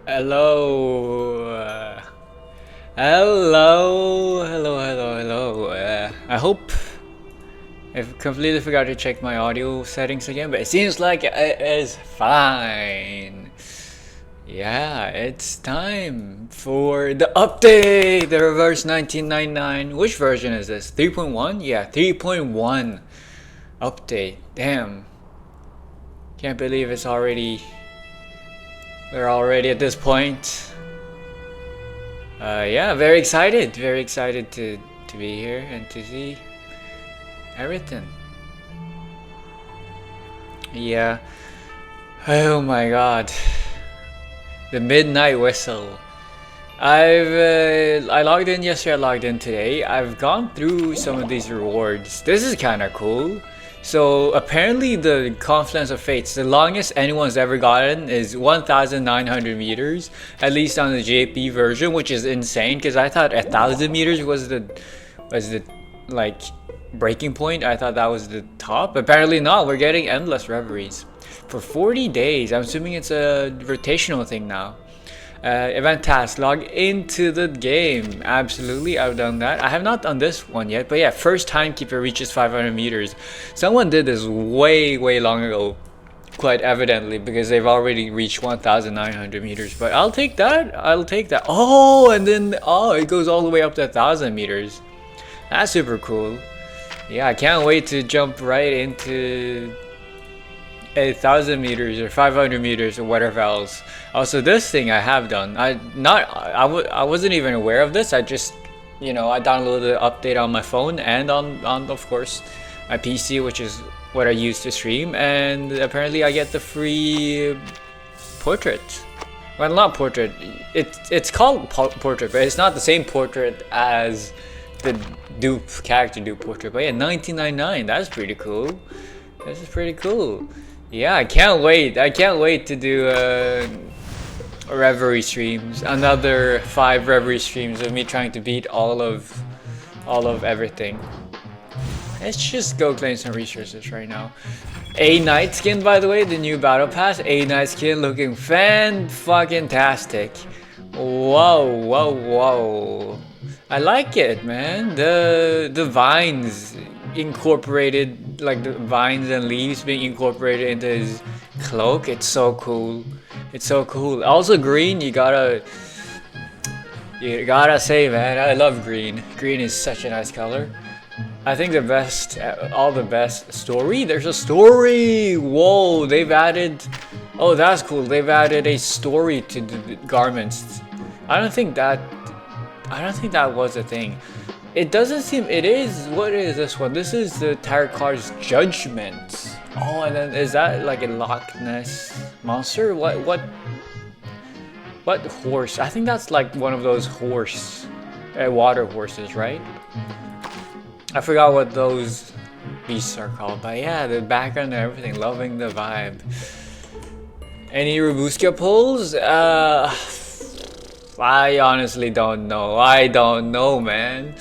Hello. Hello. I hope I've completely forgot to check my audio settings again, but it seems like it is fine. Yeah, it's time for the update, the reverse 1999. Which version is this? 3.1? Yeah, 3.1 update. Damn. Can't believe we're already at this point. Yeah, very excited to be here and to see everything. Yeah. Oh my god. The midnight whistle. I logged in yesterday, I logged in today. I've gone through some of these rewards. This is kind of cool. So apparently the Confluence of Fates, the longest anyone's ever gotten is 1,900 meters, at least on the JP version, which is insane because I thought 1,000 meters was the like breaking point. I thought that was the top. Apparently not. We're getting endless reveries for 40 days. I'm assuming it's a rotational thing now. Event task, log into the game. Absolutely, I've done that. I have not done this one yet, but yeah, first timekeeper reaches 500 meters. Someone did this way long ago, quite evidently, because they've already reached 1,900 meters. But I'll take that. Oh, and then it goes all the way up to 1,000 meters. That's super cool. Yeah, I can't wait to jump right into 1,000 meters or 500 meters or whatever else. Also, this thing I have done. I wasn't even aware of this. I just, I downloaded the update on my phone and on of course my PC, which is what I use to stream. And apparently, I get the free portrait. Well, not portrait. It's called portrait, but it's not the same portrait as the character dupe portrait. But yeah, 1999. That's pretty cool. This is pretty cool. Yeah, I can't wait to do Reverie streams. Another 5 Reverie streams of me trying to beat all of everything. Let's just go claim some resources right now. A Knight skin, by the way, the new battle pass. A Knight skin looking fan-fucking-tastic. Whoa. I like it, man. The vines incorporated, like the vines and leaves being incorporated into his cloak. It's so cool. Also green, you gotta say, man, I love green. Green is such a nice color. I think the best story. There's a story. Whoa, they've added. Oh, that's cool. They've added a story to the garments. I don't think that was a thing. It doesn't seem it is. What is this one? This is the tarot card's Judgment. Oh, and then is that like a Loch Ness monster? What horse? I think that's like one of those water horses, right? I forgot what those beasts are called, but yeah, the background and everything, loving the vibe. Any Robusca pulls? I honestly don't know. I don't know, man.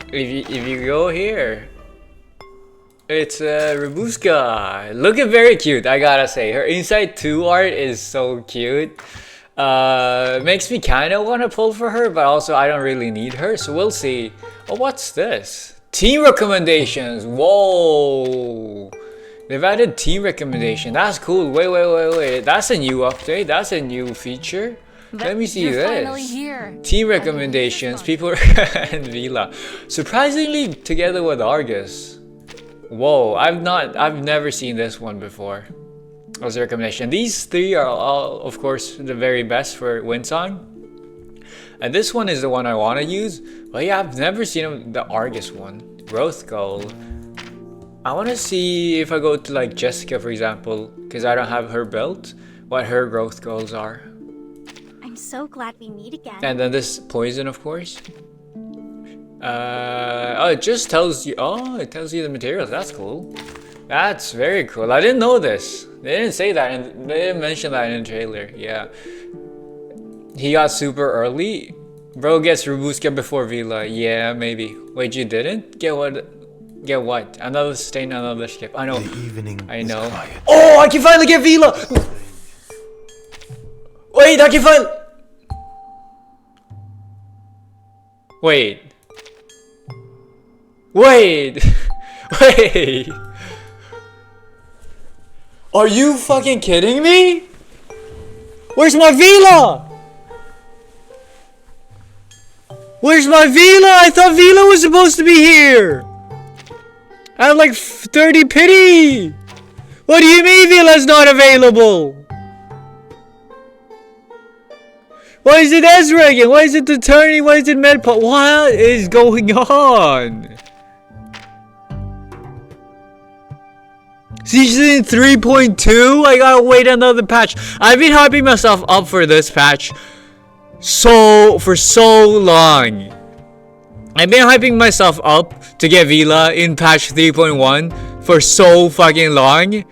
If you go here, it's Robusca. Looking very cute, I gotta say. Her Inside 2 art is so cute. Makes me kind of want to pull for her, but also I don't really need her, so we'll see. Oh, what's this? Team recommendations. Whoa. They've added team recommendation. That's cool. Wait. That's a new update. That's a new feature. Let me see this. Team recommendations. People and Vila. Surprisingly, together with Argus. Whoa, I've never seen this one before as a recommendation. These 3 are all, of course, the very best for Windsong. And this one is the one I want to use. But yeah, I've never seen the Argus one. Growth goal. I want to see if I go to like Jessica, for example, because I don't have her built, what her growth goals are. So glad we meet again. And then this poison, of course. It just tells you. Oh, it tells you the materials. That's cool. That's very cool. I didn't know this. They didn't say that, and they didn't mention that in the trailer. Yeah. He got super early. Bro gets Robusca before Vila. Yeah, maybe. Wait, you didn't? Get what? Another stain, another skip. I know. I know. Oh, I can finally get Vila! Wait, I can find. Wait. Wait. Wait. Are you fucking kidding me? Where's my villa? Where's my villa? I thought villa was supposed to be here. I have like 30 pity. What do you mean villa's not available? Why is it Ezra again? Why is it the turning? Why is it Medpot? What is going on? Season 3.2? I gotta wait another patch. I've been hyping myself up for this patch for so long. I've been hyping myself up to get Vila in patch 3.1 for so fucking long.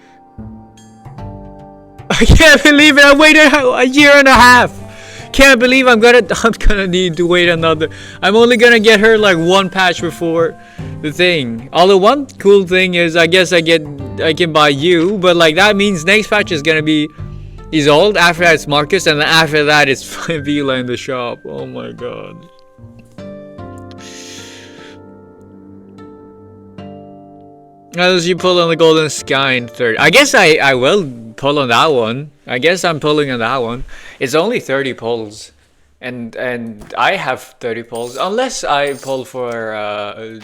I can't believe it. I waited a year and a half. Can't believe I'm gonna need to wait another. I'm only gonna get her like one patch before the thing. Although one cool thing is I guess I can buy you, but like that means next patch is gonna be Isolde, after that it's Marcus, and then after that it's Vila in the shop. Oh my god. Unless you pull on the Golden Sky in third. I guess I will pull on that one. I guess I'm pulling on that one. It's only 30 pulls. And I have 30 pulls. Unless I pull for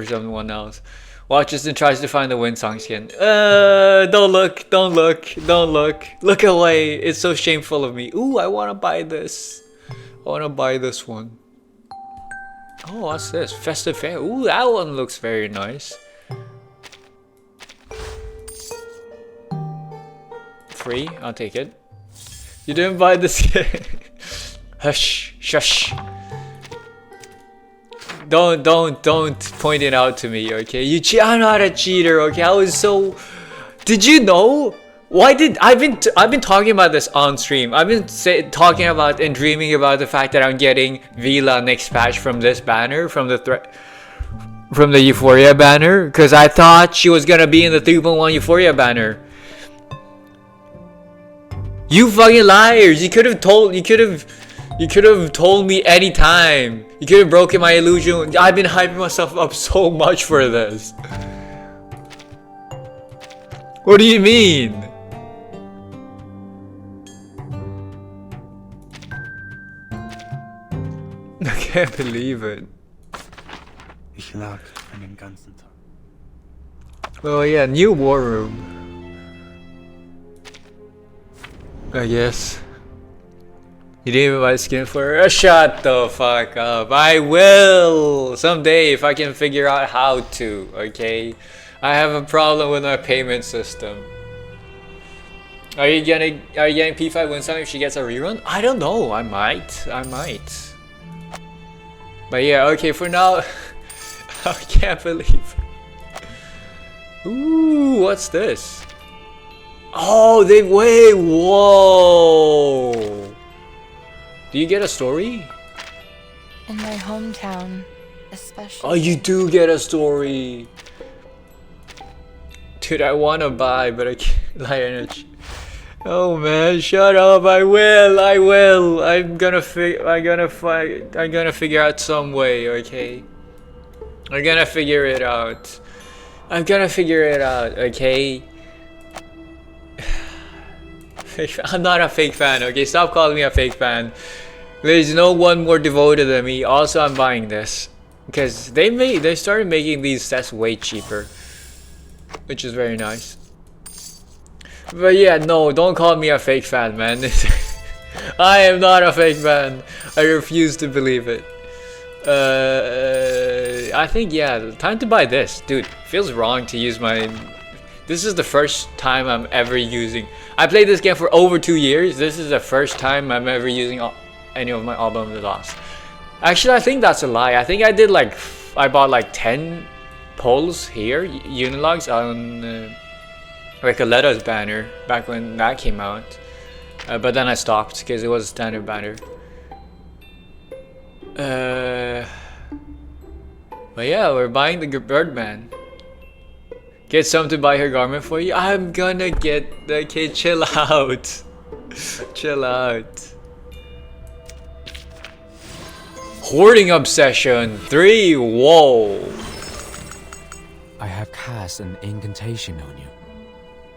someone else. Watch Justin tries to find the Windsong skin. Don't look, don't look, don't look. Look away. It's so shameful of me. Ooh, I wanna buy this. I wanna buy this one. Oh, what's this? Festive Fair. Ooh, that one looks very nice. Free, I'll take it. You didn't buy this skin. Hush, shush. Don't point it out to me, okay? I'm not a cheater, okay? I was so. Did you know? Why did I've been talking about this on stream? I've been talking about and dreaming about the fact that I'm getting Vila next patch from this banner, from the Euphoria banner, because I thought she was gonna be in the 3.1 Euphoria banner. You fucking liars! You could have told me anytime. You could have broken my illusion. I've been hyping myself up so much for this. What do you mean? I can't believe it. Ich lag einen ganzen Tag. Oh yeah, new war room. I guess. You didn't even buy skin for her? Shut the fuck up. I will someday if I can figure out how to, okay? I have a problem with my payment system. Are you getting P5 Windsong if she gets a rerun? I don't know. I might. But yeah, okay, for now. I can't believe it. Ooh, what's this? Oh, whoa. Do you get a story? In my hometown, especially. Oh, you do get a story. Dude, I wanna buy, but I can't. Light energy. Oh man, shut up! I will. I'm gonna figure out some way. Okay. I'm gonna figure it out. Okay. I'm not a fake fan, okay? Stop calling me a fake fan. There's no one more devoted than me. Also, I'm buying this because they started making these sets way cheaper, which is very nice. But yeah, no, don't call me a fake fan, man. I am not a fake fan. I refuse to believe it. I think yeah, time to buy this, dude. Feels wrong to use my. This is the first time I'm ever using. I played this game for over 2 years. This is the first time I'm ever using any of my Album of the Lost. Actually, I think that's a lie. I think I did I bought like 10 polls here, Unilogs on Recoletta's banner back when that came out. But then I stopped because it was a standard banner. But yeah, we're buying the Birdman. Get some to buy her garment for you. I'm gonna get the kid. Chill out. Chill out. Hoarding Obsession 3. Whoa. I have cast an incantation on you.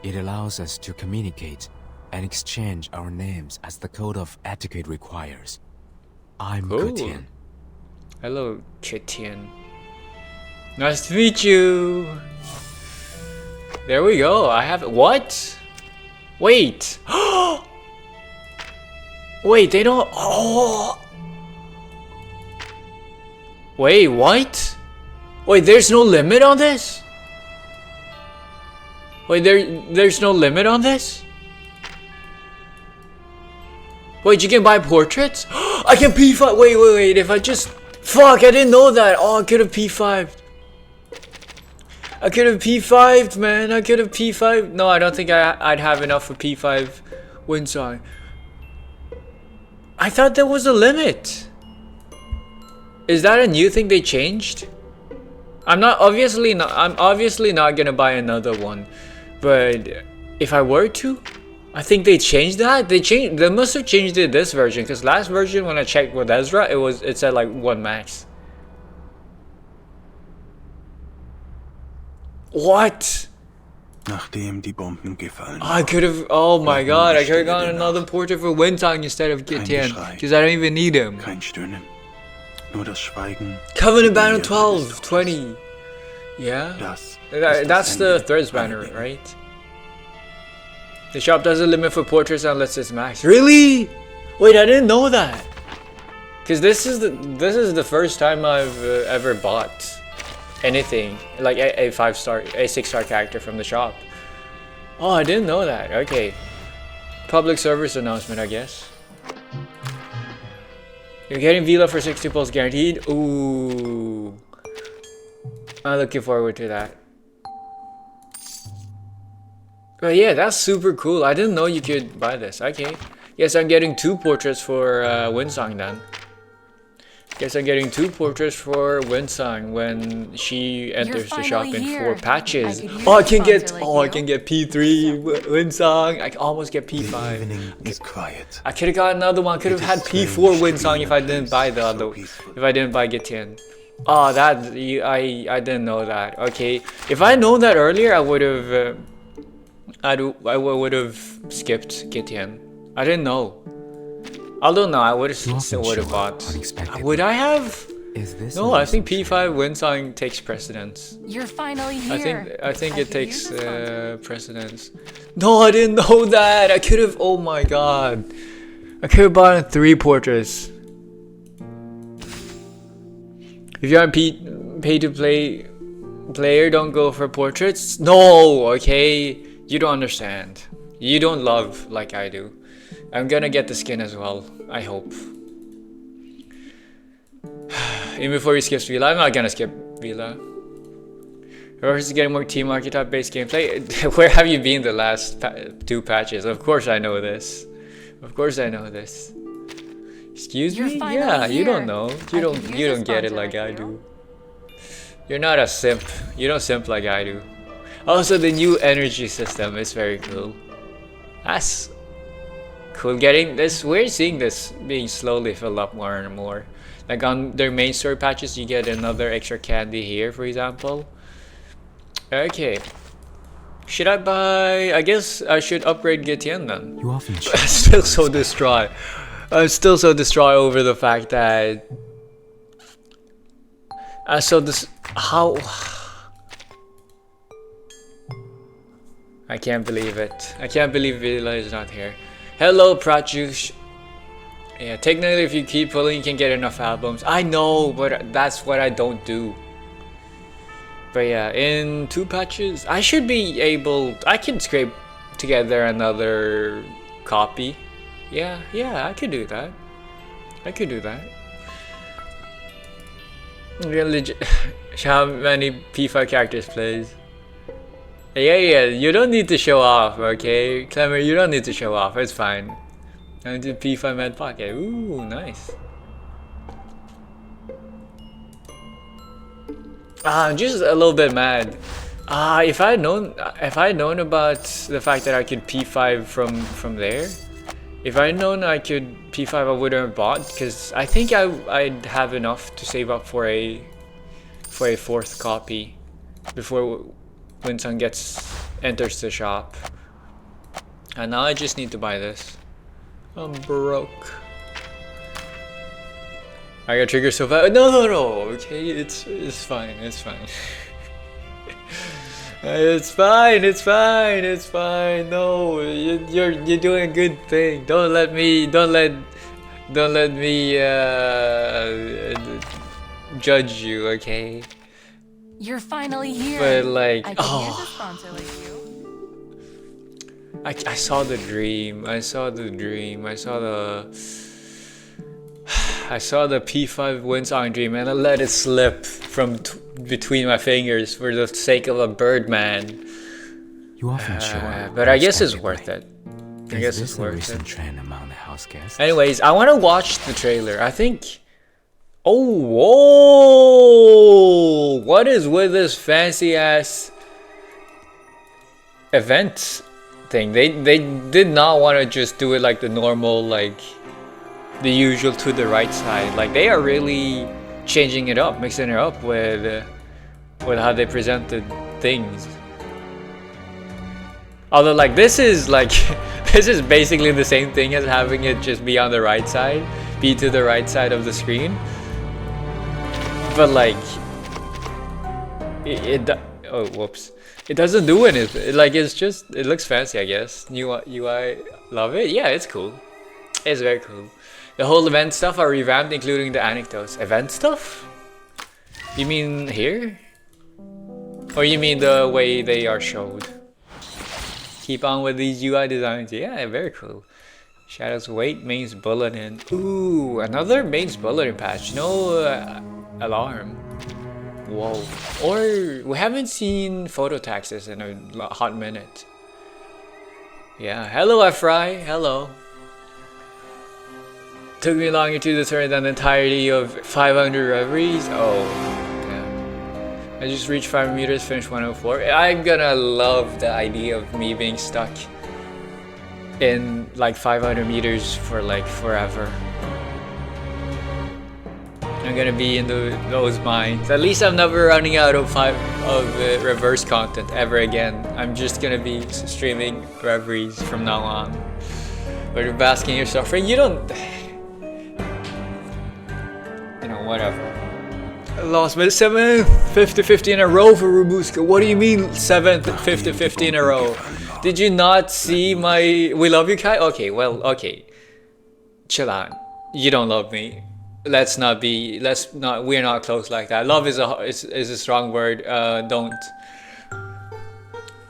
It allows us to communicate and exchange our names as the code of etiquette requires. I'm Ooh. Kutian. Hello, Kitian. Nice to meet you. There we go. I have what? Wait. Wait, they don't. Oh. Wait, what? Wait, there's no limit on this? Wait, there's no limit on this? Wait, you can buy portraits? I can P5. Wait. If I just. Fuck, I didn't know that. Oh, I could have P5'd. I could have P5'd, man. I could have P5'd. No, I don't think I'd have enough for P5 Winsong. I thought there was a limit. Is that a new thing they changed? I'm obviously not gonna buy another one. But if I were to, I think they changed that. They must have changed it this version, because last version when I checked with Ezra, it said like 1 max. What? Nachdem die Bomben gefallen. I could have. Oh my god! I could have gotten another portrait for Wintang instead of Gitian, because I don't even need him. Kein Stöhnen. Nur das Schweigen. Covenant banner 12, 20. Yeah. Das That's the Threads banner, right? The shop doesn't limit for portraits unless it's max. Really? Wait, I didn't know that. Cause this is the first time I've ever bought anything like a 5-star, a 6-star character from the shop. Oh, I didn't know that. Okay. Public service announcement, I guess. You're getting Vila for 60 pulls guaranteed. Ooh. I'm looking forward to that. But yeah, that's super cool. I didn't know you could buy this. Okay. Yes, I'm getting 2 portraits for Winsong then. Guess I'm getting 2 portraits for Winsong when she enters the shop in 4 patches. I can get P3 Winsong. I can almost get P5. The evening is quiet. I could have got another one. I could have had P4 Winsong if I didn't buy the other. If I didn't buy Gitian. Oh, I didn't know that. Okay, if I known that earlier, I would have. I would have skipped Gitian. I didn't know. Although no, I would have still would have bought. Would I have? Is this No, I think P5 Winsong takes precedence. You're finally here. I think it takes precedence. No, I didn't know that. I could have. Oh my god, I could have bought 3 portraits. If you're a pay to play player, don't go for portraits. No, okay, you don't understand. You don't love like I do. I'm gonna get the skin as well, I hope. Even before he skips Vila, I'm not gonna skip Vila. Reverse is getting more team archetype based gameplay. Where have you been the last 2 patches? Of course I know this. Of course I know this. Excuse me? Yeah, you don't know. You don't get it like I do. You're not a simp. You don't simp like I do. Also, the new energy system is very cool. That's cool. Getting this, we're seeing this being slowly filled up more and more. Like on their main story patches, you get another extra candy here, for example. Okay. Should I buy? I guess I should upgrade Gitian then. You often I'm still so distraught. I'm still so distraught over the fact that. How. I can't believe it. I can't believe Vila is not here. Hello, Prajush. Yeah, technically, if you keep pulling, you can get enough albums. I know, but that's what I don't do. But yeah, in 2 patches, I should be able. I can scrape together another copy. Yeah, I could do that. I could do that. How many P5 characters, please? Yeah, you don't need to show off, okay? Clemmer, you don't need to show off, it's fine. I do P5 Med Pocket. Ooh, nice. I'm just a little bit mad. If I had known about the fact that I could P5 from there, If I'd known I could P5, I would have bought, because I think I'd have enough to save up for a 4th copy before Winsong enters the shop. And now I just need to buy this. I'm broke. I got triggered so fast. No. Okay, it's fine. It's fine. It's fine. No, you're doing a good thing. Don't let me judge you, okay? You're finally here. But like, I could use a sponsor like you. I saw the dream. I saw the P5 Winsong dream, and I let it slip from between my fingers for the sake of a Birdman. You often show up. But I guess it's worth it. I guess Is it's this a worth recent it. trend among the house guests? Anyways, I want to watch the trailer. I think. Oh, whoa! What is with this fancy ass event thing? They did not want to just do it like the normal, like the usual to the right side. Like they are really changing it up, mixing it up with how they presented things. Although like this is basically the same thing as having it just be on the right side, be to the right side of the screen. But like oh whoops, it doesn't do anything. Like it looks fancy, I guess. New UI, love it. Yeah, it's cool. It's very cool. The whole event stuff are revamped, including the anecdotes. Event stuff? You mean here? Or you mean the way they are showed? Keep on with these UI designs. Yeah, very cool. Shadows wait, mains bulletin. Ooh, another mains bulletin patch. No alarm. Whoa. Or we haven't seen photo taxes in a hot minute. Yeah. Hello, Fry. Hello. Took me longer to determine than the entirety of 500 reveries. Oh, damn. I just reached 5 meters, finished 104. I'm gonna love the idea of me being stuck in like 500 meters for like forever. I'm gonna be in those mines. At least I'm never running out of reverse content ever again. I'm just gonna be streaming reveries from now on. But you're basking your suffering. You don't. You know, whatever. I lost my 7th 50-50 in a row for Rubuska. What do you mean 7th 50-50 in a row? Did you not see my "We love you" Kai? Okay, well, okay. Chill out. You don't love me. We're not close like that. Love is a strong word. Don't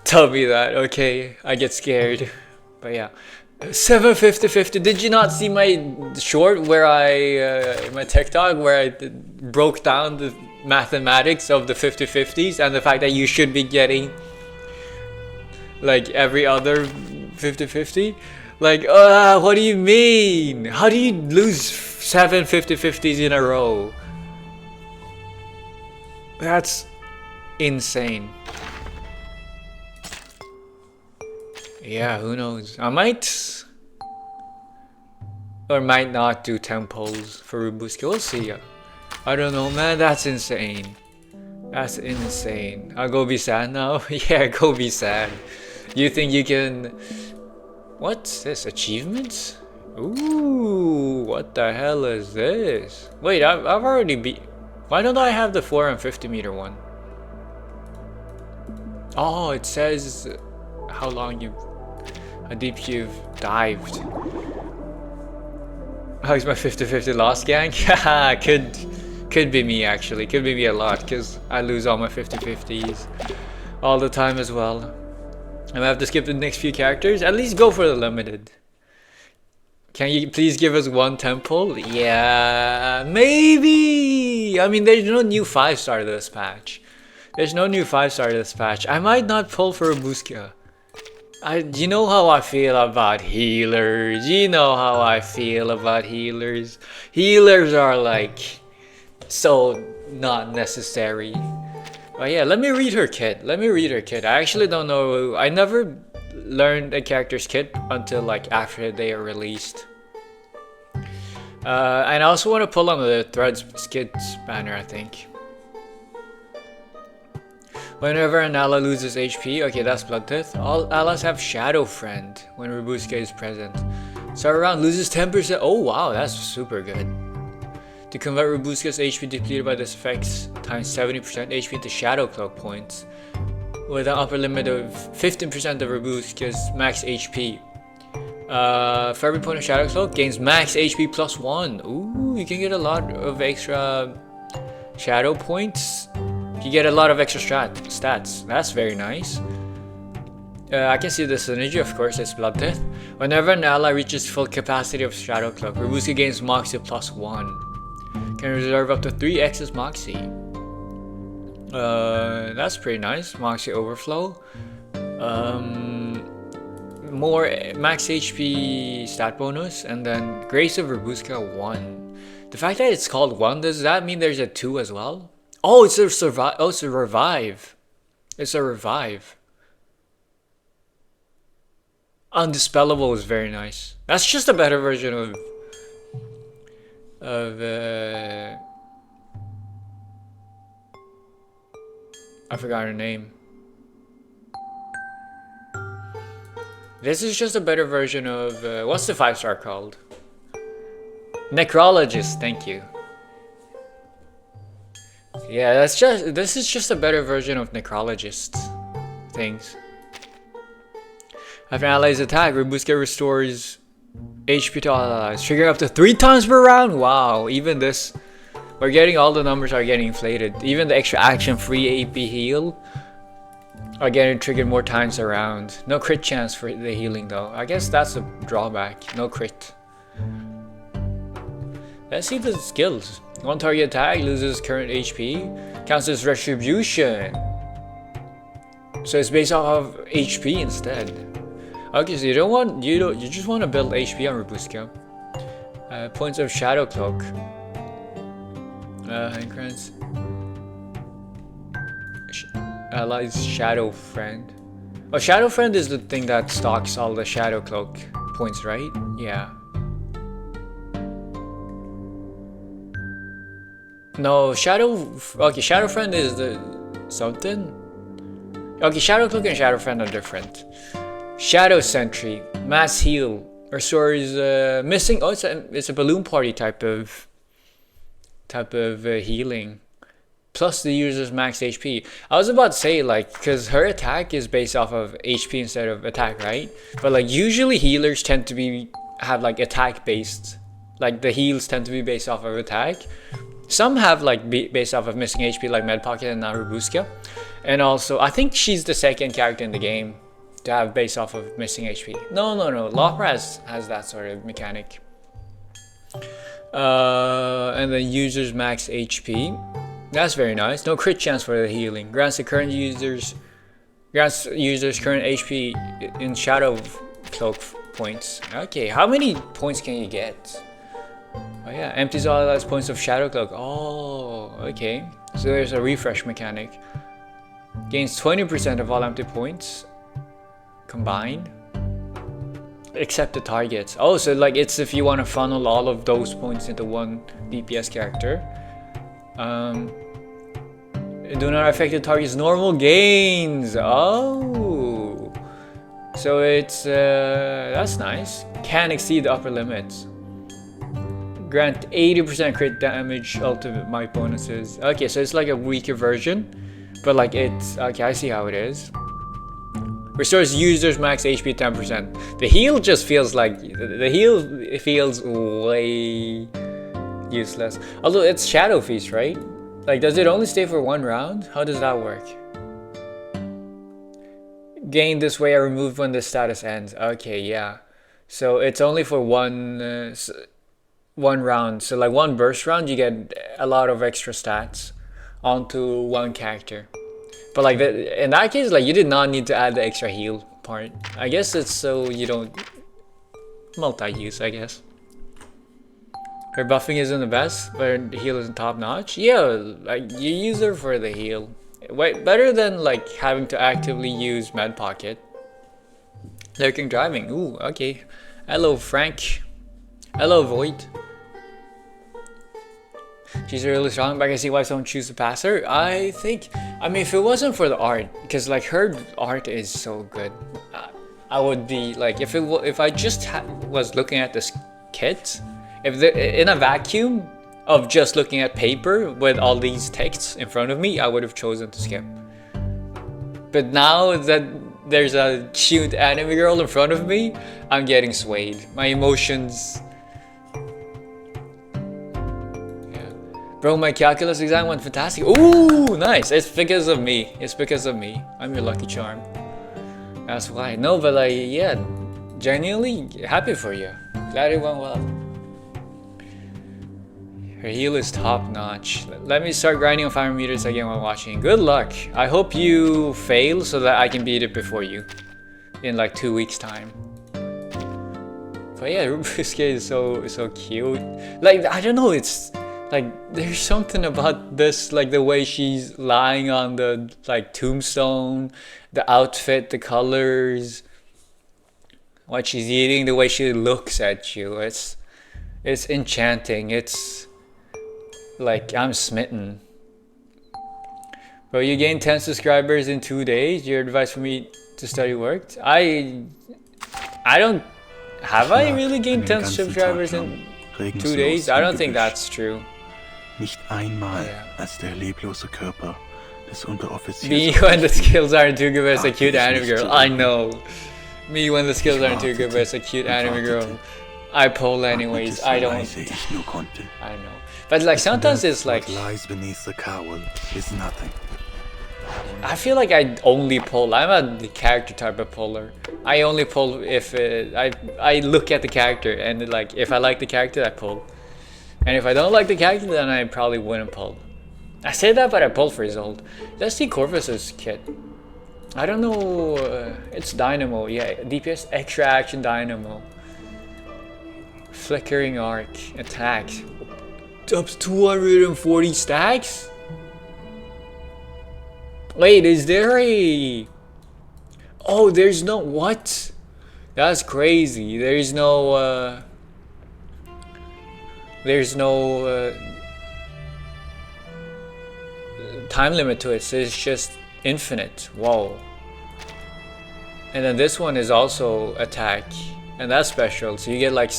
tell me that, okay? I get scared. But yeah. 7 50-50. Did you not see my short where my TikTok where I broke down the mathematics of the 50-50s and the fact that you should be getting like every other 50-50? Like, what do you mean? How do you lose 7 50-50s in a row? That's insane. Yeah, who knows? I might or might not do tempos for Rubuski. We'll see. I don't know, man. That's insane. That's insane. I'll go be sad now. Yeah, go be sad. You think you can? What's this? Achievements? Ooh, what the hell is this? Wait, I've already beat. Why don't I have the 450 meter one? Oh, it says how deep you've dived. How's my 50-50 lost, gang? Haha, could be me actually. Could be me a lot because I lose all my 50-50s all the time as well. I'm gonna have to skip the next few characters. At least go for the limited. Can you please give us one temple? Yeah, maybe. I mean, there's no new 5-star this patch. I might not pull for a Buskia. You know how I feel about healers. Healers are like so not necessary. But yeah, let me read her kit. I actually don't know. I never learn a character's kit until like after they are released. And I also want to pull on the Threads skits banner, I think. Whenever an ally loses HP, okay, that's Bloodtooth. All allies have Shadow Friend when Robuska is present. Start round loses 10%. Oh wow, that's super good. To convert Robuska's HP depleted by this effect times 70% HP into Shadow Cloak points, with an upper limit of 15% of Robuska's max HP. For every point of Shadow Cloak, gains max HP plus 1. Ooh, you can get a lot of extra Shadow points. You get a lot of extra stats. That's very nice. I can see the synergy, of course, it's Bloodtooth. Whenever an ally reaches full capacity of Shadow Cloak, Robuska gains Moxie plus 1. Can reserve up to 3 X's Moxie. That's pretty nice. Moxie Overflow. More max HP stat bonus, and then Grace of Robuska 1. The fact that it's called 1, does that mean there's a 2 as well? Oh, it's a survive. Oh, it's a revive. It's a revive. Undispellable is very nice. That's just a better version of I forgot her name. This is just a better version of what's the 5-star called? Necrologist. Thank you. Yeah, this is just a better version of Necrologist things. After an ally's attack, Robuska restores HP to all allies, triggering up to 3 times per round. Wow, even this, we're getting all the numbers are getting inflated. Even the extra action-free AP heal are getting triggered more times around. No crit chance for the healing though. I guess that's a drawback. No crit. Let's see the skills. One target attack loses current HP. Counts as retribution. So it's based off of HP instead. Okay, so you just want to build HP on Robuska. Points of Shadow Cloak. Handcrans. Allies Shadow Friend. Oh, Shadow Friend is the thing that stocks all the Shadow Cloak points, right? Yeah. No, okay, Shadow Friend is the something. Okay, Shadow Cloak and Shadow Friend are different. Shadow Sentry, Mass Heal, restores missing. Oh, it's a balloon party type of healing. Plus the user's max HP. I was about to say, like, because her attack is based off of HP instead of attack, right? But like usually healers tend to have like attack based. Like the heals tend to be based off of attack. Some have like based off of missing HP, like Med Pocket and now Robuska. And also, I think she's the second character in the game to have based off of missing HP. No. Lopra has that sort of mechanic. And then user's max HP. That's very nice. No crit chance for the healing. Grants users current HP in Shadow Cloak points. Okay, how many points can you get? Oh yeah, empties all allies points of Shadow Cloak. Oh, okay. So there's a refresh mechanic. Gains 20% of all empty points combined, except the targets. Oh, so like it's if you want to funnel all of those points into one DPS character. Do not affect the target's normal gains. Oh, so it's that's nice. Can exceed the upper limits. Grant 80% crit damage ultimate might bonuses. Okay, so it's like a weaker version, but like it's okay. I see how it is. Restores users max HP 10%. The heal just feels like the heal feels way useless. Although it's Shadow Feast, right? Like, does it only stay for 1 round? How does that work? Gain this way are removed when the status ends. Okay, yeah. So it's only for one round. So like one burst round, you get a lot of extra stats onto one character. But like in that case, like you did not need to add the extra heal part. I guess it's so you don't multi-use, I guess. Her buffing isn't the best, but her heal isn't top notch. Yeah, like you use her for the heal. Better than like having to actively use Med Pocket. Lurking driving. Ooh, okay. Hello, Frank. Hello, Void. She's really strong, but I can see why someone choose to pass her. I think, I mean, if it wasn't for the art, because like her art is so good, I would be like, if I just was looking at this kit, in a vacuum of just looking at paper with all these texts in front of me, I would have chosen to skip. But now that there's a cute anime girl in front of me, I'm getting swayed. My emotions. Bro, my calculus exam went fantastic. Ooh, nice. It's because of me. It's because of me. I'm your lucky charm. That's why. No, but like, yeah, genuinely happy for you. Glad it went well. Her heal is top notch. Let me start grinding on 500 meters again while watching. Good luck. I hope you fail so that I can beat it before you. In like 2 weeks time. But yeah, Rubusuke is so cute. Like, I don't know, it's like, there's something about this, like the way she's lying on the like tombstone, the outfit, the colors, what she's eating, the way she looks at you. It's enchanting. It's like, I'm smitten. Bro, you gained 10 subscribers in 2 days. Your advice for me to study worked. I don't, have I really gained 10 subscribers in 2 days? I don't think that's true. Nicht einmal, als der leblose Körper des Unteroffiziers. Me when the skills aren't too good as a cute anime girl. I know. Me when the skills aren't too good as a cute anime girl. I poll anyways. I don't. I know. But like sometimes it's like. Lies beneath the cowl is nothing. I feel like I only poll. I'm a character type of poller. I only poll if I look at the character and like if I like the character I poll. And if I don't like the character, then I probably wouldn't pull. I say that, but I pulled for Isolde. Let's see Corvus's kit. I don't know. It's Dynamo. Yeah, DPS extra action Dynamo. Flickering arc attack. Up to 240 stacks. Wait, is there a? Oh, there's no what? That's crazy. There's no. There's no time limit to it, so it's just infinite. Whoa. And then this one is also attack, and that's special, so you get like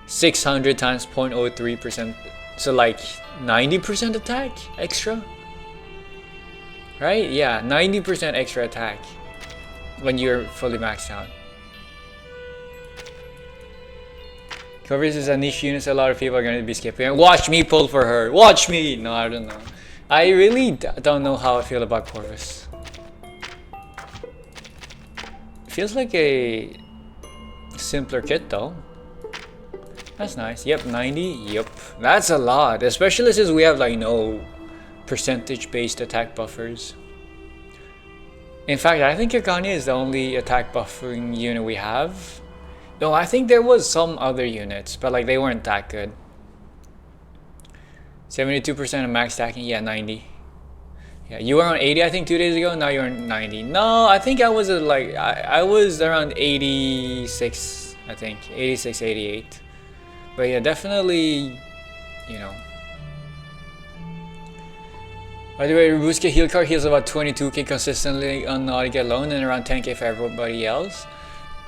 600 times 0.03%, so like 90% attack extra, right? Yeah, 90% extra attack when you're fully maxed out. Corvus is a niche unit, so a lot of people are going to be skipping. Watch me pull for her. Watch me! No, I don't know. I really don't know how I feel about Corvus. Feels like a simpler kit though. That's nice. Yep, 90. Yep. That's a lot. Especially since we have like no percentage based attack buffers. In fact, I think Akane is the only attack buffering unit we have. No, I think there was some other units, but like they weren't that good. 72% of max stacking, yeah, 90. Yeah, you were on 80 I think 2 days ago, now you're on 90. No, I think I was at like, I was around 86, I think, 86, 88. But yeah, definitely, you know. By the way, Rubusuke heal card heals about 22k consistently on Nautica alone and around 10k for everybody else.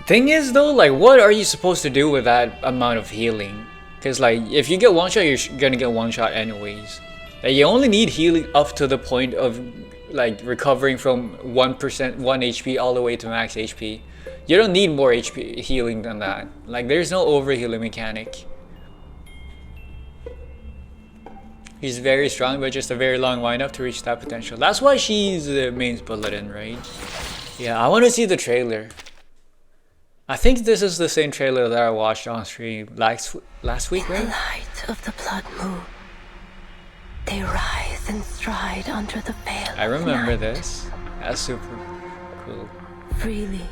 Thing is though, like what are you supposed to do with that amount of healing? Because like if you get one shot, you're gonna get one shot anyways. Like, you only need healing up to the point of like recovering from 1% 1 HP all the way to max HP. You don't need more HP healing than that. Like there's no overhealing mechanic. She's very strong, but just a very long windup to reach that potential. That's why she's the main bulletin, right? Yeah, I want to see the trailer. I think this is the same trailer that I watched on stream last week, right? In the light of the blood moon, they rise and stride under the veil. I remember this. That's super cool. Freely,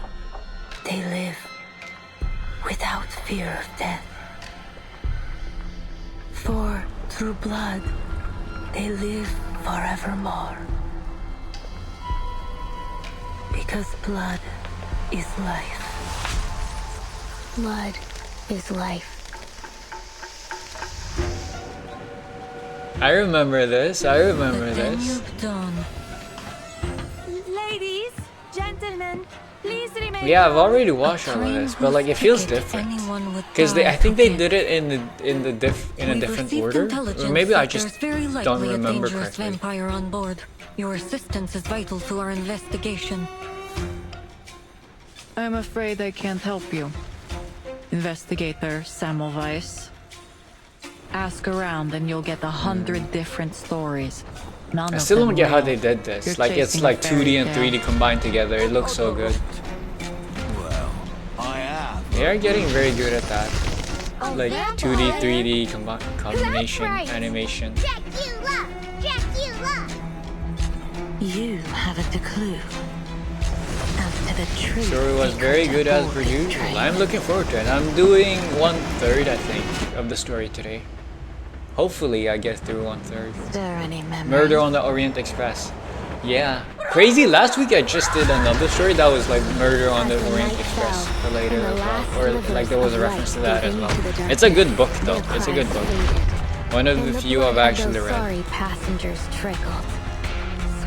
they live without fear of death. For through blood, they live forevermore. Because blood is life. Blood is life. I remember this. I remember The this. Danube Dawn. Ladies, gentlemen, please remain. Yeah, I've already watched all of this, but like it feels different. Because I think they did it in a different order, or maybe I just don't remember correctly. Vampire on board. Your assistance is vital to our investigation. I'm afraid I can't help you. Investigator Semmelweis. Ask around and you'll get 100 different stories. None I of still them don't get how real. they did this. You're Like it's chasing like a fairy 2D and tale. 3D combined together. It looks so good. Well, I am. They are getting very good at that. Like that 2D, boy. 3D combination right. animation. Dracula! Dracula! You haven't a clue as to the truth. Story was very good as per usual. I'm looking forward to it. I'm doing 1/3, I think, of the story today. Hopefully I get through 1/3. Is there any memory? Murder on the Orient Express. Yeah. Crazy, last week I just did another story that was like Murder on the Orient Express related as well. Or like there was a reference to that as well. It's a good book though. It's a good book. One of the few I've actually read. Sorry passengers trickled.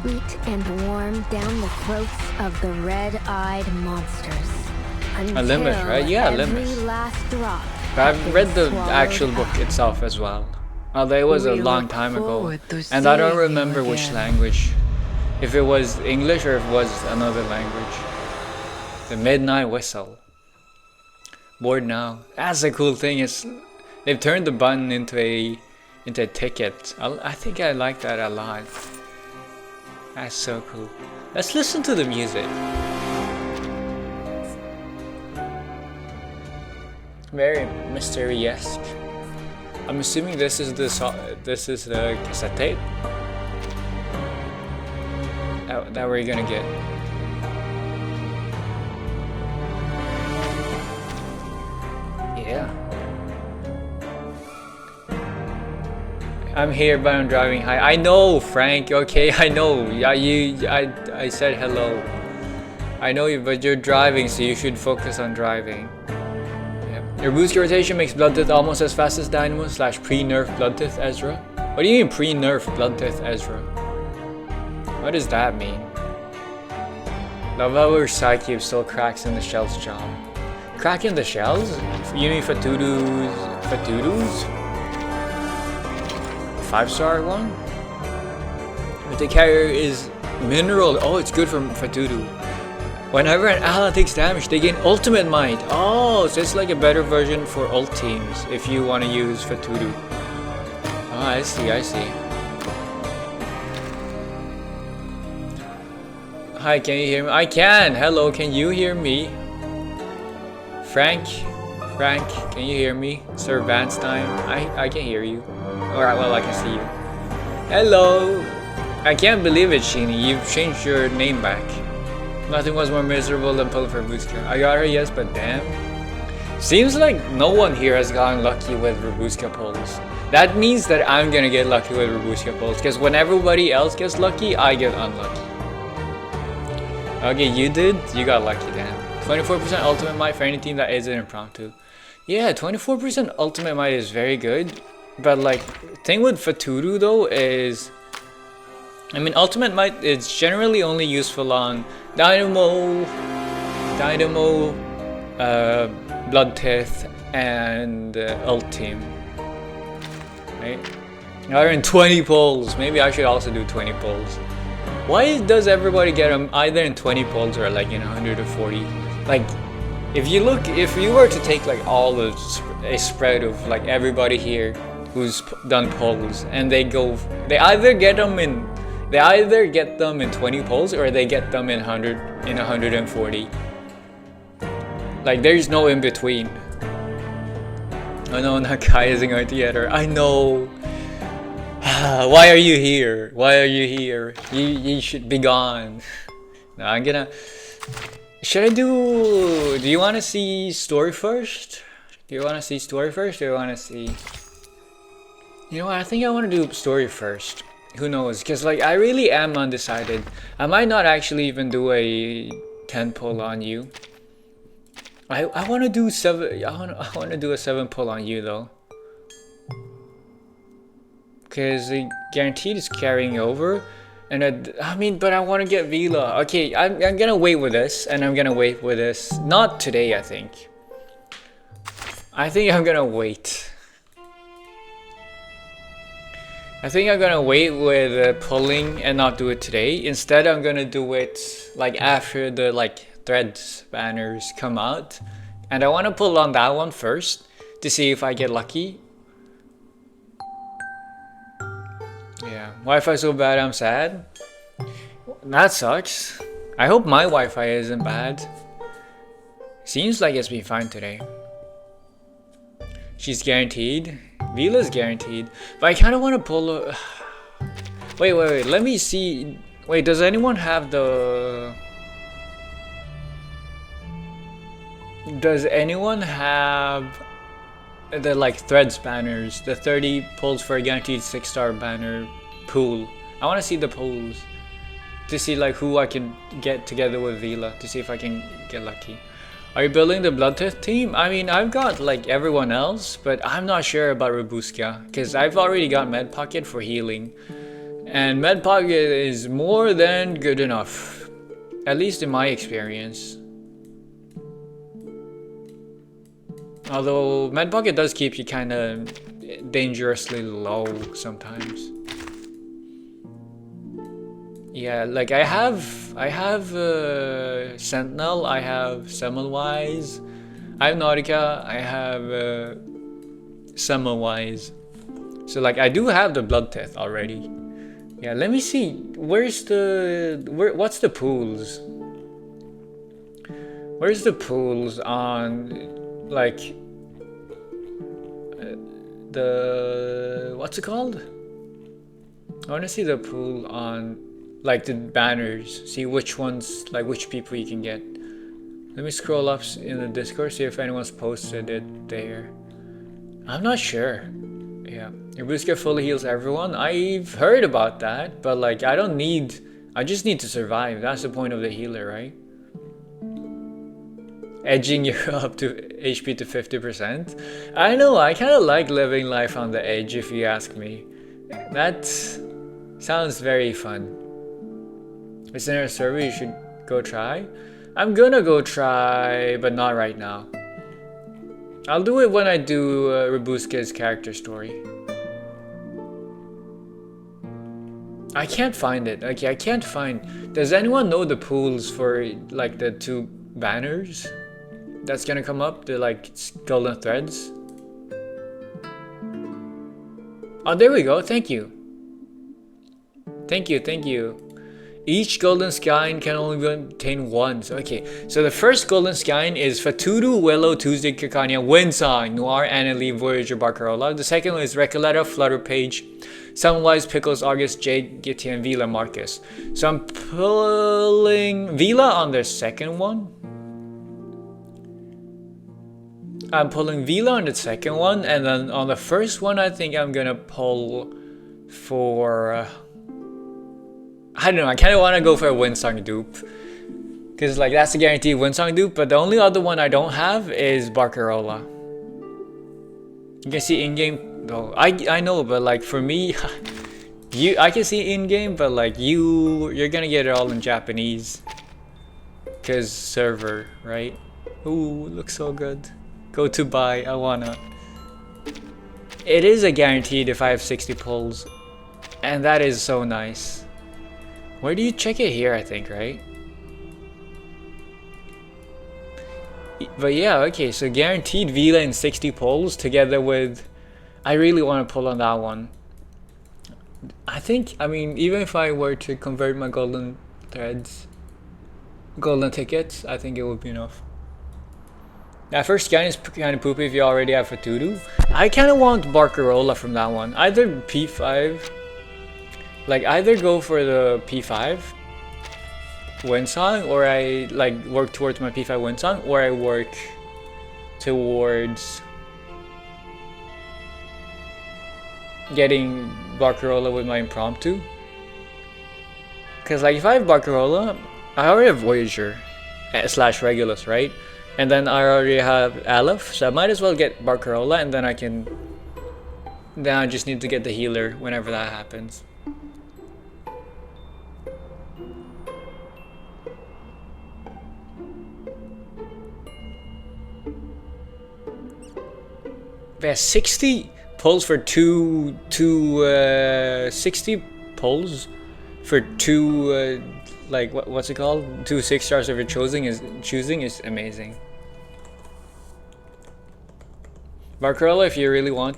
Sweet and warm down the throats of the red-eyed monsters. Limit, right? Yeah, every Limit. last drop. But I've read the actual book itself as well. Although it was a We long look time ago. forward to And I don't seeing you remember which again. language. If it was English or if it was another language. The Midnight Whistle. Bored now. That's a cool thing. They've turned the button into a ticket. I think I like that a lot. That's so cool. Let's listen to the music. Very mysterious. I'm assuming this is the cassette tape that we're gonna get. Yeah. I'm here, but I'm driving high. I know, Frank. Okay, I know. Yeah, I said hello. I know you, but you're driving, so you should focus on driving. Yep. Your boost rotation makes Bloodtooth almost as fast as Dynamo / pre-nerf Bloodtooth Ezra. What do you mean pre-nerf Bloodtooth Ezra? What does that mean? Love how our Psyche still cracks in the shell's job. Cracking the shells? You mean Fatudu's? 5-star one? The carrier is mineral. Oh, it's good for Fatudu. Whenever an ally takes damage, they gain ultimate might. Oh, so it's like a better version for ult teams if you want to use Fatudu. Oh, I see, I see. Hi, can you hear me? I can! Hello, can you hear me? Frank, can you hear me? Sir Vanstein, I can hear you. Alright, well, I can see you. Hello! I can't believe it, Sheeny. You've changed your name back. Nothing was more miserable than pulling for Rabuska. I got her, yes, but damn. Seems like no one here has gotten lucky with Rabuska pulls. That means that I'm gonna get lucky with Rabuska pulls, because when everybody else gets lucky, I get unlucky. Okay, you did? You got lucky, damn. 24% ultimate might for any team that isn't impromptu. Yeah, 24% ultimate might is very good. But like, thing with Faturu though is, I mean, ultimate might is generally only useful on Dynamo, Bloodtooth, and Ult team. Right? Other than 20 pulls, maybe I should also do 20 pulls. Why does everybody get them either in 20 pulls or like in 140? Like, if you were to take like all the a spread of like everybody here who's done polls, and they either get them in 20 polls or they get them in 140. Like, there's no in between. Oh no, Nakai isn't going to get her. I know. Why are you here? Why are you here? You should be gone. No, I'm gonna. Should I do you want to see story first? Do you want to see story first, or do you want to see? You know what? I think I want to do story first. Who knows? Because like I really am undecided. I might not actually even do a 10 pull on you. I want to do 7. I want to do a 7 pull on you though, because the guaranteed is carrying over, and I mean, but I want to get Vila. Okay, I'm gonna wait with this, and I'm gonna wait with this. Not today, I think. I think I'm gonna wait. I think I'm gonna wait with pulling and not do it today. Instead, I'm gonna do it like after the threads banners come out, and I want to pull on that one first to see if I get lucky. Yeah, Wi-Fi so bad I'm sad. That sucks. I hope my Wi-Fi isn't bad. Seems like it's been fine today. She's guaranteed. Vila's guaranteed. But I kind of want to pull a... Wait. Let me see. Wait, does anyone have the... Does anyone have the threads banners? The 30 pulls for a guaranteed 6-star banner pool. I want to see the pulls. To see who I can get together with Vila. To see if I can get lucky. Are you building the Bloodtooth team? I mean, I've got everyone else, but I'm not sure about Robuska, because I've already got Med Pocket for healing, and Med Pocket is more than good enough, at least in my experience. Although Med Pocket does keep you kind of dangerously low sometimes. Yeah, I have Sentinel, I have Semmelweis, I have Nautica, I have Semmelweis. So I do have the Bloodtooth already. Yeah, let me see. What's the pools? Where's the pools on the what's it called? I want to see the pool on the banners, see which ones, which people you can get. Let me scroll up in the Discord, see if anyone's posted it there. I'm not sure. Yeah, your Robuska fully heals everyone. I've heard about that, but I don't need, I just need to survive. That's the point of the healer, right? Edging you up to HP to 50%. I know, I kind of like living life on the edge, if you ask me. That sounds very fun. Is there a server you should go try? I'm gonna go try, but not right now. I'll do it when I do Robuska's character story. I can't find it. Okay, I can't find. Does anyone know the pools for the 2 banners that's gonna come up? The golden threads. Oh, there we go. Thank you. Thank you. Each golden skein can only contain one. So, okay, so the first golden skein is Faturu, Willow, Tuesday, Kirkania, Windsong, Noir, Annalie, Voyager, Barcarola. The second one is Recoleta, Flutter Page, Sunwise, Pickles, August, Jade, Gitti, and Vila Marcus. So I'm pulling Vila on the second one. I'm pulling Vila on the second one, and then on the first one, I think I'm gonna pull for... I don't know, I kind of want to go for a Windsong dupe. Because that's a guaranteed Windsong dupe, but the only other one I don't have is Barcarola. You can see in-game though. I know, but for me, I can see in-game, but you're gonna get it all in Japanese. Because server, right? Ooh, looks so good. Go to buy, I wanna. It is a guaranteed if I have 60 pulls. And that is so nice. Where do you check it? Here, I think, right? But yeah, okay, so guaranteed Vila in 60 pulls together with... I really want to pull on that one. I mean, even if I were to convert my golden threads, golden tickets, I think it would be enough. That first scan is kind of poopy if you already have Faturu. I kind of want Barcarola from that one. Either P5... either go for the P5 Windsong, or I work towards my P5 Windsong, or I work towards getting Barcarola with my impromptu. Because if I have Barcarola, I already have Voyager / Regulus, right? And then I already have Aleph, so I might as well get Barcarola, and then then I just need to get the healer whenever that happens. Yeah, 60 pulls for 60 pulls for 2 like what's it called? 2 6-stars of your choosing is amazing. Barcarola if you really want.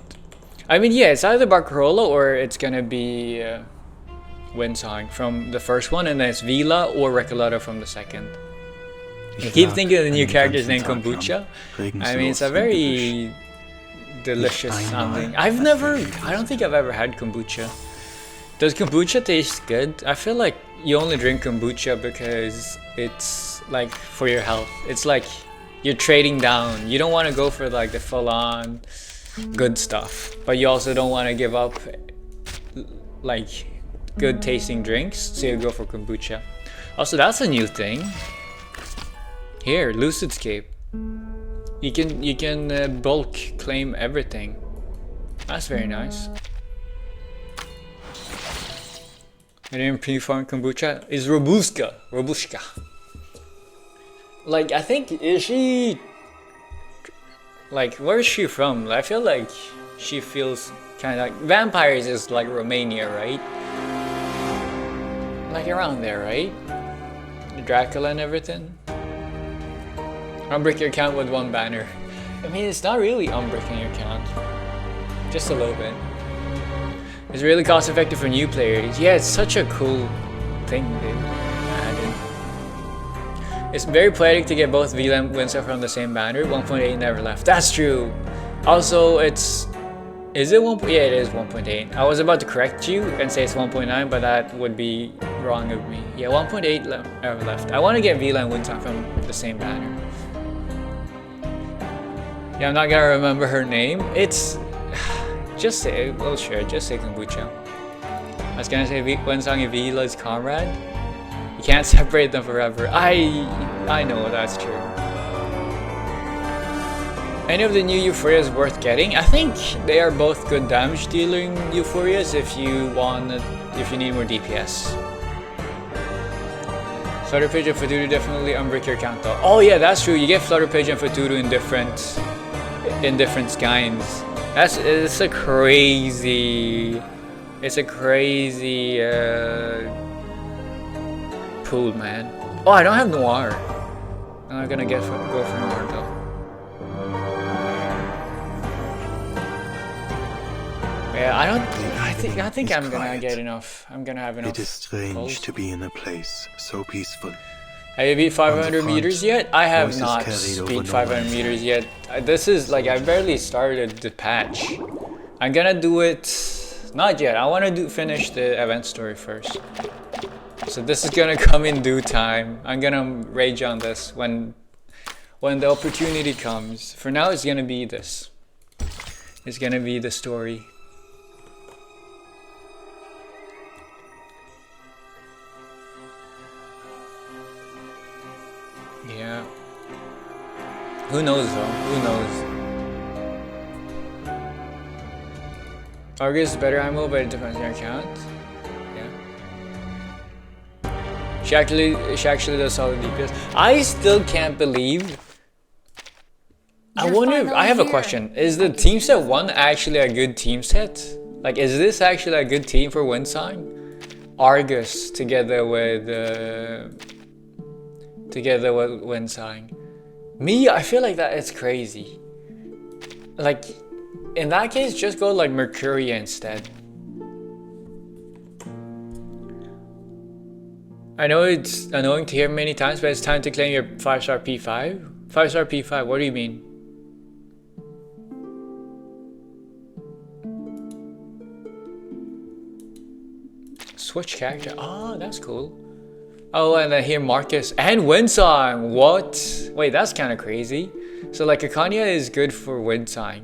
I mean, yeah, it's either Barcarola or it's gonna be Windsong from the first one, and then it's Vila or Recoleta from the second. I keep thinking of the new character's name Kombucha. I mean, it's a very delicious sounding. I don't think I've ever had kombucha. Does kombucha taste good? I feel like you only drink kombucha because it's like for your health. It's like you're trading down. You don't want to go for like the full-on good stuff, but you also don't want to give up like good tasting drinks, so you go for kombucha. Also, that's a new thing. Here, Lucidscape. You can bulk claim everything. That's very nice. My name pre-farm kombucha is Robuska. Like, I think, is she like, where is she from? I feel like she feels kind of like vampires is like Romania, right? Like around there, right? The Dracula and everything. Unbrick your account with 1 banner. I mean, it's not really unbricking your account. Just a little bit. It's really cost effective for new players. Yeah, it's such a cool thing they added. It's very poetic to get both Vila and Windsor from the same banner. 1.8 never left. That's true. Also, is it 1? Yeah, it is 1.8. I was about to correct you and say it's 1.9, but that would be wrong of me. Yeah, 1.8 never left. I want to get Vila and Windsor from the same banner. Yeah, I'm not gonna remember her name. It's just say, well, sure, just say Kombucha. I was gonna say Wensong and Vila's comrade. You can't separate them forever. I know that's true. Any of the new Euphorias worth getting? I think they are both good damage dealing Euphorias if you need more DPS. Flutter Page and Faturu definitely unbrick your account though. Oh yeah, that's true. You get Flutter Page and Faturu in different skins. It's a crazy pool, man. Oh, I don't have Noir. I'm not gonna go for Noir though. Yeah, I think I'm gonna get enough. I'm gonna have enough. It is strange to be in a place so peaceful. Have you beat 500 meters yet? I have not beat 500 meters yet. This is like, I barely started the patch. I'm gonna do it, not yet. I want to finish the event story first. So this is gonna come in due time. I'm gonna rage on this when the opportunity comes. For now, it's gonna be this. It's gonna be the story. Yeah. Who knows though? Who knows? Argus is better ammo, but it depends on your account. Yeah. She actually does solid DPS. I still can't believe. I wonder if, I have a question. Is the team set 1 actually a good team set? Like, is this actually a good team for Windsong? Argus together with Windsong. Me, I feel like that is crazy. Like, in that case, just go like Mercuria instead. I know it's annoying to hear many times, but it's time to claim your 5-star P5. 5-star P5, what do you mean? Switch character, oh, that's cool. Oh, and then here Marcus and Windsong. What? Wait, that's kind of crazy. So like Akanya is good for Windsong.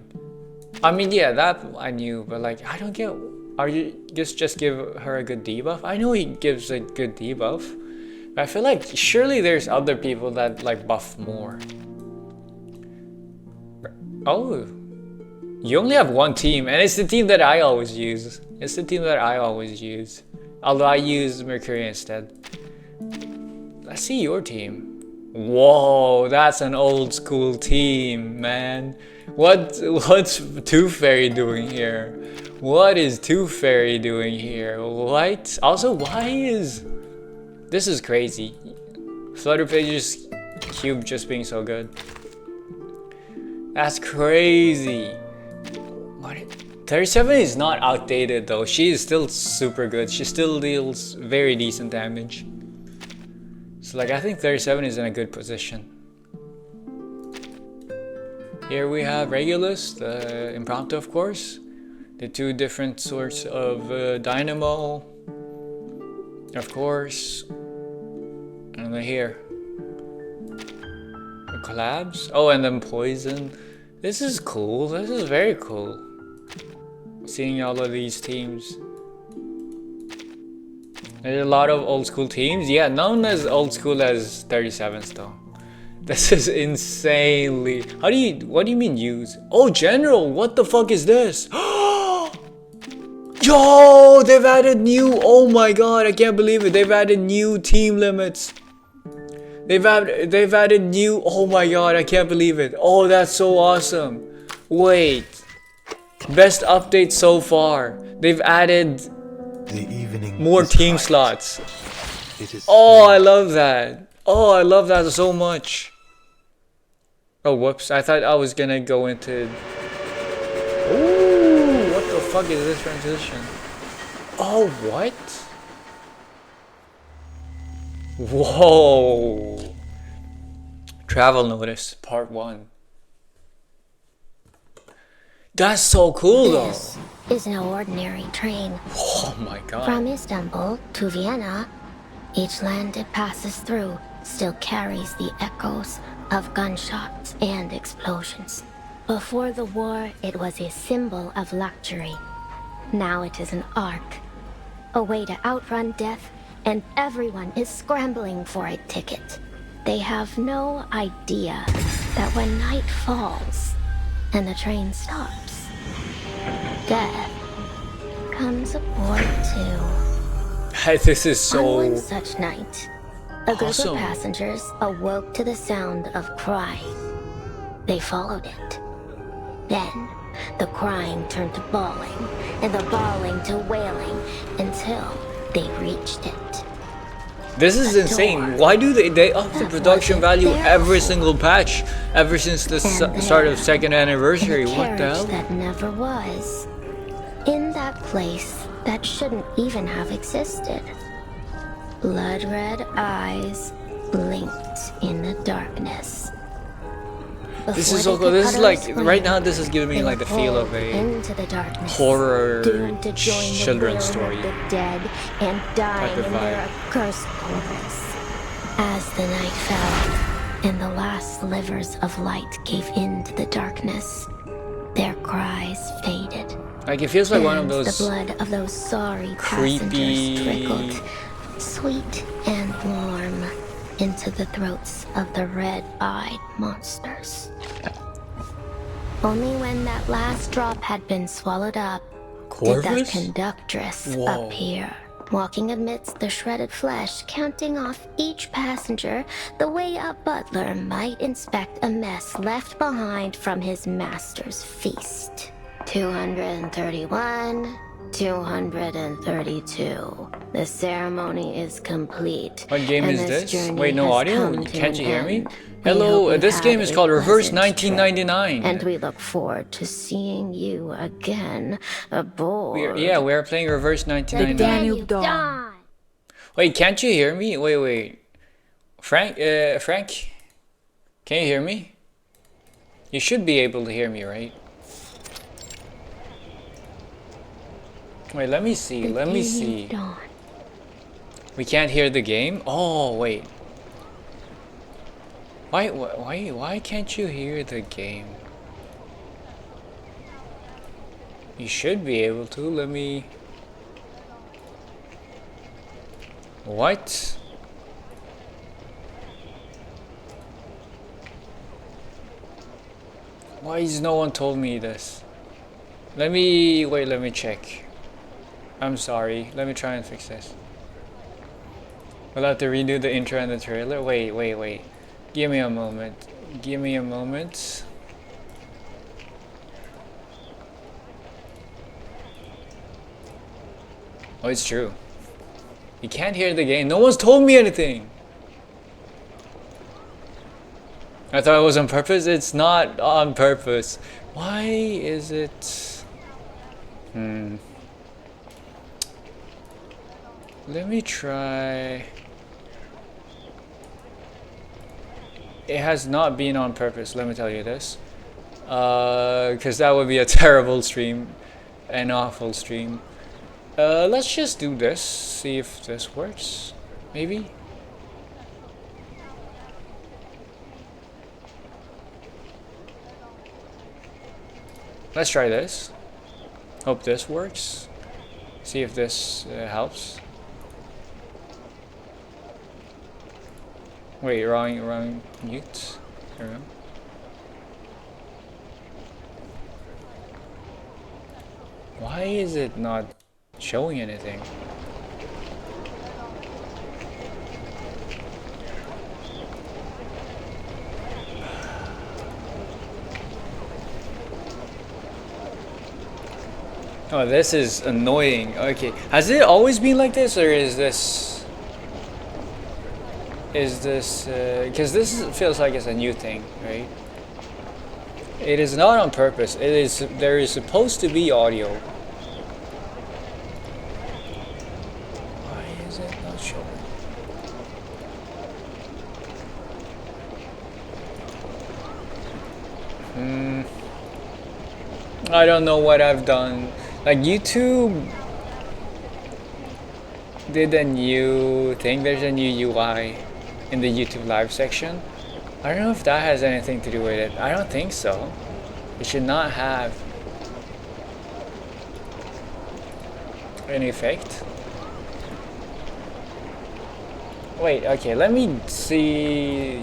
I mean, yeah, that I knew, but like I don't get. Are you just give her a good debuff? I know he gives a good debuff, but I feel like surely there's other people that like buff more. Oh, you only have one team, and it's the team that I always use. It's the team that I always use. Although I use Mercury instead. Let's see your team. Whoa, that's an old school team, man. What's Tooth Fairy doing here? What is Tooth Fairy doing here? What? Also, why is... This is crazy. Flutter Page's cube just being so good. That's crazy. What? 37 is not outdated though. She is still super good. She still deals very decent damage. So like I think 37 is in a good position. Here we have Regulus, the Impromptu of course. The two different sorts of Dynamo. Of course. And then here. The collabs. Oh, and then Poison. This is cool. This is very cool. Seeing all of these teams. There's a lot of old school teams. Yeah, none as old school as 37s though. This is insanely... what do you mean use? Oh, general, what the fuck is this? Yo, they've added new... Oh my god, I can't believe it. They've added new team limits. They've added new... Oh my god, I can't believe it. Oh, that's so awesome. Wait. Best update so far. They've added... The evening more is team bright. slots. It is Oh, spring. I love that. Oh, I love that so much. Oh, whoops. I thought I was gonna go into... Ooh, what the fuck is this transition? Oh, what? Whoa. Travel notice, part 1. That's so cool though. This is no ordinary train. Oh my god. From Istanbul to Vienna, each land it passes through still carries the echoes of gunshots and explosions. Before the war, it was a symbol of luxury. Now it is an ark, a way to outrun death, and everyone is scrambling for a ticket. They have no idea that when night falls and the train stops, death comes aboard too. This is so... On one such night, a group awesome. of passengers awoke to the sound of crying. They followed it. Then, the crying turned to bawling, and the bawling to wailing, until they reached it. This is A insane. door Why do they up the that production wasn't value there every before. single patch? Ever since the And start of there, second anniversary. in a What the carriage hell? that never was. In that place that shouldn't even have existed. Blood red eyes blinked in the darkness. This Before is so they cool. could This is utter like, scream, right now this is giving me they like the were feel of pulled a into the darkness, horror doomed to join the children's will story. of the dead and dying of in their vibe. accursed chorus. As the night fell and the last slivers of light gave into the darkness, their cries faded. Like it feels like one of And those the blood of those sorry creepy- passengers trickled, sweet and warm, into the throats of the red-eyed monsters. Only when that last drop had been swallowed up did that Corvus? conductress Whoa. appear, walking amidst the shredded flesh, counting off each passenger the way a butler might inspect a mess left behind from his master's feast. 231, 232. The ceremony is complete. What game and is this? journey Wait, no has audio? come to Can't an you hear me? end. We Hello, hope you this had game is a called Reverse pleasant trip, 1999. And we look forward to seeing you again aboard. We're playing Reverse The 1999. Danube Dawn. Dawn. Wait, can't you hear me? Wait. Frank, can you hear me? You should be able to hear me, right? Wait, let me see. Let me see. Dawn. We can't hear the game? Oh, wait. Why can't you hear the game? You should be able to. Let me... What? Why is no one told me this? Let me check. I'm sorry. Let me try and fix this. We'll have to redo the intro and the trailer. Wait. Give me a moment. Give me a moment. Oh, it's true. You can't hear the game. No one's told me anything. I thought it was on purpose. It's not on purpose. Why is it? Let me try. It has not been on purpose, let me tell you this. Because that would be a terrible stream. An awful stream. Let's just do this. See if this works. Maybe? Let's try this. Hope this works. See if this helps. Wait, wrong mute. There we go. Why is it not showing anything? Oh, this is annoying. Okay, has it always been like this, or is this because this feels like it's a new thing, right? It is not on purpose. It is, there is supposed to be audio. Why is it not showing? I don't know what I've done. Like, YouTube did a new thing. There's a new UI in the YouTube live section. I don't know if that has anything to do with it. I don't think so. It should not have any effect. Wait, okay, let me see.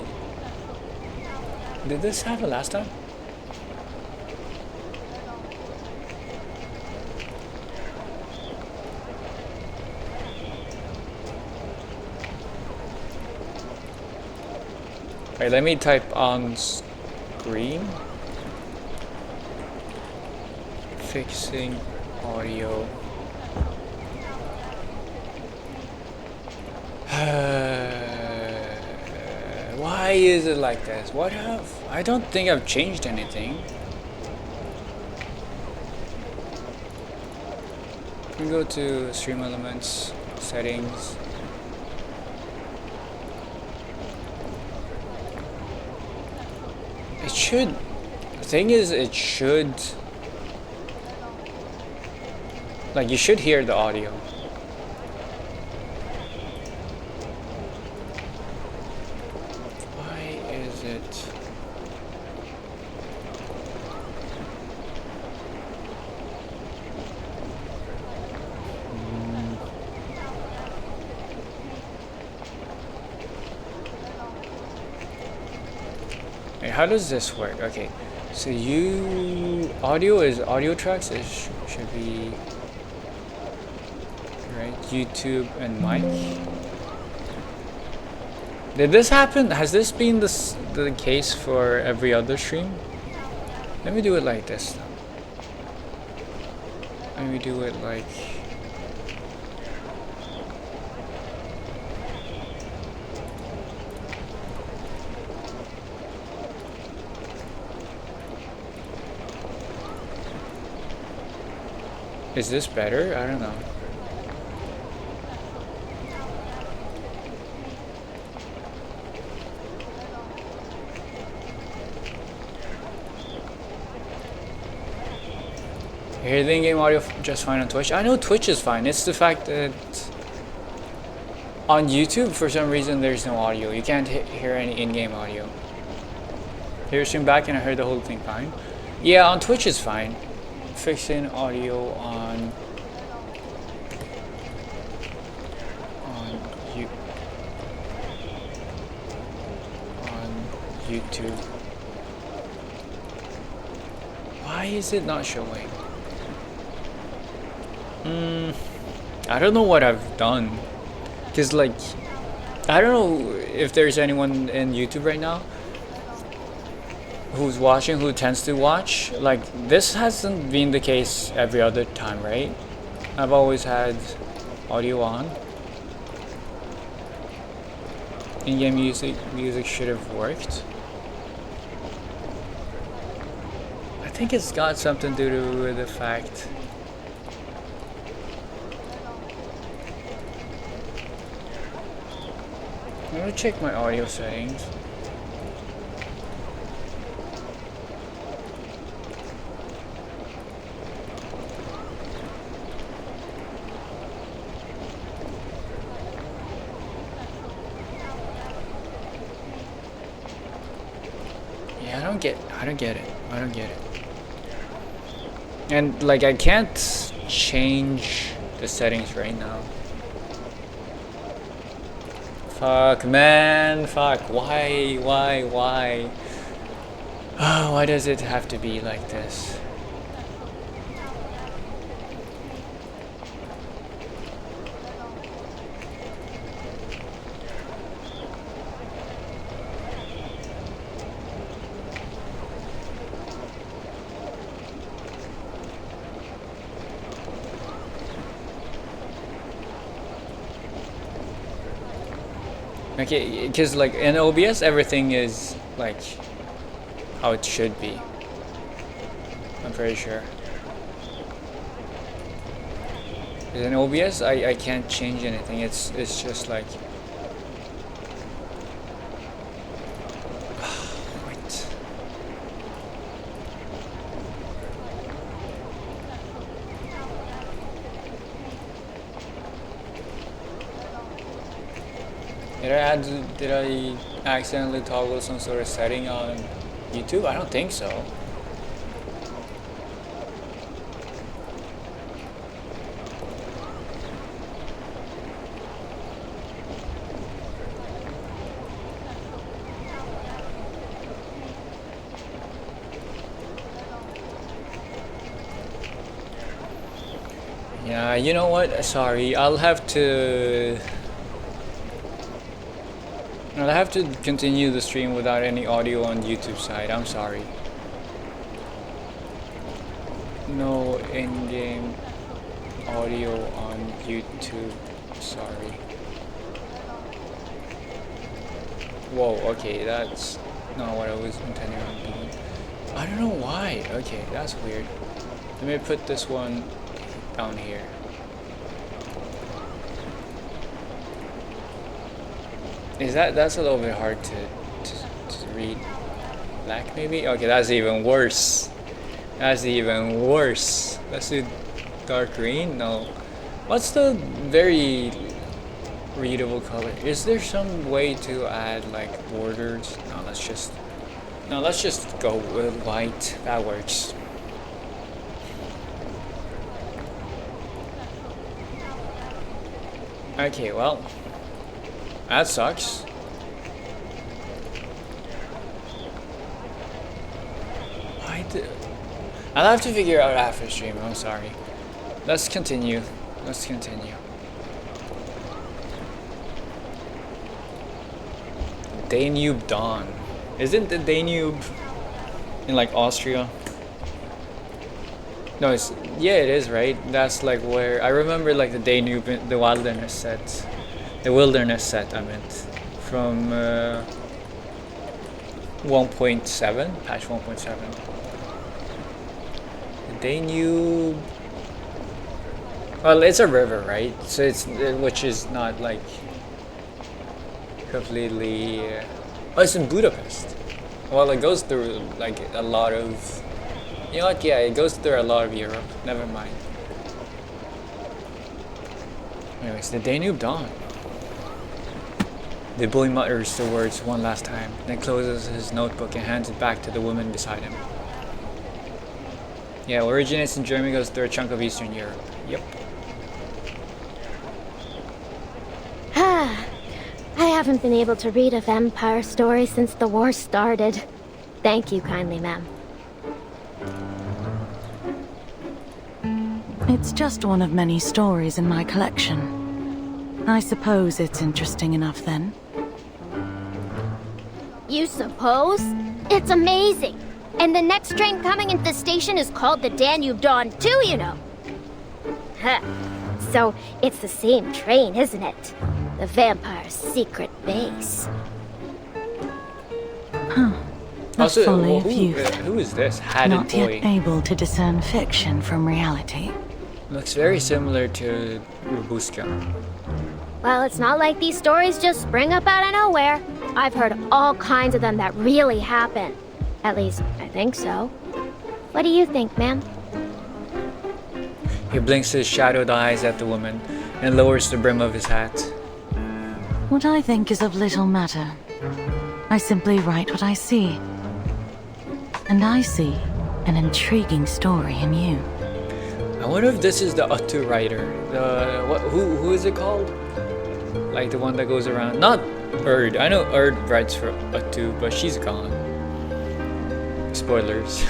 Did this happen last time? Wait, let me type on screen. Fixing audio. Why is it like this? What have I don't think I've changed anything. We go to stream elements, settings. It should. The thing is, it should. Like, you should hear the audio. Why is it? Hey, how does this work? Okay, so audio is audio tracks. It should be right. YouTube and mic. Did this happen? Has this been the case for every other stream? Let me do it like this. Let me do it like. Is this better? I don't know. I hear the in-game audio just fine on Twitch. I know Twitch is fine. It's the fact that on YouTube, for some reason, there's no audio. You can't hear any in-game audio. Here, stream back and I heard the whole thing fine. Yeah, on Twitch is fine. Fixing audio on YouTube. Why is it not showing? I don't know what I've done. Cause like, I don't know if there's anyone in YouTube right now who's watching, who tends to watch. Like, this hasn't been the case every other time, right? I've always had audio on. In-game music should have worked. I think it's got something to do with the fact. I'm gonna check my audio settings. Yeah, I don't get it. And like, I can't change the settings right now. Fuck, man, fuck, why? Oh, why does it have to be like this? Okay, because like in OBS everything is like how it should be. I'm pretty sure. In OBS I can't change anything. It's just like wait. Did I accidentally toggle some sort of setting on YouTube? I don't think so. Yeah, you know what? Sorry, I'll have to continue the stream without any audio on YouTube side. I'm sorry. No in-game audio on YouTube. Sorry. Whoa, okay, that's not what I was intending on doing. I don't know why. Okay, that's weird. Let me put this one down here. That's a little bit hard to read. Black maybe? Okay, that's even worse. That's even worse. Let's do dark green? No. What's the very readable color? Is there some way to add like borders? No, let's just go with white. That works. Okay, well, that sucks. I'll have to figure out after stream. I'm sorry. Let's continue. Danube Dawn. Isn't the Danube in like Austria? No, it is, right? That's like where I remember like the Danube, the wilderness set. The wilderness set, I meant. From 1.7, patch 1.7. The Danube. Well, it's a river, right? So which is not like completely. Oh, it's in Budapest. Well, it goes through like a lot of. You know what? Yeah, it goes through a lot of Europe. Never mind. Anyways, the Danube Dawn. The boy mutters the words one last time, then closes his notebook and hands it back to the woman beside him. Yeah, originates in Germany, goes through a chunk of Eastern Europe. Yep. I haven't been able to read a vampire story since the war started. Thank you kindly, ma'am. It's just one of many stories in my collection. I suppose it's interesting enough then. You suppose? It's amazing! And the next train coming into the station is called the Danube Dawn too, you know. Huh. So, it's the same train, isn't it? The vampire's secret base. Huh. A Also, folly of youth. who is this hatted Not boy? yet able to discern fiction from reality. Looks very similar to Robuska. Well, it's not like these stories just spring up out of nowhere. I've heard all kinds of them that really happen. At least, I think so. What do you think, man? He blinks his shadowed eyes at the woman and lowers the brim of his hat. What I think is of little matter. I simply write what I see. And I see an intriguing story in you. I wonder if this is the Attu writer. Who is it called? Like the one that goes around. Not Erd. I know Erd writes for Attu, but she's gone. Spoilers.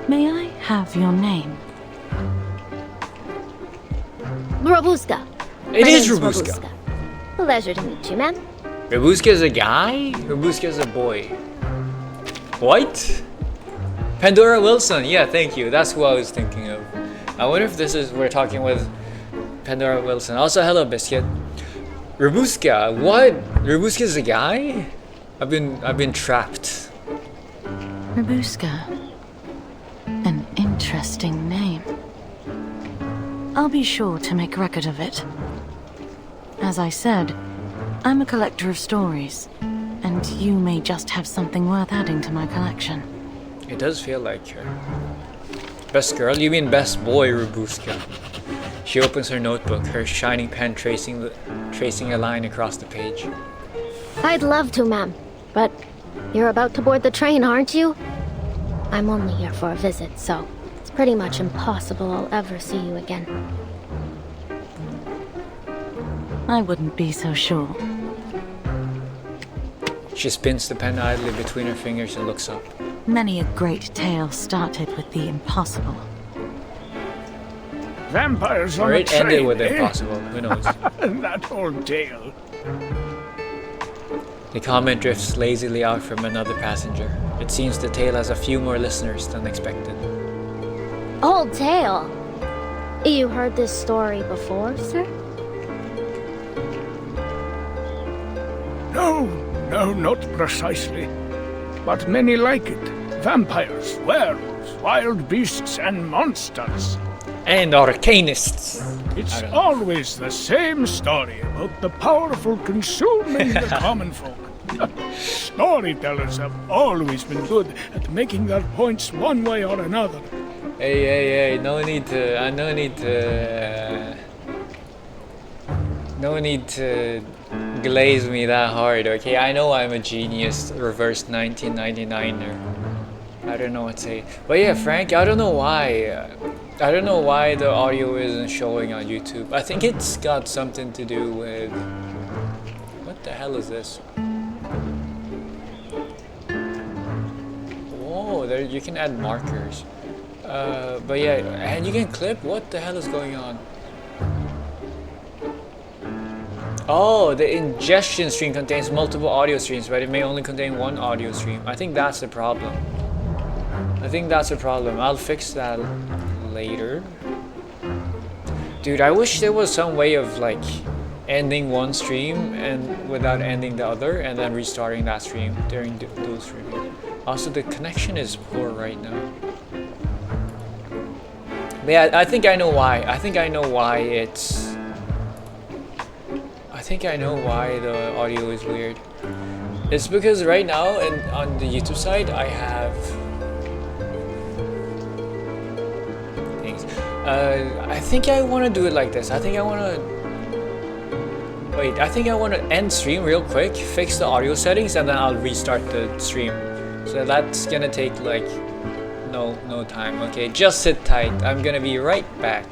May I have your name? Robuska. It My is name's Robuska. Pleasure to meet you, man. Robuska is a guy? Robuska is a boy. What? Pandora Wilson. Yeah, thank you. That's who I was thinking of. I wonder if this is we're talking with Pandora Wilson. Also, hello, Biscuit. Robuska. What? Robuska is a guy? I've been trapped. Robuska. An interesting name. I'll be sure to make record of it. As I said, I'm a collector of stories, and you may just have something worth adding to my collection. It does feel like her. Best girl? You mean best boy, Robuska. She opens her notebook, her shining pen tracing a line across the page. I'd love to, ma'am. But you're about to board the train, aren't you? I'm only here for a visit, so it's pretty much impossible I'll ever see you again. I wouldn't be so sure. She spins the pen idly between her fingers and looks up. Many a great tale started with the impossible. Vampires Or on a it train, ended with eh? impossible. Who knows? That old tale. The comment drifts lazily out from another passenger. It seems the tale has a few more listeners than expected. Old tale. You heard this story before, sir? No, not precisely. But many like it. Vampires, werewolves, wild beasts, and monsters. And arcanists! It's always the same story about the powerful consuming the common folk. Storytellers have always been good at making their points one way or another. Hey, no need to glaze me that hard, okay? I know I'm a genius, reverse 1999er. I don't know what to say. But yeah, Frank, I don't know why the audio isn't showing on YouTube. I think it's got something to do with... What the hell is this? Whoa, there you can add markers. But yeah, and you can clip? What the hell is going on? Oh, the ingestion stream contains multiple audio streams, but it may only contain one audio stream. I think that's the problem. I'll fix that later. Dude, I wish there was some way of like ending one stream and without ending the other and then restarting that stream during those streams. Also, the connection is poor right now. But yeah, I think I know why. I think I know why the audio is weird. It's because right now and on the YouTube side I have things. I think I want to do it like this. I think I want to end stream real quick, fix the audio settings, and then I'll restart the stream. So that's gonna take like no time. Okay, just sit tight. I'm gonna be right back.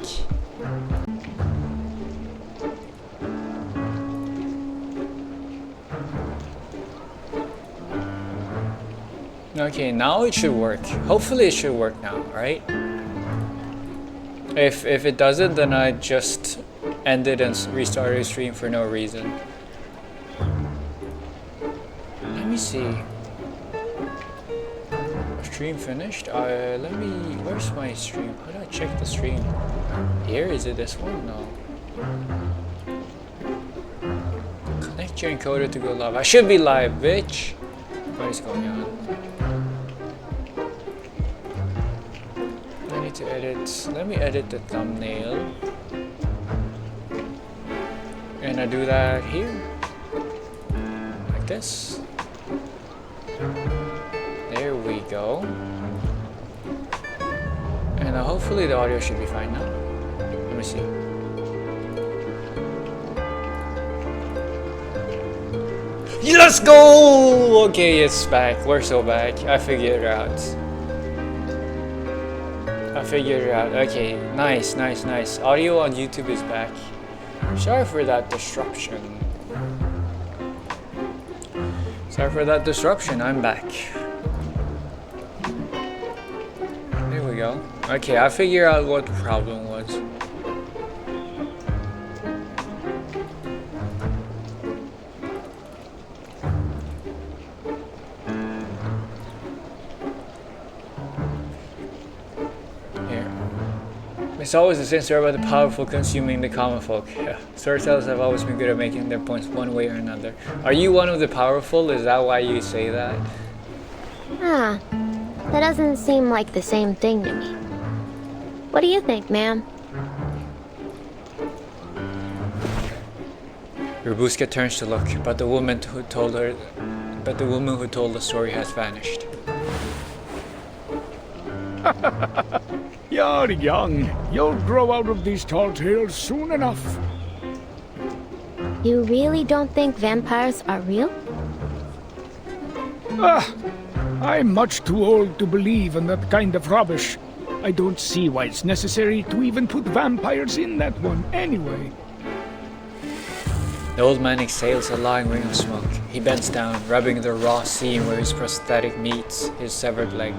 Okay, now it should work. Hopefully it should work now, right? If it doesn't, then I just end it and restart the stream for no reason. Let me see. Stream finished. Let me. Where's my stream? How do I check the stream? Here, is it this one? No. Connect your encoder to go live. I should be live, bitch. What is going on? I need to edit. Let me edit the thumbnail. And I do that here. Like this. There we go. And hopefully the audio should be fine now. Let me see. Let's go! Okay, it's back. We're so back. I figured it out. Okay, nice. Audio on YouTube is back. Sorry for that disruption. I'm back. There we go. Okay, I figured out what the problem was. It's always the same story about the powerful consuming the common folk. Yeah. Storytellers have always been good at making their points one way or another. Are you one of the powerful? Is that why you say that? Ah, that doesn't seem like the same thing to me. What do you think, ma'am? Robuska turns to look, but the woman who told the story has vanished. You're young. You'll grow out of these tall tales soon enough. You really don't think vampires are real? I'm much too old to believe in that kind of rubbish. I don't see why it's necessary to even put vampires in that one anyway. The old man exhales a long ring of smoke. He bends down, rubbing the raw seam where his prosthetic meets his severed leg.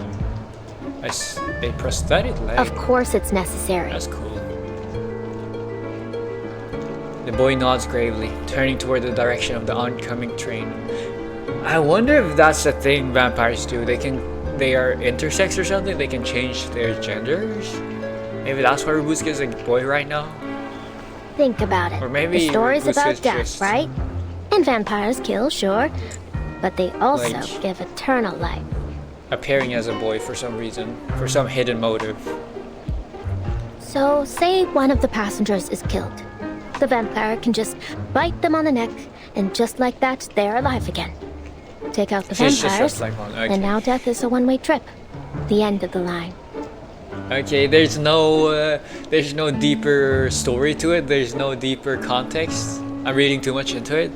A prosthetic leg? Of course it's necessary. That's cool. The boy nods gravely, turning toward the direction of the oncoming train. I wonder if that's the thing vampires do. They are intersex or something? They can change their genders? Maybe that's why Robuska is a boy right now? Think about it. Or maybe the story's Robuska's about death, just... right? And vampires kill, sure. But they also Like- give eternal life. appearing as a boy for some reason, for some hidden motive. So, say one of the passengers is killed. The vampire can just bite them on the neck, and just like that, they're alive again. Take out the She's vampires, just like one. Okay. and now death is a one-way trip. The end of the line. Okay, there's no deeper story to it. There's no deeper context. I'm reading too much into it.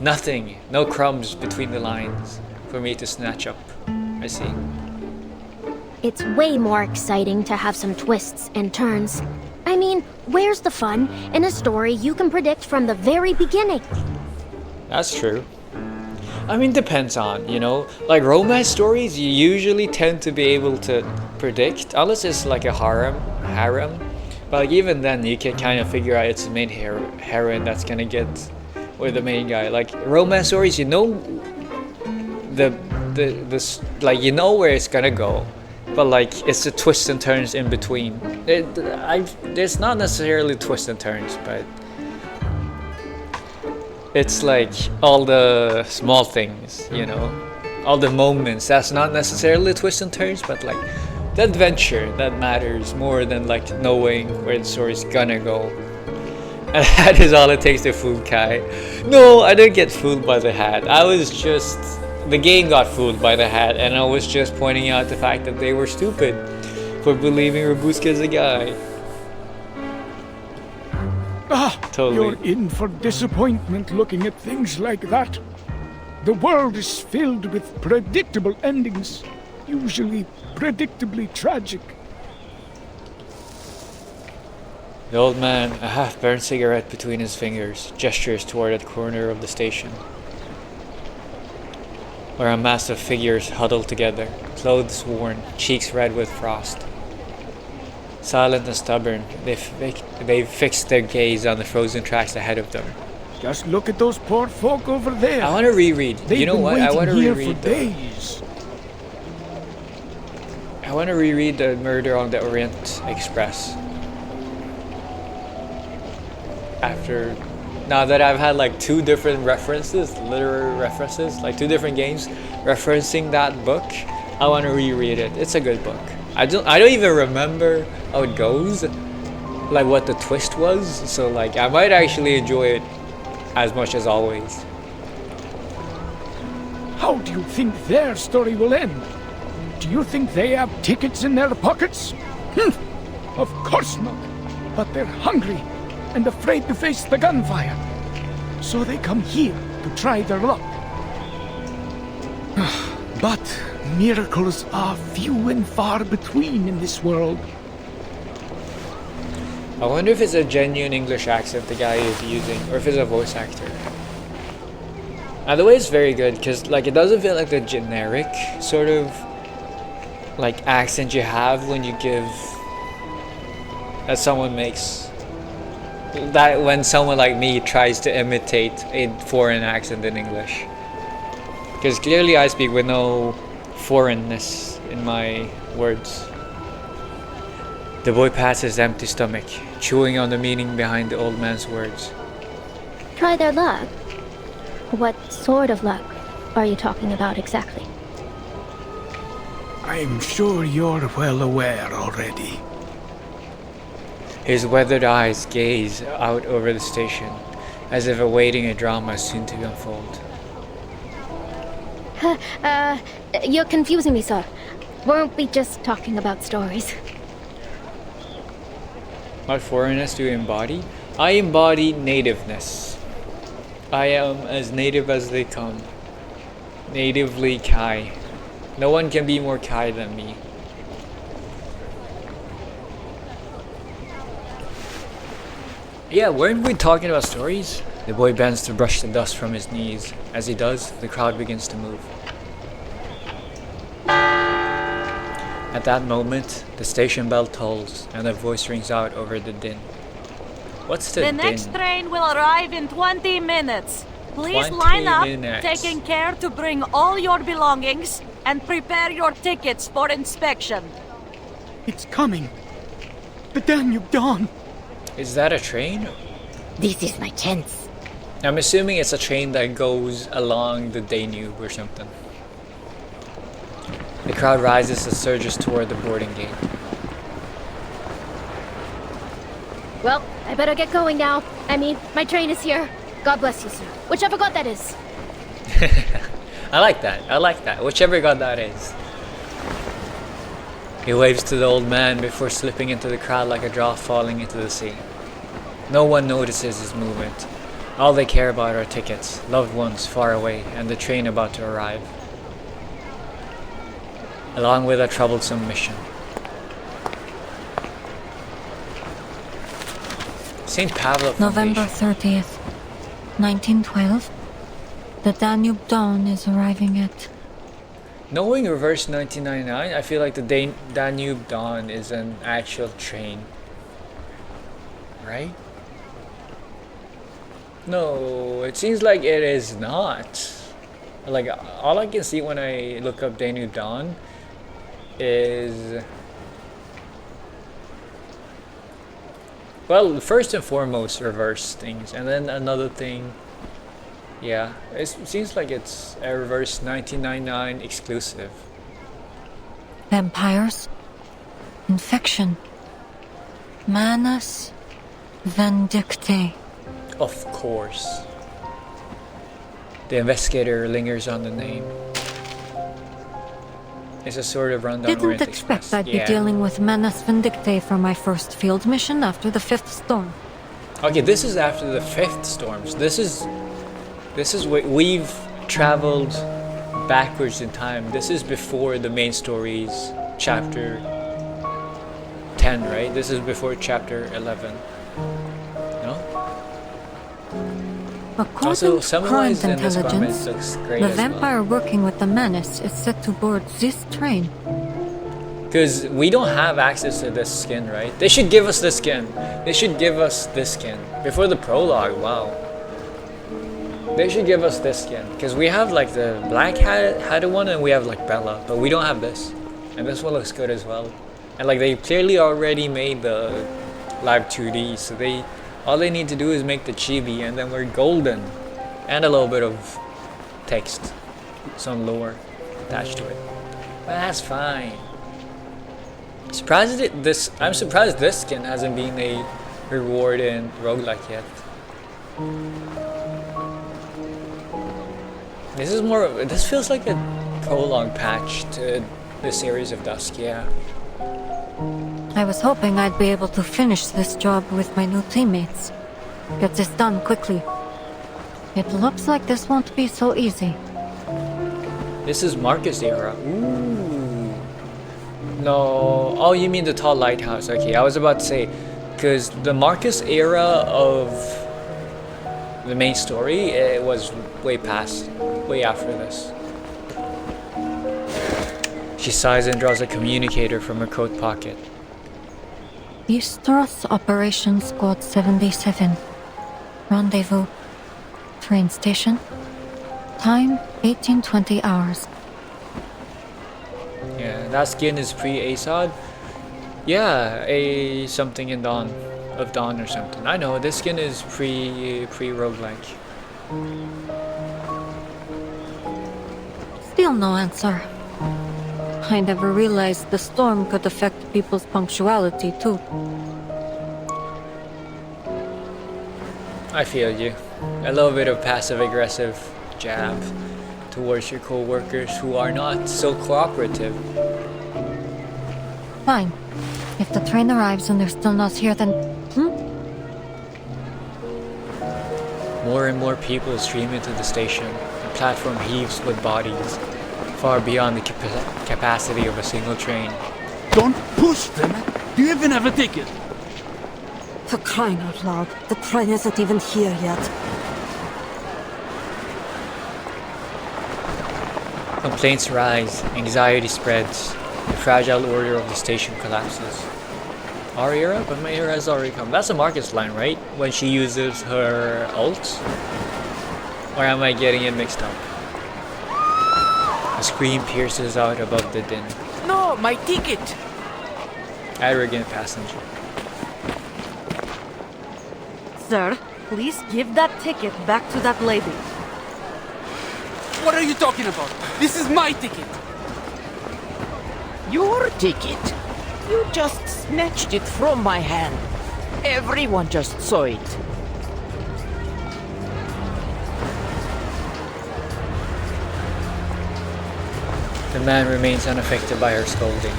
Nothing, no crumbs between the lines for me to snatch up. I see. It's way more exciting to have some twists and turns. I mean, where's the fun in a story you can predict from the very beginning? That's true. I mean, depends on, you know, like romance stories, you usually tend to be able to predict, unless it's like a harem. But like, even then, you can kind of figure out it's the main heroine that's gonna get with the main guy. Like romance stories, you know, like you know where it's gonna go, but like it's the twists and turns in between. There's not necessarily twists and turns, but it's like all the small things, you know, all the moments. That's not necessarily twists and turns, but like the adventure that matters more than like knowing where the story's gonna go. And that is all it takes to fool Kai. No, I didn't get fooled by the hat. I was just... The game got fooled by the hat, and I was just pointing out the fact that they were stupid for believing Robuska is a guy. Totally. You're in for disappointment looking at things like that. The world is filled with predictable endings, usually predictably tragic. The old man, a half-burned cigarette between his fingers, gestures toward the corner of the station, where a mass of figures huddled together, clothes worn, cheeks red with frost. Silent and stubborn, they fixed their gaze on the frozen tracks ahead of them. Just look at those poor folk over there. I want to reread. They've You know been what? I want to waiting here reread for days. I want to reread the Murder on the Orient Express. After, now that I've had like 2 different references, literary references, like 2 different games referencing that book, I want to reread it. It's a good book. I don't even remember how it goes, like what the twist was. So like I might actually enjoy it as much as always. How do you think their story will end? Do you think they have tickets in their pockets? Of course not. But they're hungry and afraid to face the gunfire. So they come here to try their luck. But miracles are few and far between in this world. I wonder if it's a genuine English accent the guy is using, or if it's a voice actor. Either way, it's very good, because like it doesn't feel like the generic sort of like accent you have when you give that someone makes, that when someone like me tries to imitate a foreign accent in English. Because clearly I speak with no foreignness in my words. The boy pats his empty stomach, chewing on the meaning behind the old man's words. Try their luck? What sort of luck are you talking about exactly? I'm sure you're well aware already. His weathered eyes gaze out over the station, as if awaiting a drama soon to unfold. You're confusing me, sir. Weren't we just talking about stories? What foreignness do you embody? I embody nativeness. I am as native as they come. Natively Kai. No one can be more Kai than me. Yeah, weren't we talking about stories? The boy bends to brush the dust from his knees. As he does, the crowd begins to move. At that moment, the station bell tolls and a voice rings out over the din. What's the din? The next train will arrive in 20 minutes. Please 20 line up, minutes. taking care to bring all your belongings and prepare your tickets for inspection. It's coming. The Danube Dawn. Is that a train? This is my chance. I'm assuming it's a train that goes along the Danube or something. The crowd rises and surges toward the boarding gate. Well, I better get going now. I mean, my train is here. God bless you, sir. Whichever god that is. I like that. I like that. Whichever god that is. He waves to the old man before slipping into the crowd like a drop falling into the sea. No one notices his movement. All they care about are tickets, loved ones far away, and the train about to arrive. Along with a troublesome mission. St. Pavlov November Foundation. 30th, 1912. The Danube Dawn is arriving at... Knowing reverse 1999, I feel like the Danube Dawn is an actual train. Right? No, it seems like it is not. Like, all I can see when I look up Danube Dawn is... Well, first and foremost, reverse things. And then another thing... Yeah, it seems like it's a reverse 1999 exclusive. Vampires, infection, manus vindictae. Of course. The investigator lingers on the name. It's a sort of rundown. Didn't Orient expect Express. I'd be dealing with manus vindictae for my first field mission after the 5th storm. Okay, this is after the 5th storms. This is we've traveled backwards in time. This is before the main story's chapter 10, right? This is before chapter 11. No? According Also, to summarized current in this comment intelligence, looks great the as well. vampire working with the manus is set to board this train. Because we don't have access to this skin, right? They should give us this skin. They should give us this skin. Before the prologue, wow. They should give us this skin. Because we have like the black hatted one and we have like Bella. But we don't have this. And this one looks good as well. And like they clearly already made the live 2D. So all they need to do is make the chibi and then we're golden. And a little bit of text. Some lore attached to it. But that's fine. I'm surprised this skin hasn't been a reward in roguelike yet. This feels like a prologue patch to the series of Dusk, yeah. I was hoping I'd be able to finish this job with my new teammates. Get this done quickly. It looks like this won't be so easy. This is Marcus era. Ooh. No. Oh, you mean the tall lighthouse. Okay, I was about to say, because the Marcus era of the main story, it was way after this. She sighs and draws a communicator from her coat pocket. Eastros Operation Squad 77. Rendezvous. Train station. Time 1820 hours. Yeah, that skin is pre-ASOD. Yeah, a something in Dawn of Dawn or something. I know this skin is pre-roguelike. Still no answer. I never realized the storm could affect people's punctuality too. I feel you. A little bit of passive-aggressive jab towards your co-workers who are not so cooperative. Fine. If the train arrives and they're still not here, then... More and more people stream into the station. The platform heaves with bodies, far beyond the capacity of a single train. Don't push them! Do you even have a ticket? For crying out loud, the train isn't even here yet. Complaints rise, anxiety spreads, the fragile order of the station collapses. Our era? But my era has already come. That's a Marcus line, right? When she uses her ult? Or am I getting it mixed up? A scream pierces out above the din. No, my ticket! Arrogant passenger. Sir, please give that ticket back to that lady. What are you talking about? This is my ticket! Your ticket? You just snatched it from my hand. Everyone just saw it. The man remains unaffected by her scolding.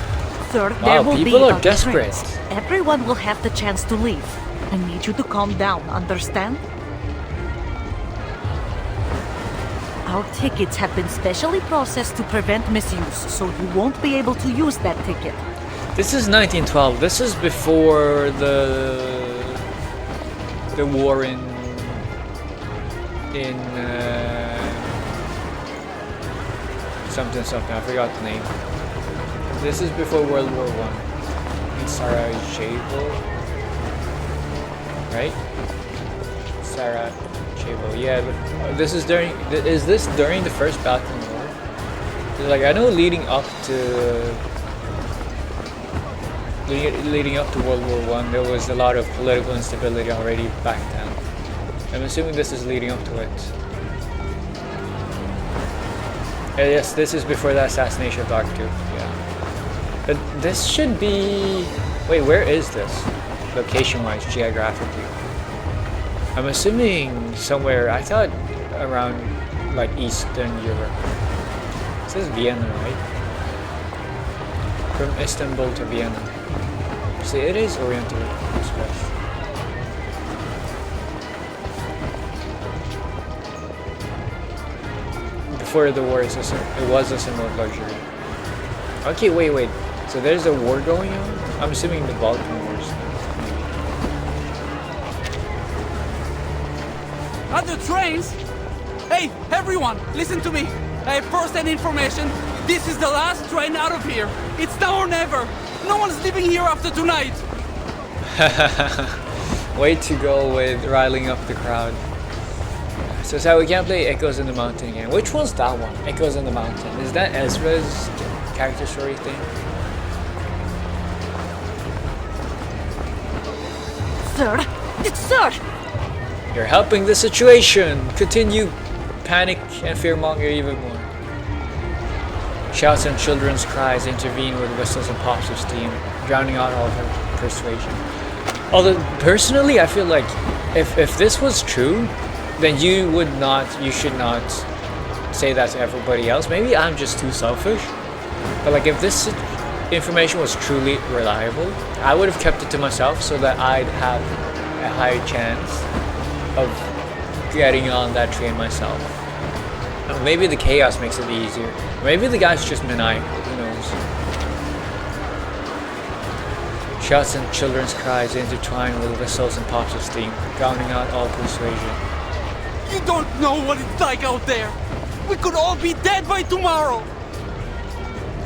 Sir, Wow, there will people be are other desperate. trains. Everyone will have the chance to leave. I need you to calm down, understand? Our tickets have been specially processed to prevent misuse, so you won't be able to use that ticket. This is 1912. This is before the war in something. I forgot the name. This is before World War I. In Sarajevo, right? Sarajevo. Yeah, but this is during. Is this during the First Balkan War? Like I know, leading up to World War I, there was a lot of political instability already back then. I'm assuming this is leading up to it. Yes, this is before the assassination of Dark Tooth, yeah. But this should be... Wait, where is this? Location-wise, geographically. I'm assuming somewhere, I thought around like Eastern Europe. It says Vienna, right? From Istanbul to Vienna. See, it is Oriental Express. Before the war, it was a symbol of luxury. Okay, wait. So there's a war going on? I'm assuming the Balkan Wars. Other trains? Hey, everyone, listen to me. I have first-hand information. This is the last train out of here. It's now or never. No one's leaving here after tonight. Way to go with riling up the crowd. So we can't play Echoes in the Mountain again. Which one's that one? Echoes in the Mountain. Is that Ezra's character story thing? Sir! Sir! You're helping the situation! Continue panic and fearmonger even more. Shouts and children's cries intervene with whistles and pops of steam, drowning out all her persuasion. Although, personally, I feel like if this was true, then you should not say that to everybody else. Maybe I'm just too selfish. But like, if this information was truly reliable, I would have kept it to myself so that I'd have a higher chance of getting on that train myself. Maybe the chaos makes it easier. Maybe the guy's just maniacal, who knows. Shouts and children's cries intertwine with whistles and pops of steam, drowning out all persuasion. You don't know what it's like out there. We could all be dead by tomorrow.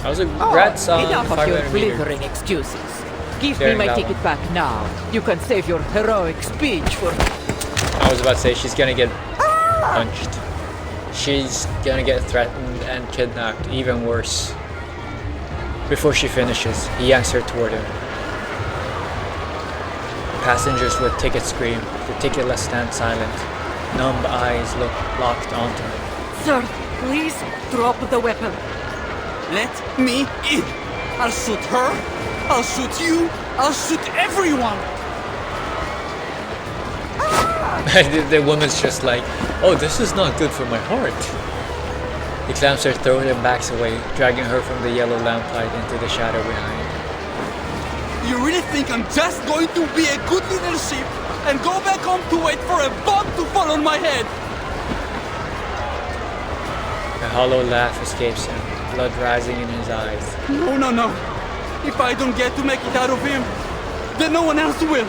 I was a rat song. Enough of your blithering excuses. Give me my ticket back now. You can save your heroic speech for... I was about to say she's gonna get punched. She's gonna get threatened and kidnapped, even worse. Before she finishes, he yanks her toward him. Passengers with tickets scream. The ticketless stand silent. Numb eyes look locked onto him. Sir, please drop the weapon. Let me in. I'll shoot her. I'll shoot you. I'll shoot everyone. The woman's just like, oh, this is not good for my heart. He clamps her throat and backs away, dragging her from the yellow lamplight into the shadow behind. You really think I'm just going to be a good leadership and go back home to wait for a bomb to fall on my head? A hollow laugh escapes him, blood rising in his eyes. No, no, no. If I don't get to make it out of him, then no one else will.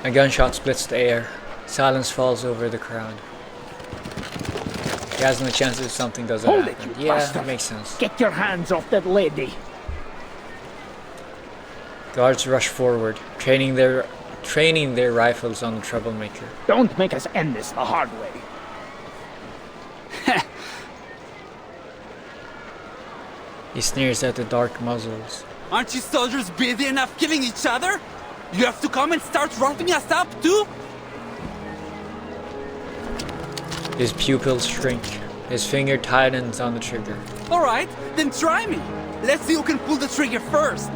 A gunshot splits the air. Silence falls over the crowd. He has no chance if something doesn't Hold happen. it, you Yeah, bastard. that makes sense. Get your hands off that lady. Guards rush forward, training their rifles on the troublemaker. Don't make us end this the hard way. He sneers at the dark muzzles. Aren't you soldiers busy enough killing each other? You have to come and start roughing us up too? His pupils shrink. His finger tightens on the trigger. Alright, then try me. Let's see who can pull the trigger first.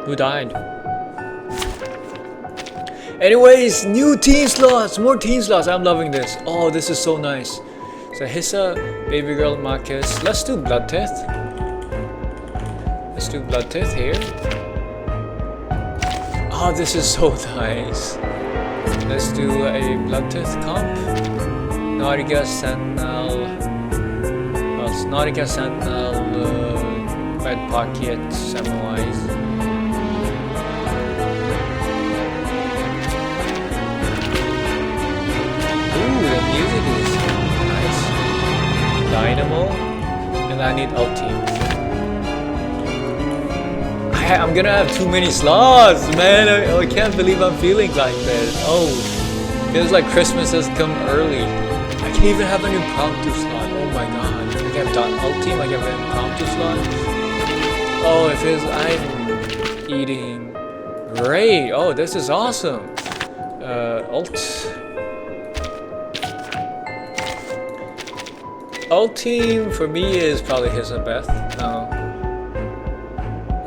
Who died? Anyways, new team slots! More team slots! I'm loving this. Oh, this is so nice. So Hissa, Baby Girl, Marcus. Let's do Bloodtith. Let's do Bloodtith here. Oh, this is so nice. Let's do a Bloodtith comp. Nautica, Sentinel. Well, it's Nautica, Sentinel, Red Pocket, Samwise. Ooh, the music is nice. Dynamo. And I need Ulti. I'm gonna have too many slots, man. I can't believe I'm feeling like this. Oh, feels like Christmas has come early. I can't even have an impromptu slot. Oh my god. I have done Ulti, I have an impromptu slot. Oh, it feels I'm eating great. Oh, this is awesome. Ult team for me is probably Hisabeth. No.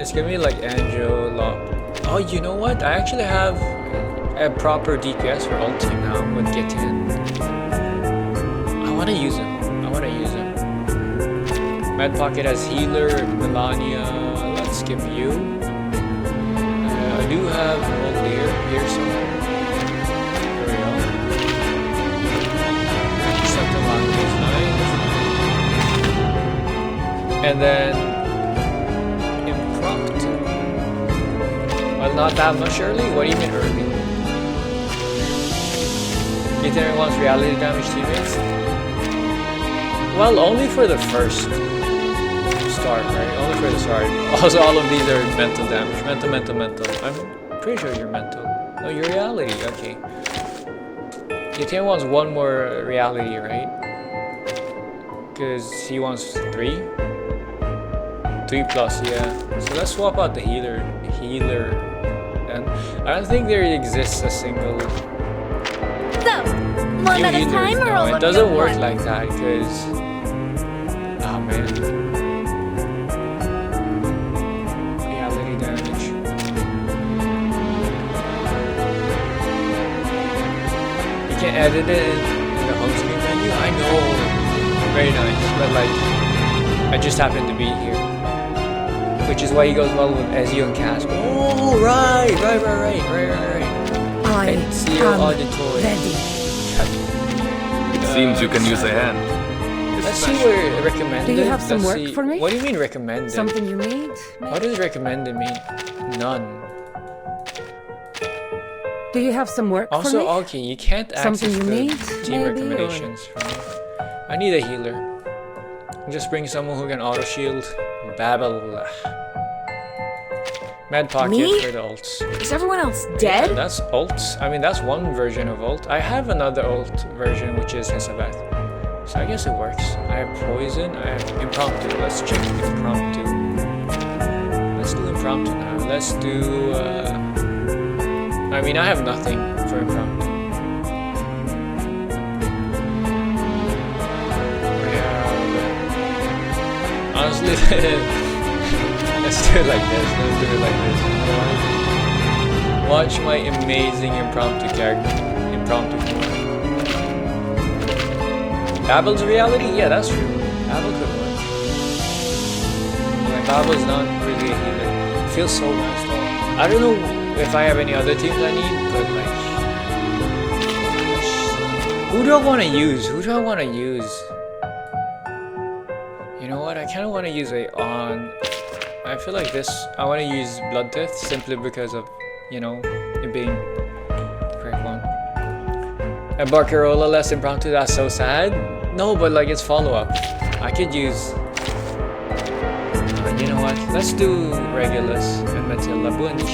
It's gonna be like Angel, Lop. Oh, you know what? I actually have a proper DPS for ult team now with Gitian. I wanna use him. Med Pocket has healer, Melania. Let's skip you. I do have ult here somewhere. There we go. Something like this, nice. And then impromptu. not that much early? What do you mean early? Ethan wants reality damage teammates? Well, only for the first start, right? Only for the start. Also, all of these are mental damage. Mental. I'm pretty sure you're mental. No, you're reality. Okay. Ethan wants one more reality, right? Because he wants 3. 3 plus, yeah. So let's swap out the healer. And I don't think there exists a single. So, one at a time or all it of doesn't you work at like that because. Oh man. Reality damage. You can edit it in the home screen menu. I know. Very nice, but like, I just happen to be here. Which is why he goes well with Ezio and Cass. Oh, right. I Ezio am Auditory. ready. It seems you can use a hand. Let's see where recommended. Do you have some Let's work see. for me? What do you mean recommended? Something you need? What does recommended mean? None. Do you have some work Also, for me? okay, you can't access Something you the need, team maybe, recommendations from me. I need a healer. Just bring someone who can auto shield. Babble. Mad Pocket Me? for the ults. Is everyone else dead? That's ults. I mean, that's one version of ult. I have another ult version, which is Hisabeth. So I guess it works. I have poison. I have impromptu. Let's check impromptu. Let's do impromptu now. Let's do. I mean, I have nothing for impromptu. We have. Honestly, let's do it like this. Let's do it like this. Watch my amazing impromptu character. Impromptu. Babble's reality? Yeah, that's true. Babble could work. Like, Babble's not really a healer. It feels so nice though. I don't know if I have any other teams I need, but like... Who do I want to use? You know what? I kind of want to use a on... I feel like this... I want to use Bloodtith simply because of, you know, it being correct one. And Barcarola less impromptu, that's so sad. No, but like it's follow-up. I could use... you know what? Let's do Regulus and Matilda Bunch.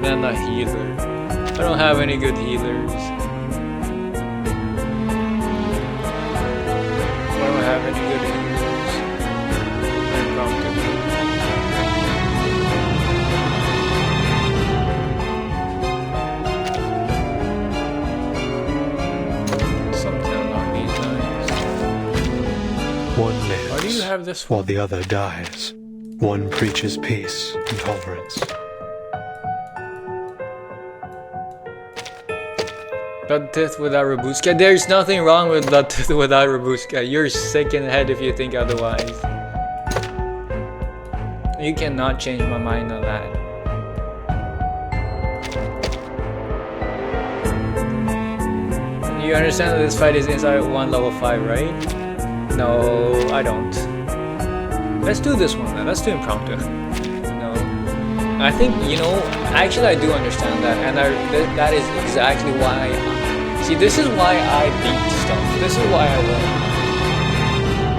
And a healer. I don't have any good healers. I don't have any good healers. Impromptu. Something along these lines. One lives Why do you have this while the other dies. One preaches peace and tolerance. Bloodtith without Robuska? There's nothing wrong with Bloodtith without Robuska. You're sick in the head if you think otherwise. You cannot change my mind on that. You understand that this fight is inside 1 level 5, right? No, I don't. Let's do this one then. Let's do impromptu. No. I think, you know, actually I do understand that, and that is exactly why see, this is why I beat stuff. This is why I win.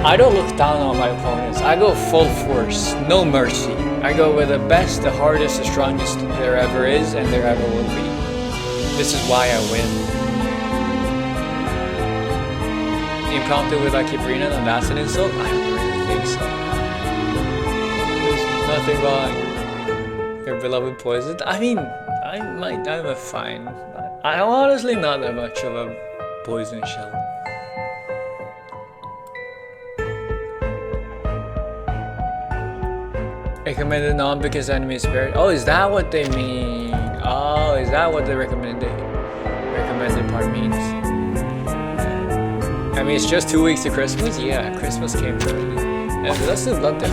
I don't look down on my opponents. I go full force, no mercy. I go with the best, the hardest, the strongest there ever is and there ever will be. This is why I win. Impromptu with Akibrina, and that's an insult? I don't really think so. There's nothing wrong. Your beloved poison? I mean, I'm a fine. I'm honestly not that much of a poison shell. Recommended non because enemy is spared. Oh, is that what they mean? Oh, is that what the recommended part means? I mean, it's just 2 weeks to Christmas? Yeah, Christmas came early. Let's do Bloodtith.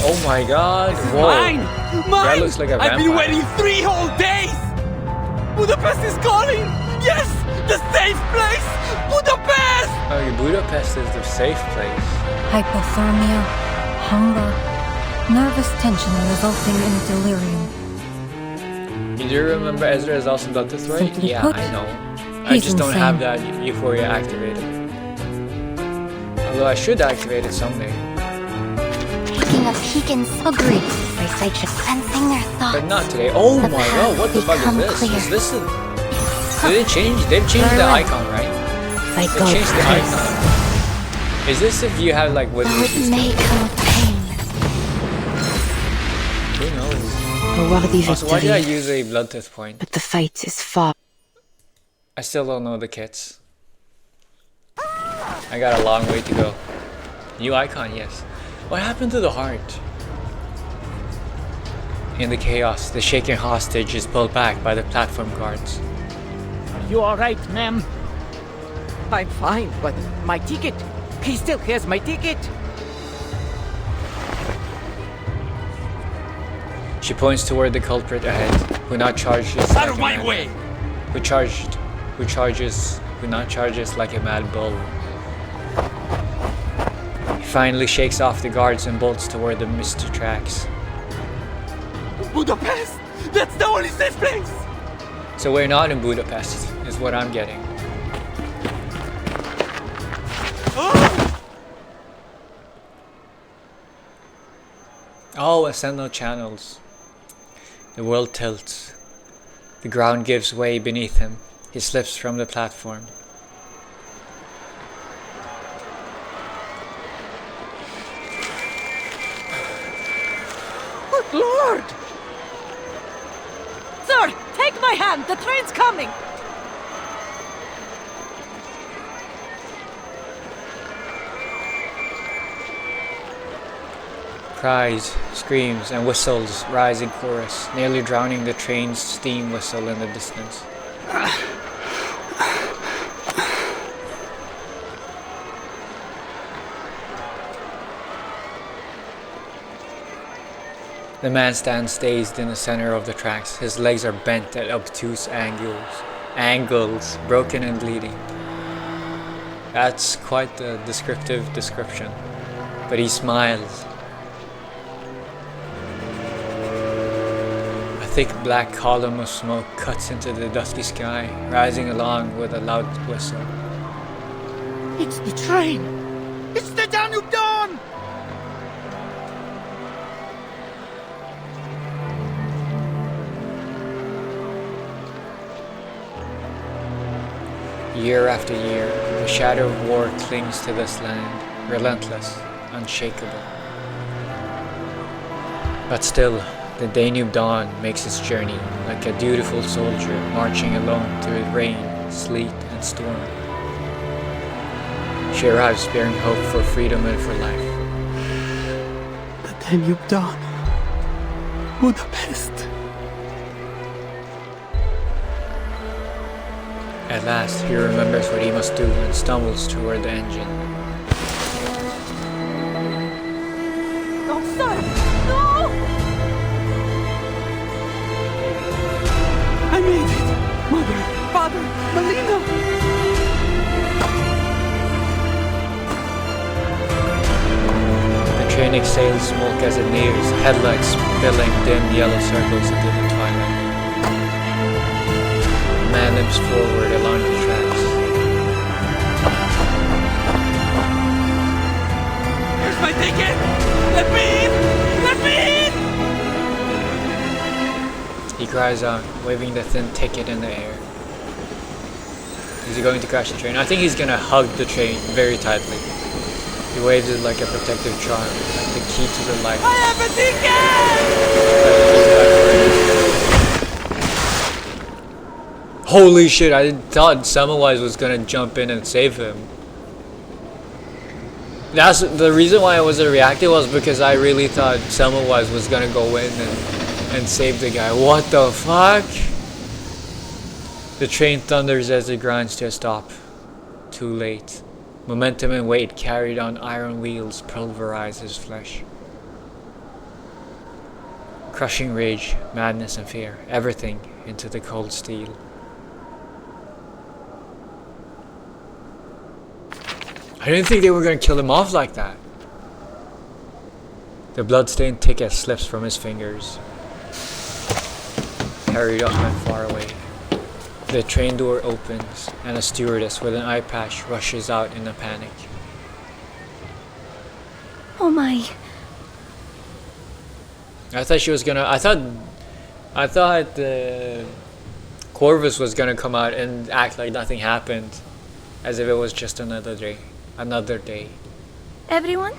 Oh my god. Whoa. Mine! That looks like a vampire. I've been waiting 3 whole days! Budapest is calling! Yes! The safe place! Budapest! Oh, Budapest is the safe place. Hypothermia, hunger, Nervous tension resulting in delirium. You do remember Ezra is also Bloodtooth, right? Simply Yeah, put, I know. I he's just don't insane. have that Euphoria activated. Although I should activate it someday. Taking a peek in Agreed. sensing their thoughts. But not today. Oh The my path god, what the fuck is become this? clear. Is this a... Did they change? They've changed the icon, right? I They go changed the first. icon. Is this if you have like with Though it may come of pain. Who knows? A worthy Also, why did I victory, use a Bloodtooth point? but the fight is far. I still don't know the kits. I got a long way to go. New icon, yes. What happened to the heart? In the chaos, the shaken hostage is pulled back by the platform guards. Are you alright, ma'am? I'm fine, but my ticket. He still has my ticket. She points toward the culprit ahead, who not charges Out of my way! who not charges like a mad bull. He finally shakes off the guards and bolts toward the misty tracks. Budapest! That's the only safe place! So we're not in Budapest, is what I'm getting. Oh, ascendant channels. The world tilts. The ground gives way beneath him. He slips from the platform. Good lord! Sir, take my hand. The train's coming. Cries, screams, and whistles rise in chorus, nearly drowning the train's steam whistle in the distance. The man stands dazed in the center of the tracks. His legs are bent at obtuse angles, broken and bleeding. That's quite the descriptive description. But he smiles. A thick black column of smoke cuts into the dusky sky, rising along with a loud whistle. It's the train! It's the Danube Dawn! Year after year, the shadow of war clings to this land, relentless, unshakable. But still, the Danube Dawn makes its journey like a dutiful soldier marching alone through rain, sleet, and storm. She arrives bearing hope for freedom and for life. The Danube Dawn. Budapest. At last, he remembers what he must do and stumbles toward the engine. No, sir! No! I made it! Mother, father, Melina! The train exhales smoke as it nears, headlights spilling dim yellow circles into the twilight. The man limps forward along the tracks. Here's my ticket! Let me in! Let me in! He cries out, waving the thin ticket in the air. Is he going to crash the train? I think he's gonna hug the train very tightly. He waves it like a protective charm, like the key to the life. I have a ticket! Holy shit, I thought Samwise was gonna jump in and save him. That's the reason why I wasn't reacting, was because I really thought Samwise was gonna go in and save the guy. What the fuck? The train thunders as it grinds to a stop. Too late. Momentum and weight carried on iron wheels pulverize his flesh. Crushing rage, madness and fear, everything into the cold steel. I didn't think they were gonna kill him off like that. The bloodstained ticket slips from his fingers. Carried up and far away. The train door opens, and a stewardess with an eye patch rushes out in a panic. Oh my. I thought she was gonna. I thought Corvus was gonna come out and act like nothing happened, as if it was just another day. Another day. Everyone,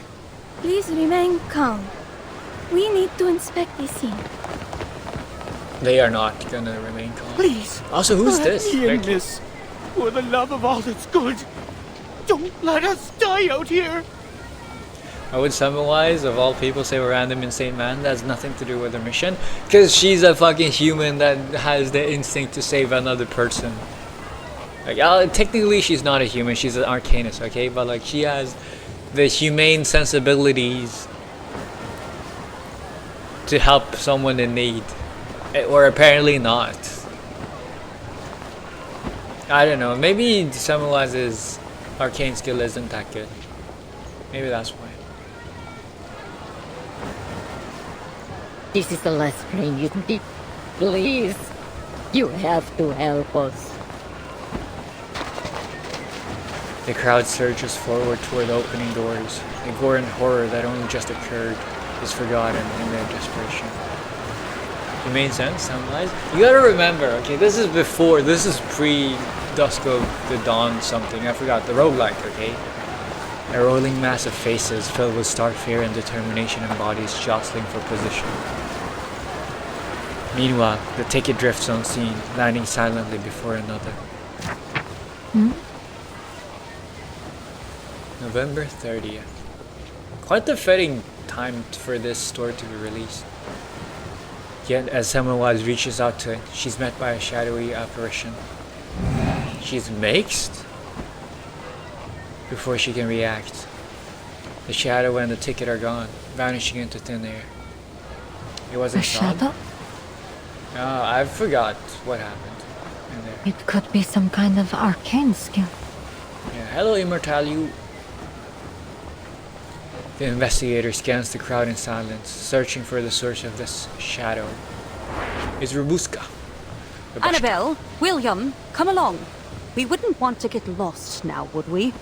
please remain calm. We need to inspect this scene. They are not gonna remain calm. Please. Also, who's this? This. For the love of all that's good, don't let us die out here. I would Samwise, of all people, say a random insane man that has nothing to do with the mission. Because she's a fucking human that has the instinct to save another person. Like, technically she's not a human, she's an arcanist, okay? But like, she has the humane sensibilities to help someone in need. Or apparently not. I don't know, maybe Samwise's arcane skill isn't that good. Maybe that's why. This is the last train you need. Please, you have to help us. The crowd surges forward toward the opening doors. The gore and horror that only just occurred is forgotten in their desperation. It made sense, Samwise? You gotta remember, okay, this is pre-Dusk of the Dawn something. I forgot, the roguelike, okay? A rolling mass of faces filled with stark fear and determination and bodies jostling for position. Meanwhile, the ticket drifts unseen, landing silently before another. November 30th. Quite the fitting time for this story to be released. Yet, as Samwise reaches out to it, she's met by a shadowy apparition. She's mixed? Before she can react, the shadow and the ticket are gone, vanishing into thin air. It was a shadow? Oh, I forgot what happened in there. It could be some kind of arcane skill. Yeah, hello, Immortalu. The investigator scans the crowd in silence, searching for the source of this shadow. It's Rubuska. Annabelle, William, come along. We wouldn't want to get lost now, would we?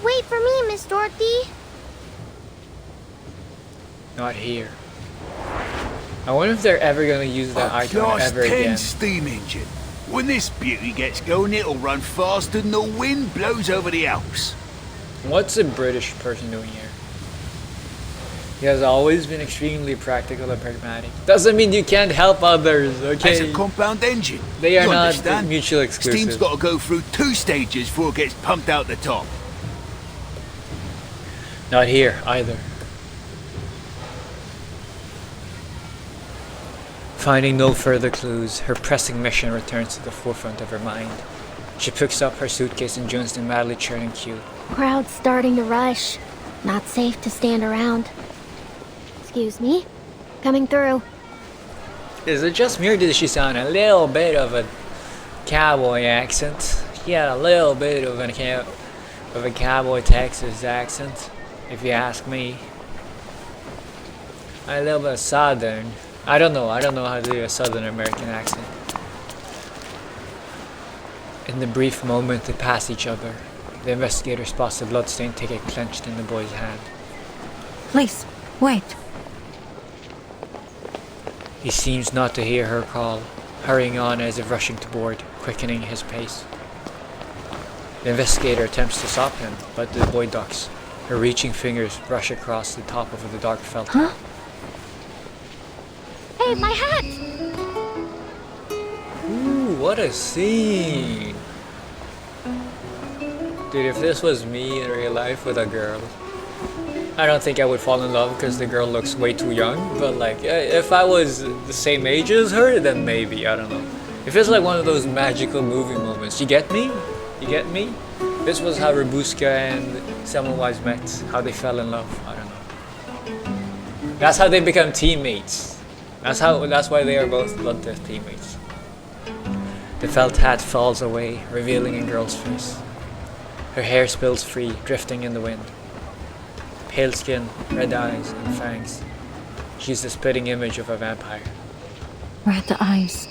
Wait for me, Miss Dorothy. Not here. I wonder if they're ever going to use that icon ever again. Steam engine. When this beauty gets going, it'll run faster than the wind blows over the Alps. What's a British person doing here? He has always been extremely practical and pragmatic. Doesn't mean you can't help others, okay? It's a compound engine. They are you not understand? mutually exclusive. Steam's got to go through 2 stages before it gets pumped out the top. Not here, either. Finding no further clues, her pressing mission returns to the forefront of her mind. She picks up her suitcase and joins the madly churning queue. Crowd's starting to rush. Not safe to stand around. Excuse me? Coming through. Is it just me or did she sound a little bit of a cowboy accent? She had a little bit of a cowboy Texas accent, if you ask me. A little bit southern. I don't know how to do a Southern American accent. In the brief moment they pass each other, the investigator spots the bloodstained ticket clenched in the boy's hand. Please, wait. He seems not to hear her call, hurrying on as if rushing to board, quickening his pace. The investigator attempts to stop him, but the boy ducks. Her reaching fingers brush across the top of the dark felt hat. Hey, my hat! Ooh, what a scene! Dude, if this was me in real life with a girl, I don't think I would fall in love because the girl looks way too young, but like, if I was the same age as her, then maybe, I don't know. It feels like one of those magical movie moments. You get me? You get me? This was how Rubuska and Samwise met, how they fell in love, I don't know. That's how they become teammates. That's why they are both bloodthirsty teammates. The felt hat falls away, revealing a girl's face. Her hair spills free, drifting in the wind. pale skin, red eyes, and fangs. She's the spitting image of a vampire. Red eyes.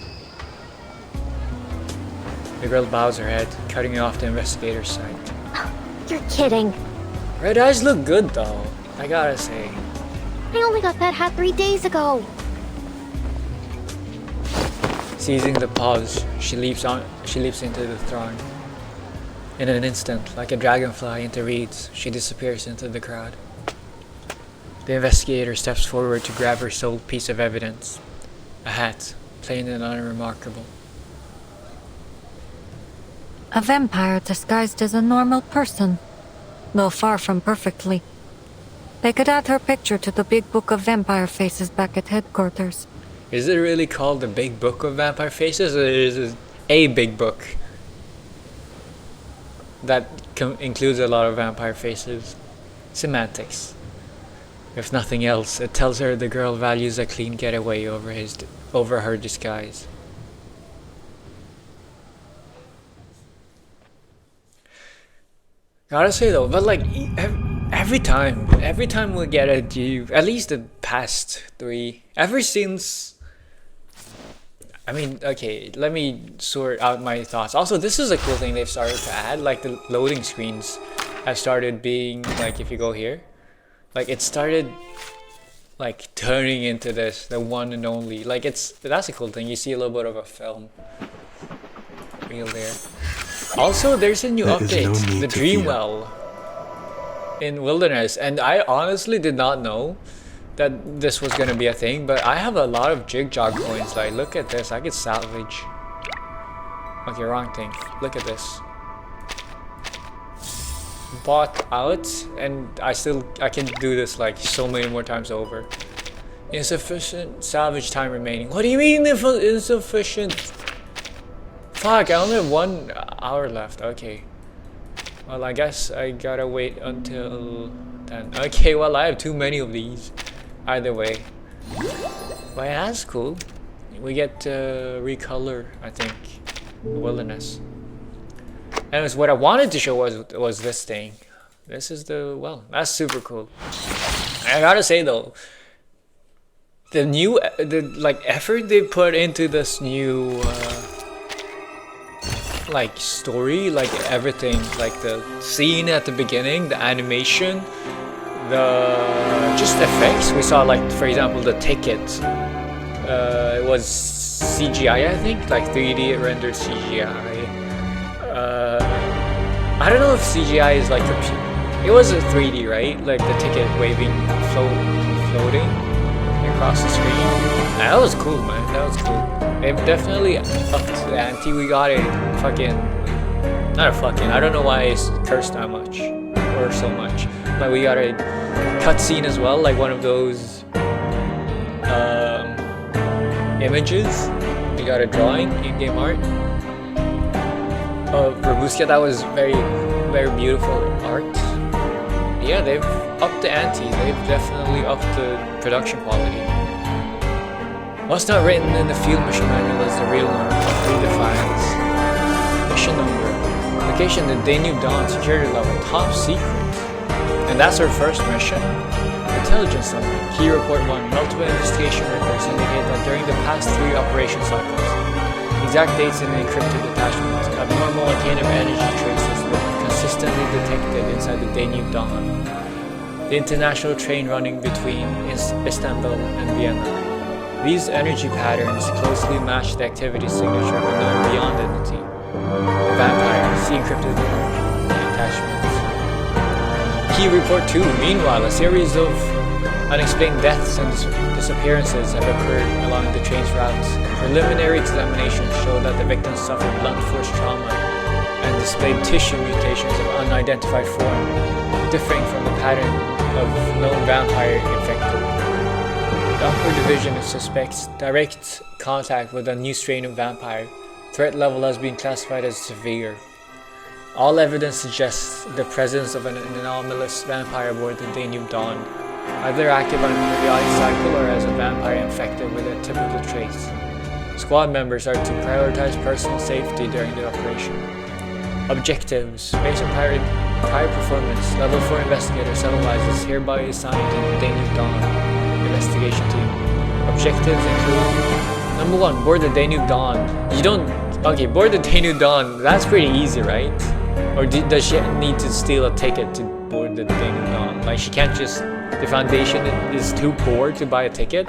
The girl bows her head, cutting off the investigator's sight. You're kidding. Red eyes look good though, I gotta say. I only got that hat 3 days ago. Seizing the pause, she leaps into the throng. In an instant, like a dragonfly into reeds, she disappears into the crowd. The investigator steps forward to grab her sole piece of evidence. A hat, plain and unremarkable. A vampire disguised as a normal person, though far from perfectly. They could add her picture to the big book of vampire faces back at headquarters. Is it really called the Big Book of Vampire Faces, or is it a big book that includes a lot of vampire faces? Semantics. If nothing else, it tells her the girl values a clean getaway over her disguise. Gotta say though, but like every time we get a due, at least the past 3, ever since. I mean, okay, let me sort out my thoughts. Also, this is a cool thing they've started to add, like the loading screens have started being, like if you go here, like it started like turning into this, the one and only. Like that's a cool thing. You see a little bit of a film reel there. Also, there's a new update, the Dreamwell in Wilderness, and I honestly did not know that this was gonna be a thing, but I have a lot of Jig-Jog coins. Like, look at this, I could salvage. Okay, wrong thing. Look at this. Bought out, and I can do this like so many more times over. Insufficient salvage time remaining. What do you mean insufficient? Fuck, I only have 1 hour left. Okay. Well, I guess I gotta wait until then. Okay, well, I have too many of these. Either way. But yeah, that's cool. We get to recolor, I think, the Wilderness. Anyways, what I wanted to show was this thing. This is well, that's super cool. I gotta say though, the like effort they put into this new like story, like everything, like the scene at the beginning, the animation, the just effects. We saw, like, for example, the ticket. It was CGI, I think, like 3D rendered CGI. I don't know if CGI is like it was a 3D, right? Like the ticket waving, floating across the screen. That was cool, man. That was cool. They've definitely upped the ante. We got a fucking, not a fucking, I don't know why it's cursed that much or so much. Like we got a cutscene as well, like one of those images. We got a drawing, in-game art of Rabuska. That was very, very beautiful art. Yeah, they've upped the ante. They've definitely upped the production quality. What's not written in the field mission manual is the real number. Redefines. Mission number. Location, the Danube Dawn, security level, top secret. And that's our first mission. Intelligence level. Key report 1. Multiple investigation records indicate that during the past 3 operation cycles, exact dates in the encrypted attachments, abnormal Arcanum energy traces were consistently detected inside the Danube Dawn, the international train running between Istanbul and Vienna. These energy patterns closely match the activity signature of a known beyond entity, the vampire. See encrypted attachments. Key report 2. Meanwhile, a series of unexplained deaths and disappearances have occurred along the train's routes. Preliminary examinations show that the victims suffered blunt force trauma and displayed tissue mutations of unidentified form, differing from the pattern of known vampire infected. The Upper Division suspects direct contact with a new strain of vampire. Threat level has been classified as severe. All evidence suggests the presence of an anomalous vampire aboard the Danube Dawn, either active on a periodic cycle or as a vampire infected with atypical traits. Squad members are to prioritize personal safety during the operation. Objectives. Based on prior performance, level 4 investigator Sunwise is hereby assigned to the Daily Dawn investigation team. Objectives include: number 1, board the Daily Dawn. You don't... Okay, board the Daily Dawn. That's pretty easy, right? Or does she need to steal a ticket to board the Daily Dawn? Like, she can't just... The Foundation is too poor to buy a ticket?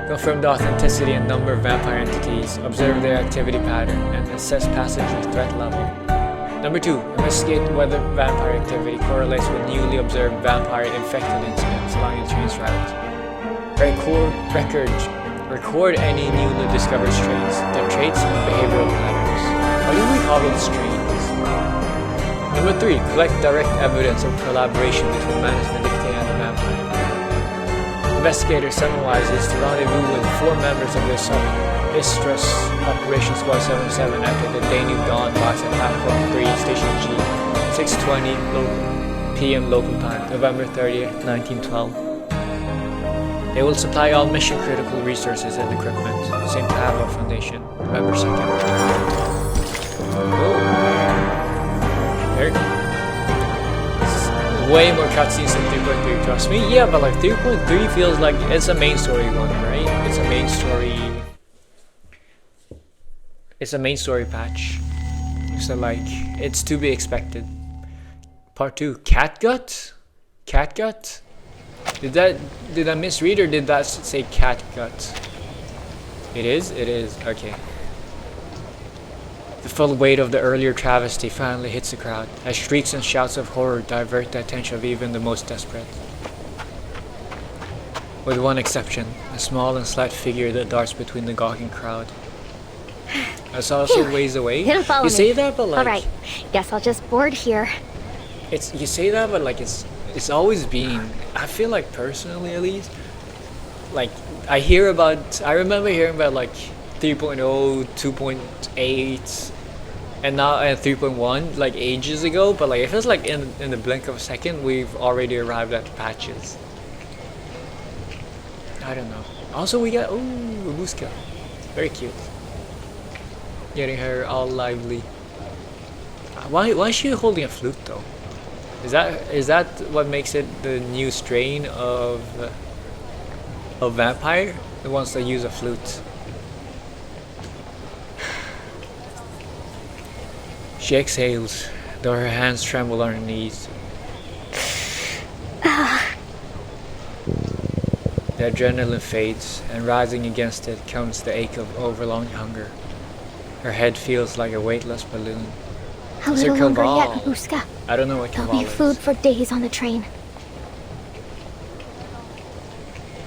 Confirm the authenticity and number of vampire entities, observe their activity pattern, and assess passenger threat level. Number 2, investigate whether vampire activity correlates with newly observed vampire infected incidents along the train's route. Record any newly discovered strains, their traits, and behavioral patterns. Why do we call them strains? Number 3, collect direct evidence of collaboration between Manus Vindictae and the vampire. Investigator Sunwise is to rendezvous with 4 members of the Istros Operation Squad 77 at the Danube Dawn box at Platform 3, Station G, 6:20 p.m. local time, November 30th, 1912. They will supply all mission-critical resources and equipment. St. Pavel Foundation, November 2nd. Oh. Very cool. Way more cutscenes than 3.3, trust me. Yeah, but like 3.3 feels like it's a main story one, right? It's a main story. It's a main story patch. So like, it's to be expected. Part 2, Catgut? Catgut? Did I misread, or did that say Catgut? It is? It is, okay. The full weight of the earlier travesty finally hits the crowd, as shrieks and shouts of horror divert the attention of even the most desperate. With one exception, a small and slight figure that darts between the gawking crowd. As also ways away. You say that, but like... Alright, guess I'll just board here. You say that, but like it's always been... I feel like personally, at least, like I remember hearing about like 3.0, 2.8, and now at 3.1, like ages ago, but like it feels like in the blink of a second we've already arrived at the patches. I don't know. Also we got Babushka. Very cute. Getting her all lively. Why is she holding a flute though? Is that what makes it the new strain of vampire? The ones that use a flute. She exhales, though her hands tremble on her knees. The adrenaline fades, and rising against it comes the ache of overlong hunger. Her head feels like a weightless balloon. A little longer yet, Babushka. I don't know what There'll Kaval be is. food for days on the train.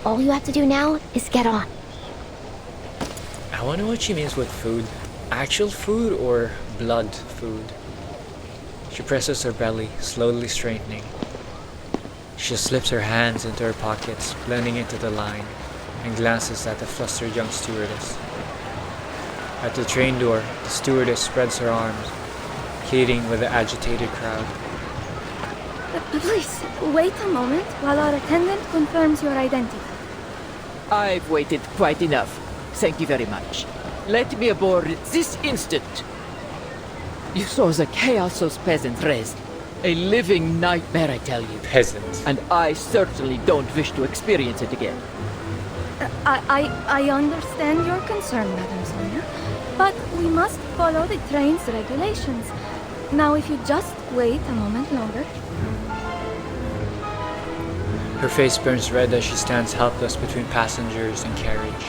All you have to do now is get on. I wonder what she means with food. Actual food or blood food? She presses her belly, slowly straightening. She slips her hands into her pockets, blending into the line, and glances at the flustered young stewardess. At the train door, the stewardess spreads her arms, pleading with the agitated crowd. Please, wait a moment while our attendant confirms your identity. I've waited quite enough. Thank you very much. Let me aboard this instant. You saw the chaos those peasants raised. A living nightmare, I tell you. Peasants. And I certainly don't wish to experience it again. I understand your concern, Madam Sonia, but we must follow the train's regulations. Now, if you just wait a moment longer. Her face burns red as she stands helpless between passengers and carriage.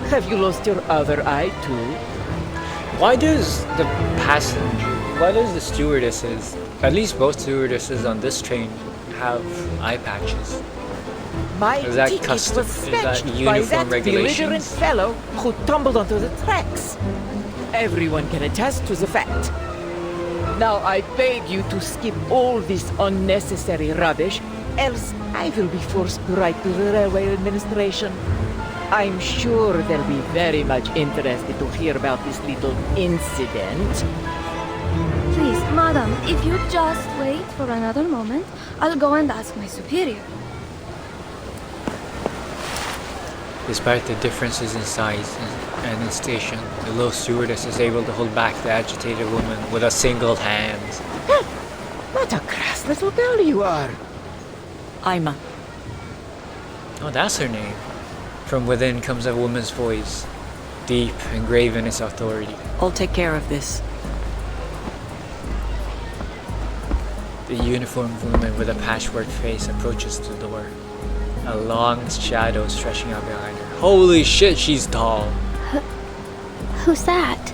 Have you lost your other eye too? Why does the stewardesses, at least both stewardesses on this train, have eye patches? Is that custom? Is that uniform regulations? Belligerent fellow who tumbled onto the tracks. Everyone can attest to the fact. Now I beg you to skip all this unnecessary rubbish, else I will be forced to write to the railway administration. I'm sure they'll be very much interested to hear about this little incident. Please, madam, if you just wait for another moment, I'll go and ask my superior. Despite the differences in size And in station, the low stewardess is able to hold back the agitated woman with a single hand. What a crass little girl you are. Ima. Oh, that's her name. From within comes a woman's voice, deep and grave in its authority. I'll take care of this. The uniformed woman with a patchwork face approaches the door, a long shadow stretching out behind her. Holy shit, she's tall! Who's that?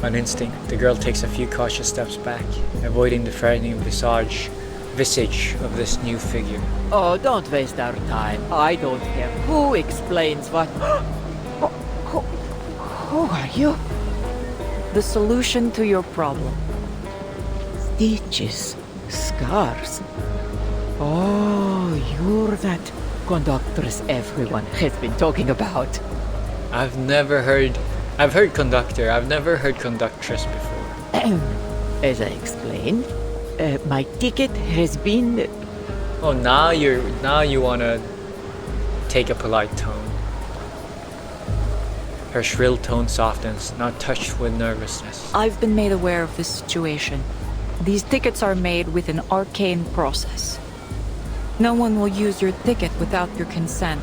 On instinct, the girl takes a few cautious steps back, avoiding the frightening visage of this new figure. Oh, don't waste our time. I don't care who explains what. Who are you? The solution to your problem. Stitches, scars. Oh, you're that conductress everyone has been talking about. I've heard conductor, I've never heard conductress before. As I explained, my ticket has been... Oh, now you wanna take a polite tone. Her shrill tone softens, not touched with nervousness. I've been made aware of this situation. These tickets are made with an arcane process. No one will use your ticket without your consent.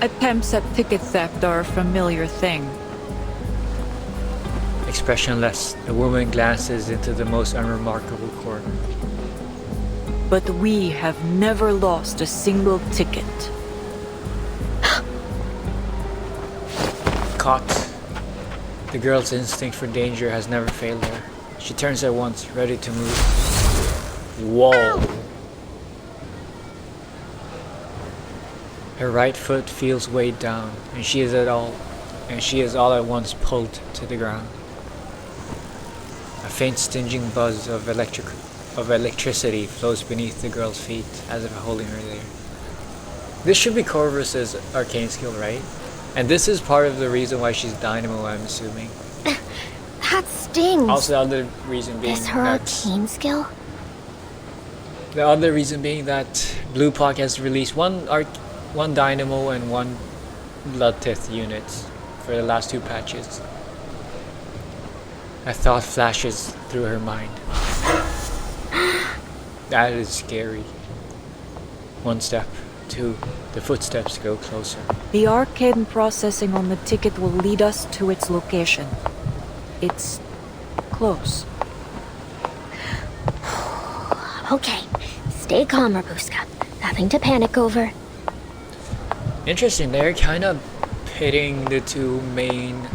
Attempts at ticket theft are a familiar thing. Expressionless, the woman glances into the most unremarkable corner. But we have never lost a single ticket. Caught. The girl's instinct for danger has never failed her. She turns at once, ready to move. Whoa! Her right foot feels weighed down, and she is all at once pulled to the ground. A faint stinging buzz of electricity flows beneath the girl's feet, as if holding her there. This should be Corvus's arcane skill, right? And this is part of the reason why she's Dynamo, I'm assuming. That stings. Also, the other reason being Is her arcane skill? The other reason being that Blue Park has released one Dynamo and one Bloodtith units for the last 2 patches. A thought flashes through her mind. That is scary. 1 step, 2. The footsteps go closer. The arcane processing on the ticket will lead us to its location. It's close. Okay, stay calm, Rabuska. Nothing to panic over. Interesting, they're kind of pitting the 2 main,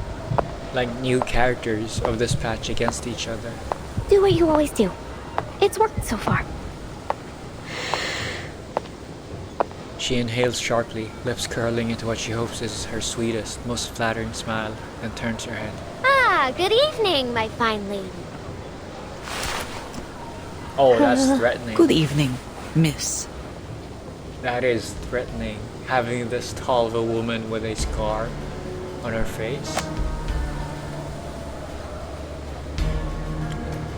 new characters of this patch against each other. Do what you always do. It's worked so far. She inhales sharply, lips curling into what she hopes is her sweetest, most flattering smile, then turns her head. Ah, good evening, my fine lady. Oh, that's threatening. Good evening, miss. That is threatening, having this tall of a woman with a scar on her face.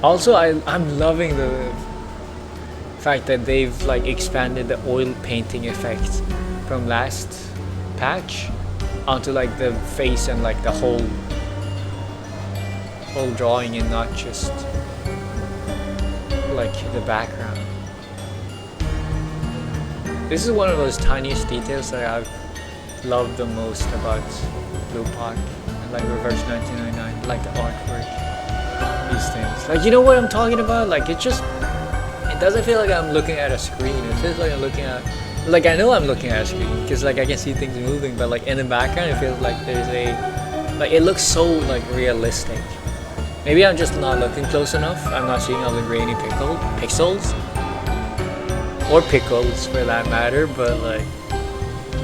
Also, I'm loving the fact that they've expanded the oil painting effect from last patch onto the face and the whole drawing, and not just the background. This is one of those tiniest details that I've loved the most about Blue Park and Reverse 1999, the artwork, these things. You know what I'm talking about? It doesn't feel like I'm looking at a screen. It feels like I'm looking at, I know I'm looking at a screen because I can see things moving, but in the background it feels like there's it looks so realistic. Maybe I'm just not looking close enough. I'm not seeing all the grainy pixels or pickles for that matter, but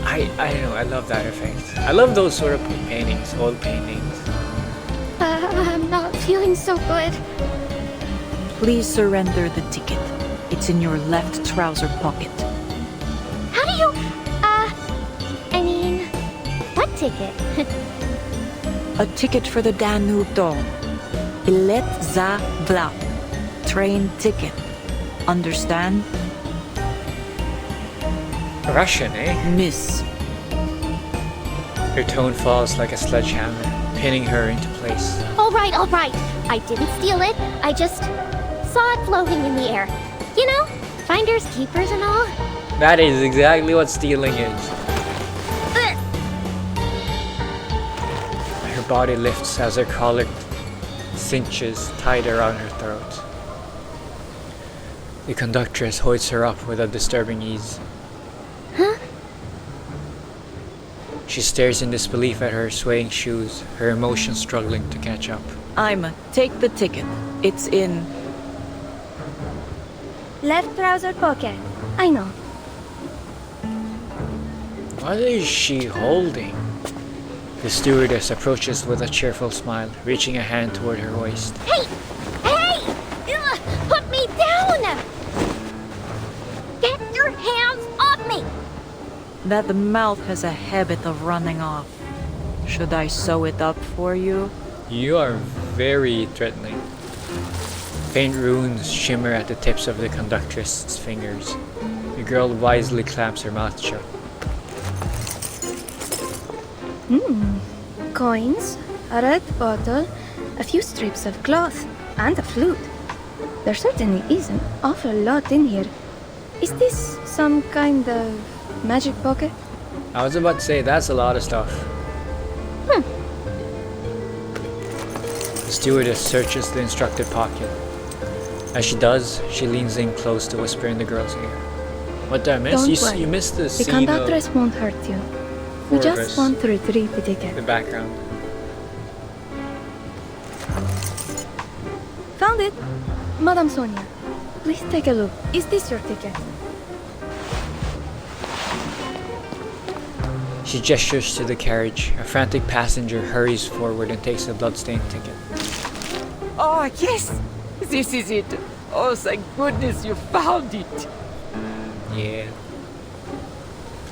I don't know, I love that effect. I love those sort of paintings, oil paintings. I'm not feeling so good. Please surrender the ticket. It's in your left trouser pocket. How do you... what ticket? A ticket for the Danube Dome. Bilet za vlak. Train ticket. Understand? Russian, eh? Miss. Her tone falls like a sledgehammer, pinning her into place. All right. I didn't steal it. I just saw it floating in the air. You know, finders, keepers and all. That is exactly what stealing is. Her body lifts as her collar cinches tight around her throat. The conductress hoists her up with a disturbing ease. Huh? She stares in disbelief at her swaying shoes, her emotions struggling to catch up. Ima, take the ticket. It's in... Left trouser pocket. I know. What is she holding? The stewardess approaches with a cheerful smile, reaching a hand toward her waist. Hey! Put me down! Get your hands off me! That mouth has a habit of running off. Should I sew it up for you? You are very threatening. Faint runes shimmer at the tips of the conductress's fingers. The girl wisely clamps her mouth shut. Coins, a red bottle, a few strips of cloth, and a flute. There certainly is an awful lot in here. Is this some kind of magic pocket? I was about to say, that's a lot of stuff. The stewardess searches the instructed pocket. As she does, she leans in close to whisper in the girl's ear. What did I miss? Don't worry. You missed the The scene conductress won't hurt you. We just want to retrieve the ticket. the background. Found it! Madame Sonia, please take a look. Is this your ticket? She gestures to the carriage. A frantic passenger hurries forward and takes the bloodstained ticket. Oh, yes! This is it. Oh, thank goodness you found it. Yeah.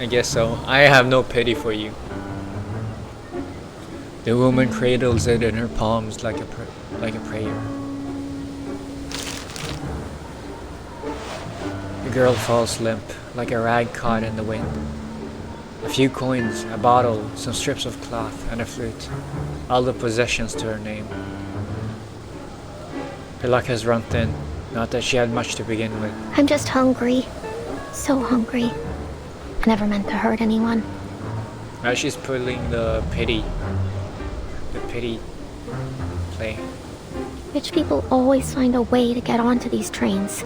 I guess so. I have no pity for you. The woman cradles it in her palms like a prayer. The girl falls limp, like a rag caught in the wind. A few coins, a bottle, some strips of cloth, and a flute. All the possessions to her name. Her luck has run thin. Not that she had much to begin with. I'm just hungry. So hungry. I never meant to hurt anyone. Now she's pulling the pity play. Rich people always find a way to get onto these trains.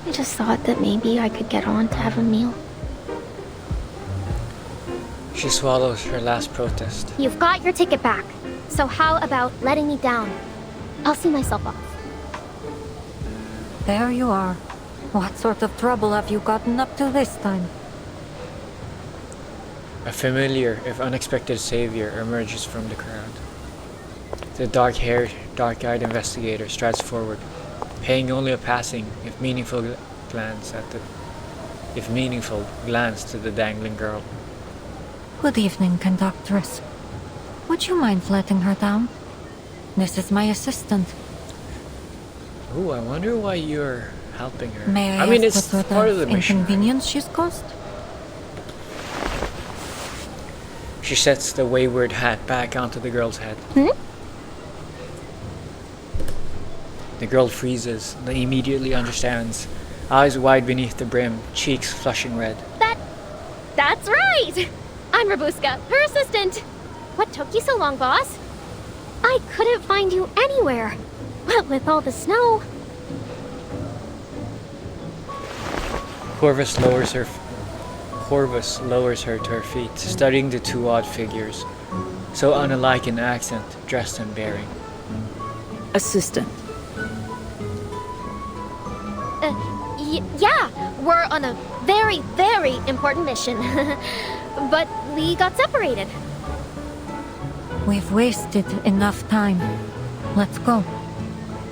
I just thought that maybe I could get on to have a meal. She swallows her last protest. You've got your ticket back. So how about letting me down? I'll see myself off. There you are. What sort of trouble have you gotten up to this time? A familiar, if unexpected savior emerges from the crowd. The dark-haired, dark-eyed investigator strides forward, paying only a passing, if meaningful, glance to the dangling girl. Good evening, conductress. Would you mind letting her down? This is my assistant. Ooh, I wonder why you're helping her. May I mean, ask it's what sort part of the of mission. inconvenience she's caused? She sets the wayward hat back onto the girl's head. The girl freezes, then immediately understands. Eyes wide beneath the brim, cheeks flushing red. That's right! I'm Rabuska, her assistant. What took you so long, boss? I couldn't find you anywhere. What with all the snow? Corvus lowers her to her feet, studying the two odd figures, so unalike in accent, dressed and bearing. Assistant. Yeah, we're on a very, very important mission. But we got separated. We've wasted enough time. Let's go.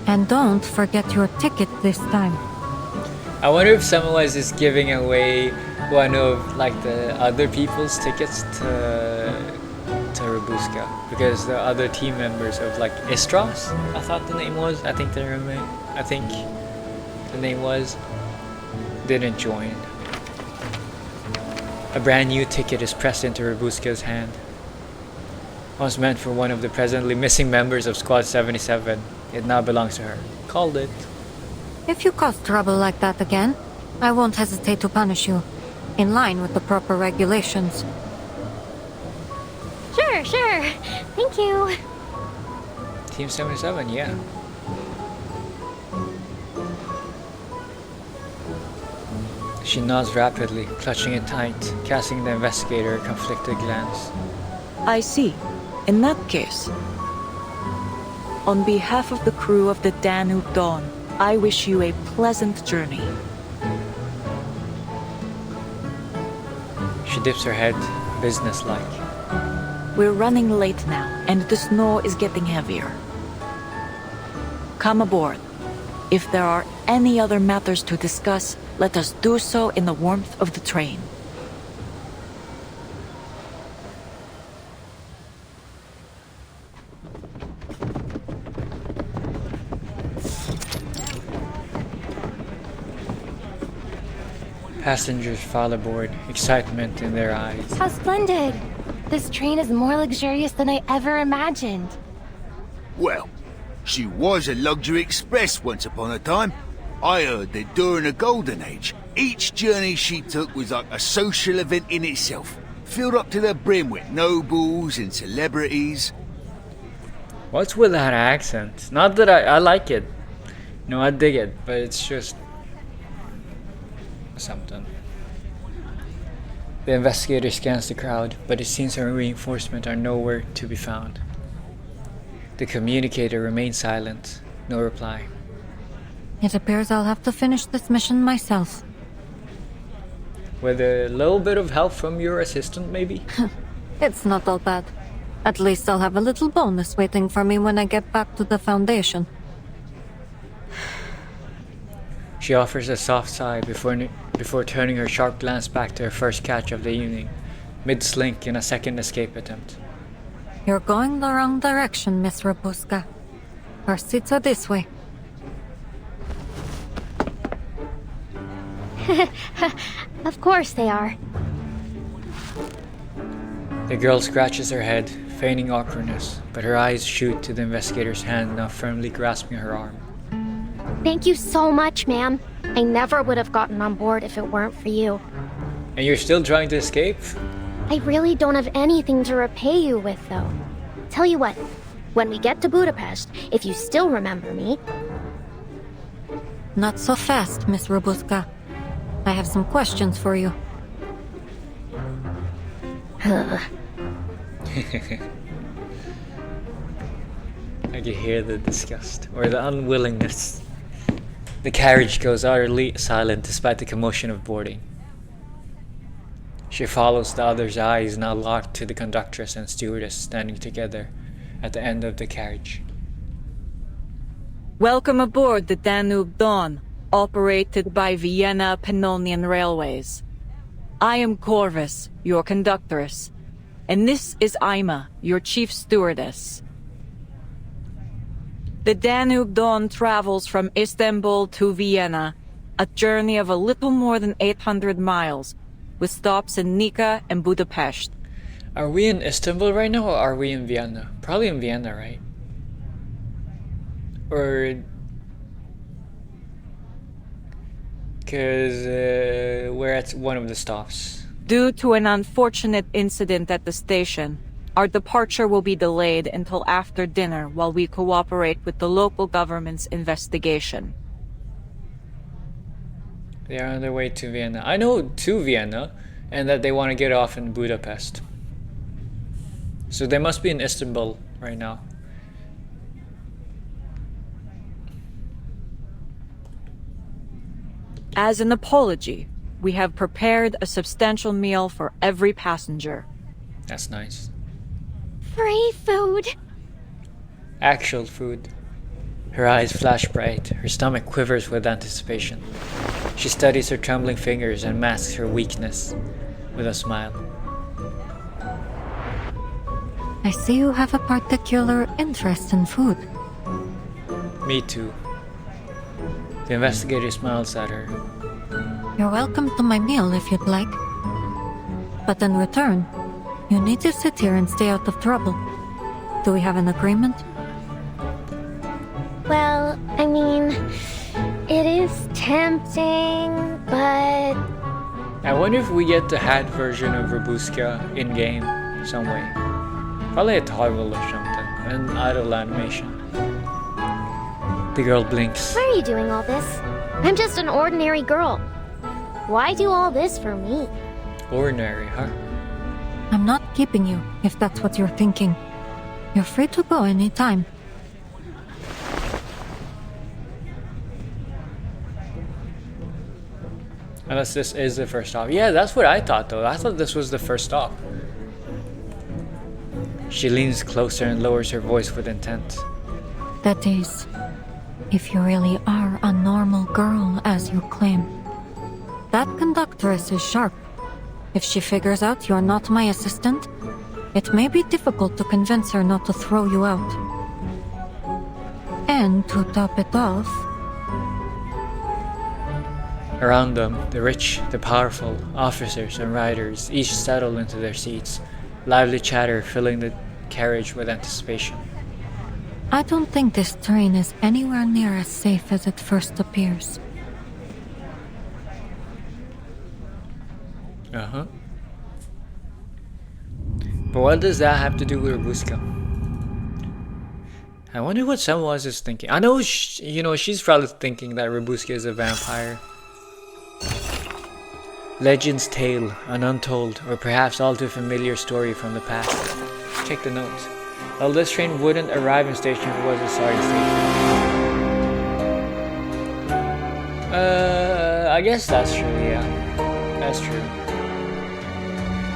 And don't forget your ticket this time. I wonder if Samwise is giving away one of like the other people's tickets to Rabuska, because the other team members of like Istros, I thought the name was, I think the name was, didn't join. A brand new ticket is pressed into Robuska's hand. Once meant for one of the presently missing members of Squad 77, it now belongs to her. Called it. If you cause trouble like that again, I won't hesitate to punish you, in line with the proper regulations. Sure. Thank you. Team 77, yeah. She nods rapidly, clutching it tight, casting the investigator a conflicted glance. I see. In that case, on behalf of the crew of the Danube Dawn, I wish you a pleasant journey. She dips her head, businesslike. We're running late now, and the snow is getting heavier. Come aboard. If there are any other matters to discuss, let us do so in the warmth of the train. Passengers file aboard, excitement in their eyes. How splendid! This train is more luxurious than I ever imagined. Well, she was a luxury express once upon a time. I heard that during the Golden Age, each journey she took was like a social event in itself, filled up to the brim with nobles and celebrities. What's with that accent? Not that I like it. No, I dig it, but it's just something. The investigator scans the crowd, but it seems her reinforcements are nowhere to be found. The communicator remains silent, no reply. It appears I'll have to finish this mission myself. With a little bit of help from your assistant, maybe? It's not all bad. At least I'll have a little bonus waiting for me when I get back to the Foundation. She offers a soft sigh before turning her sharp glance back to her first catch of the evening, mid-slink in a second escape attempt. You're going the wrong direction, Miss Robuska. Our seats are this way. Of course they are. The girl scratches her head, feigning awkwardness, but her eyes shoot to the investigator's hand now firmly grasping her arm. Thank you so much, ma'am. I never would have gotten on board if it weren't for you. And you're still trying to escape? I really don't have anything to repay you with, though. Tell you what, when we get to Budapest, if you still remember me... Not so fast, Miss Robuska. I have some questions for you. I can hear the disgust, or the unwillingness. The carriage goes utterly silent despite the commotion of boarding. She follows the other's eyes, now locked to the conductress and stewardess standing together at the end of the carriage. Welcome aboard the Danube Dawn, operated by Vienna Pannonian Railways. I am Corvus, your conductress, and this is Ima, your chief stewardess. The Danube Dawn travels from Istanbul to Vienna, a journey of a little more than 800 miles, with stops in Nika and Budapest. Are we in Istanbul right now, or are we in Vienna? Probably in Vienna, right? Or... because we're at one of the stops. Due to an unfortunate incident at the station, our departure will be delayed until after dinner while we cooperate with the local government's investigation. They are on their way to Vienna. I know to Vienna, and that they want to get off in Budapest. So they must be in Istanbul right now. As an apology, we have prepared a substantial meal for every passenger. That's nice. Free food! Actual food. Her eyes flash bright, her stomach quivers with anticipation. She studies her trembling fingers and masks her weakness with a smile. I see you have a particular interest in food. Me too. The investigator smiles at her. You're welcome to my meal if you'd like. But in return, you need to sit here and stay out of trouble. Do we have an agreement? Well, I mean, it is tempting, but... I wonder if we get the hat version of Robuska in-game some way. Probably a toggle or something, an idle animation. The girl blinks. Why are you doing all this? I'm just an ordinary girl. Why do all this for me? Ordinary, huh? I'm not keeping you, if that's what you're thinking. You're free to go anytime. Unless this is the first stop. Yeah, that's what I thought though. I thought this was the first stop. She leans closer and lowers her voice with intent. That is, if you really are a normal girl, as you claim. That conductress is sharp. If she figures out you're not my assistant, it may be difficult to convince her not to throw you out. And to top it off... Around them, the rich, the powerful, officers and riders each settle into their seats, lively chatter filling the carriage with anticipation. I don't think this train is anywhere near as safe as it first appears. Uh-huh. But what does that have to do with Robuska? I wonder what someone else is thinking. I know, she's probably thinking that Robuska is a vampire. Legend's tale, an untold, or perhaps all too familiar story from the past. Check the notes. Well, this train wouldn't arrive in station if it was a sorry station. I guess that's true, yeah. That's true.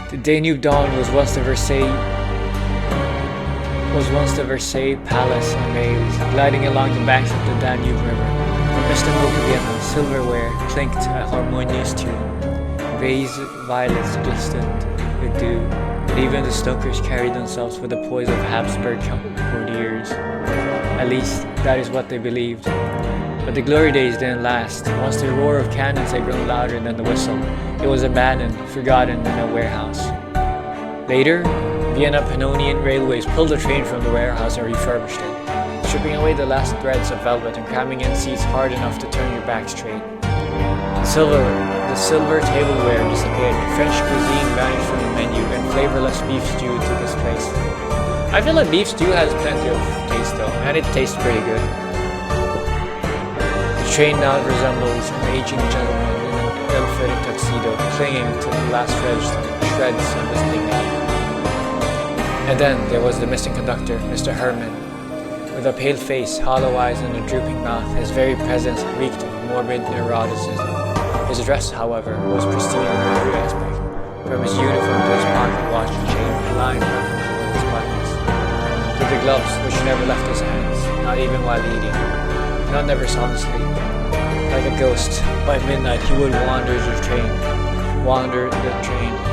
The Danube Dawn was once the Versailles palace and maze, gliding along the banks of the Danube River. From Istanbul to Vienna, silverware clinked a harmonious tune. Vase violets glistened with dew, and even the stokers carried themselves with the poise of Habsburg courtiers. At least, that is what they believed. But the glory days didn't last. Once the roar of cannons had grown louder than the whistle, it was abandoned, forgotten in a warehouse. Later, Vienna Pannonian Railways pulled the train from the warehouse and refurbished it, stripping away the last threads of velvet and cramming in seats hard enough to turn your back straight. The silver tableware disappeared, French cuisine vanished from the menu, and flavorless beef stew took its place. I feel like beef stew has plenty of taste though, and it tastes pretty good. The train now resembles an aging gentleman in an ill-fitting tuxedo, clinging to the last shreds of his dignity. And then there was the missing conductor, Mr. Herman. With a pale face, hollow eyes, and a drooping mouth, his very presence reeked of morbid neuroticism. His dress, however, was pristine in every aspect, from his uniform to his pocket watch and chain, aligned perfectly with his buttons, to the gloves which never left his hands, not even while eating. None ever saw him sleep. Like a ghost, by midnight he would wander the train,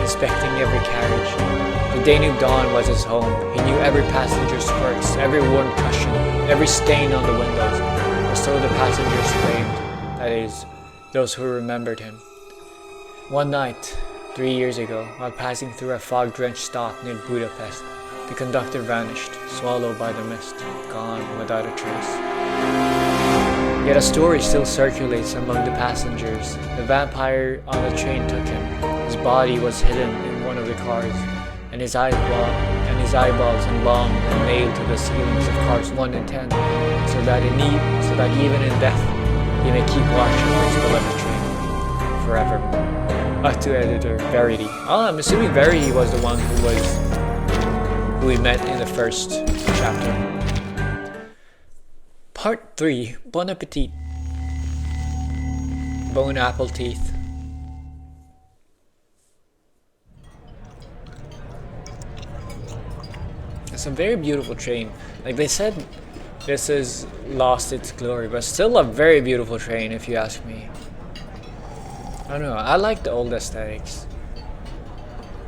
inspecting every carriage. The Danube Dawn was his home. He knew every passenger's quirks, every worn cushion, every stain on the windows, or so the passengers claimed, that is, those who remembered him. One night, 3 years ago, while passing through a fog-drenched stop near Budapest, the conductor vanished, swallowed by the mist, gone without a trace. Yet a story still circulates among the passengers. The vampire on the train took him. His body was hidden in one of the cars, and his eyeballs embalmed and nailed to the ceilings of cars 1 and 10, so that even in death he may keep watching for his beloved train forevermore. To editor Verity. Oh, I'm assuming Verity was the one who we met in the first chapter. Part 3. Bon appetit. Bone apple teeth. It's a very beautiful train. Like they said, this has lost its glory, but still a very beautiful train if you ask me. I don't know, I like the old aesthetics.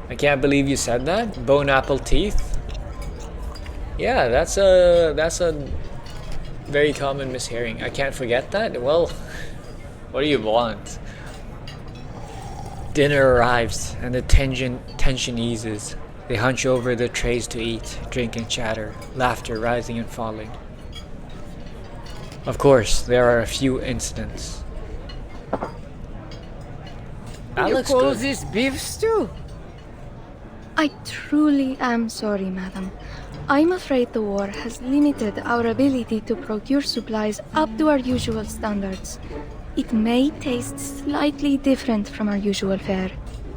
I can't believe you said that. Bone apple teeth? Yeah, that's a very common mishearing. I can't forget that. Well, what do you want? Dinner arrives, and the tension eases. They hunch over the trays to eat, drink and chatter, laughter rising and falling. Of course, there are a few incidents. That You looks call good. this beef stew? I truly am sorry, madam. I'm afraid the war has limited our ability to procure supplies up to our usual standards. It may taste slightly different from our usual fare.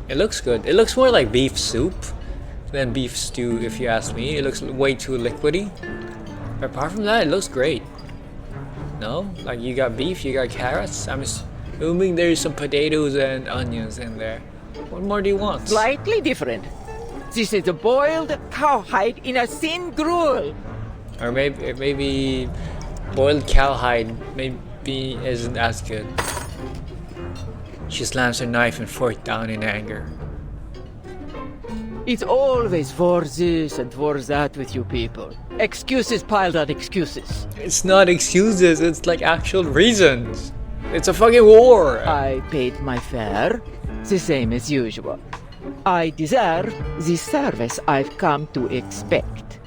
It looks good. It looks more like beef soup than beef stew, if you ask me. It looks way too liquidy. But apart from that, it looks great. No? Like, you got beef, you got carrots. I'm assuming there's some potatoes and onions in there. What more do you want? Slightly different. This is a boiled cowhide in a thin gruel. Or maybe boiled cowhide maybe isn't as good. She slams her knife and fork down in anger. It's always for this and for that with you people. Excuses piled on excuses. It's not excuses, it's like actual reasons. It's a fucking war. I paid my fare, the same as usual. I deserve the service I've come to expect.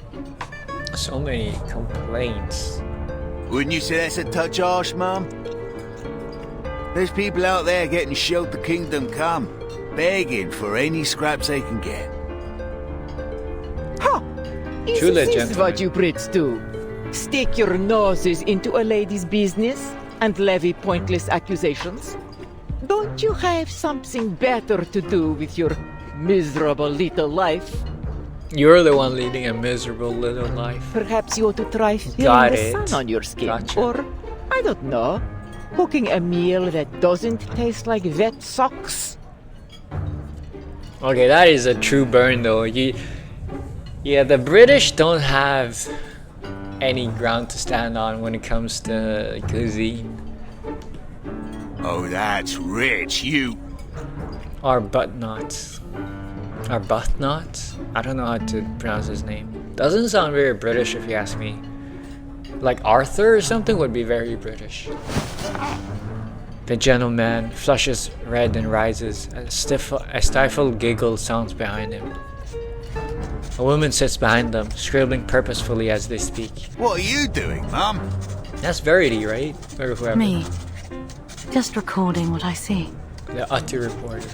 So many complaints. Wouldn't you say that's a touch harsh, Mum? There's people out there getting shelled to kingdom come, begging for any scraps they can get. Ha! Is Truly, this gentlemen. what you Brits do? Stick your noses into a lady's business and levy pointless accusations? Don't you have something better to do with your miserable little life? You're the one leading a miserable little life. Perhaps you ought to try feeling Got the it. sun on your skin. Gotcha. Or, I don't know, cooking a meal that doesn't taste like wet socks. Okay, that is a true burn though. Yeah, the British don't have any ground to stand on when it comes to cuisine. Oh, that's rich, you. Arbuthnot. Arbuthnot? I don't know how to pronounce his name. Doesn't sound very British if you ask me. Like Arthur or something would be very British. The gentleman flushes red and rises. A stifled giggle sounds behind him. A woman sits behind them, scribbling purposefully as they speak. What are you doing, Mum? That's Verity, right? Or whoever. Me. Just recording what I see. The utter reporter.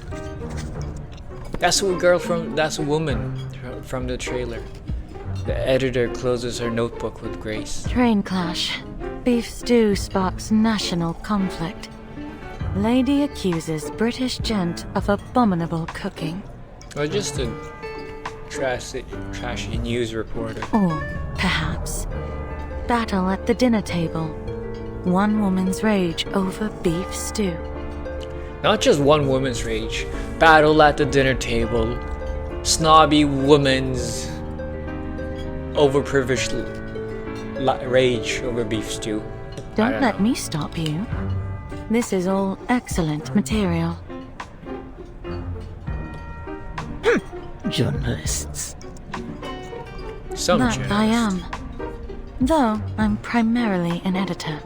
That's a girl from. That's a woman from the trailer. The editor closes her notebook with grace. Train clash. Beef stew sparks national conflict. Lady accuses British gent of abominable cooking. Or just a trashy news reporter. Or, perhaps, battle at the dinner table. One woman's rage over beef stew. Not just one woman's rage. Battle at the dinner table. Snobby woman's overprivileged rage over beef stew. Don't let me stop you. This is all excellent material. Journalists. Some That journalists. I am. Though I'm primarily an editor.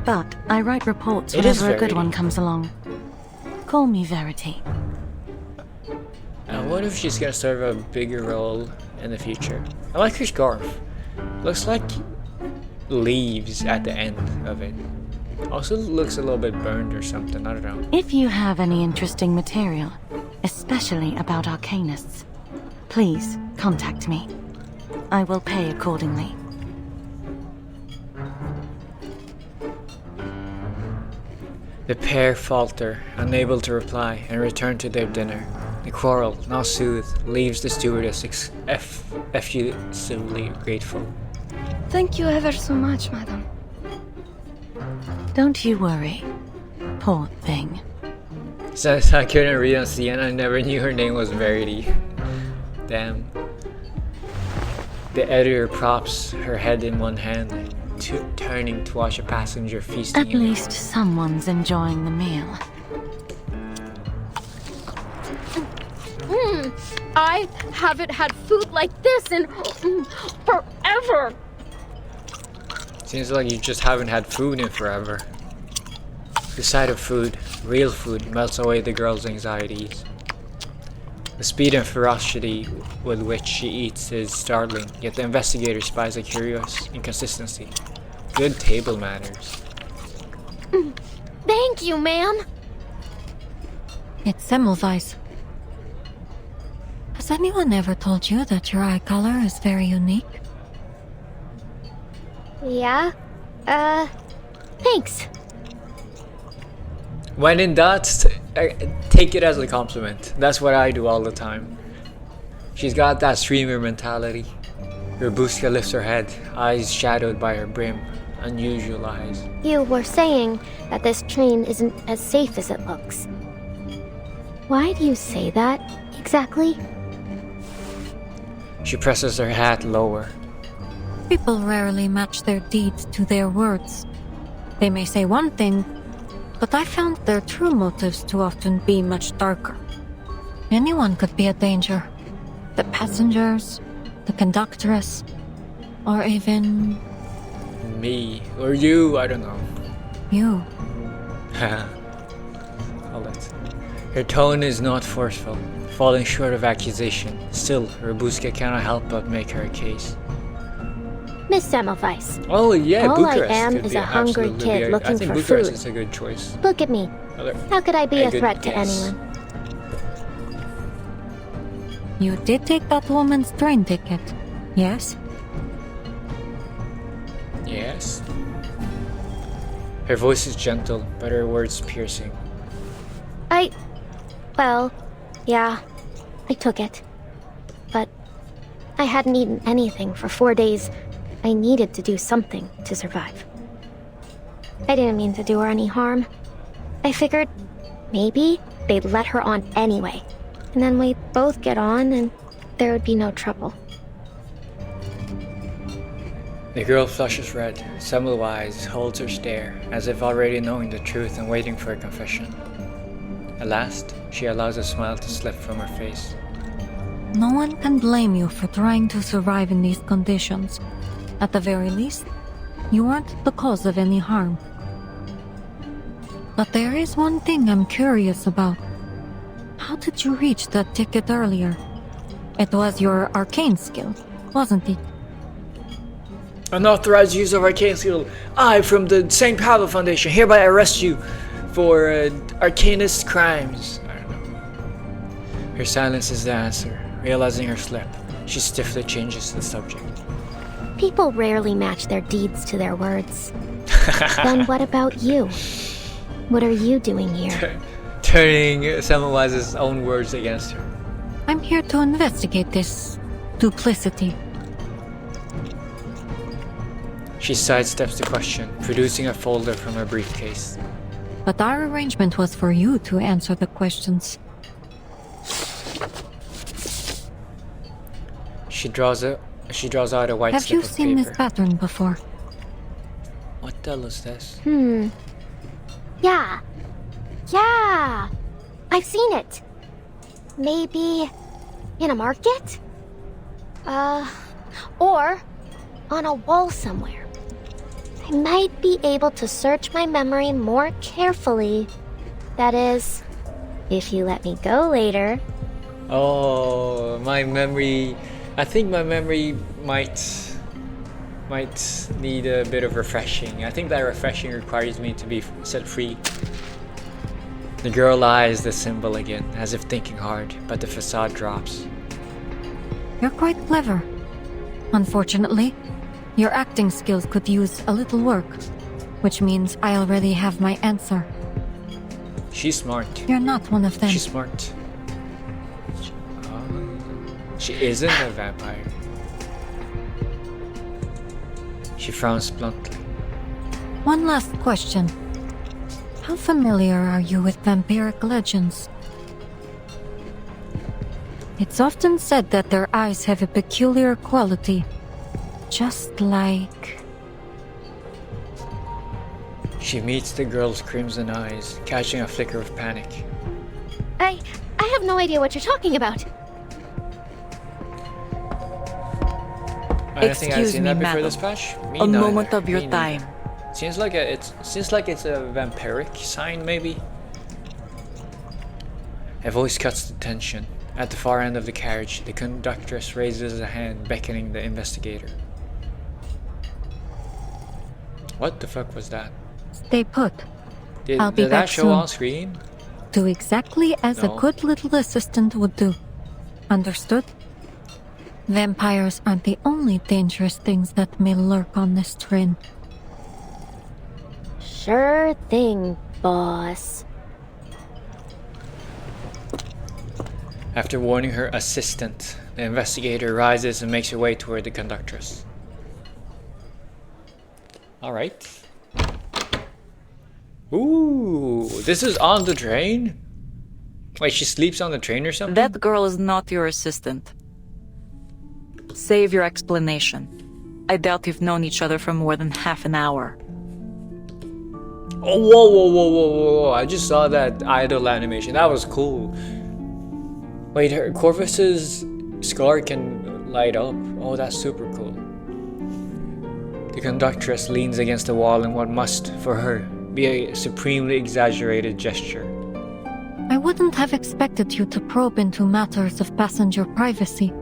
But I write reports It is whenever a good Verity. one comes along. Call me Verity. What if she's gonna serve a bigger role in the future? I like her scarf. Looks like leaves at the end of it. Also looks a little bit burned or something, I don't know. If you have any interesting material, especially about arcanists, please contact me. I will pay accordingly. The pair falter, unable to reply, and return to their dinner. The quarrel, now soothed, leaves the stewardess effusively grateful. Thank you ever so much, madam. Don't you worry. Poor thing. Since I couldn't read on Sienna, I never knew her name was Verity. Damn. The editor props her head in one hand, turning to watch a passenger feasting. At least someone's enjoying the meal. I haven't had food like this in forever. Seems like you just haven't had food in forever. The sight of food, real food, melts away the girl's anxieties. The speed and ferocity with which she eats is startling, yet the investigator spies a curious inconsistency. Good table manners. Thank you, ma'am. It's Semmelweis. Has anyone ever told you that your eye color is very unique? Yeah? Thanks. When in doubt, take it as a compliment. That's what I do all the time. She's got that streamer mentality. Robuska lifts her head, eyes shadowed by her brim. Unusual eyes. You were saying that this train isn't as safe as it looks. Why do you say that, exactly? She presses her hat lower. People rarely match their deeds to their words. They may say one thing, but I found their true motives to often be much darker. Anyone could be a danger. The passengers, the conductress, or even... me. Or you, I don't know. You. Hold it. Her tone is not forceful, falling short of accusation. Still, Robuska cannot help but make her a case. Miss Semmelweis. Oh yeah, All Bucharest. I am could is be a hungry absolutely kid be looking I think for Bucharest food. is a good choice. Look at me. How could I be a good threat to guess. anyone? You did take that woman's train ticket, yes? Yes. Her voice is gentle, but her words piercing. Well, yeah, I took it. But I hadn't eaten anything for 4 days. I needed to do something to survive. I didn't mean to do her any harm. I figured maybe they'd let her on anyway. And then we'd both get on and there would be no trouble. The girl flushes red. Semmelweis holds her stare, as if already knowing the truth and waiting for a confession. At last, she allows a smile to slip from her face. No one can blame you for trying to survive in these conditions. At the very least, you weren't the cause of any harm. But there is one thing I'm curious about. How did you reach that ticket earlier? It was your arcane skill, wasn't it? Unauthorized use of arcane skill. I, from the St. Pablo Foundation, hereby arrest you for arcanist crimes. I don't know. Her silence is the answer. Realizing her slip, she stiffly changes the subject. People rarely match their deeds to their words. Then what about you? What are you doing here? Turning Semmelweis' own words against her. I'm here to investigate this duplicity. She sidesteps the question, producing a folder from her briefcase. But our arrangement was for you to answer the questions. She draws out a white Have slip you of seen paper. this pattern before? What the hell is this? Yeah. Yeah! I've seen it. Maybe in a market? Or on a wall somewhere. I might be able to search my memory more carefully. That is, if you let me go later. Oh, my memory. I think my memory might need a bit of refreshing. I think that refreshing requires me to be set free. The girl eyes the symbol again, as if thinking hard, but the facade drops. You're quite clever. Unfortunately, your acting skills could use a little work, which means I already have my answer. She's smart. You're not one of them. She's smart. She isn't a vampire. She frowns bluntly. One last question. How familiar are you with vampiric legends? It's often said that their eyes have a peculiar quality. Just like... She meets the girl's crimson eyes, catching a flicker of panic. I have no idea what you're talking about. I don't think I've seen that before this patch. A moment of your time. Seems like it's a vampiric sign, maybe. A voice cuts the tension. At the far end of the carriage, the conductress raises a hand, beckoning the investigator. What the fuck was that? Stay put. Did be that back show soon. on screen? Do exactly as a No. good little assistant would do. Understood? Vampires aren't the only dangerous things that may lurk on this train. Sure thing, boss. After warning her assistant, the investigator rises and makes her way toward the conductress. Alright. Ooh, this is on the train? Wait, she sleeps on the train or something? That girl is not your assistant. Save your explanation. I doubt you've known each other for more than half an hour. Oh, whoa, whoa, whoa, whoa, whoa. I just saw that idle animation. That was cool. Wait, her Corvus's scar can light up. Oh, that's super cool. The conductress leans against the wall in what must, for her, be a supremely exaggerated gesture. I wouldn't have expected you to probe into matters of passenger privacy.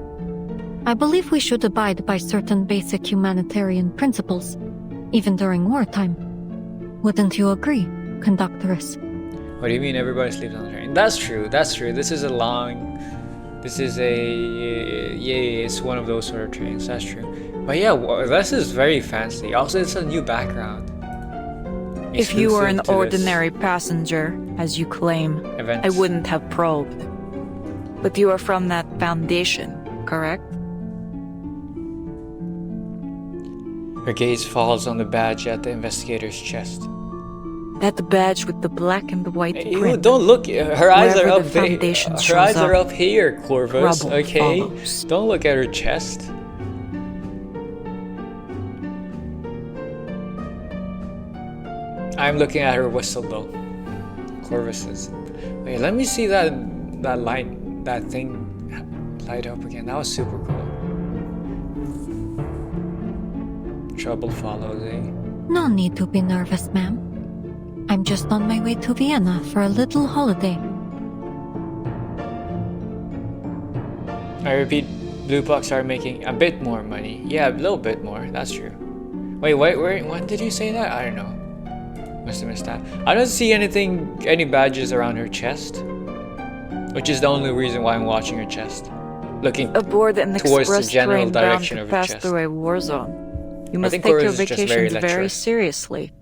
I believe we should abide by certain basic humanitarian principles, even during wartime. Wouldn't you agree, conductress? What do you mean everybody sleeps on the train? That's true, that's true. This is a it's one of those sort of trains, that's true. But yeah, this is very fancy. Also, it's a new background. If you were an Exclusive to ordinary passenger, as you claim, events. I wouldn't have probed. But you are from that foundation, correct? Her gaze falls on the badge at the investigator's chest. That badge with the black and the white Ew, print. don't look. Her eyes are Wherever up the there. foundation Her shows eyes are up, up here, Corvus. trouble Okay, follows. don't look at her chest. I'm looking at her whistle though. Corvus's. Wait, let me see that thing light up again. That was super cool. Trouble follows, eh? No need to be nervous, ma'am. I'm just on my way to Vienna for a little holiday. I repeat, blue pucks are making a bit more money. Yeah, a little bit more. That's true. Wait, when did you say that? I don't know. Must have missed that. I don't see any badges around her chest, which is the only reason why I'm watching her chest, looking Aboard an towards the express general train bound direction to of her pass chest. through a war zone. You I must think take your Corvus is just very vacations very lecherous. seriously.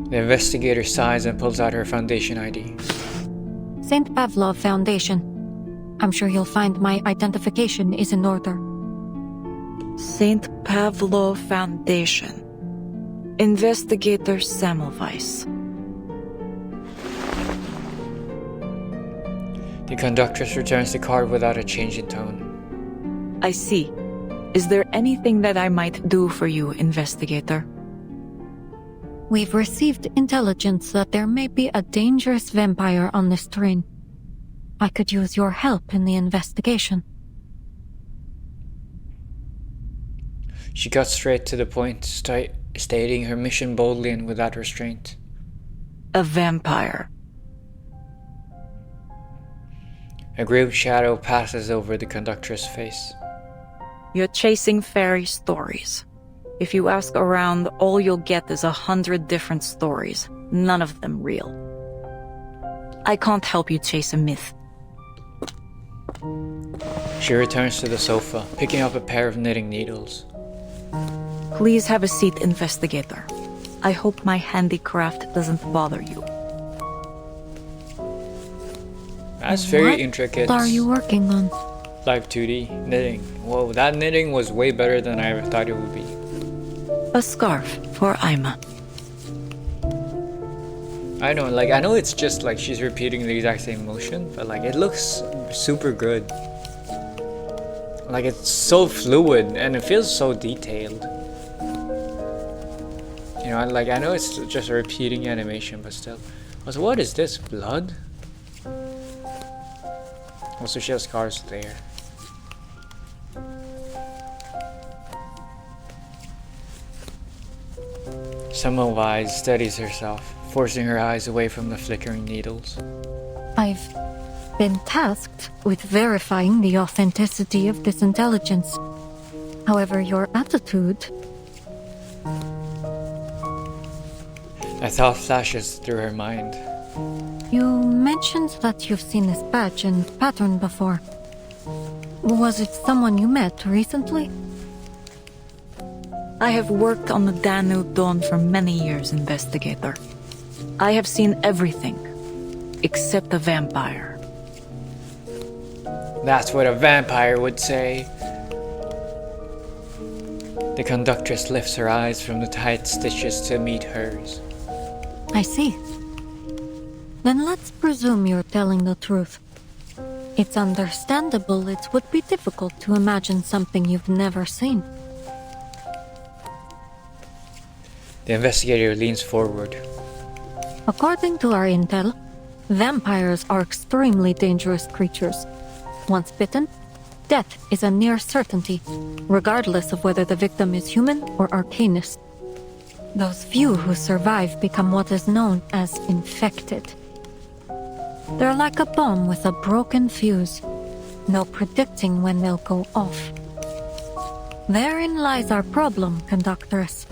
The investigator sighs and pulls out her Foundation ID. St. Pavlov Foundation. I'm sure you'll find my identification is in order. St. Pavlov Foundation. Investigator Semmelweis. The conductress returns the card without a change in tone. I see. Is there anything that I might do for you, investigator? We've received intelligence that there may be a dangerous vampire on this train. I could use your help in the investigation. She cuts straight to the point, stating her mission boldly and without restraint. A vampire. A grim shadow passes over the conductress' face. You're chasing fairy stories. If you ask around, all you'll get is 100 different stories, none of them real. I can't help you chase a myth. She returns to the sofa, picking up a pair of knitting needles. Please have a seat, investigator. I hope my handicraft doesn't bother you. That's very intricate. What are you working on? Live 2D knitting. Whoa, that knitting was way better than I ever thought it would be. A scarf for Ima. I know it's just like she's repeating the exact same motion, but like it looks super good. Like it's so fluid and it feels so detailed. You know, like I know it's just a repeating animation, but still. Also, what is this? Blood? Also, she has scars there. Semmelweis steadies herself, forcing her eyes away from the flickering needles. I've been tasked with verifying the authenticity of this intelligence. However, your attitude... A thought flashes through her mind. You mentioned that you've seen this badge and pattern before. Was it someone you met recently? I have worked on the Danube Dawn for many years, investigator. I have seen everything, except a vampire. That's what a vampire would say. The conductress lifts her eyes from the tight stitches to meet hers. I see. Then let's presume you're telling the truth. It's understandable it would be difficult to imagine something you've never seen. The investigator leans forward. According to our intel, vampires are extremely dangerous creatures. Once bitten, death is a near certainty, regardless of whether the victim is human or arcanist. Those few who survive become what is known as infected. They're like a bomb with a broken fuse. No predicting when they'll go off. Therein lies our problem, Conductress.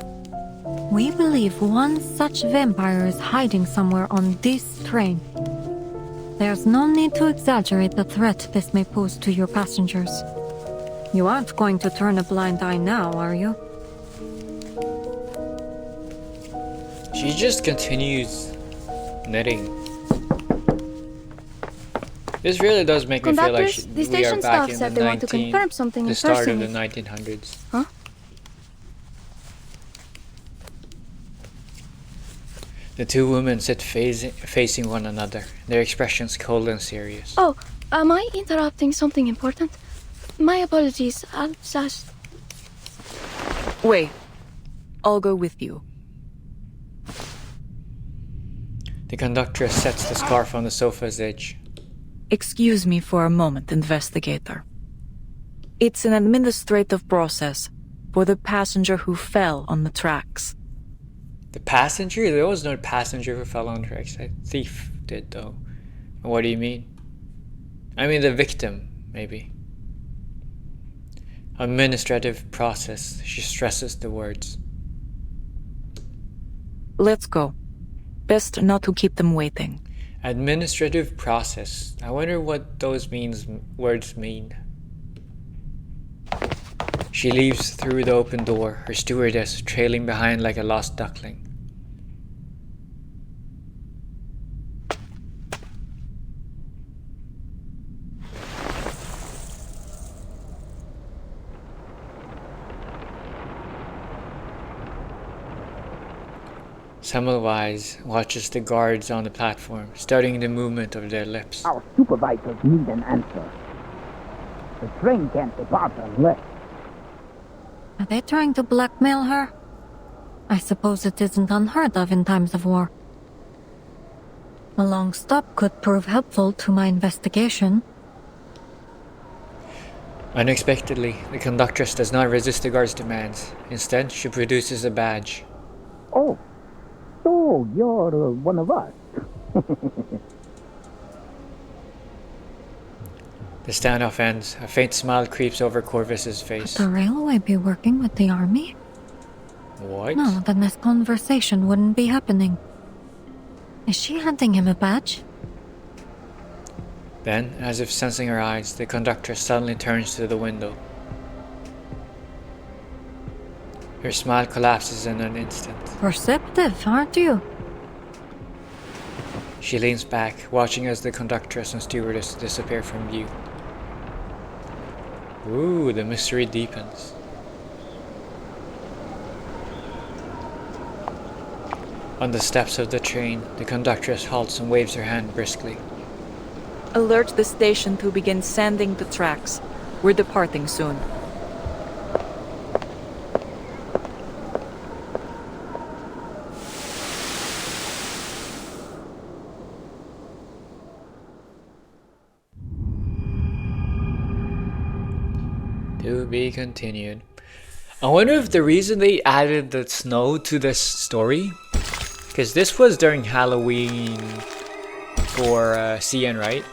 We believe one such vampire is hiding somewhere on this train. There's no need to exaggerate the threat this may pose to your passengers. You aren't going to turn a blind eye now, are you? She just continues knitting. This really does make me feel like The we are station back staff in said the they want to confirm something the in start of person. the 1900s. Huh? The two women sit facing one another, their expressions cold and serious. Oh, am I interrupting something important? My apologies, I'll just... Wait. I'll go with you. The conductress sets the scarf on the sofa's edge. Excuse me for a moment, investigator. It's an administrative process for the passenger who fell on the tracks. The passenger? There was no passenger who fell on the tracks. A thief did, though. What do you mean? I mean the victim, maybe. Administrative process. She stresses the words. Let's go. Best not to keep them waiting. Administrative process. I wonder what those words mean. She leaves through the open door, her stewardess trailing behind like a lost duckling. Semmelweis watches the guards on the platform, studying the movement of their lips. Our supervisors need an answer. The train can't depart unless... Are they trying to blackmail her? I suppose it isn't unheard of in times of war. A long stop could prove helpful to my investigation. Unexpectedly, the conductress does not resist the guard's demands. Instead, she produces a badge. Oh, so you're one of us. The standoff ends. A faint smile creeps over Corvus's face. Could the railway be working with the army? What? No, then this conversation wouldn't be happening. Is she handing him a badge? Then, as if sensing her eyes, the conductress suddenly turns to the window. Her smile collapses in an instant. Perceptive, aren't you? She leans back, watching as the conductress and stewardess disappear from view. Ooh, the mystery deepens. On the steps of the train, the conductress halts and waves her hand briskly. Alert the station to begin sanding the tracks. We're departing soon. To be continued. I wonder if the reason they added the snow to this story, because this was during Halloween for CN, right?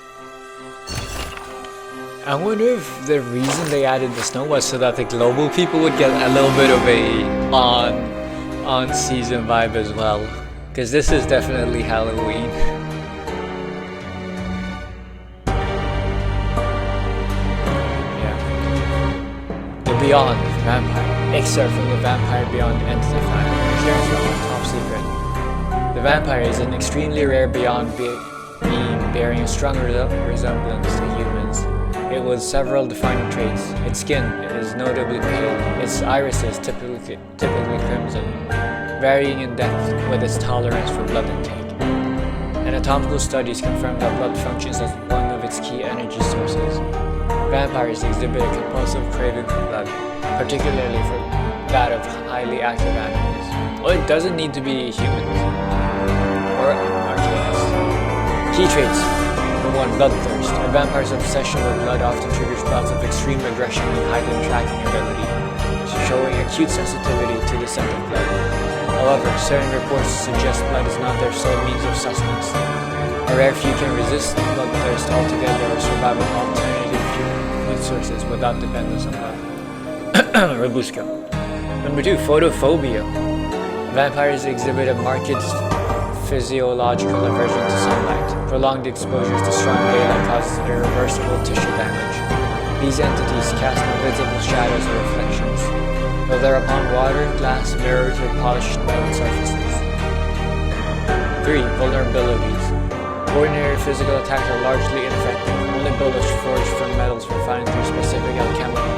I wonder if the reason they added the snow was so that the global people would get a little bit of a on-season vibe as well, because this is definitely Halloween. Yeah. The Beyond Vampire. Excerpt from the Vampire Beyond Entity file. Clearance from Top Secret. The vampire is an extremely rare beyond being bearing a strong resemblance to humans. It with several defining traits. Its skin is notably pale. Its irises typically crimson, varying in depth with its tolerance for blood intake. Anatomical studies confirm that blood functions as one of its key energy sources. Vampires exhibit a compulsive craving for blood, particularly for that of highly active animals. Well, it doesn't need to be humans or arcanists. Key traits. Number 1, bloodthirst. A vampire's obsession with blood often triggers bouts of extreme aggression and heightened tracking ability, showing acute sensitivity to the scent of blood. However, certain reports suggest blood is not their sole means of sustenance. A rare few can resist bloodthirst altogether or survive on alternative food sources without dependence on blood. Robusco. Number 2, photophobia. Vampires exhibit a marked physiological aversion to sunlight. Prolonged exposures to strong daylight causes irreversible tissue damage. These entities cast invisible shadows or reflections, whether upon water, glass, mirrors, or polished metal surfaces. 3. Vulnerabilities. Ordinary physical attacks are largely ineffective. Only bullets forged from metals refined through specific alchemical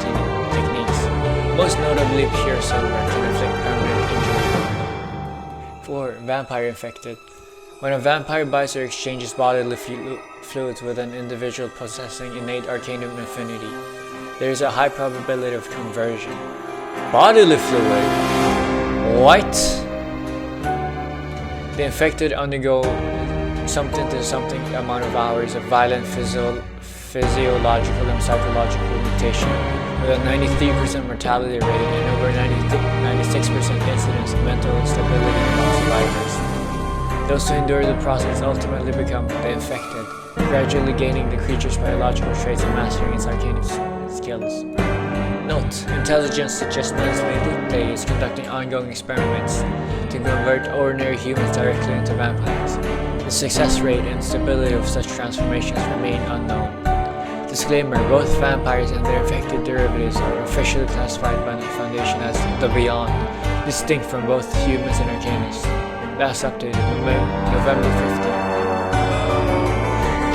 techniques, most notably pure silver, can inflict permanent injury. 4. Vampire infected. When a vampire bites or exchanges bodily fluids with an individual possessing innate arcanum affinity, there is a high probability of conversion. Bodily fluid? What? The infected undergo something amount of hours of violent physiological and psychological mutation, with a 93% mortality rate and over 96% incidence of mental instability among survivors. Those who endure the process ultimately become the infected, gradually gaining the creature's biological traits and mastering its arcane skills. Note: intelligence adjustments Lily is conducting ongoing experiments to convert ordinary humans directly into vampires. The success rate and stability of such transformations remain unknown. Disclaimer: both vampires and their infected derivatives are officially classified by the Foundation as the Beyond, distinct from both humans and arcanists. Last updated November 15th.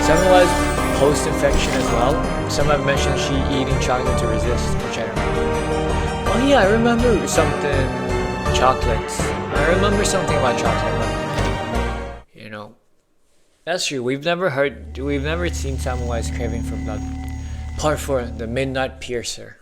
Semmelweis post-infection as well. Some have mentioned she eating chocolate to resist, which I don't know. Oh yeah, I remember something chocolates. I remember something about chocolate, but you know, that's true. We've never seen Semmelweis craving for blood. Part 4: The Midnight Piercer.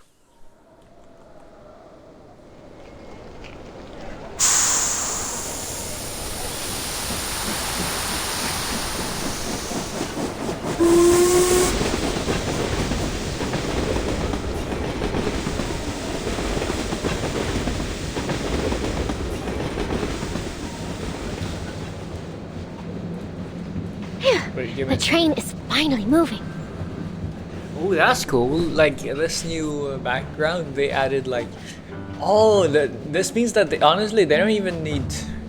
The train is finally moving. Oh, that's cool. Like this new background, they added like, oh, this means that honestly they don't even need.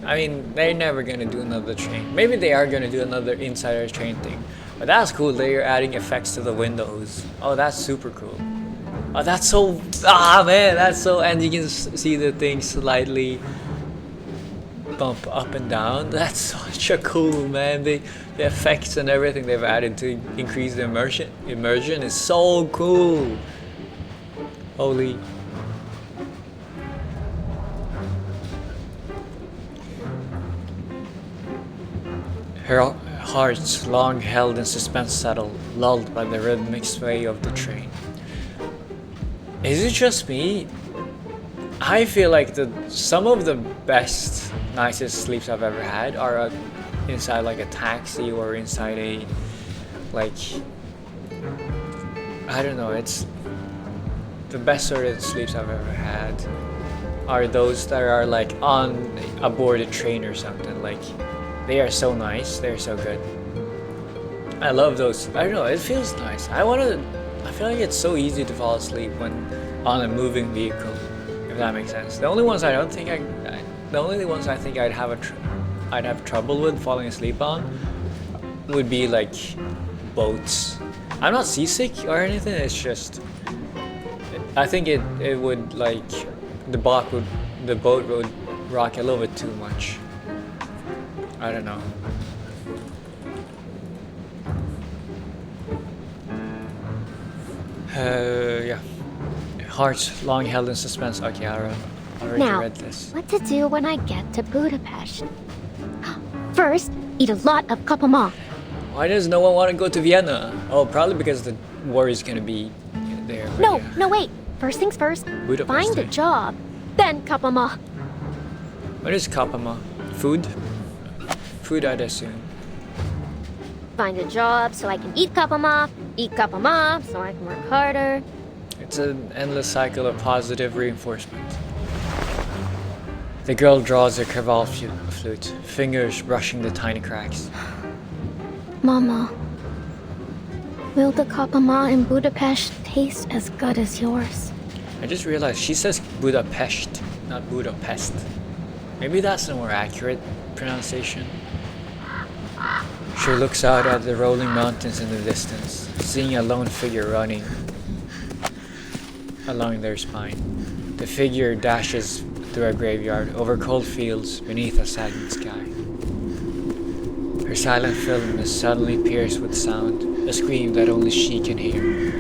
I mean, they're never gonna do another train. Maybe they are gonna do another insider train thing, but that's cool. They're adding effects to the windows. Oh, that's super cool. Oh, that's so. Man, that's so. And you can see the thing slightly bump up and down. That's such a cool, man. The effects and everything they've added to increase the immersion is so cool. Holy. Her hearts, long held in suspense, settle, lulled by the rhythmic sway of the train. Is it just me? I feel like some of the best, nicest sleeps I've ever had are inside like a taxi or inside a, like, I don't know, it's the best sort of sleeps I've ever had. are those that are like on aboard a train or something. Like, they are so nice. They're so good. I love those. I don't know. It feels nice. I feel like it's so easy to fall asleep when on a moving vehicle, if that makes sense. The only ones I think I'd have trouble with falling asleep on would be like boats. I'm not seasick or anything. It's just I think it would like the boat would rock a little bit too much. I don't know. Yeah. Hearts long held in suspense. Okay, I already Now, read this. what to do when I get to Budapest? First, eat a lot of kapama. Why does no one want to go to Vienna? Oh, probably because the war is gonna be there. No, wait. First things first. Budapest, Find a job, then kapama. What is kapama? Food? Food, I'd assume. Find a job so I can eat kapama so I can work harder. It's an endless cycle of positive reinforcement. The girl draws her Kravall flute, fingers brushing the tiny cracks. Mama, will the kapama in Budapest taste as good as yours? I just realized she says Budapest, not Budapest. Maybe that's the more accurate pronunciation. She looks out at the rolling mountains in the distance, seeing a lone figure running along their spine. The figure dashes through a graveyard, over cold fields, beneath a sagging sky. Her silent film is suddenly pierced with sound, a scream that only she can hear.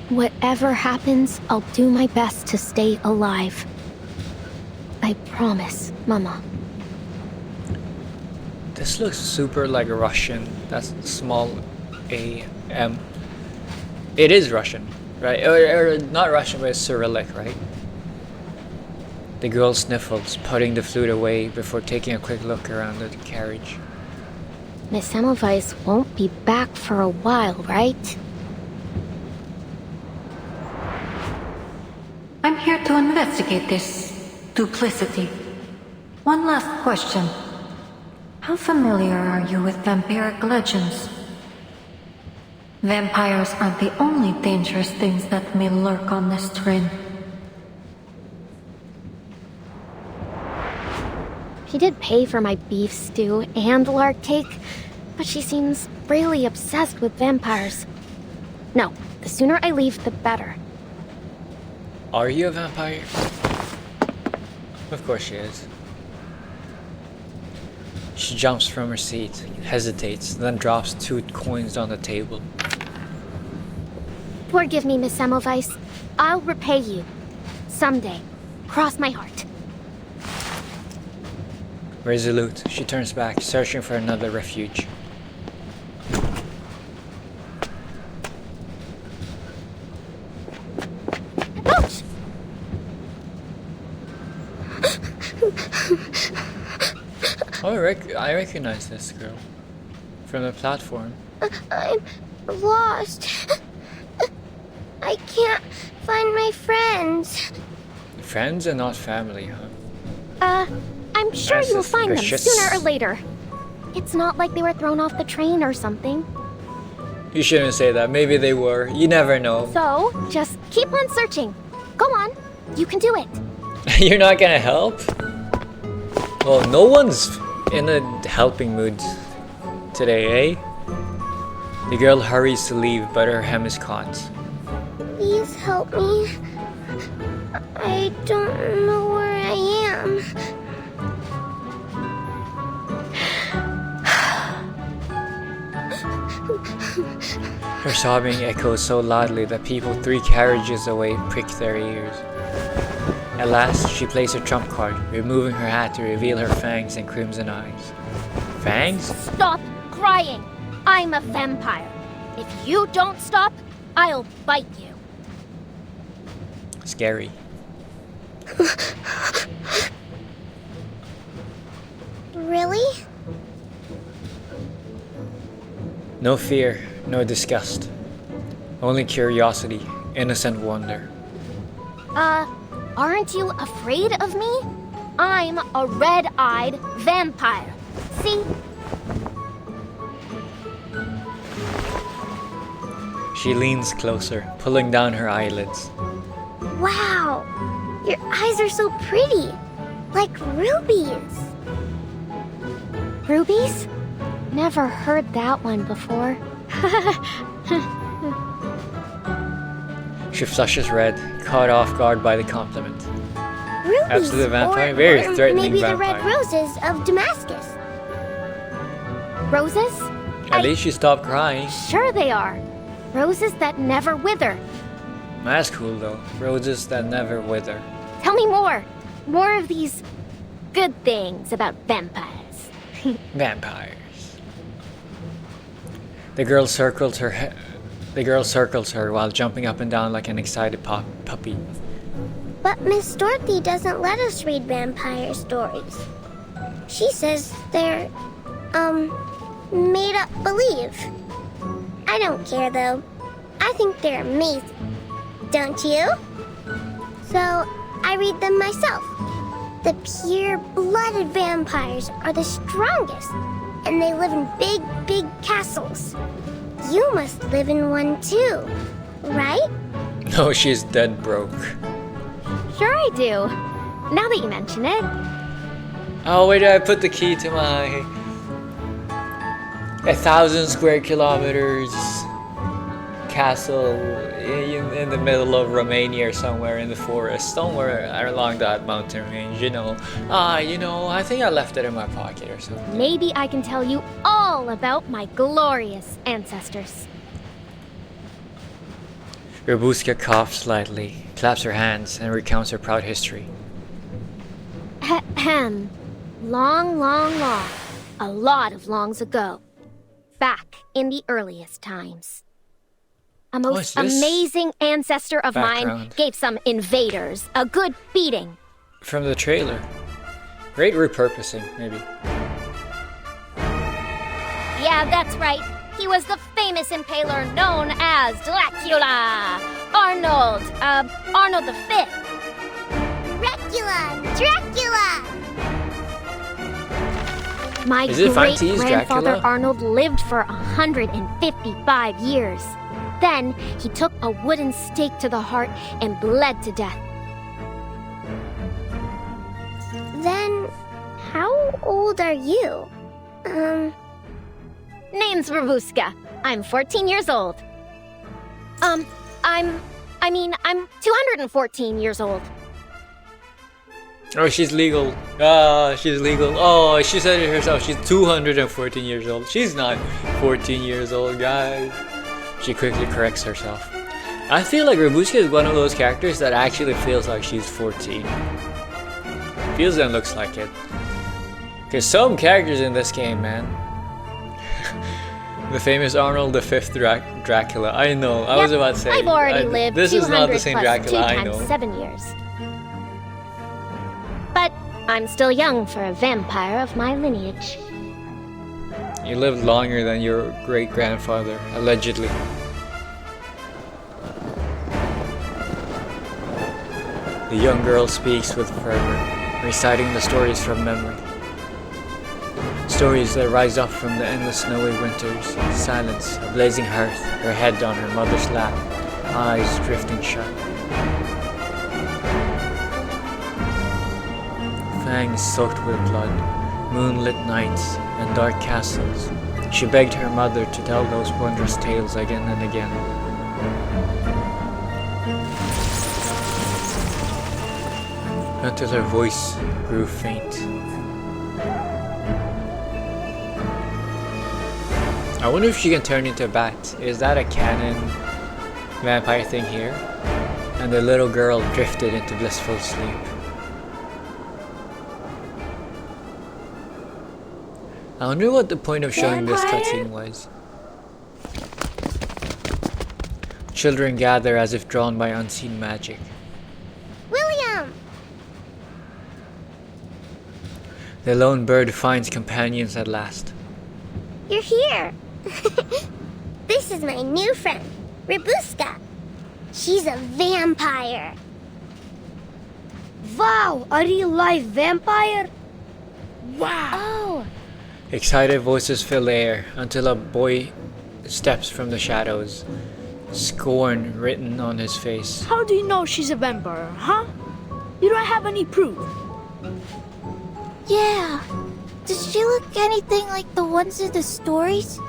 Whatever happens, I'll do my best to stay alive. I promise, Mama. This looks super like Russian. That's small A-M. It is Russian, right? Or not Russian, but it's Cyrillic, right? The girl sniffles, putting the flute away before taking a quick look around the carriage. Miss Semmelweis won't be back for a while, right? I'm here to investigate this duplicity. One last question. How familiar are you with vampiric legends? Vampires aren't the only dangerous things that may lurk on this train. She did pay for my beef stew and lard cake, but she seems really obsessed with vampires. No, the sooner I leave, the better. Are you a vampire? Of course she is. She jumps from her seat, hesitates, then drops 2 coins on the table. Forgive me, Miss Semmelweis. I'll repay you. Someday. Cross my heart. Resolute, she turns back, searching for another refuge. Ouch! Oh, I recognize this girl from the platform. I'm lost. I can't find my friends. Friends and not family, huh? I'm sure That's you'll find them suspicious. sooner or later. It's not like they were thrown off the train or something. You shouldn't say that. Maybe they were. You never know. So, just keep on searching. Go on. You can do it. You're not gonna help? Well, no one's in a helping mood today, eh? The girl hurries to leave, but her hem is caught. Please help me. I don't know where I am. Her sobbing echoes so loudly that people 3 carriages away prick their ears. At last, she plays her trump card, removing her hat to reveal her fangs and crimson eyes. Fangs? Stop crying. I'm a vampire. If you don't stop, I'll bite you. Scary. Really? No fear. No disgust. Only curiosity, innocent wonder. Aren't you afraid of me? I'm a red-eyed vampire. See? She leans closer, pulling down her eyelids. Wow! Your eyes are so pretty. Like rubies. Rubies? Never heard that one before. She flushes red, caught off guard by the compliment. Rubies, Absolute vampire, or very threatening maybe vampire. the red roses of Damascus. Roses? At least she stopped crying. Sure they are. Roses that never wither. That's cool though. Roses that never wither. Tell me more. More of these good things about vampires. Vampires. The girl circles her. The girl circles her while jumping up and down like an excited puppy. But Miss Dorothy doesn't let us read vampire stories. She says they're, made up believe. I don't care though. I think they're amazing. Don't you? So I read them myself. The pure-blooded vampires are the strongest, and they live in big, big castles. You must live in one too, right? No, she's dead broke. Sure I do. Now that you mention it. Oh, wait, I put the key to my 1,000 square kilometers castle in the middle of Romania or somewhere in the forest, somewhere along that mountain range, you know. I think I left it in my pocket or something. Maybe I can tell you all about my glorious ancestors. Rabuska coughs slightly, claps her hands, and recounts her proud history. Ahem. Long, long, long. A lot of longs ago. Back in the earliest times. A most amazing ancestor of mine gave some invaders a good beating. From the trailer. Great repurposing, maybe. Yeah, that's right. He was the famous impaler known as Dracula. Arnold the Fifth. Dracula! My great-grandfather Arnold lived for 155 years. Then, he took a wooden stake to the heart and bled to death. Then, how old are you? Name's Rabuska. I'm 14 years old. I'm 214 years old. Oh, she's legal. She's legal. Oh, she said it herself. She's 214 years old. She's not 14 years old, guys. She quickly corrects herself. I feel like Rabuska is one of those characters that actually feels like she's 14. Feels and looks like it. Because some characters in this game, man. The famous Arnold the Fifth Dracula. I know. I was about to say. I've already lived this 200 is not the same plus Dracula. 2 I times know. 7 years. But I'm still young for a vampire of my lineage. You lived longer than your great-grandfather, allegedly. The young girl speaks with fervor, reciting the stories from memory. Stories that rise up from the endless snowy winters, silence, a blazing hearth, her head on her mother's lap, eyes drifting shut. Fangs soaked with blood, moonlit nights, and dark castles. She begged her mother to tell those wondrous tales again and again. Until her voice grew faint. I wonder if she can turn into a bat. Is that a canon vampire thing here? And the little girl drifted into blissful sleep. I wonder what the point of showing this cutscene was. Children gather as if drawn by unseen magic. William! The lone bird finds companions at last. You're here! This This is my new friend, Robuska. She's a vampire. Wow, a real life vampire? Wow! Oh! Excited voices fill the air until a boy steps from the shadows, scorn written on his face. How do you know she's a vampire, huh? You don't have any proof. Yeah. Does she look anything like the ones in the stories?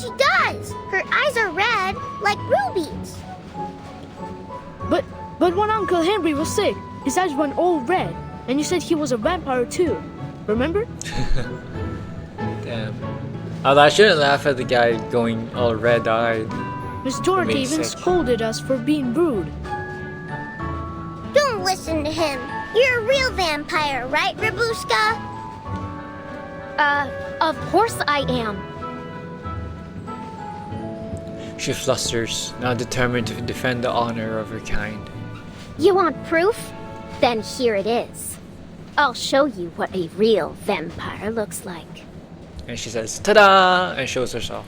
She does! Her eyes are red, like rubies. But when Uncle Henry was sick, his eyes went all red, and you said he was a vampire too. Remember? Damn. Although I shouldn't laugh at the guy going all red-eyed. Miss Dorothy even scolded us for being rude. Don't listen to him. You're a real vampire, right, Robuska? Of course I am. She flusters, now determined to defend the honor of her kind. You want proof? Then here it is. I'll show you what a real vampire looks like. And she says, "Ta-da!" and shows herself.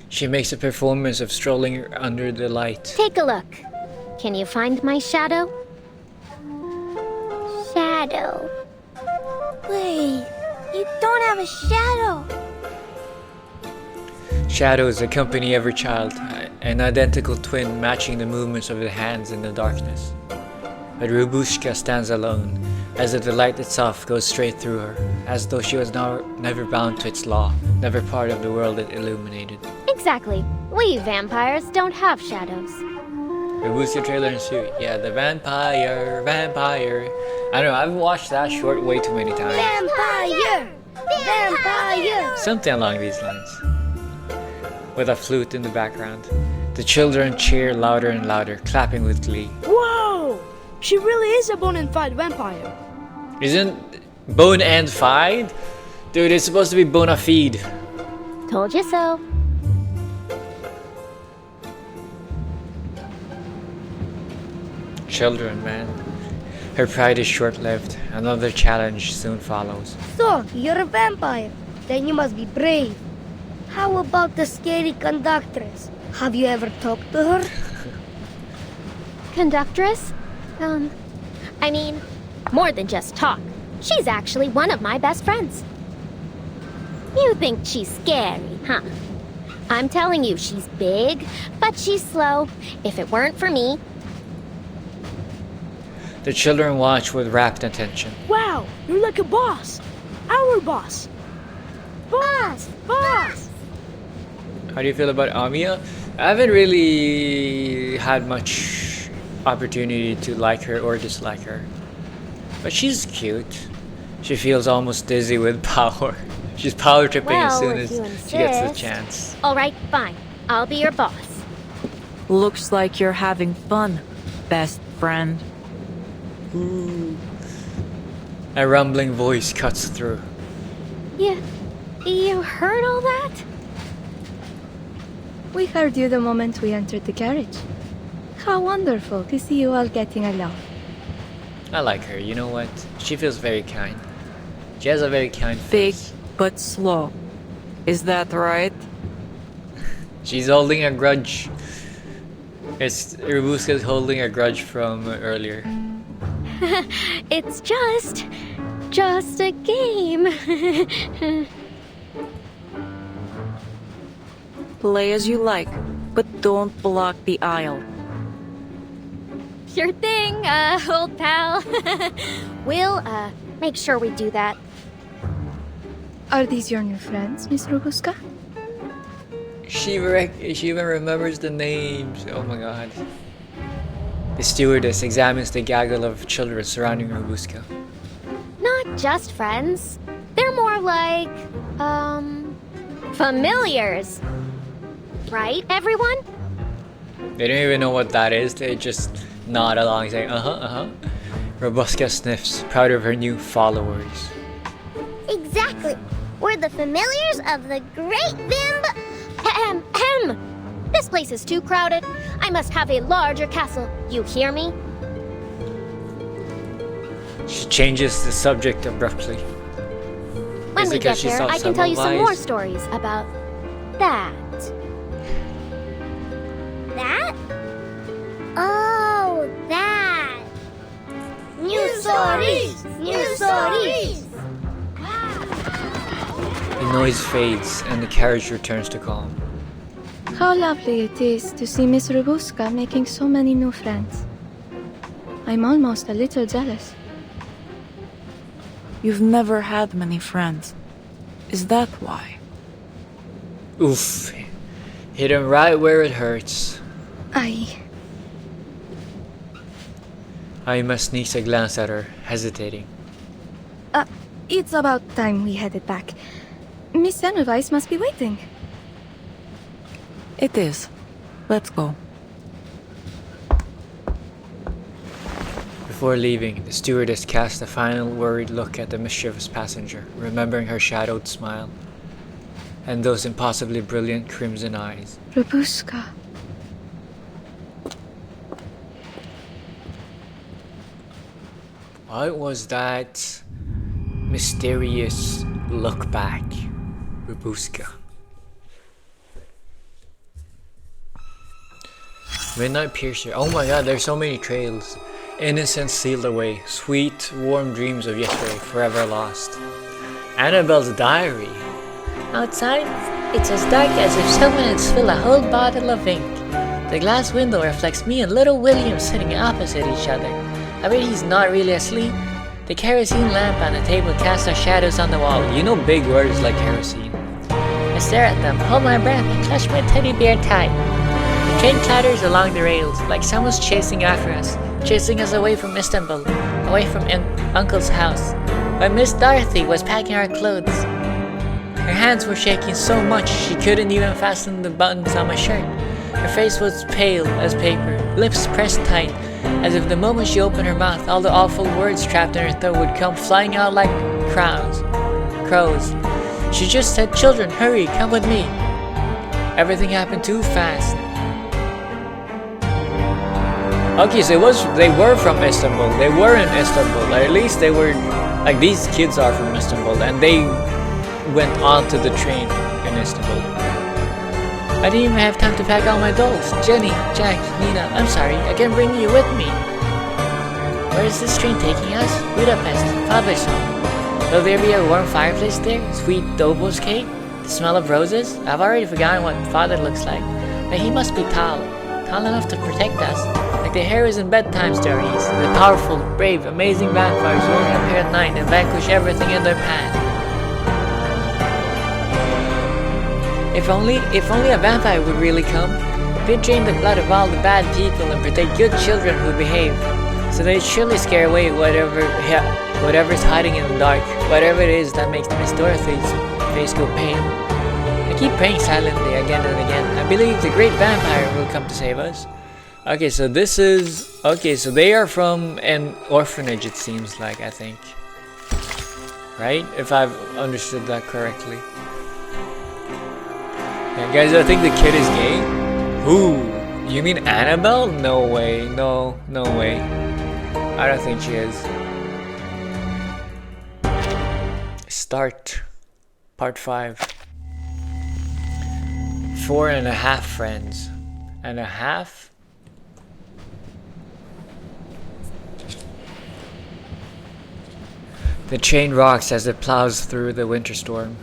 She makes a performance of strolling under the light. Take a look. Can you find my shadow? Shadow. Wait, you don't have a shadow. Shadows accompany every child, an identical twin matching the movements of the hands in the darkness. But Robushka stands alone, as if the light itself goes straight through her, as though she was never bound to its law, never part of the world it illuminated. Exactly. We vampires don't have shadows. Robushka trailer and suit. Yeah, the vampire. I don't know, I've watched that short way too many times. Vampire! Vampire! Something along these lines. With a flute in the background. The children cheer louder and louder, clapping with glee. Whoa! She really is a bona fide vampire. Isn't bone and fide? Dude, it's supposed to be bona fide. Told you so. Children, man. Her pride is short-lived. Another challenge soon follows. So, you're a vampire. Then you must be brave. How about the scary conductress? Have you ever talked to her? Conductress? I mean, more than just talk. She's actually one of my best friends. You think she's scary, huh? I'm telling you, she's big, but she's slow. If it weren't for me... The children watch with rapt attention. Wow, you're like a boss. Our boss. Boss! Boss! How do you feel about Amiya? I haven't really had much opportunity to like her or dislike her. But she's cute. She feels almost dizzy with power. She's power tripping as soon as she gets the chance. Alright, fine. I'll be your boss. Looks like you're having fun, best friend. Ooh. A rumbling voice cuts through. You heard all that? We heard you the moment we entered the carriage. How wonderful to see you all getting along. I like her, you know what? She feels very kind. She has a very kind face. Big but slow. Is that right? She's holding a grudge. Robuska's holding a grudge from earlier. It's just a game. Play as you like, but don't block the aisle. Sure thing, old pal. We'll, make sure we do that. Are these your new friends, Miss Robuska? She even remembers the names. Oh my god. The stewardess examines the gaggle of children surrounding Robuska. Not just friends. They're more like, familiars. Right, everyone? They don't even know what that is. They just nod along saying, Robuska sniffs, proud of her new followers. Exactly. We're the familiars of the great This place is too crowded. I must have a larger castle. You hear me? She changes the subject abruptly. When we get there, I can tell you some more lies? stories about that. That? Oh, that! New stories! New stories! The noise fades and the carriage returns to calm. How lovely it is to see Miss Robuska making so many new friends. I'm almost a little jealous. You've never had many friends. Is that why? Oof. Hit him right where it hurts. Aima sneaks a glance at her, hesitating. It's about time we headed back. Miss Semmelweis must be waiting. It is. Let's go. Before leaving, the stewardess cast a final worried look at the mischievous passenger, remembering her shadowed smile and those impossibly brilliant crimson eyes. Robuska. What was that mysterious look back? Robuska. Midnight Piercer. Oh my god, there's so many trails. Innocence sealed away. Sweet, warm dreams of yesterday, forever lost. Annabelle's diary. Outside, it's as dark as if someone had spilled a whole bottle of ink. The glass window reflects me and little William sitting opposite each other. I bet he's not really asleep. The kerosene lamp on the table casts our shadows on the wall. You know big words like kerosene. I stare at them, hold my breath, and clutch my teddy bear tight. The train clatters along the rails, like someone's chasing after us, chasing us away from Istanbul, away from Uncle's house, where Miss Dorothy was packing our clothes. Her hands were shaking so much she couldn't even fasten the buttons on my shirt. Her face was pale as paper, lips pressed tight, as if the moment she opened her mouth, all the awful words trapped in her throat would come flying out like crows. She just said, "Children, hurry, come with me." Everything happened too fast. Okay, so they were from Istanbul. They were in Istanbul. At least they were, like, these kids are from Istanbul, and they went onto the train in Istanbul. I didn't even have time to pack all my dolls. Jenny, Jack, Nina, I'm sorry, I can't bring you with me. Where is this train taking us? Budapest, father's home. Will there be a warm fireplace there? Sweet Dobos cake? The smell of roses? I've already forgotten what father looks like. But he must be tall enough to protect us. Like the heroes in bedtime stories. The powerful, brave, amazing vampires who only appear at night and vanquish everything in their path. If only a vampire would really come, they'd drain the blood of all the bad people and protect good children who behave. So they'd surely scare away whatever's hiding in the dark, whatever it is that makes Miss Dorothy's face go pale. I keep praying silently again and again. I believe the great vampire will come to save us. Okay, so this is... Okay, so they are from an orphanage, it seems like, I think. Right? If I've understood that correctly. Yeah, guys, I think the kid is gay. Who? You mean Annabelle? No way. No way. I don't think she is. Start. Part 5. 4.5 friends. And a half? The train rocks as it plows through the winter storm.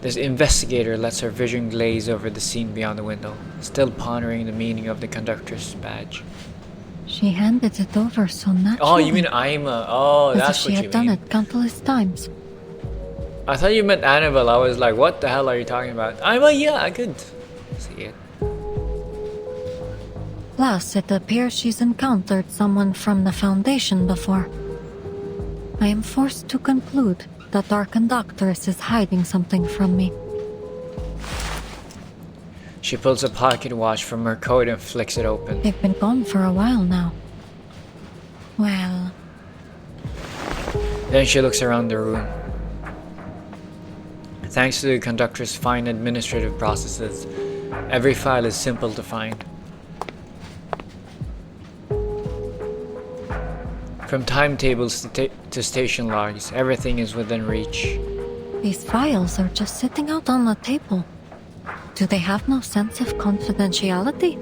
This investigator lets her vision glaze over the scene beyond the window, still pondering the meaning of the conductor's badge. She handed it over so naturally. Oh, you mean Aima? Oh, as that's if she what you had done mean. it countless times. I thought you meant Annabelle. I was like, what the hell are you talking about? Aima, yeah, I could see it. Plus, it appears she's encountered someone from the Foundation before. I am forced to conclude that our conductress is hiding something from me. She pulls a pocket watch from her coat and flicks it open. They've been gone for a while now. Well... Then she looks around the room. Thanks to the conductor's fine administrative processes, every file is simple to find. From timetables to station logs, everything is within reach. These files are just sitting out on the table. Do they have no sense of confidentiality?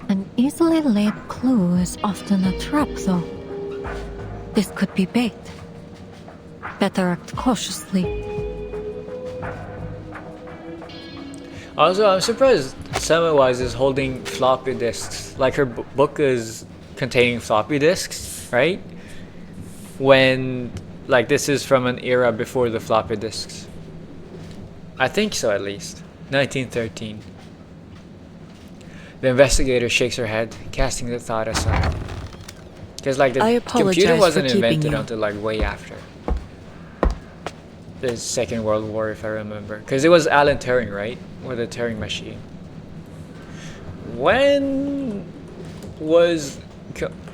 An easily laid clue is often a trap, though. This could be bait. Better act cautiously. Also, I'm surprised Samawise is holding floppy disks. Like her book is containing floppy disks, right? When, like, this is from an era before the floppy disks. I think so, at least. 1913. The investigator shakes her head, casting the thought aside. Because, like, the computer wasn't invented until, like, way after the Second World War, if I remember. Because it was Alan Turing, right? Or the Turing machine. When was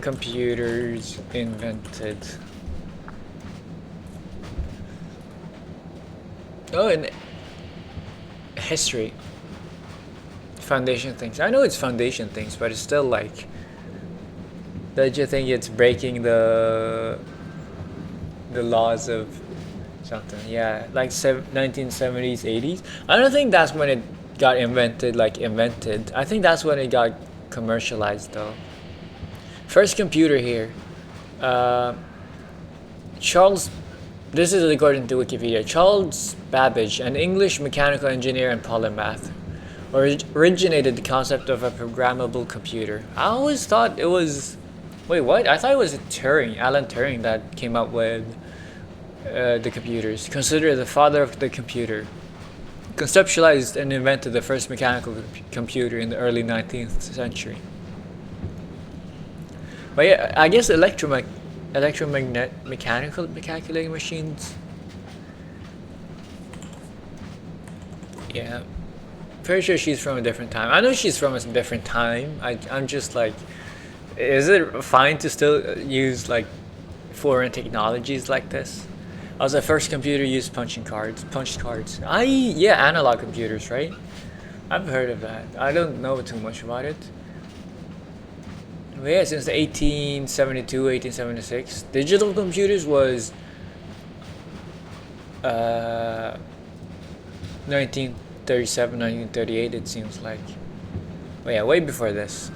computers invented? Oh, in history. Foundation things. I know it's foundation things, but it's still like... Don't you think it's breaking the laws of something? Yeah, like 1970s, 80s. I don't think that's when it got invented, like invented. I think that's when it got commercialized, though. First computer here. Charles... This is according to Wikipedia. Charles Babbage, an English mechanical engineer and polymath, originated the concept of a programmable computer. I always thought it was... Wait, what? I thought it was Turing, Alan Turing, that came up with the computers. Considered the father of the computer. Conceptualized and invented the first mechanical computer in the early 19th century. But yeah, I guess mechanical calculating machines. Yeah. Pretty sure she's from a different time. I know she's from a different time. I'm just like, is it fine to still use like foreign technologies like this? Also, first computer used punched cards. Yeah, analog computers, right? I've heard of that. I don't know too much about it. But yeah, since 1872, 1876, digital computers was 1937, 1938, it seems like. But yeah, way before this.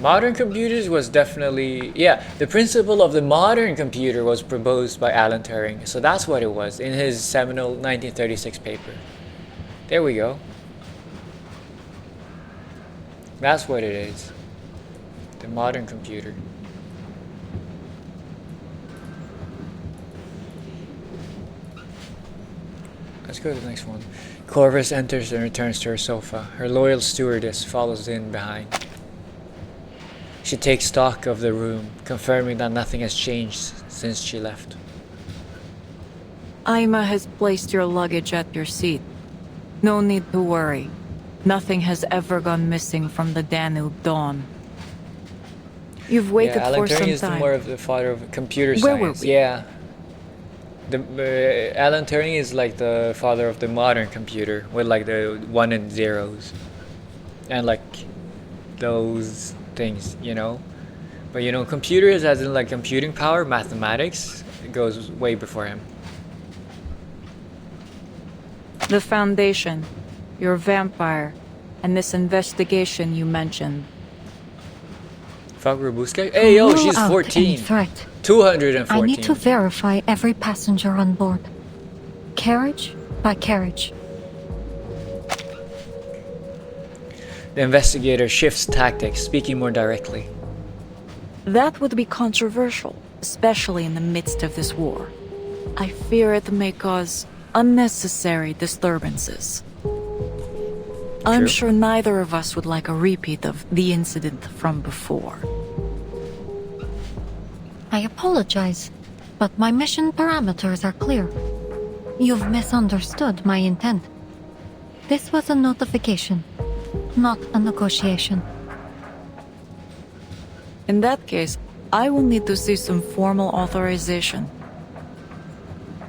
Modern computers was definitely... Yeah, the principle of the modern computer was proposed by Alan Turing. So that's what it was in his seminal 1936 paper. There we go. That's what it is. The modern computer. Let's go to the next one. Corvus enters and returns to her sofa. Her loyal stewardess follows in behind. She takes stock of the room, confirming that nothing has changed since she left. Aima has placed your luggage at your seat. No need to worry. Nothing has ever gone missing from the Danube Dawn. You've waited for some time. Alan Turing is more of the father of computer science. Where were we? Yeah. Alan Turing is like the father of the modern computer, with like the 1 and zeros. And like those things, you know? But you know, computers as in like computing power, mathematics, it goes way before him. The Foundation, your vampire, and this investigation you mentioned. Fuck Robuska? Hey yo, she's 14. 214. I need to verify every passenger on board. Carriage by carriage. The investigator shifts tactics, speaking more directly. That would be controversial, especially in the midst of this war. I fear it may cause unnecessary disturbances. I'm sure neither of us would like a repeat of the incident from before. I apologize, but my mission parameters are clear. You've misunderstood my intent. This was a notification, not a negotiation. In that case, I will need to see some formal authorization.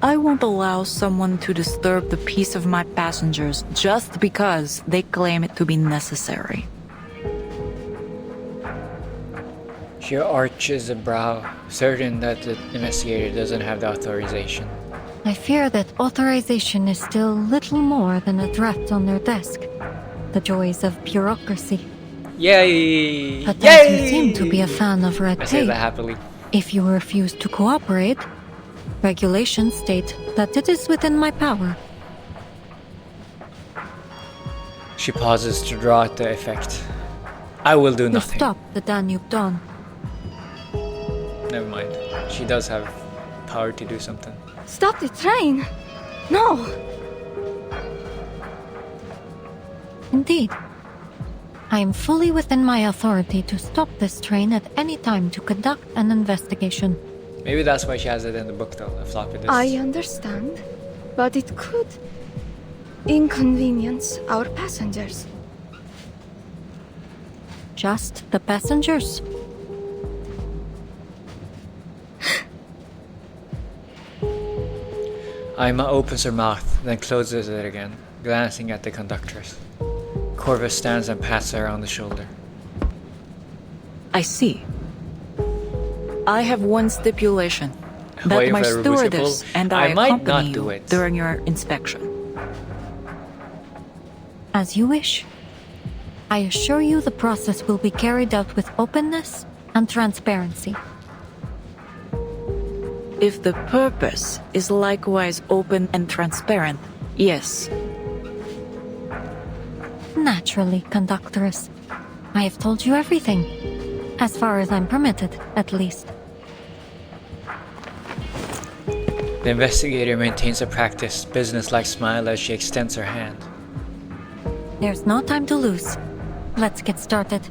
I won't allow someone to disturb the peace of my passengers just because they claim it to be necessary. She arches a brow, certain that the investigator doesn't have the authorization. I fear that authorization is still little more than a draft on their desk. The joys of bureaucracy. Yay! But Yay! as you seem to be a fan of red I say tape, that happily. if you refuse to cooperate, regulations state that it is within my power. She pauses to draw out the effect. I will do To nothing. stop the Danube Dawn. Never mind. She does have power to do something. Stop the train! No! Indeed. I am fully within my authority to stop this train at any time to conduct an investigation. Maybe that's why she has it in the book though, a floppy disk. I understand, but it could inconvenience our passengers. Just the passengers? Aima opens her mouth, then closes it again, glancing at the conductress. Corvus stands and pats her on the shoulder. I see. I have one stipulation. That Wait my for a stewardess Rubusible. and I might accompany not do you it. during your inspection. As you wish. I assure you the process will be carried out with openness and transparency. If the purpose is likewise open and transparent, yes. Naturally, conductress. I have told you everything. As far as I'm permitted, at least. The investigator maintains a practiced, businesslike smile as she extends her hand. There's no time to lose. Let's get started.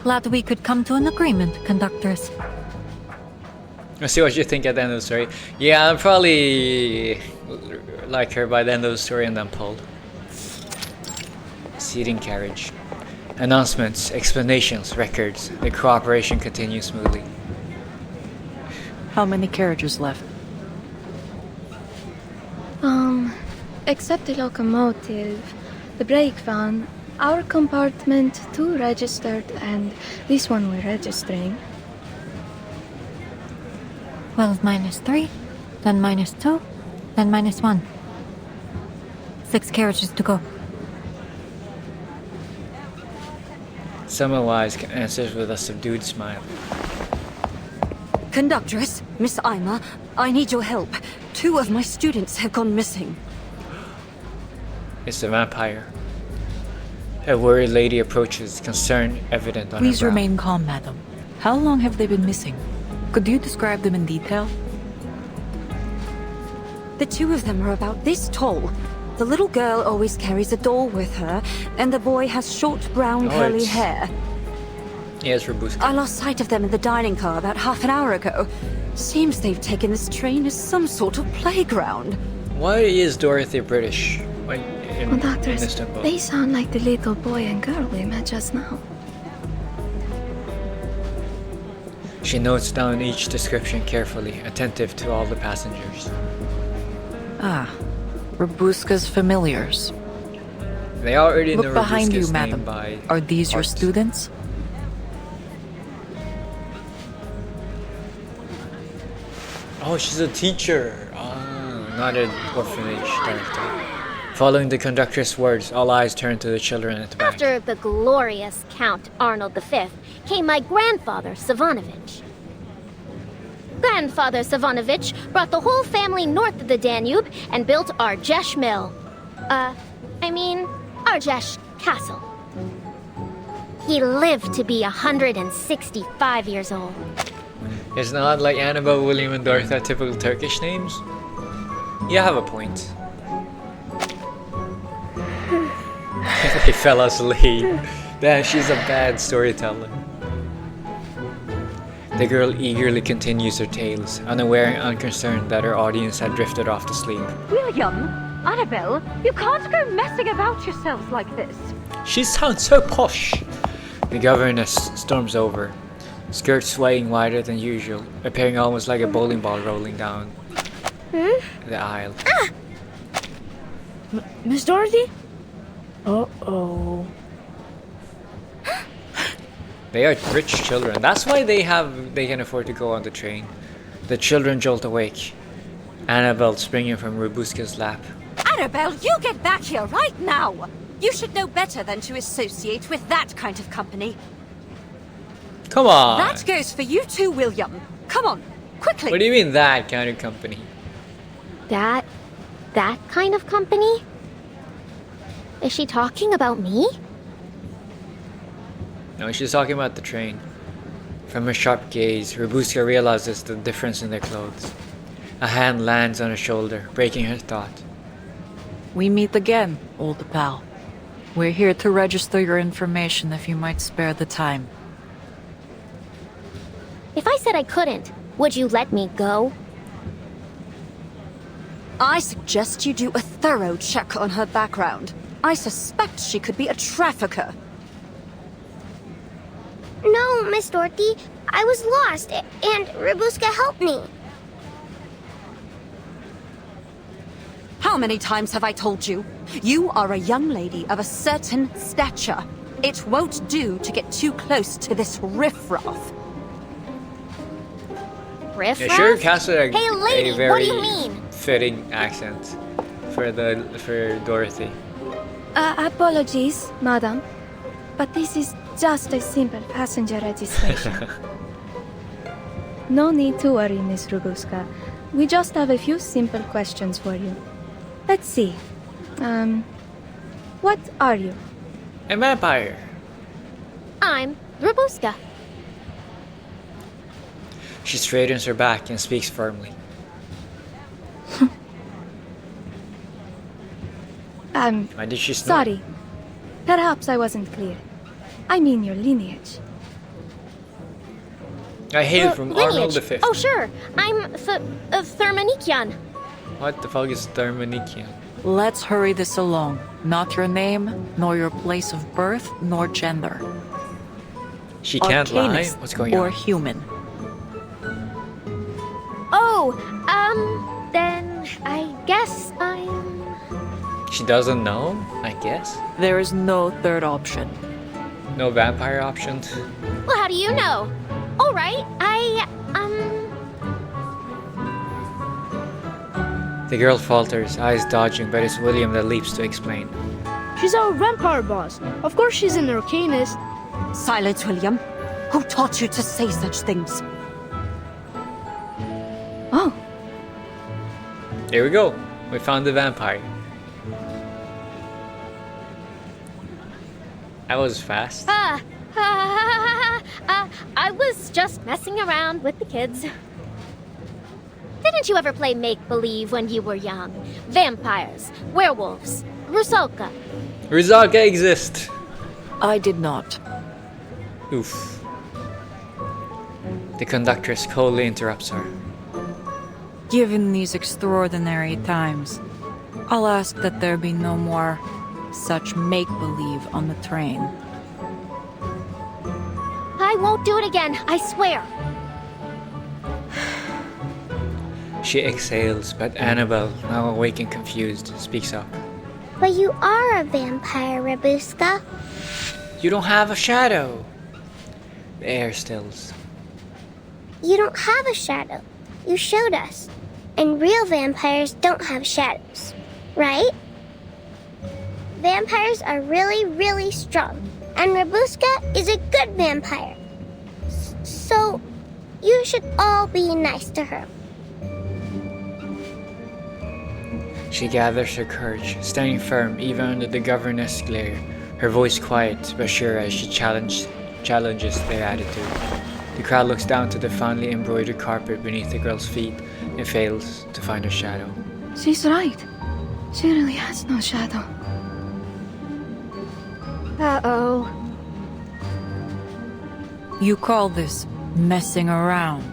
Glad we could come to an agreement, conductress. Let's see what you think at the end of the story. Yeah, I'm probably like her by the end of the story and then pulled. Seating carriage. Announcements, explanations, records. The cooperation continues smoothly. How many carriages left? Except the locomotive, the brake van, our compartment, 2 registered, and this one we're registering. 12 minus 3, then minus 2, then minus 1. 6 carriages to go. Semawise answers with a subdued smile. Conductress, Miss Aima, I need your help. 2 of my students have gone missing. It's the vampire. A worried lady approaches, concern evident on Please her brow. remain calm, madam. How long have they been missing? Could you describe them in detail? The 2 of them are about this tall. The little girl always carries a doll with her, and the boy has short brown curly it's- hair. Yes, Robusta. I lost sight of them in the dining car about half an hour ago. Seems they've taken this train as some sort of playground. Why is Dorothy British? Like, in Conductors, Istanbul? they sound like the little boy and girl we met just now. She notes down each description carefully, attentive to all the passengers. Ah, Robuska's familiars. They are already Look know behind you, Robuska's name madam. by Are these your heart. students? Oh, she's a teacher. Oh, not an orphanage director. Following the conductor's words, all eyes turn to the children at the back. After the glorious Count Arnold V came my grandfather, Savanovich. Grandfather Savanovich brought the whole family north of the Danube and built Arjesh Mill. Arjesh Castle. He lived to be 165 years old. It's not like Annabelle, William, and Dorothy are typical Turkish names. You have a point. They fell asleep. Damn, she's a bad storyteller. The girl eagerly continues her tales, unaware and unconcerned that her audience had drifted off to sleep. William, Annabelle, you can't go messing about yourselves like this. She sounds so posh! The governess storms over, skirts swaying wider than usual, appearing almost like a bowling ball rolling down the aisle. Miss Dorothy? Uh-oh. They are rich children. That's why they can afford to go on the train. The children jolt awake. Annabelle springing from Robuska's lap. Annabelle, you get back here right now! You should know better than to associate with that kind of company. Come on! That goes for you too, William. Come on, quickly! What do you mean that kind of company? That kind of company? Is she talking about me? No, she's talking about the train. From her sharp gaze, Robuska realizes the difference in their clothes. A hand lands on her shoulder, breaking her thought. We meet again, old pal. We're here to register your information if you might spare the time. If I said I couldn't, would you let me go? I suggest you do a thorough check on her background. I suspect she could be a trafficker. No, Miss Dorothy. I was lost, and Robuska helped me. How many times have I told you? You are a young lady of a certain stature. It won't do to get too close to this riffraff. Riffraff? Yeah, sure, Cass a lady, very what do you mean? fitting accent for Dorothy. Apologies, madam. But this is just a simple passenger registration. No need to worry, Miss Robuska. We just have a few simple questions for you. Let's see. What are you? A vampire. I'm Robuska. She straightens her back and speaks firmly. Why did she snort? Sorry. Perhaps I wasn't clear. I mean your lineage. I hail from Arnold V. Oh, sure. I'm Thermonikian. What the fuck is Thermonikian? Let's hurry this along. Not your name, nor your place of birth, nor gender. She can't lie? Arcanist What's going or on? human? Oh, then I guess I'm... She doesn't know, I guess. There is no third option. No vampire options? Well, how do you know? All right, The girl falters, eyes dodging, but it's William that leaps to explain. She's our vampire boss. Of course she's an arcanist. Silence, William. Who taught you to say such things? Oh. Here we go. We found the vampire. That was fast. I was just messing around with the kids. Didn't you ever play make-believe when you were young? Vampires, werewolves, Rusalka. Rusalka exists. I did not. Oof. The conductress coldly interrupts her. Given these extraordinary times, I'll ask that there be no more such make-believe on the train. I won't do it again, I swear. She exhales, but Annabelle, now awake and confused, speaks up. But you are a vampire, Robuska. You don't have a shadow. The air stills. You don't have a shadow. You showed us. And real vampires don't have shadows, right? Vampires are really, really strong. And Robuska is a good vampire. So, you should all be nice to her. She gathers her courage, standing firm even under the governess' glare, her voice quiet but sure as she challenges their attitude. The crowd looks down to the finely embroidered carpet beneath the girl's feet and fails to find her shadow. She's right. She really has no shadow. Uh-oh. You call this messing around?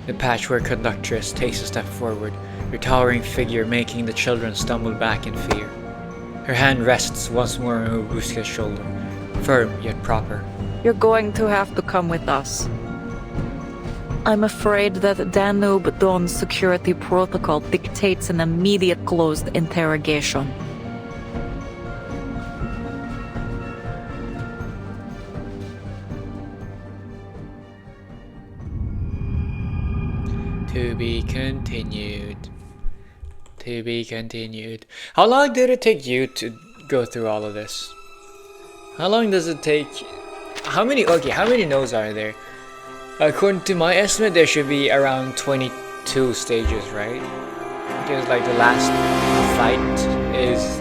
The patchwork conductress takes a step forward, her towering figure making the children stumble back in fear. Her hand rests once more on Robuska's shoulder, firm yet proper. You're going to have to come with us. I'm afraid that Danube Dawn's security protocol dictates an immediate closed interrogation. To be continued. To be continued. How long did it take you to go through all of this? How long does it take? How many nodes are there? According to my estimate, there should be around 22 stages, right? Because like the last fight is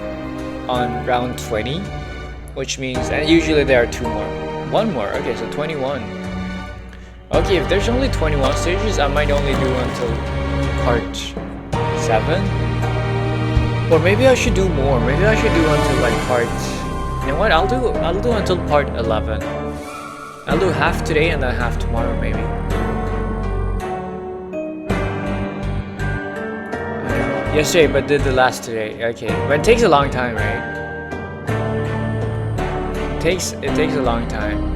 on round 20, which means, and usually there are 2 more. 1 more, okay, so 21. Okay, if there's only 21 stages, I might only do until part 7. Or maybe I should do more. Maybe I should do until like part... You know what, I'll do until part 11. I'll do half today and then half tomorrow, maybe. Yesterday, but did the last today. Okay, but it takes a long time, right? It takes a long time.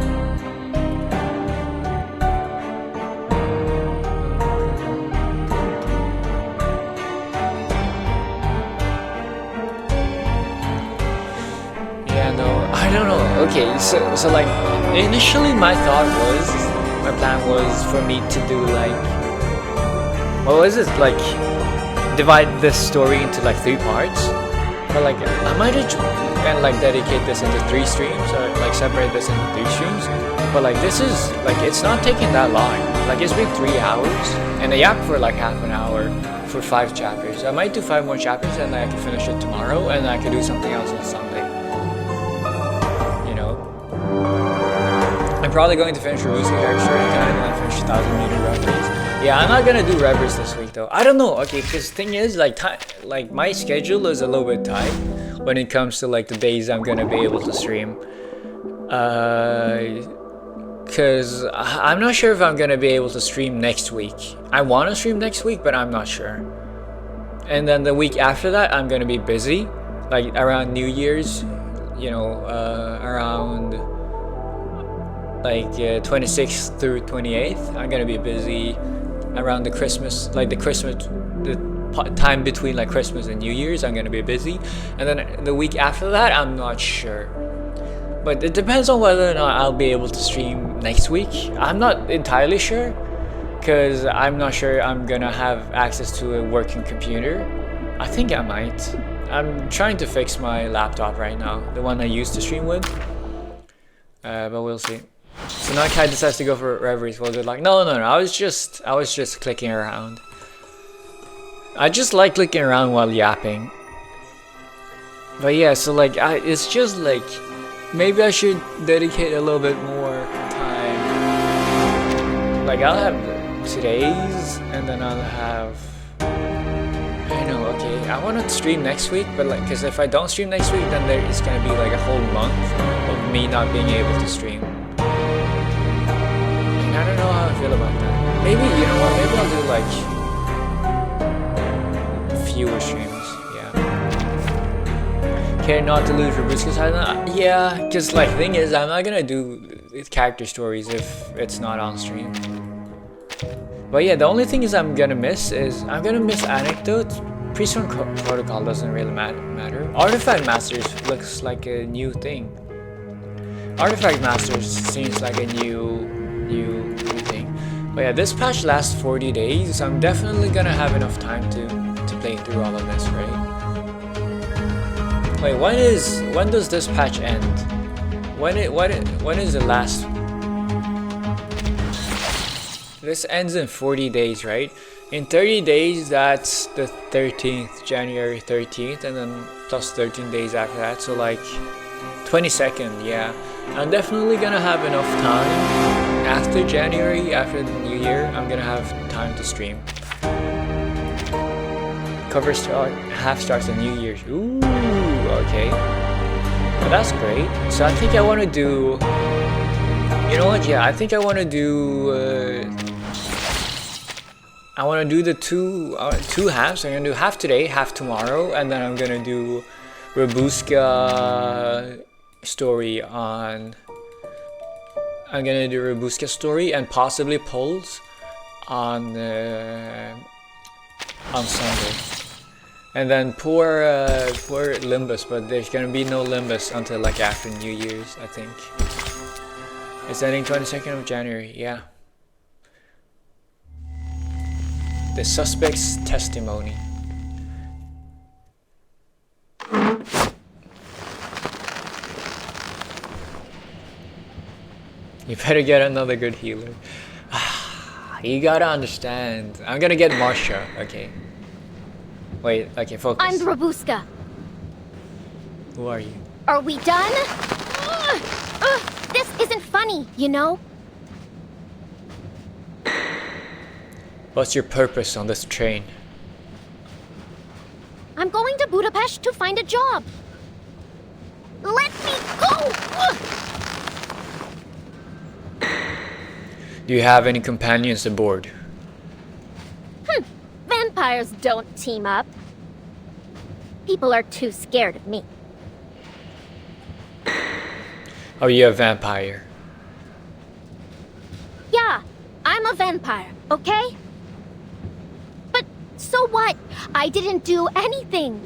Yeah, no, I don't know. Okay, so like initially my plan was for me to do like, what was it, like divide this story into like 3 parts, but like I might have and like dedicate this into 3 streams, or like separate this into 3 streams. But like this is like, it's not taking that long. Like it's been 3 hours and I yapped for like half an hour for 5 chapters. I might do 5 more chapters and then I can finish it tomorrow and I can do something else on Sunday. You know, I'm probably going to finish Rubuska character story time and then finish 1000 meter reveries. Yeah, I'm not gonna do reveries this week though. I don't know. Okay, because the thing is, like my schedule is a little bit tight when it comes to like the days I'm gonna be able to stream. Because I'm not sure if I'm gonna be able to stream next week. I want to stream next week, but I'm not sure. And then the week after that, I'm gonna be busy, like around New Year's. You know, around like 26th through 28th, I'm gonna be busy. Around the Christmas, like the time between like Christmas and New Year's, I'm gonna be busy. And then the week after that, I'm not sure. But it depends on whether or not I'll be able to stream next week. I'm not entirely sure, because I'm not sure I'm gonna have access to a working computer. I think I might. I'm trying to fix my laptop right now, the one I used to stream with. But we'll see. So now Kai decides to go for reveries. Well, good luck. No. I was just clicking around. I just like clicking around while yapping. But yeah, so like it's just like maybe I should dedicate a little bit more time. Like I'll have today's, and then I'll have. I know. Okay, I want to stream next week, but like, because if I don't stream next week, then there is gonna be like a whole month of me not being able to stream. I don't know how I feel about that. Maybe, you know what, maybe I'll do like fewer streams, yeah. Care not to lose Rubuska's Island? Yeah, because like thing is, I'm not gonna do character stories if it's not on stream. But yeah, the only thing is I'm gonna miss anecdotes. Priesthood Protocol doesn't really matter. Artifact Masters looks like a new thing. Artifact Masters seems like a new thing. But yeah, this patch lasts 40 days, so I'm definitely gonna have enough time to play through all of this, right? Wait, when does this patch end? When is the last? This ends in 40 days, right? In 30 days, that's the 13th, January 13th, and then plus 13 days after that, so like 22nd, yeah. I'm definitely gonna have enough time. After January, after the New Year, I'm gonna have time to stream. Cover half starts on New Year's. Ooh, okay. But that's great. So I think I want to do. You know what? Yeah, I think I want to do. I want to do the two halves. I'm gonna do half today, half tomorrow, and then I'm gonna do Rubuska story on. I'm gonna do Rubuska story and possibly polls on Sunday, and then poor Limbus, but there's gonna be no Limbus until like after New Year's, I think. It's ending 22nd of January, yeah. The suspect's testimony. You better get another good healer. You gotta understand. I'm gonna get Marcia, okay. Wait, okay, focus. I'm Rabuska. Who are you? Are we done? This isn't funny, you know? What's your purpose on this train? I'm going to Budapest to find a job. Let me go! Do you have any companions aboard? Vampires don't team up. People are too scared of me. Are you a vampire? Yeah, I'm a vampire, okay? But so what? I didn't do anything.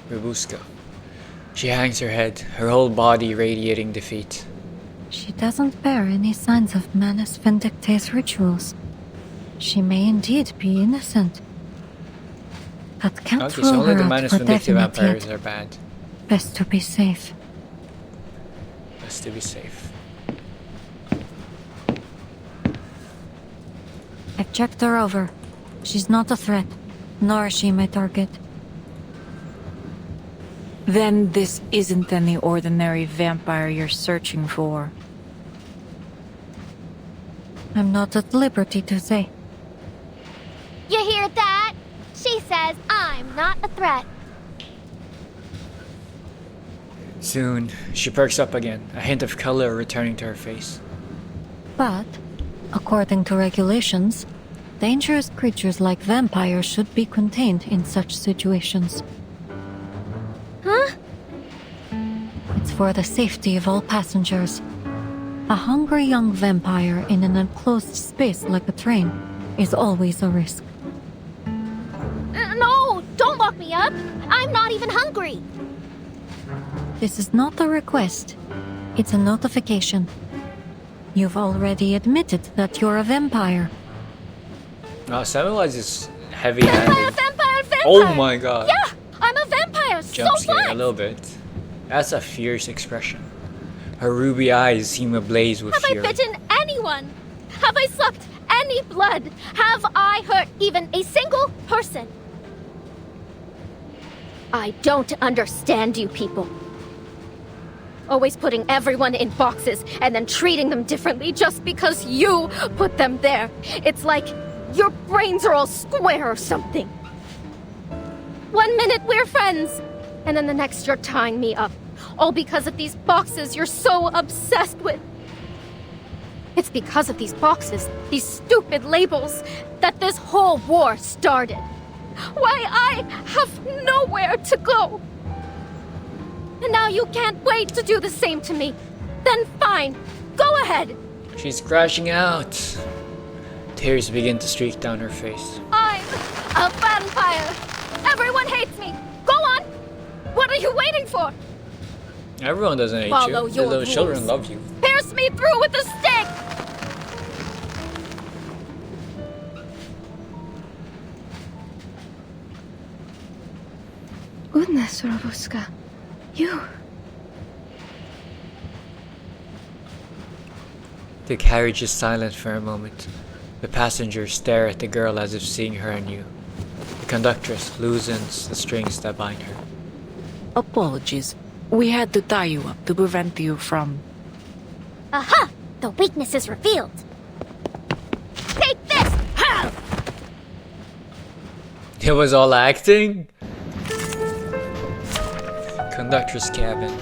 Rabuska. She hangs her head, her whole body radiating defeat. She doesn't bear any signs of Manus Vindictae's rituals. She may indeed be innocent. But can't Okay, rule so only her the out Manus for Vindictae definite vampires yet. are bad. Best to be safe. Best to be safe. I've checked her over. She's not a threat, nor is she my target. Then this isn't any ordinary vampire you're searching for. I'm not at liberty to say. You hear that? She says I'm not a threat. Soon, she perks up again, a hint of color returning to her face. But, according to regulations, dangerous creatures like vampires should be contained in such situations. Huh? It's for the safety of all passengers. A hungry young vampire in an enclosed space like a train is always a risk. No, don't lock me up. I'm not even hungry. This is not a request. It's a notification. You've already admitted that you're a vampire. Oh, Samwise is heavy-handed. Vampire! Oh my god. Yeah, I'm a vampire. Jump So scare what? a little bit. That's a fierce expression. Her ruby eyes seem ablaze with Have fury. I bitten anyone? Have I sucked any blood? Have I hurt even a single person? I don't understand you people. Always putting everyone in boxes and then treating them differently just because you put them there. It's like your brains are all square or something. 1 minute we're friends, and then the next you're tying me up. All because of these boxes you're so obsessed with. It's because of these boxes, these stupid labels, that this whole war started. Why I have nowhere to go. And now you can't wait to do the same to me. Then fine, go ahead. She's crashing out. Tears begin to streak down her face. I'm a vampire. Everyone hates me. Go on. What are you waiting for? Everyone doesn't hate Follow you. your The little children rules. love you. Pierce me through with a stick. Goodness, Rabuska. You. The carriage is silent for a moment. The passengers stare at the girl as if seeing her anew. The conductress loosens the strings that bind her. Apologies. We had to tie you up to prevent you from... Aha! The weakness is revealed. Take this! Ha! It was all acting? Conductress cabin.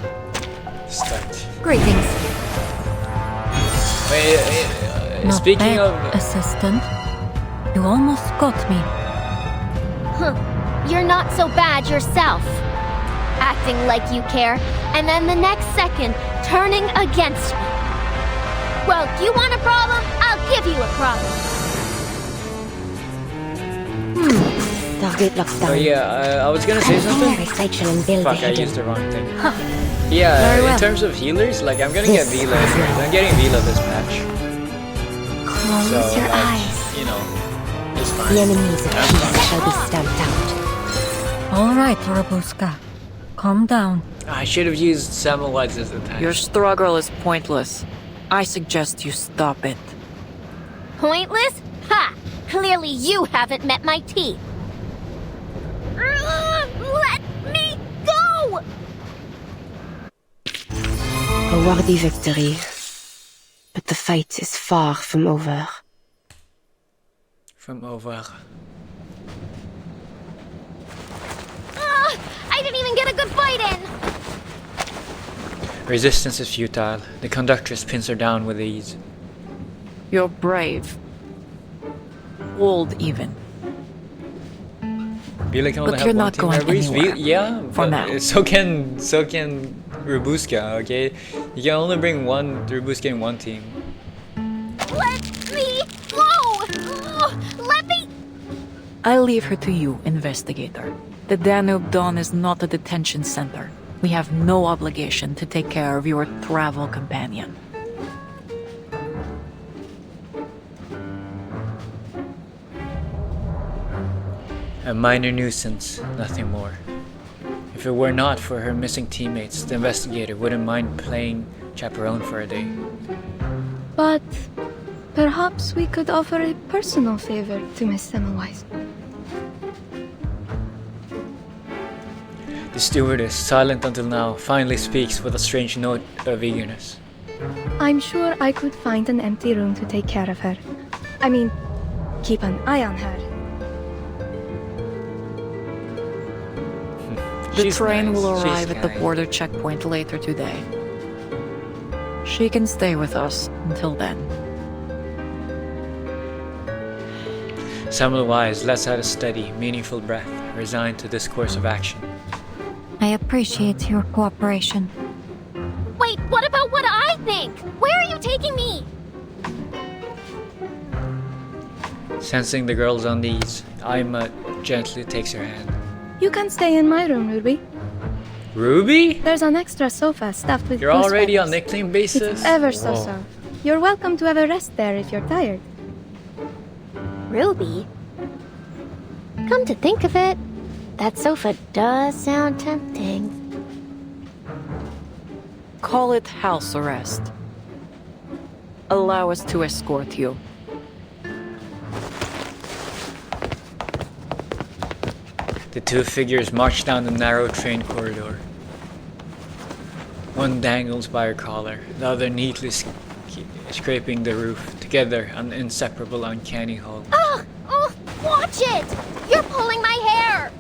Start. Greetings. Not Speaking bad, of... assistant. You almost got me. You're not so bad yourself. Acting like you care, and then the next second, turning against me. Well, you want a problem? I'll give you a problem. Target Oh lockdown. yeah, I was gonna say something. Recycle and build Fuck, I again. used the wrong thing. Yeah, Very in well. terms of healers, like I'm gonna get Vila anyways. I'm getting Vila this match. Close So, your like, eyes. you know, it's fine. The enemies of That's peace fine. shall be stamped out. All right, Robuska. Calm down. I should have used Samawise as the tank. Your struggle is pointless. I suggest you stop it. Pointless? Ha! Clearly you haven't met my teeth. Let me go! A worthy victory. But the fight is far from over. From over. I didn't even get a good fight in! Resistance is futile. The conductress pins her down with ease. You're brave. Bold even. Vila can only But have you're one not team going memories. anywhere. Yeah, For but now. so can Rubuska. Okay, you can only bring one Rubuska in one team. Let me go! Let me... I leave her to you, investigator. The Danube Dawn is not a detention center. We have no obligation to take care of your travel companion. A minor nuisance, nothing more. If it were not for her missing teammates, the investigator wouldn't mind playing chaperone for a day. But perhaps we could offer a personal favor to Miss Semmelweis. The stewardess, silent until now, finally speaks with a strange note of eagerness. I'm sure I could find an empty room to take care of her. I mean, keep an eye on her. The train will arrive at the border checkpoint later today. She can stay with us until then. Samuel Wise lets out a steady, meaningful breath, resigned to this course of action. I appreciate your cooperation. Wait, what about what I think? Where are you taking me? Sensing the girl's unease, Aima gently takes her hand. You can stay in my room, Ruby. Ruby? There's an extra sofa stuffed with You're goose already on feathers. nickname basis? It's ever so Whoa. so. You're welcome to have a rest there if you're tired. Ruby? Come to think of it, that sofa does sound tempting. Call it house arrest. Allow us to escort you. The two figures march down the narrow train corridor. One dangles by her collar, the other neatly scraping the roof, together an inseparable uncanny whole. Ugh! Oh, watch it! You're pulling my hair!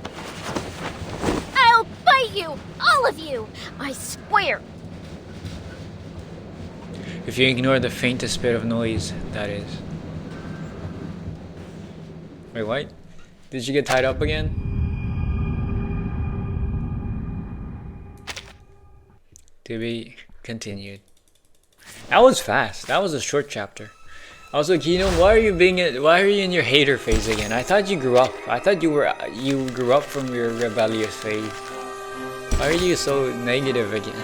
I'll bite you! All of you! I swear! If you ignore the faintest bit of noise, that is. Wait, what? Did you get tied up again? To be continued. That was fast. That was a short chapter. Also, Kino, why are you in your hater phase again? I thought you grew up. I thought you grew up from your rebellious phase. Why are you so negative again?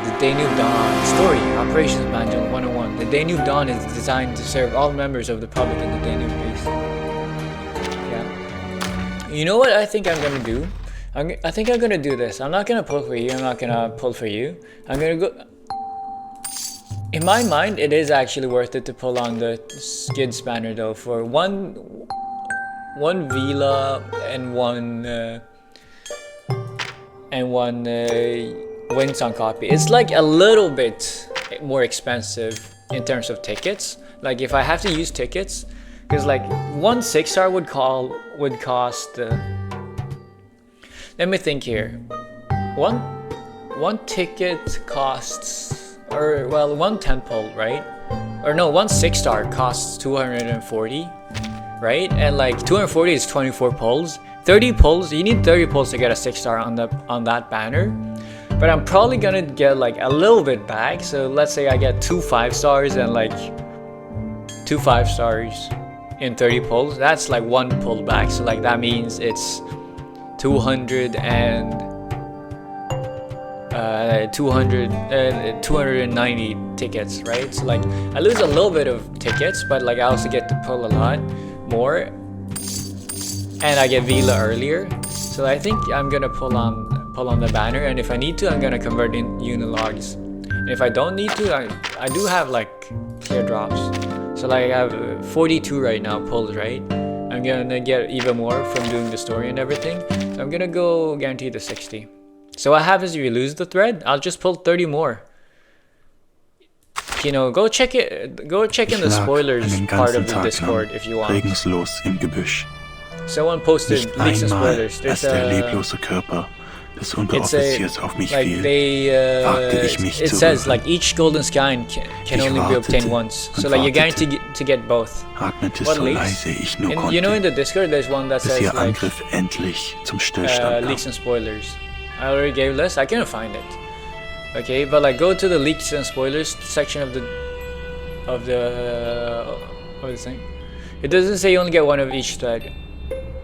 The Danube Dawn story, Operations Manual 101. The Danube Dawn is designed to serve all members of the public in the Danube Basin. Yeah. You know what I think I'm gonna do? I think I'm gonna do this. I'm not gonna pull for you. I'm not gonna pull for you. I'm gonna go. In my mind, it is actually worth it to pull on the skid spanner though for one Vila and one Winsong copy. It's like a little bit more expensive in terms of tickets. Like if I have to use tickets, because like one 6-star would cost. Let me think here. One ticket costs, or well, one 10-pole, right? Or no, one 6-star costs 240, right? And like 240 is 24 poles. 30 poles, you need 30 poles to get a 6-star on that banner. But I'm probably gonna get like a little bit back. So let's say I get 2 5-stars and like 2 5-stars in 30 pulls, that's like 1 pull back. So like that means it's 290 tickets, right? So like I lose a little bit of tickets, but like I also get to pull a lot more, and I get Vila earlier. So I think I'm gonna pull on the banner, and if I need to, I'm gonna convert in unilogs. And if I don't need to, I do have like clear drops. So like I have 42 right now pulled, right? I'm gonna get even more from doing the story and everything. So I'm gonna go guarantee the 60. So what happens if you lose the thread? I'll just pull 30 more. You know, go check it. Go check in the spoilers part of the Discord if you want. Regungslos im Gebüsch. Someone posted Nicht leaks and einmal, spoilers. als der leblose Körper des Unteroffiziers auf mich like fiel, they, ich mich it zu says rühren. like each golden sky can Ich only be obtained wartete once. und So like you're wartete. guaranteed to get both. Atmete What so leaks? leise ich nur And you know, in konnte, the Discord there's one that bis says ihr like Angriff endlich zum Stillstand kam. leaks and spoilers. I already gave this. I couldn't find it. Okay, but like go to the leaks and spoilers section of the what is it? It doesn't say you only get one of each thread.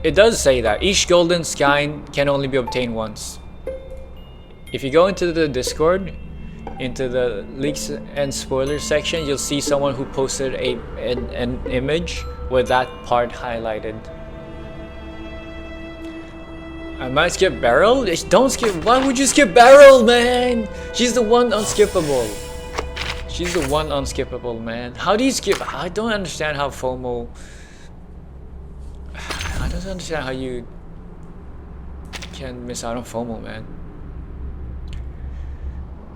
It does say that each golden skein can only be obtained once. If you go into the Discord, into the leaks and spoilers section, you'll see someone who posted an image with that part highlighted. I might skip Beryl? Don't skip. Why would you skip Beryl, man? She's the one unskippable. She's the one unskippable, man. How do you skip? I don't understand how FOMO. I don't understand how you can miss out on FOMO, man.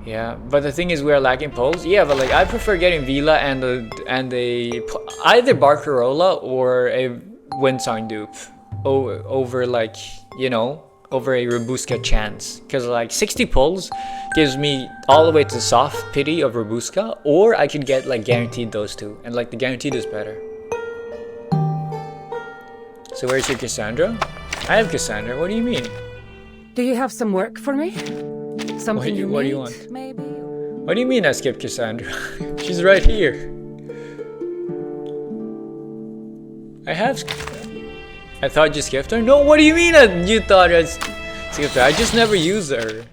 Yeah, but the thing is, we are lacking polls. Yeah, but like I prefer getting Vila and the either Barcarola or a Windsong dupe over like, you know, over a Robuska chance, because like 60 pulls gives me all the way to soft pity of Robuska, or I could get like guaranteed those two, and like the guaranteed is better. So where's your Cassandra? I have Cassandra. What do you mean? Do you have some work for me? Something What do you want? Maybe. What do you mean I skipped Cassandra? She's right here. I thought you skipped her? No, what do you mean you thought I skipped her? I just never use her.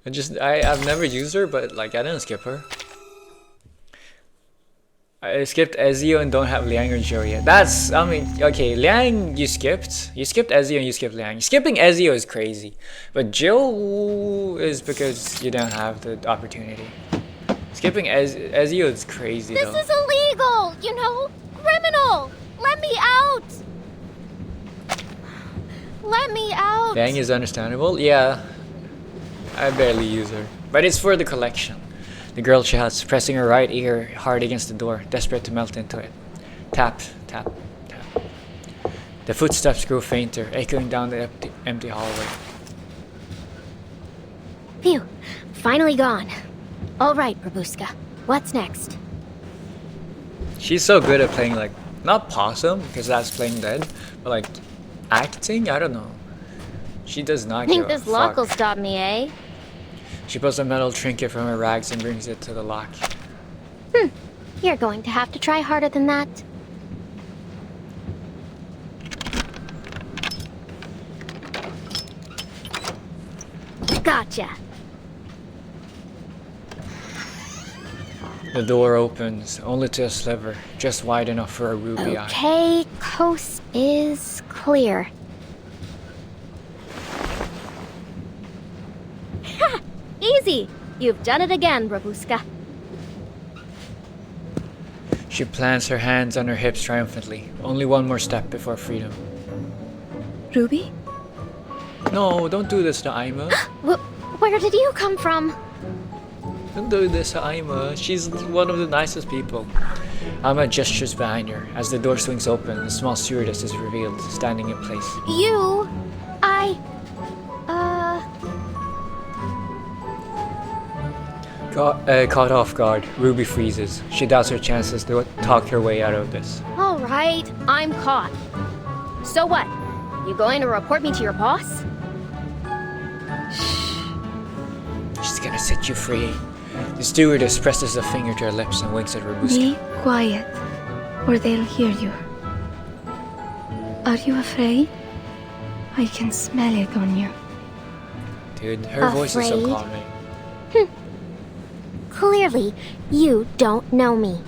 I've never used her, but like I didn't skip her. I skipped Ezio and don't have Liang or Zhou yet. That's, I mean, okay, Liang you skipped. You skipped Ezio and you skipped Liang. Skipping Ezio is crazy. But Zhou is because you don't have the opportunity. Skipping Ezio is crazy though. This is illegal, you know? Criminal! Let me out! Let me out! Liang is understandable. Yeah, I barely use her. But it's for the collection. The girl shouts, pressing her right ear hard against the door, desperate to melt into it. Tap, tap, tap. The footsteps grew fainter, echoing down the empty hallway. Phew, finally gone. All right, Robuska, what's next? She's so good at playing like, not possum, because that's playing dead, but like acting? I don't know. She does not give Think a this lock fuck. will stop me, eh? She pulls a metal trinket from her rags and brings it to the lock. You're going to have to try harder than that. Gotcha. The door opens, only to a sliver, just wide enough for a ruby eye. Okay, coast is clear. Ha! Easy! You've done it again, Robuska. She plants her hands on her hips triumphantly. Only one more step before freedom. Ruby? No, don't do this to Aima. Where did you come from? Don't do this to Aima. She's one of the nicest people. Aima gestures behind her. As the door swings open, a small stewardess is revealed, standing in place. You... Caught off guard, Ruby freezes. She doubts her chances to talk her way out of this. Alright, I'm caught. So what? You going to report me to your boss? She's gonna set you free. The stewardess presses a finger to her lips and winks at Robuska. Be quiet, or they'll hear you. Are you afraid? I can smell it on you. Dude, her voice is so Afraid? calming. Clearly, you don't know me.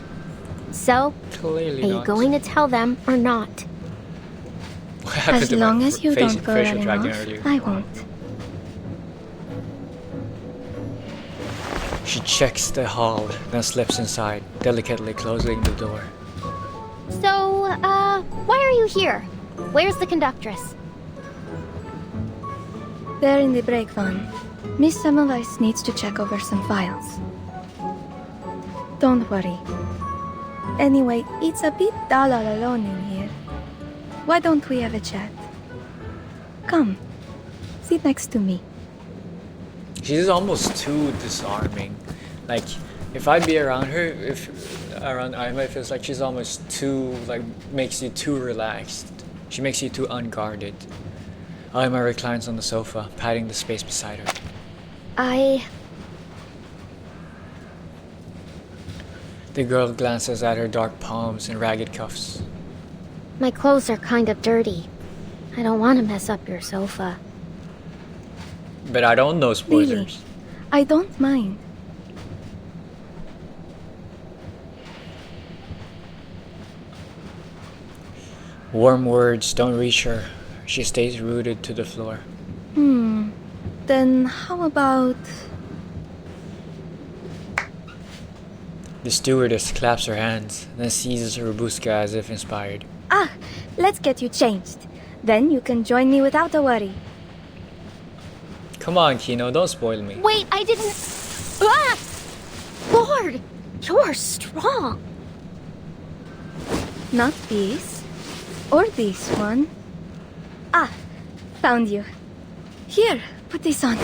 So, Clearly are you not. going to tell them or not? What happened As to my long as you don't go facial running tracking off, earlier? I won't. She checks the hall, then slips inside, delicately closing the door. So, why are you here? Where's the conductress? They're in the break van. Miss Semmelweis needs to check over some files. Don't worry. Anyway, it's a bit dull all alone in here. Why don't we have a chat? Come, sit next to me. She's almost too disarming. Like, if I'd be around her, if around Aima, it feels like she's almost too, like, makes you too relaxed. She makes you too unguarded. Aima reclines on the sofa, patting the space beside her. The girl glances at her dark palms and ragged cuffs. My clothes are kind of dirty. I don't want to mess up your sofa. But I don't know spoilers. Really? I don't mind. Warm words don't reach her. She stays rooted to the floor. Then how about... The stewardess claps her hands, then seizes Robuska as if inspired. Ah, let's get you changed. Then you can join me without a worry. Come on, Kino, don't spoil me. Wait, I didn't... Ah! Lord, you're strong. Not this. Or this one. Ah, found you. Here, put this on.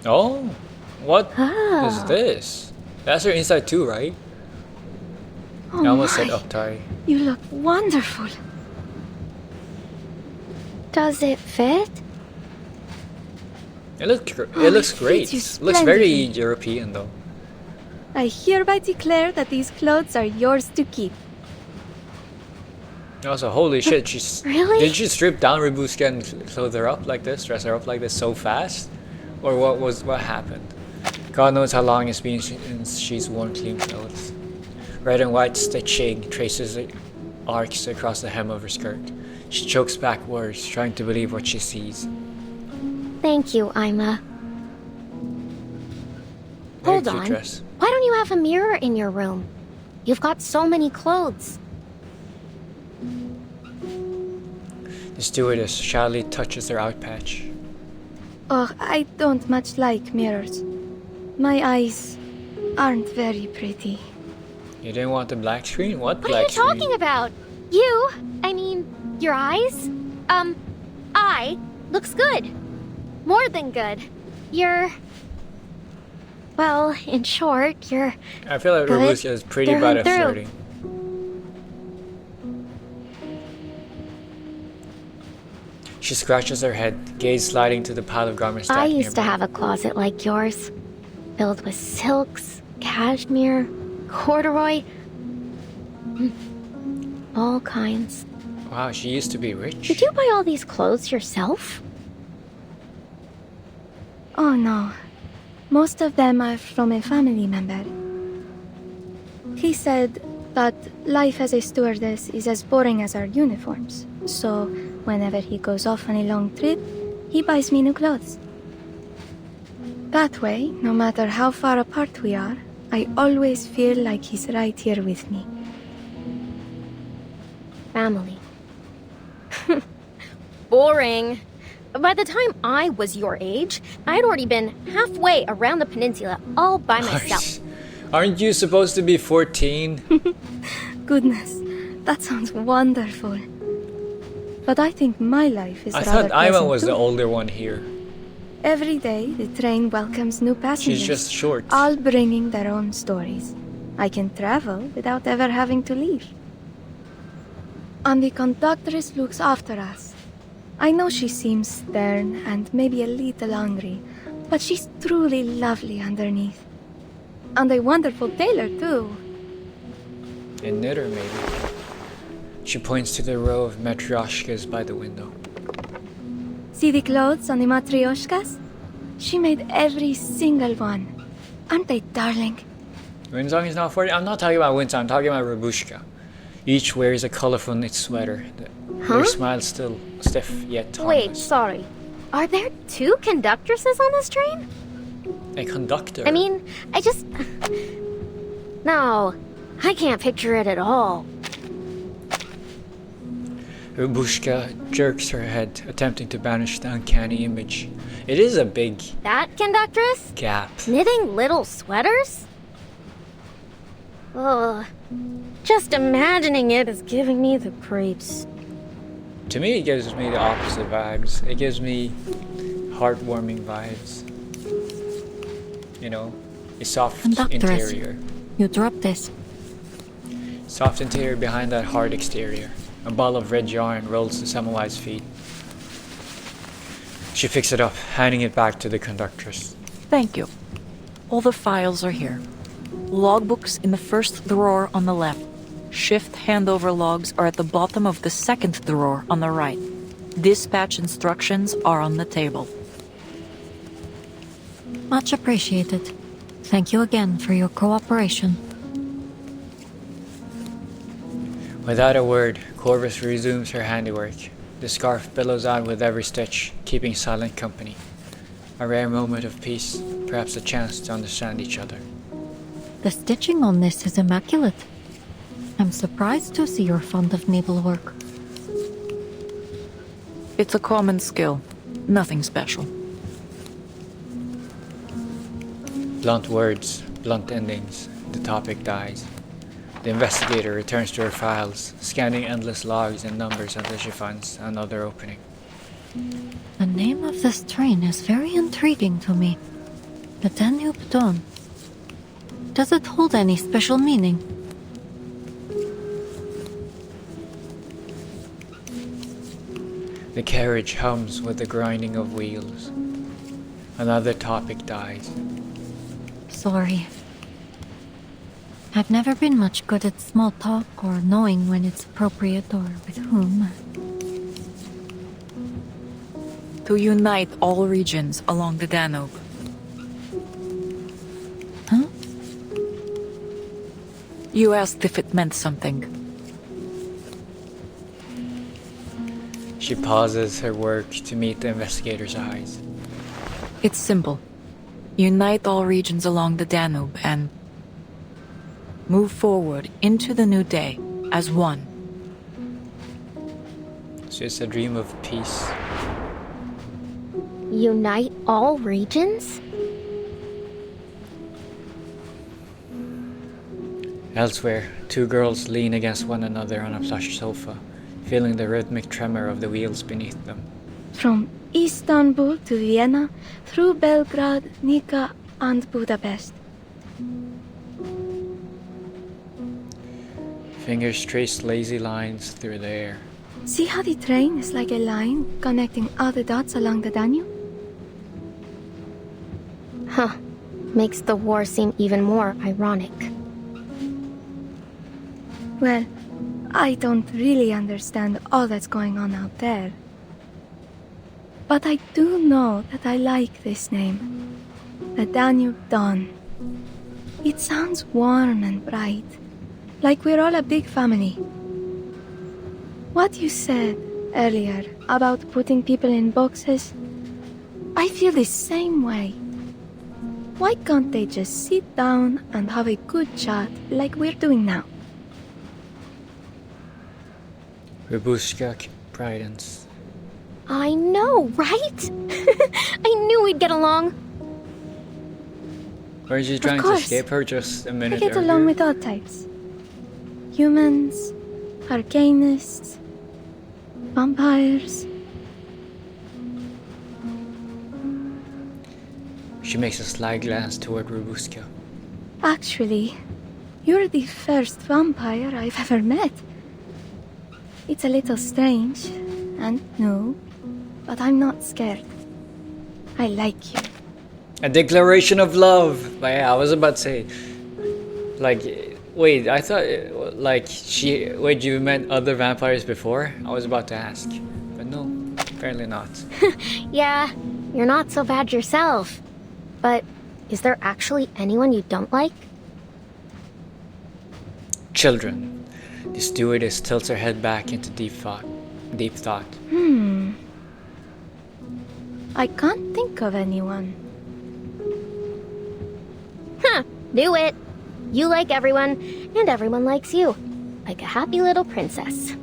Oh, what is this? That's her inside too, right? Oh I almost my. said uptie. You look wonderful. Does it fit? It looks great. fits you Looks very splendidly. European though. I hereby declare that these clothes are yours to keep. Also, holy shit, she's... Really? Did she strip down Robuska and clothe her up like this? Dress her up like this so fast? Or what happened? God knows how long it's been since she's worn clean clothes. Red and white stitching traces arcs across the hem of her skirt. She chokes back words, trying to believe what she sees. Thank you, Ima. Very Hold cute on. dress. Why don't you have a mirror in your room? You've got so many clothes. The stewardess shyly touches her out patch. Oh, I don't much like mirrors. My eyes aren't very pretty. You didn't want the black screen? What What are black you talking screen? about? I mean, your eyes? Looks good. More than good. Well, in short, you're I feel like good Robuska is pretty through bad and at through. flirting. She scratches her head, gaze sliding to the pile of garments I stacked used to nearby. have a closet like yours, filled with silks, cashmere, corduroy, all kinds. Wow, she used to be rich. Did you buy all these clothes yourself? Oh no. Most of them are from a family member. He said that life as a stewardess is as boring as our uniforms. So, whenever he goes off on a long trip, he buys me new clothes. That way, no matter how far apart we are, I always feel like he's right here with me. Family. Boring. By the time I was your age, I'd already been halfway around the peninsula all by myself. Aren't you supposed to be 14? Goodness, that sounds wonderful. But I think my life is I rather thought Ima pleasant was too. the older one here. Every day, the train welcomes new passengers. She's just short. All bringing their own stories. I can travel without ever having to leave. And the conductress looks after us. I know she seems stern and maybe a little hungry, but she's truly lovely underneath. And a wonderful tailor, too. A knitter, maybe. She points to the row of matryoshkas by the window. See the clothes on the matryoshkas? She made every single one. Aren't they darling? Winsong is not 40. I'm not talking about Winsong, I'm talking about Rabushka. Each wears a colorful knit sweater. Their smiles still stiff yet harmless. Wait, sorry. Are there 2 conductresses on this train? A conductor? I mean, I just... No, I can't picture it at all. Rabushka jerks her head, attempting to banish the uncanny image. It is a big That conductress? gap. Knitting little sweaters? Ugh. Just imagining it is giving me the creeps. To me, it gives me the opposite vibes. It gives me heartwarming vibes. You know, a soft Conductress, interior. you dropped this. Soft interior behind that hard exterior. A ball of red yarn rolls to Samawai's feet. She picks it up, handing it back to the conductress. Thank you. All the files are here. Logbooks in the first drawer on the left. Shift handover logs are at the bottom of the second drawer on the right. Dispatch instructions are on the table. Much appreciated. Thank you again for your cooperation. Without a word, Corvus resumes her handiwork. The scarf billows out with every stitch, keeping silent company. A rare moment of peace, perhaps a chance to understand each other. The stitching on this is immaculate. I'm surprised to see you're fond of needlework. It's a common skill. Nothing special. Blunt words, blunt endings. The topic dies. The investigator returns to her files, scanning endless logs and numbers until she finds another opening. The name of this train is very intriguing to me. The Danube Dawn. Does it hold any special meaning? The carriage hums with the grinding of wheels. Another topic dies. Sorry. I've never been much good at small talk or knowing when it's appropriate or with whom. To unite all regions along the Danube. Huh? You asked if it meant something. She pauses her work to meet the investigator's eyes. It's simple. Unite all regions along the Danube and move forward into the new day as one. So it's a dream of peace. Unite all regions? Elsewhere, 2 girls lean against one another on a plush sofa, feeling the rhythmic tremor of the wheels beneath them. From Istanbul to Vienna, through Belgrade, Nika, and Budapest. Fingers trace lazy lines through the air. See how the train is like a line connecting all the dots along the Danube? Huh. Makes the war seem even more ironic. Well, I don't really understand all that's going on out there. But I do know that I like this name. The Danube Dawn. It sounds warm and bright, like we're all a big family. What you said earlier about putting people in boxes, I feel the same way. Why can't they just sit down and have a good chat like we're doing now? Rabushka brightens. I know, right? I knew we'd get along. Or is she trying to escape her just a minute I get earlier? along with all types. Humans, arcanists, vampires. She makes a sly glance toward Rabushka. Actually, you're the first vampire I've ever met. It's a little strange and new, but I'm not scared. I like you. A declaration of love! But yeah, I was about to say, like, Wait, I thought like wait, you meant other vampires before? I was about to ask, but no, apparently not. Yeah, you're not so bad yourself. But is there actually anyone you don't like? Children. The stewardess tilts her head back into deep thought. I can't think of anyone. Huh, do it. You like everyone, and everyone likes you. Like a happy little princess.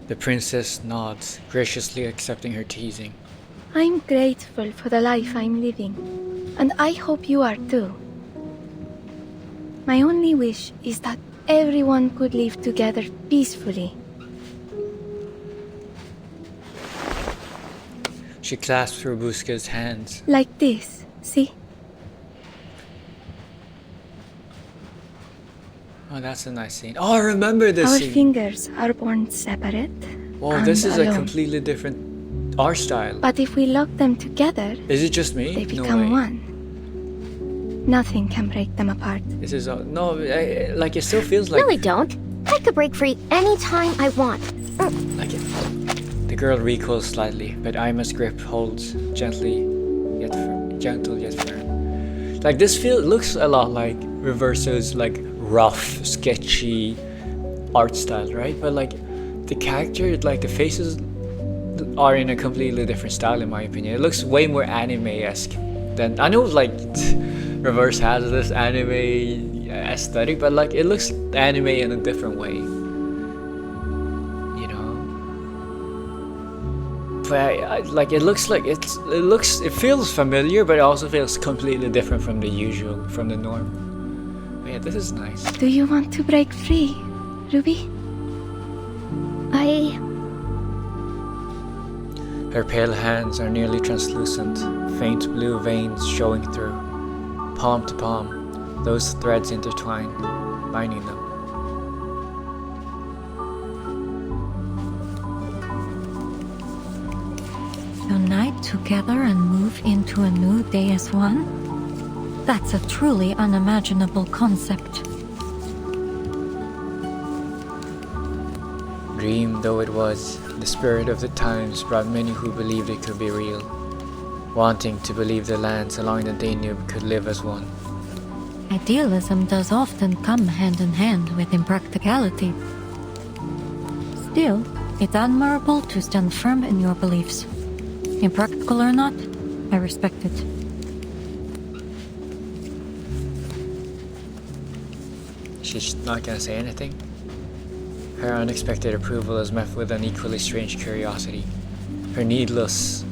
The princess nods, graciously accepting her teasing. I'm grateful for the life I'm living, and I hope you are too. My only wish is that everyone could live together peacefully. She clasps Robuska's hands. Like this, see? Oh, that's a nice scene. Oh, I remember this Our scene. fingers are born separate. Whoa, this is alone. a completely different art style. But if we lock them together, Is it just me? they No become way. one. Nothing can break them apart. This is no, like it still feels like. No, I don't. I could break free anytime I want. Like it. The girl recoils slightly, but Ima's grip holds gentle yet firm. Like this looks a lot like Reverso's like rough, sketchy art style, right? But like the character, like the faces are in a completely different style in my opinion. It looks way more anime-esque than I know like Reverse has this anime aesthetic, but like it looks anime in a different way. You know? But like it looks like it feels familiar, but it also feels completely different from the usual, from the norm. But yeah, this is nice. Do you want to break free, Ruby? Her pale hands are nearly translucent, faint blue veins showing through. Palm to palm, those threads intertwine, binding them. Unite together and move into a new day as one? That's a truly unimaginable concept. Dream though it was, the spirit of the times brought many who believed it could be real, wanting to believe the lands along the Danube could live as one. Idealism does often come hand in hand with impracticality. Still, it's admirable to stand firm in your beliefs. Impractical or not, I respect it. She's not gonna say anything. Her unexpected approval is met with an equally strange curiosity. Her needles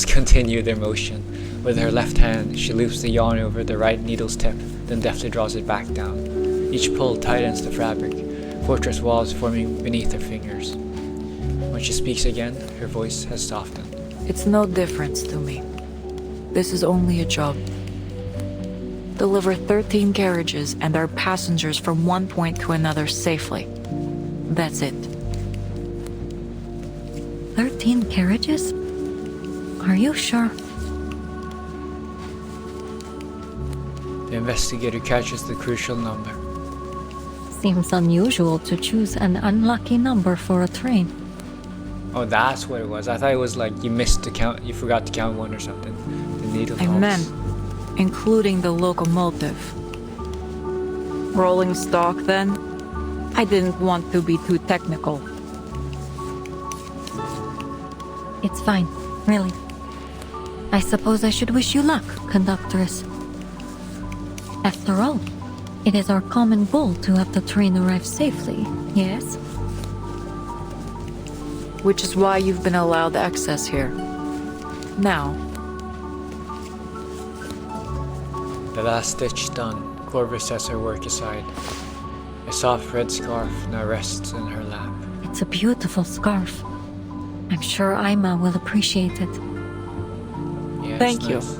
continue their motion. With her left hand, she loops the yarn over the right needle's tip, then deftly draws it back down. Each pull tightens the fabric, fortress walls forming beneath her fingers. When she speaks again, her voice has softened. It's no difference to me. This is only a job. Deliver 13 carriages and our passengers from one point to another safely. That's it. 13 carriages? Are you sure? The investigator catches the crucial number. Seems unusual to choose an unlucky number for a train. Oh, that's what it was. I thought it was like you missed to count, you forgot to count one or something. The needle I helps. meant including the locomotive. Rolling stock, then? I didn't want to be too technical. It's fine, really. I suppose I should wish you luck, conductress. After all, it is our common goal to have the train arrive safely, yes? Which is why you've been allowed access here. Now. The last stitch done, Corvus sets her work aside. A soft red scarf now rests in her lap. It's a beautiful scarf. I'm sure Ima will appreciate it. Yeah, Thank it's you. nice.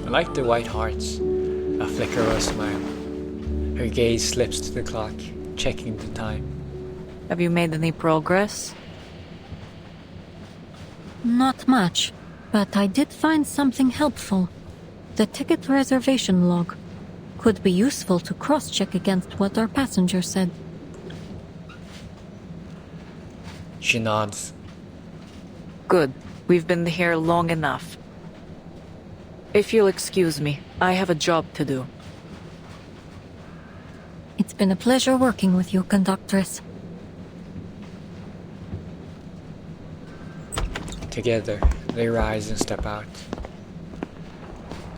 I like the white hearts. A flicker of a smile. Her gaze slips to the clock, checking the time. Have you made any progress? Not much. But I did find something helpful. The ticket reservation log. Could be useful to cross-check against what our passenger said. She nods. Good. We've been here long enough. If you'll excuse me, I have a job to do. It's been a pleasure working with you, Conductress. Together, they rise and step out.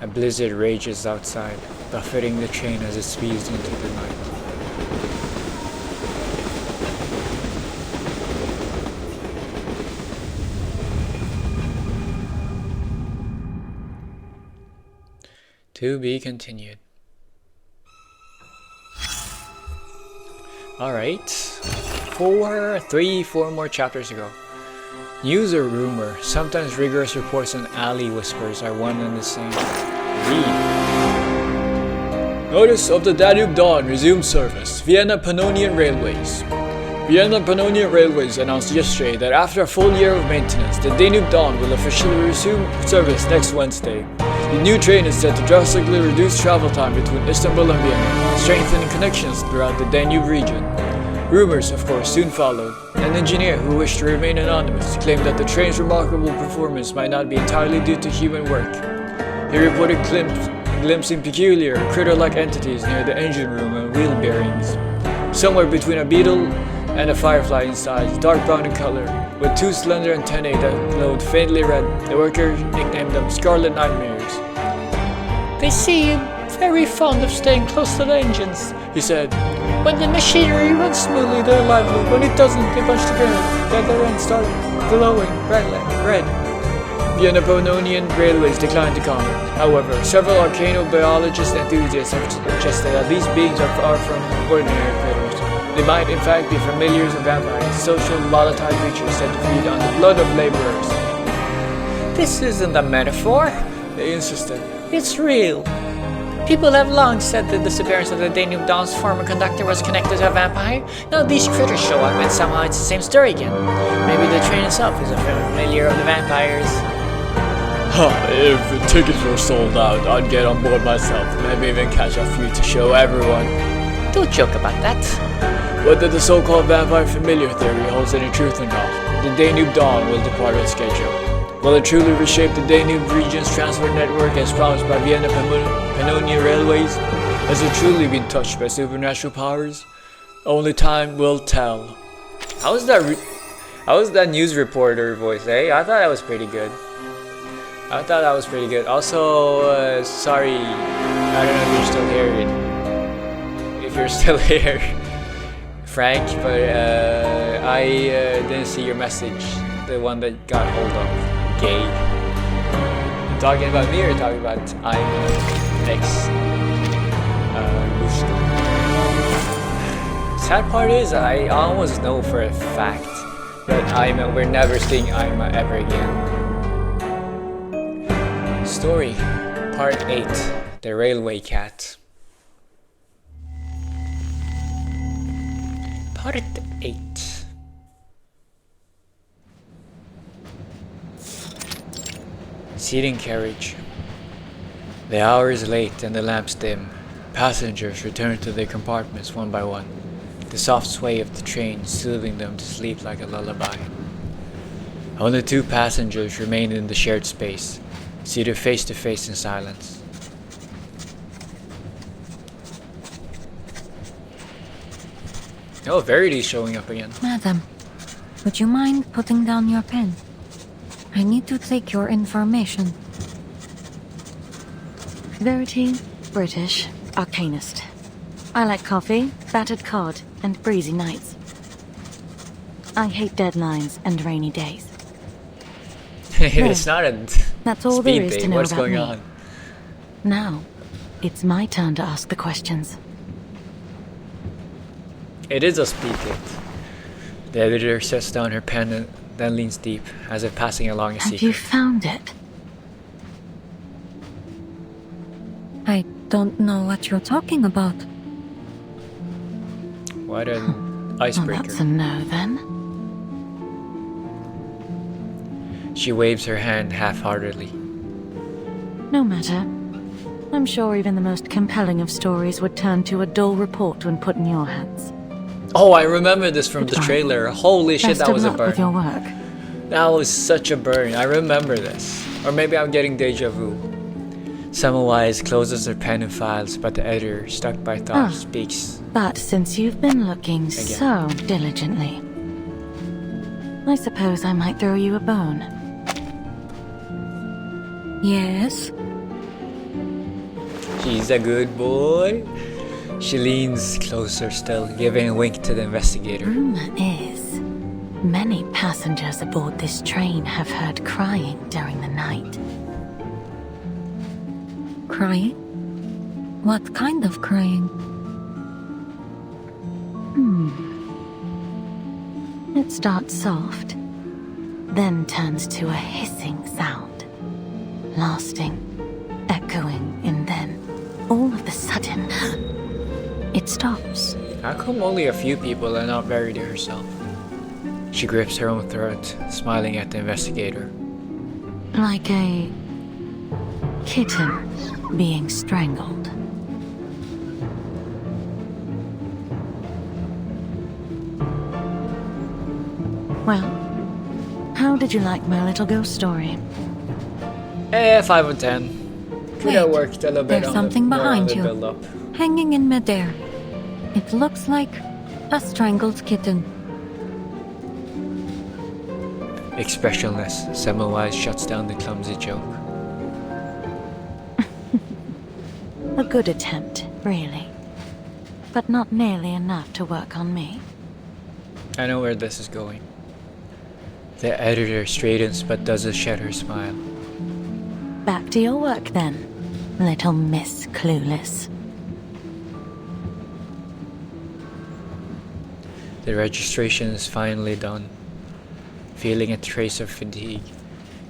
A blizzard rages outside, buffeting the train as it speeds into the night. To be continued. Alright. 4 more chapters to go. News or rumor, sometimes rigorous reports and alley whispers are one and the same. Read. Notice of the Danube Dawn resumed service. Vienna Pannonian Railways. Vienna Pannonian Railways announced yesterday that after a full year of maintenance, the Danube Dawn will officially resume service next Wednesday. The new train is set to drastically reduce travel time between Istanbul and Vienna, strengthening connections throughout the Danube region. Rumors, of course, soon followed. An engineer who wished to remain anonymous claimed that the train's remarkable performance might not be entirely due to human work. He reported glimpsing peculiar, critter-like entities near the engine room and wheel bearings. Somewhere between a beetle and a firefly in size, dark brown in color, with 2 slender antennae that glowed faintly red, the worker nicknamed them Scarlet Nightmares. They seem very fond of staying close to the engines, he said. When the machinery runs smoothly, they're lively. When it doesn't, they bunch together and start glowing red. Vienna Pannonian Railways declined to comment. However, several arcanobiologist enthusiasts have suggested that these beings are far from ordinary critters. They might in fact be familiars of vampires, social, volatile creatures said to feed on the blood of laborers. This isn't a metaphor, they insisted. It's real. People have long said that the disappearance of the Danube Dawn's former conductor was connected to a vampire. Now these critters show up and somehow it's the same story again. Maybe the train itself is a familiar of the vampires. If the tickets were sold out, I'd get on board myself. Maybe even catch a few to show everyone. Don't joke about that. Whether the so-called vampire familiar theory holds any truth or not, the Danube Dawn will depart on schedule. Will it truly reshape the Danube region's transport network as promised by Vienna Pannonian Railways? Has it truly been touched by supernatural powers? Only time will tell. How was that news reporter voice, eh? I thought that was pretty good. Also, sorry, I don't know if you're still here. If you're still here, Frank, but I didn't see your message. The one that got hold of. Gay. You talking about me or talking about Sad part is I almost know for a fact that we're never seeing Ima ever again. Story Part 8 The Railway Cat. Part 8. Seating carriage. The hour is late and the lamps dim. Passengers return to their compartments one by one, the soft sway of the train soothing them to sleep like a lullaby. Only 2 passengers remain in the shared space, seated face to face in silence. Oh, Verity's showing up again. Madam, would you mind putting down your pen? I need to take your information. Verity, British, arcanist. I like coffee, battered cod, and breezy nights. I hate deadlines and rainy days. It's not a That's all speed there is thing. to know What's about going me. on? Now, it's my turn to ask the questions. It is a speed thing. The editor sets down her pen and then leans deep, as if passing along a Have secret. you found it? I don't know what you're talking about. What an Well, icebreaker. that's a no then. She waves her hand half-heartedly. No matter. I'm sure even the most compelling of stories would turn to a dull report when put in your hands. Oh, I remember this from the trailer. Holy shit, that was a burn. With your work. That was such a burn. I remember this. Or maybe I'm getting deja vu. Semmelweis closes her pen and files, but the editor, stuck by thought, speaks. But since you've been looking so diligently, I suppose I might throw you a bone. Yes? He's a good boy. She leans closer still, giving a wink to the investigator. Rumor is, many passengers aboard this train have heard crying during the night. Crying? What kind of crying? It starts soft, then turns to a hissing sound, lasting, echoing, and then, all of a sudden, it stops. How come only a few people are not buried herself? She grips her own throat, smiling at the investigator. Like a kitten being strangled. Well, how did you like my little ghost story? 5 out of 10. Could have worked a little bit There's on something more on behind the you, build-up. hanging in midair. It looks like a strangled kitten. Expressionless, Semmelweis shuts down the clumsy joke. A good attempt, really. But not nearly enough to work on me. I know where this is going. The editor straightens but doesn't shed her smile. Back to your work then, little Miss Clueless. The registration is finally done. Feeling a trace of fatigue,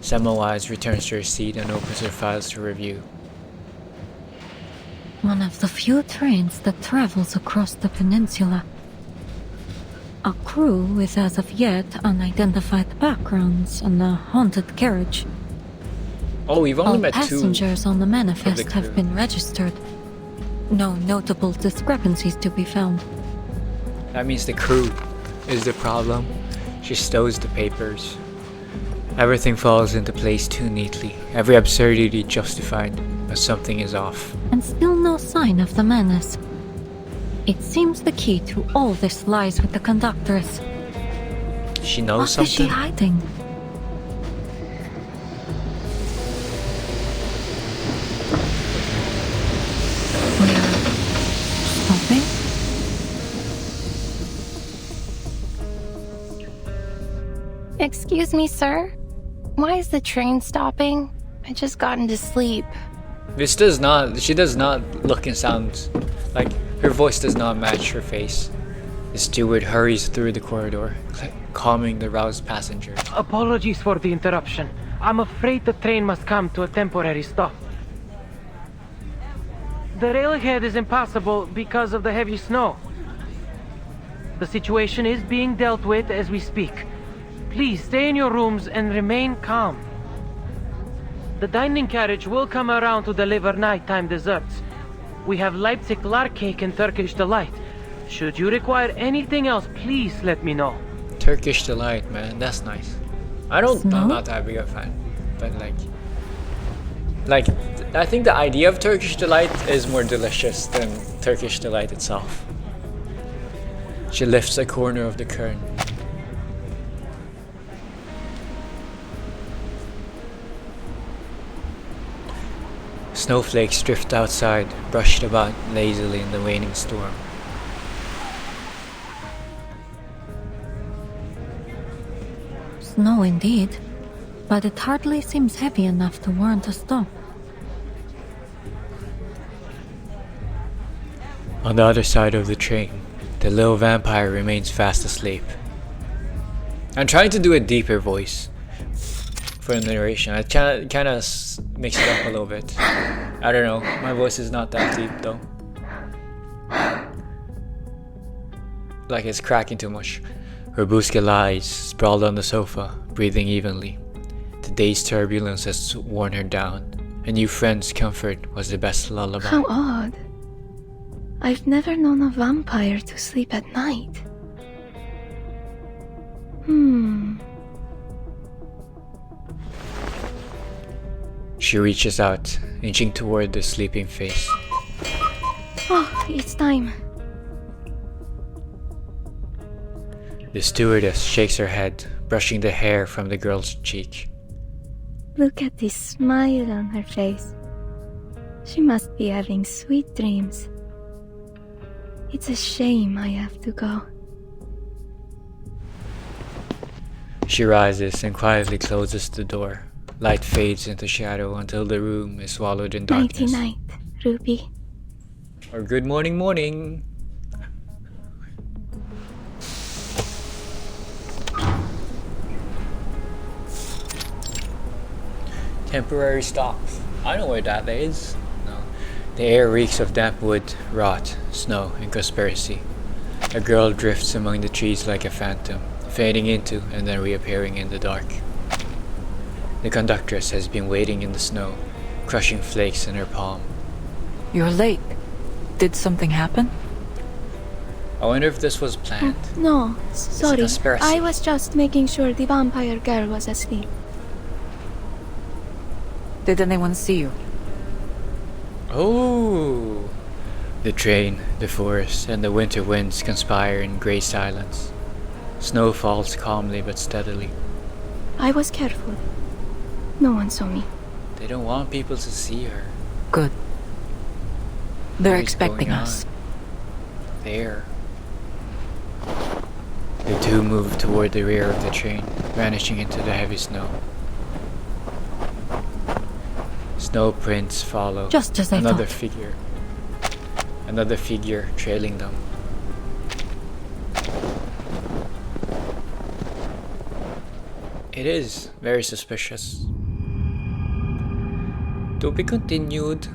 Semmelweis returns to her seat and opens her files to review. One of the few trains that travels across the peninsula. A crew with as of yet unidentified backgrounds and a haunted carriage. Oh, we've only All met passengers on the manifest crew. have been registered. No notable discrepancies to be found. That means the crew is the problem. She stows the papers. Everything falls into place too neatly. Every absurdity justified, but something is off. And still no sign of the menace. It seems the key to all this lies with the conductress. She knows What is she something? hiding? Stopping? Excuse me, sir? Why is the train stopping? I just got into sleep. She does not look and sound like her voice does not match her face. The steward hurries through the corridor, calming the roused passenger. Apologies for the interruption. I'm afraid the train must come to a temporary stop. The railhead is impassable because of the heavy snow. The situation is being dealt with as we speak. Please stay in your rooms and remain calm. The dining carriage will come around to deliver nighttime desserts. We have Leipzig lard cake and Turkish delight. Should you require anything else, please let me know. Turkish delight, man, that's nice. I'm not that big a fan, but like, I think the idea of Turkish delight is more delicious than Turkish delight itself. She lifts a corner of the curtain. Snowflakes drift outside, brushed about lazily in the waning storm. Snow indeed, but it hardly seems heavy enough to warrant a stop. On the other side of the train, the little vampire remains fast asleep. I'm trying to do a deeper voice for the narration. I kind of mix it up a little bit. I don't know, my voice is not that deep though. Like it's cracking too much. Robuska lies, sprawled on the sofa, breathing evenly. The The day's turbulence has worn her down. A new friend's comfort was the best lullaby. How odd. I've never known a vampire to sleep at night. She reaches out, inching toward the sleeping face. Oh, it's time. The stewardess shakes her head, brushing the hair from the girl's cheek. Look at this smile on her face. She must be having sweet dreams. It's a shame I have to go. She rises and quietly closes the door. Light fades into shadow until the room is swallowed in darkness. Nighty-night, Ruby. Or good morning, morning. Temporary stop. I know where that is. No. The air reeks of damp wood, rot, snow, and conspiracy. A girl drifts among the trees like a phantom, fading into and then reappearing in the dark. The conductress has been waiting in the snow, crushing flakes in her palm. You're late. Did something happen? I wonder if this was planned. No, sorry. conspiracy. I was just making sure the vampire girl was asleep. Did anyone see you? Oh! The train, the forest, and the winter winds conspire in grey silence. Snow falls calmly but steadily. I was careful. No one saw me. They don't want people to see her. Good. They're What is expecting going us. on? There. The two move toward the rear of the train, vanishing into the heavy snow. Snow prints follow. Just as I Another thought. figure. Another figure trailing them. It is very suspicious. To be continued.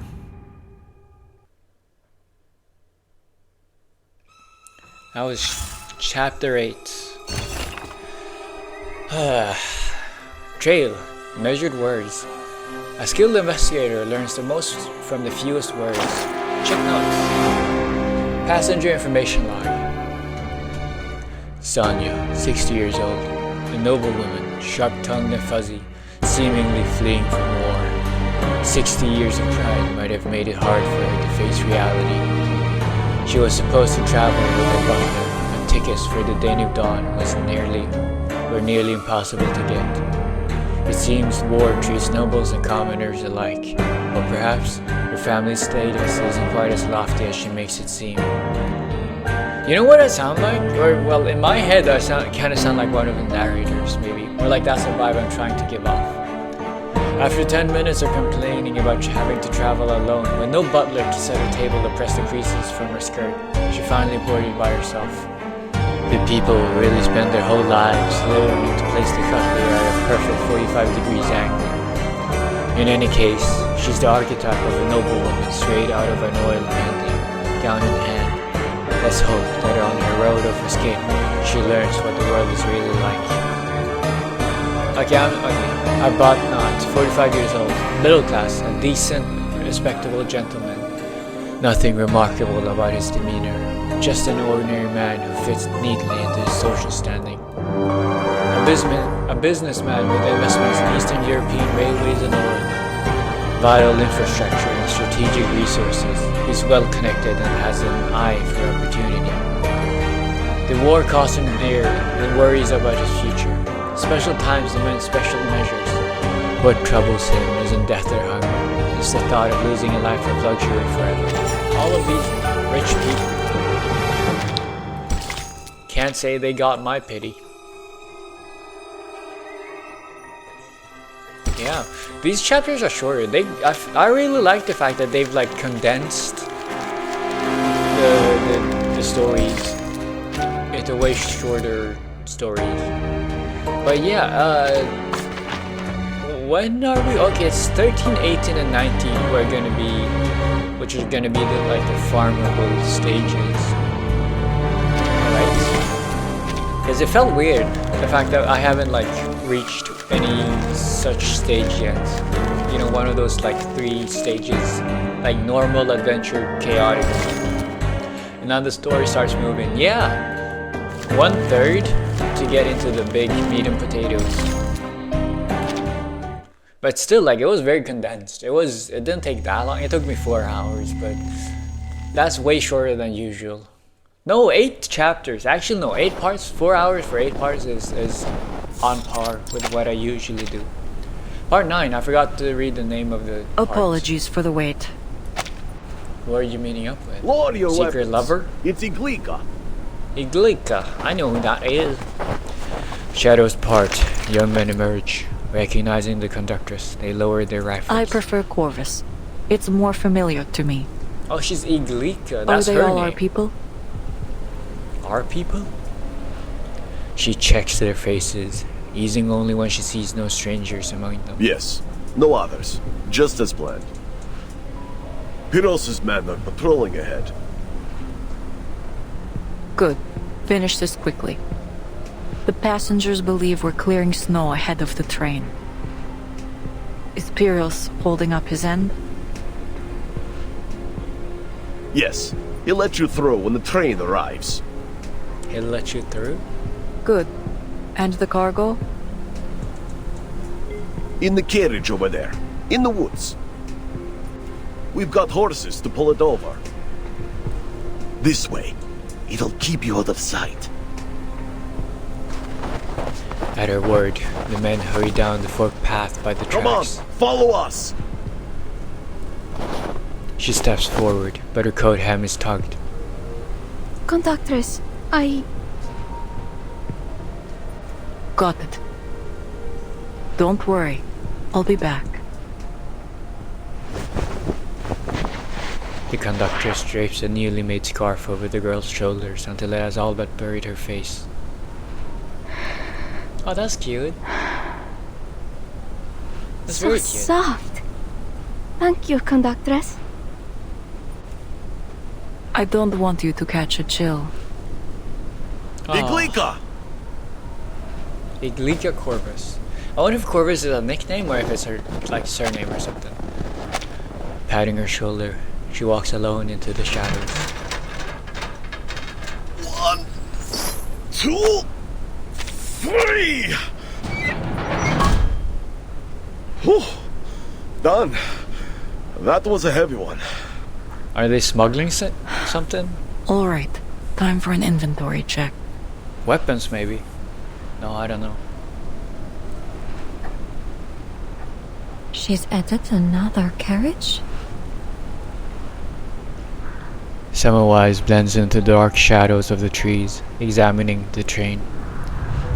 That was chapter 8. Trail. Measured words. A skilled investigator learns the most from the fewest words. Check notes. Passenger information log. Sonia, 60 years old. A noble woman, sharp-tongued and fuzzy, seemingly fleeing from war. 60 years of pride might have made it hard for her to face reality. She was supposed to travel with her butler, and tickets for the Danube Dawn were nearly impossible to get. It seems war treats nobles and commoners alike, or perhaps her family's status isn't quite as lofty as she makes it seem. You know what I sound like? Or, well, in my head I kind of sound like one of the narrators, maybe. Or like that's the vibe I'm trying to give off. After 10 minutes of complaining about having to travel alone, with no butler to set her table to press the creases from her skirt, she finally boarded by herself. The people really spend their whole lives learning to place the cutlery at a perfect 45 degrees angle. In any case, she's the archetype of a noble woman straight out of an oil painting, gown in hand. Let's hope that on her road of escape, she learns what the world is really like. I bought not 45 years old, middle class, a decent, respectable gentleman. Nothing remarkable about his demeanor, just an ordinary man who fits neatly into his social standing. A businessman with investments in Eastern European railways and oil. Vital infrastructure and strategic resources. He's well connected and has an eye for opportunity. The war costs him dearly and worries about his future. Special times demand special measures. What troubles him isn't death or hunger. It's the thought of losing a life of luxury forever. All of these rich people can't say they got my pity. Yeah, these chapters are shorter. I really like the fact that they've like condensed the stories into way shorter stories. But yeah, when are we? Okay, it's 13, 18, and 19 who are gonna be, which are gonna be the farmable stages. Alright? Because it felt weird, the fact that I haven't reached any such stage yet. You know, one of those like 3 stages, like normal, adventure, chaotic. And now the story starts moving. Yeah, 1/3 to get into the big meat and potatoes. But still, like, it was very condensed. It didn't take that long. It took me 4 hours, but that's way shorter than usual. No, 8 chapters. Actually, no, 8 parts. 4 hours for 8 parts is on par with what I usually do. Part 9, I forgot to read the name of the parts. Apologies for the wait. Who are you meeting up with? Lower your Secret weapons. lover? It's Iglika. Iglika, I know who that is. Shadows part. Young men emerge. Recognizing the conductress, they lower their rifles. I prefer Corvus. It's more familiar to me. Oh, she's Iglika. That's Are they her all name. our people? Our people? She checks their faces, easing only when she sees no strangers among them. Yes, no others. Just as planned. Pyrrhus' men are patrolling ahead. Good. Finish this quickly. The passengers believe we're clearing snow ahead of the train. Is Pyrrhus holding up his end? Yes, he'll let you through when the train arrives. He'll let you through? Good. And the cargo? In the carriage over there, in the woods. We've got horses to pull it over. This way, it'll keep you out of sight. At her word, the men hurry down the forked path by the tracks. Come on, follow us! She steps forward, but her coat hem is tugged. Conductress, Got it. Don't worry. I'll be back. The conductress drapes a newly made scarf over the girl's shoulders until it has all but buried her face. Oh, that's cute. That's so very cute. soft. Thank you, conductress. I don't want you to catch a chill. Iglika! Iglika Corvus. I wonder if Corvus is a nickname or if it's her like surname or something. Patting her shoulder, she walks alone into the shadows. 1, 2, 3! Whew. Done. That was a heavy one. Are they smuggling something? All right. Time for an inventory check. Weapons, maybe. No, I don't know. She's added another carriage? Semawise blends into the dark shadows of the trees, examining the train.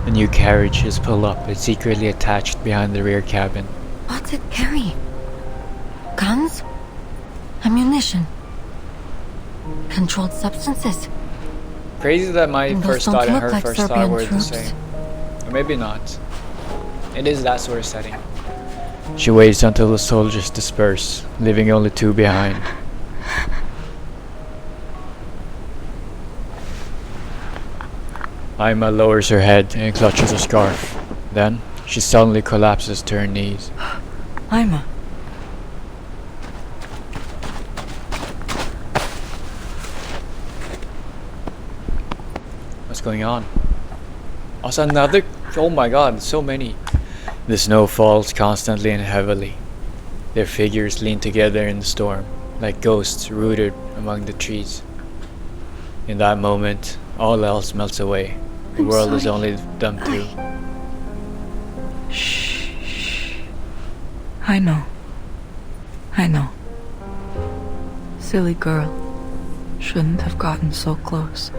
A new carriage is pulled up and secretly attached behind the rear cabin. What's it carrying? Guns? Ammunition? Controlled substances? Crazy that my Those first don't thought and look her like first Serbian thought were the troops. same. Or maybe not. It is that sort of setting. She waits until the soldiers disperse, leaving only 2 behind. Aima lowers her head and clutches a scarf. Then, she suddenly collapses to her knees. Aima. What's going on? Also another... Oh my god, so many. The snow falls constantly and heavily. Their figures lean together in the storm, like ghosts rooted among the trees. In that moment, all else melts away. The world is only them two. Shh. I know. I know. Silly girl. Shouldn't have gotten so close.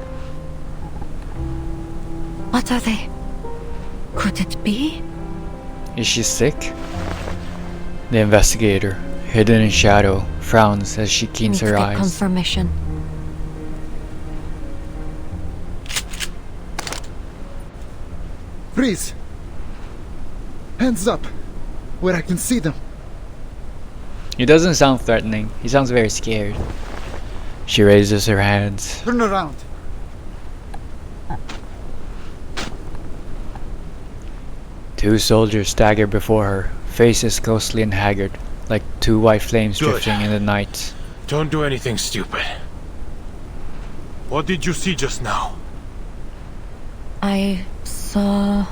What are they? Could it be? Is she sick? The investigator, hidden in shadow, frowns as she keens her eyes. Confirmation. Freeze! Hands up! Where I can see them. He doesn't sound threatening. He sounds very scared. She raises her hands. Turn around. Two soldiers stagger before her, faces ghostly and haggard, like two white flames drifting in the night. Don't do anything stupid. What did you see just now? I saw...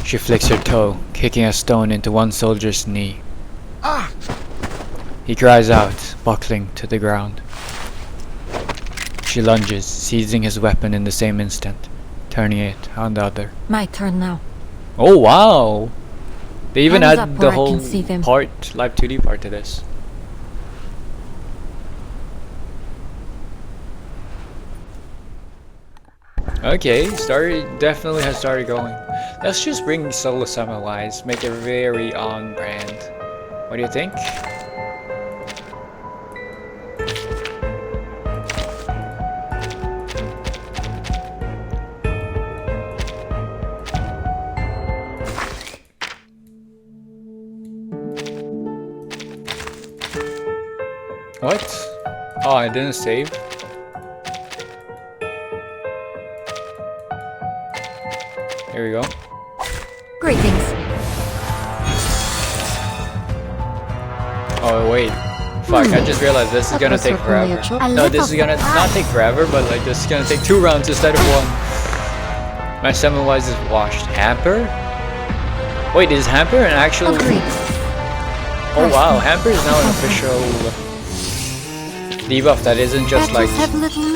She flicks her toe, kicking a stone into one soldier's knee. Ah! He cries out, buckling to the ground. She lunges, seizing his weapon in the same instant, turning it on the other. My turn now. Oh wow! They even Hands up add where the I whole can see them. part, live 2D part to this. Okay, definitely has started going. Let's just bring solo summon-wise, make it very on brand. What do you think? What? Oh, I didn't save? Here we go. Greetings. Oh wait. Fuck, I just realized this is gonna take forever. No, this is gonna not take forever, but like this is gonna take 2 rounds instead of 1. My summon-wise is washed. Hamper? Wait, is Hamper an actual... Oh wow, Hamper is now an official debuff that isn't just like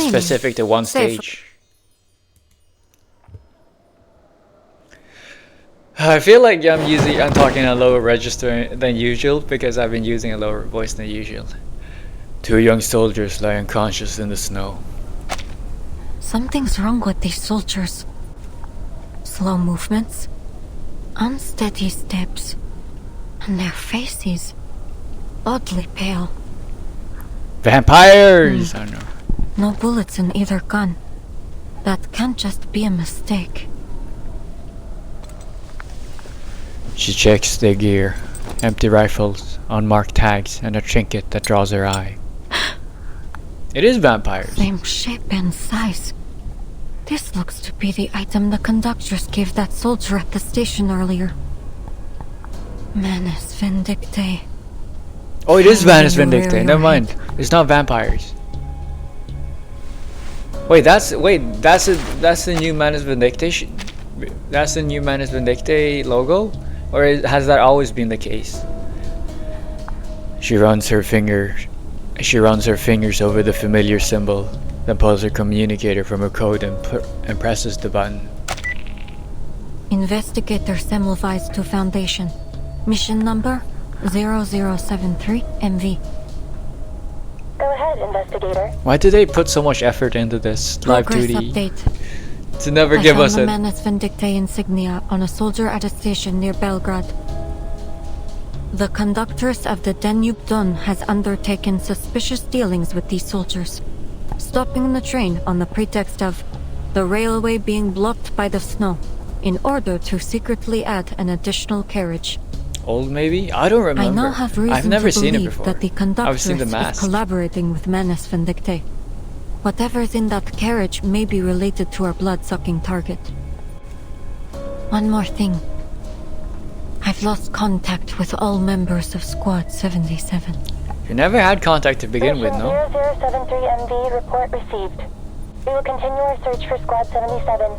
specific to one stage. I feel like I'm talking a lower register than usual because I've been using a lower voice than usual. 2 young soldiers lie unconscious in the snow. Something's wrong with these soldiers. Slow movements, unsteady steps, and their faces oddly pale. Vampires! I don't know. No bullets in either gun. That can't just be a mistake. She checks their gear. Empty rifles, unmarked tags, and a trinket that draws her eye. It is vampires. Same shape and size. This looks to be the item the conductress gave that soldier at the station earlier. Manus Vindictae. Oh, it is Manus Vindictae. Never mind. It's not vampires. Wait, that's the new Manus Vindictae. That's the new Manus Vindictae logo, or has that always been the case? She runs her fingers over the familiar symbol, then pulls her communicator from her code and presses the button. Investigator Semmelweis to Foundation. Mission number 0073 MV. Go ahead, investigator. Why do they put so much effort into this live Progress 2D update. to never give us I a... found the Manus Vindictae insignia on a soldier at a station near Belgrade. The conductress of the Danube Don has undertaken suspicious dealings with these soldiers, stopping the train on the pretext of the railway being blocked by the snow in order to secretly add an additional carriage. Old maybe? I don't remember. I now have reason I've never to seen it believe before. that the conductress I've seen the is mask. collaborating with Manus Vindictae. Whatever's in that carriage may be related to our blood-sucking target. One more thing. I've lost contact with all members of Squad 77. You never had contact to begin with, no? 0073 MV, report received. We will continue our search for Squad 77.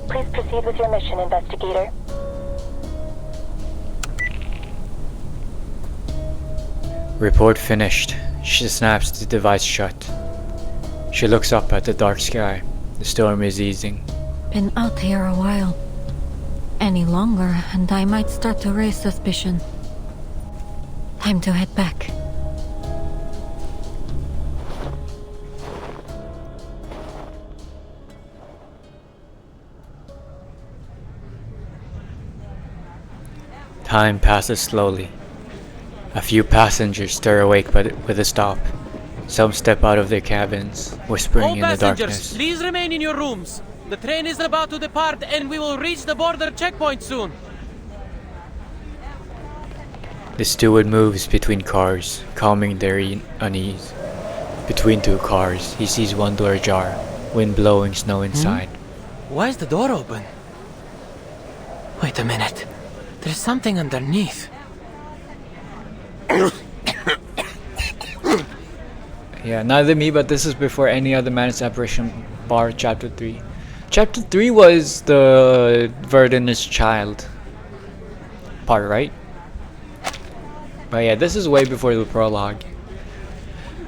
Please proceed with your mission, investigator. Report finished. She snaps the device shut. She looks up at the dark sky. The storm is easing. Been out here a while. Any longer, and I might start to raise suspicion. Time to head back. Time passes slowly. A few passengers stir awake with a stop. Some step out of their cabins, whispering in the darkness. Please remain in your rooms. The train is about to depart and we will reach the border checkpoint soon. The steward moves between cars, calming their unease. Between 2 cars, he sees one door ajar, wind blowing snow inside. Why is the door open? Wait a minute. There's something underneath. Yeah, neither me, but this is before any other man's apparition bar chapter 3. Chapter 3 was the Verdinous child part, right? But yeah, this is way before the prologue.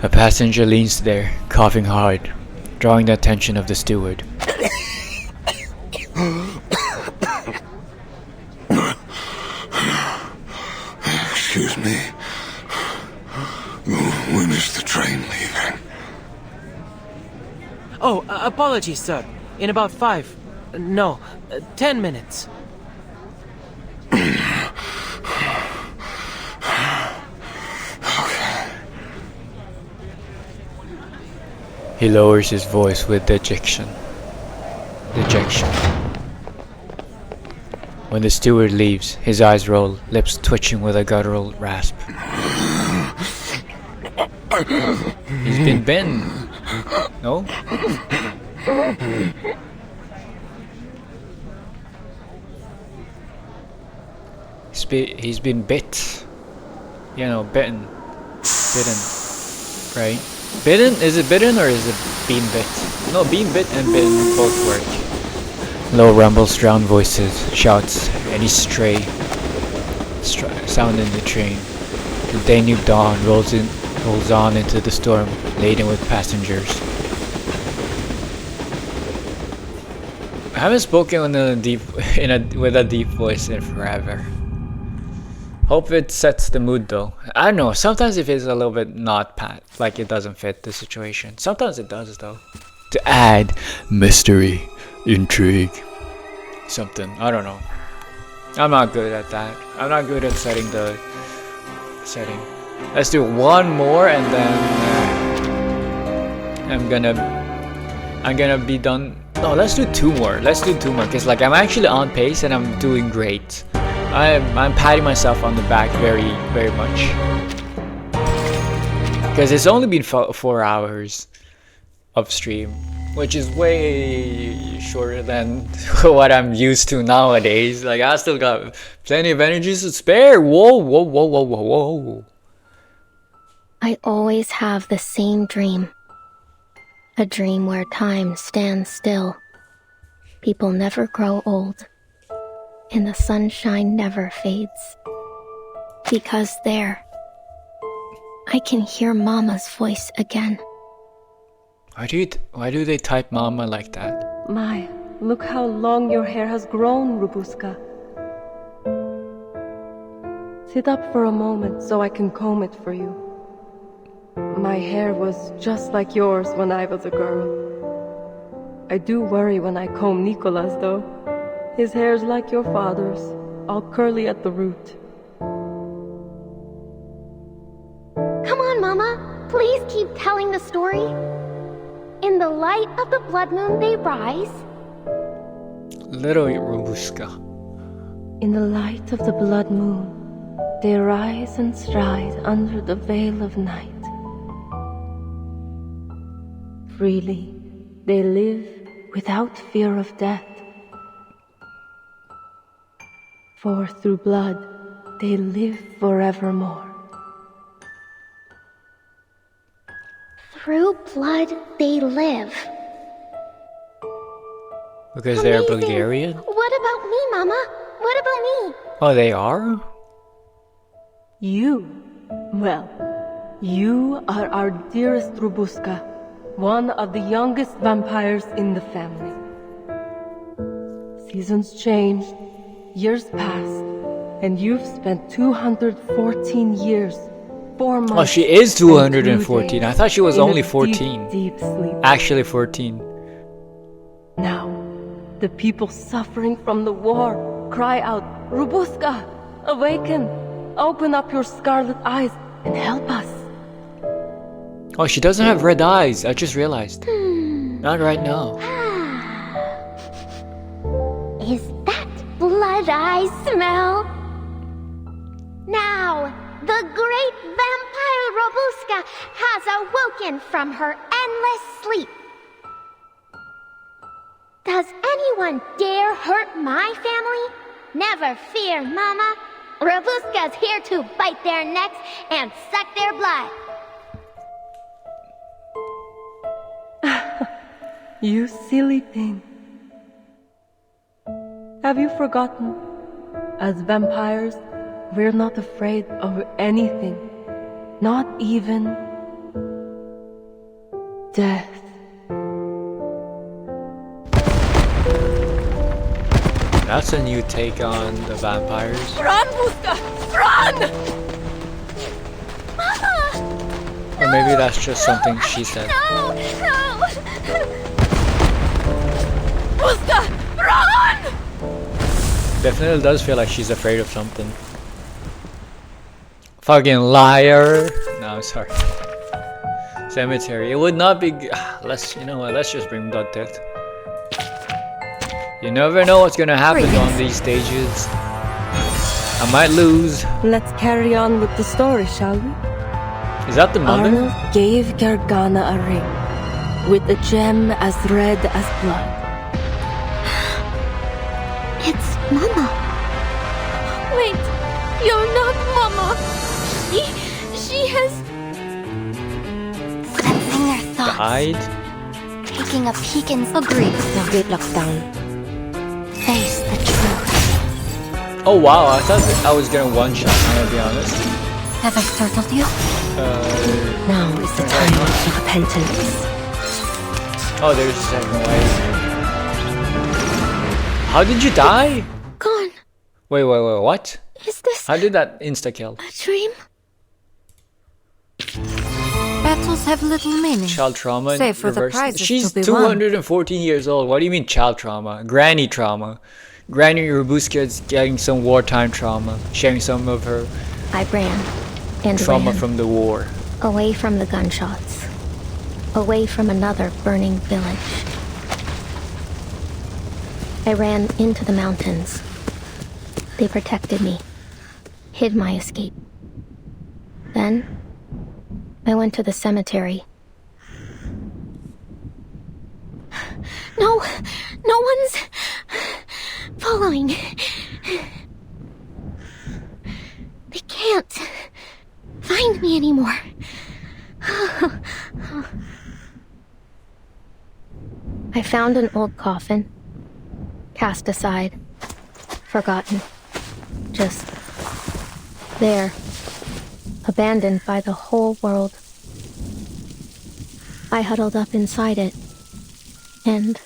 A passenger leans there, coughing hard, drawing the attention of the steward. Excuse me. When is the train leaving? Oh, apologies, sir. In about 10 minutes. He lowers his voice with dejection. When the steward leaves, his eyes roll, lips twitching with a guttural rasp. He's been bitten. No? He's been bit. You know, bitten. Right? Bitten? Is it bitten or is it being bit? No, being bit and bitten both work. Low rumbles, drowned voices, shouts, any stray sound in the train. The Danube dawn rolls on into the storm, laden with passengers. I haven't spoken with a deep voice in forever. Hope it sets the mood though. I don't know, sometimes it feels a little bit not like it doesn't fit the situation. Sometimes it does though. To add mystery, intrigue, something. I don't know. I'm not good at that. I'm not good at setting the setting. Let's do one more and then I'm gonna be done. No, let's do two more. Let's do two more because like I'm actually on pace and I'm doing great. I'm patting myself on the back very, very much. Because it's only been 4 hours of stream, which is way shorter than what I'm used to nowadays. Like I still got plenty of energy to spare. Whoa. I always have the same dream. A dream where time stands still. People never grow old. And the sunshine never fades. Because there, I can hear Mama's voice again. Why do they type Mama like that? My, look how long your hair has grown, Rubuska. Sit up for a moment so I can comb it for you. My hair was just like yours when I was a girl. I do worry when I comb Nicola's though. His hair's like your father's, all curly at the root. Come on, Mama. Please keep telling the story. In the light of the blood moon they rise. Little Rubuska. In the light of the blood moon, they rise and stride under the veil of night. Freely, they live without fear of death. For through blood, they live forevermore. Through blood, they live. Because they're Bulgarian? What about me, Mama? What about me? Oh, they are? You? Well, you are our dearest Rubuska, one of the youngest vampires in the family. Seasons changed, years passed, and you've spent 214 years, 4 months. Oh, she is 214. I thought she was only 14. Deep sleep. Actually 14. Now, the people suffering from the war cry out, Rubuska, awaken, open up your scarlet eyes and help us. Oh, she doesn't have red eyes. I just realized. Not right now. Is that blood I smell? Now, the great vampire Robuska has awoken from her endless sleep. Does anyone dare hurt my family? Never fear, Mama. Rabuska's here to bite their necks and suck their blood. You silly thing. Have you forgotten? As vampires, we're not afraid of anything. Not even death. That's a new take on the vampires. Run, Buska! Run! Mama! Or maybe that's just something she said. No! No! Buska! Run! Definitely does feel like she's afraid of something. Fucking liar. No, I'm sorry. Cemetery. It would not be you know what, let's just bring Blood Death. You never know what's gonna happen on these stages. I might lose. Let's carry on with the story, shall we? Is that the mother? Arnold gave Gargana a ring with a gem as red as blood. It's Mama. Wait, you're not Mama. She has... Cleansing their thoughts. Died? Taking a peek in... Agreed. Now get locked down. Face the truth. Oh wow, I thought I was gonna one-shot, I'm gonna be honest. Have I startled you? Now is the time for repentance. Oh, there's a second way. How did you die? Gone. Wait, what? Is this How did that insta-kill? a dream? Battles have little meaning. Child trauma in Save for the reverse. prizes She's to be won. 214 years old. What do you mean child trauma? Granny trauma. Granny Rabuska is getting some wartime trauma. Sharing some of her I ran and trauma ran. from the war. Away from the gunshots. Away from another burning village. I ran into the mountains. They protected me. Hid my escape. Then, I went to the cemetery. No! No one's following. They can't find me anymore. I found an old coffin. Cast aside. Forgotten. Just there. Abandoned by the whole world. I huddled up inside it. And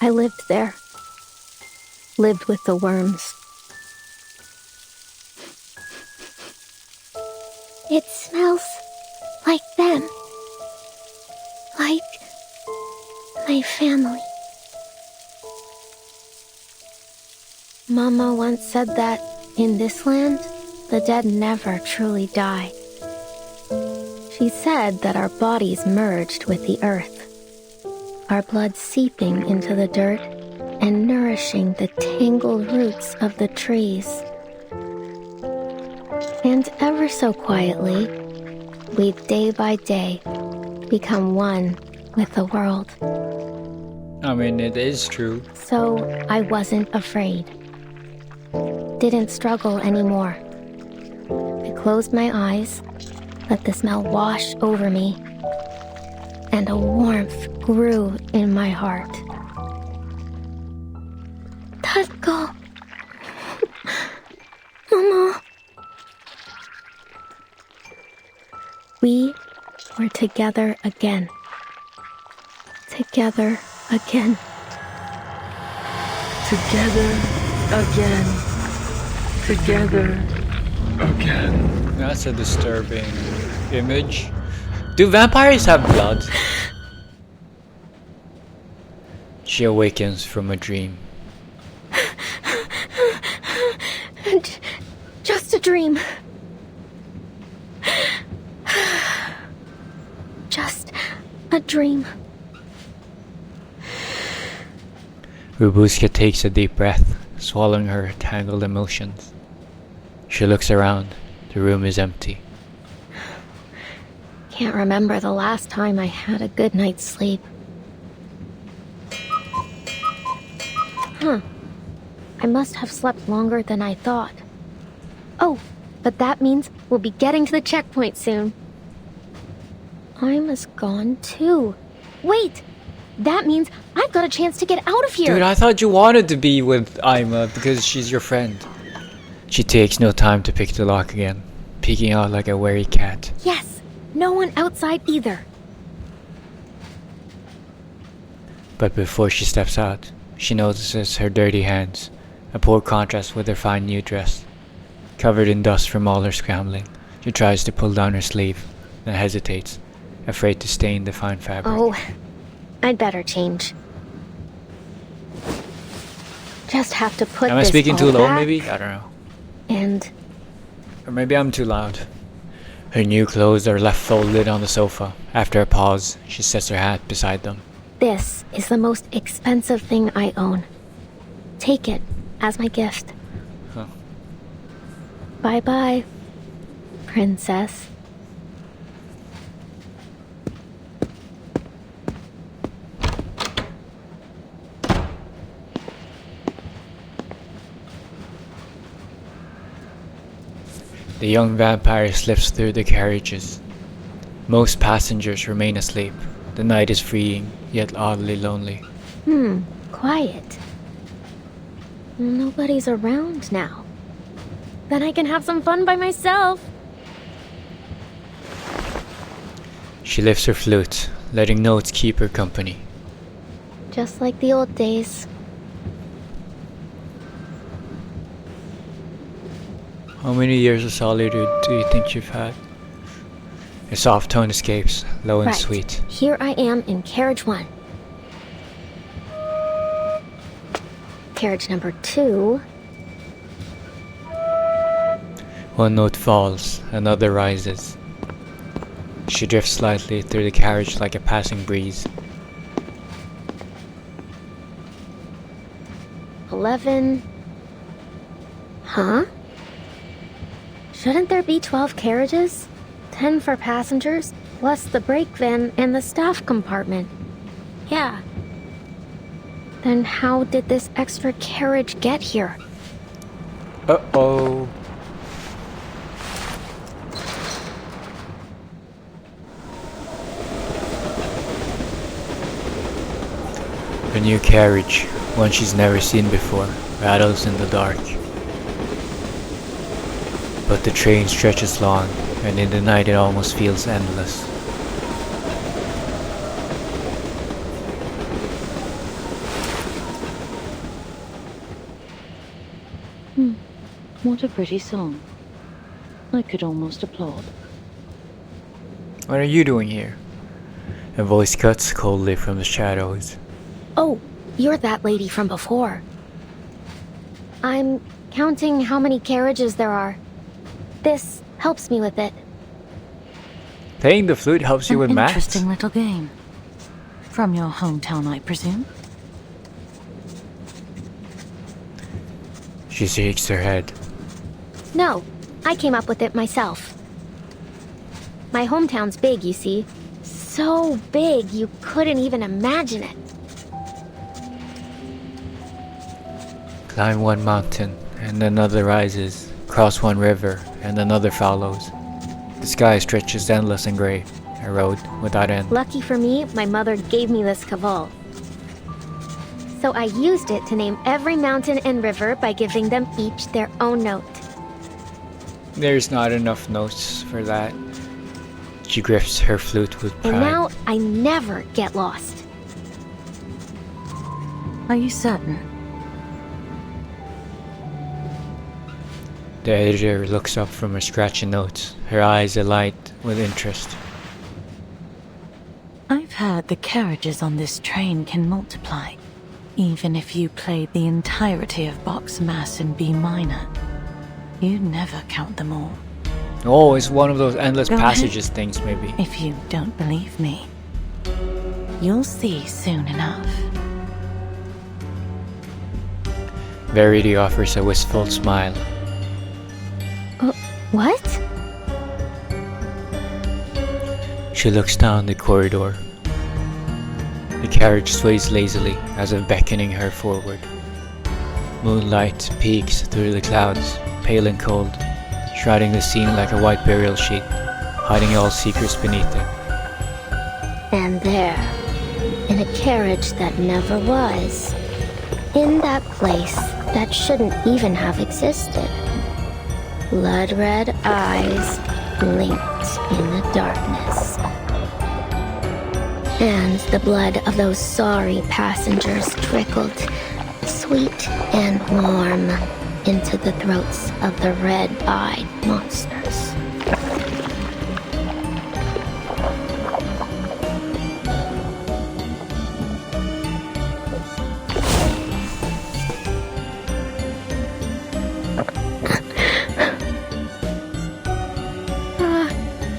I lived there. Lived with the worms. It smells like them. Like my family. Mama once said that in this land, the dead never truly die. She said that our bodies merged with the earth, our blood seeping into the dirt and nourishing the tangled roots of the trees. And ever so quietly, we day by day become one with the world. I mean, it is true. So I wasn't afraid. Didn't struggle anymore. I closed my eyes, let the smell wash over me, and a warmth grew in my heart. Tatko. Mama. We were together again. Together again. Together again. Together again. That's a disturbing image. Do vampires have blood? She awakens from a dream. Just a dream. Just a dream. Rabuska takes a deep breath, swallowing her tangled emotions. She looks around. The room is empty. Can't remember the last time I had a good night's sleep. I must have slept longer than I thought. Oh, but that means we'll be getting to the checkpoint soon. Ima's gone too. Wait! That means I've got a chance to get out of here! Dude, I thought you wanted to be with Ima because she's your friend. She takes no time to pick the lock again, peeking out like a wary cat. Yes! No one outside either. But before she steps out, she notices her dirty hands, a poor contrast with her fine new dress. Covered in dust from all her scrambling, she tries to pull down her sleeve, then hesitates, afraid to stain the fine fabric. Oh, I'd better change. Just have to put Am I this speaking all too low, back, maybe? I don't know. And Or maybe I'm too loud. Her new clothes are left folded on the sofa. After a pause, she sets her hat beside them. this is the most expensive thing I own. Take it as my gift. Huh. Bye-bye, princess. The young vampire slips through the carriages. Most passengers remain asleep. The night is freeing, yet oddly lonely. Quiet. Nobody's around now. Then I can have some fun by myself. She lifts her flute, letting notes keep her company. Just like the old days. How many years of solitude do you think you've had? A soft tone escapes, low and Right. sweet. Here I am in carriage 1. Carriage number 2. One note falls, another rises. She drifts slightly through the carriage like a passing breeze. 11. Huh? Shouldn't there be 12 carriages? 10 for passengers, plus the brake van and the staff compartment. Yeah. Then how did this extra carriage get here? Uh-oh. A new carriage, one she's never seen before, rattles in the dark. But the train stretches long, and in the night it almost feels endless. What a pretty song. I could almost applaud. What are you doing here? A voice cuts coldly from the shadows. Oh, you're that lady from before. I'm counting how many carriages there are. This helps me with it. Playing the flute helps you with An math? interesting little game. From your hometown, I presume? She shakes her head. No, I came up with it myself. My hometown's big, you see. So big you couldn't even imagine it. Climb one mountain, and another rises. Cross one river, and another follows. The sky stretches endless and grey, a road without end. Lucky for me, my mother gave me this caval. So I used it to name every mountain and river by giving them each their own note. There's not enough notes for that. She grips her flute with pride. And now I never get lost. Are you certain? The editor looks up from her scratchy notes, her eyes alight with interest. I've heard the carriages on this train can multiply, even if you played the entirety of Bach's Mass in B minor. You'd never count them all. Oh, it's one of those endless Go passages ahead. things, maybe. If you don't believe me, you'll see soon enough. Verity offers a wistful smile. What? She looks down the corridor. The carriage sways lazily, as if beckoning her forward. Moonlight peeks through the clouds, pale and cold, shrouding the scene like a white burial sheet, hiding all secrets beneath it. And there, in a carriage that never was, in that place that shouldn't even have existed, blood-red eyes blinked in the darkness. And the blood of those sorry passengers trickled, sweet and warm, into the throats of the red-eyed monsters.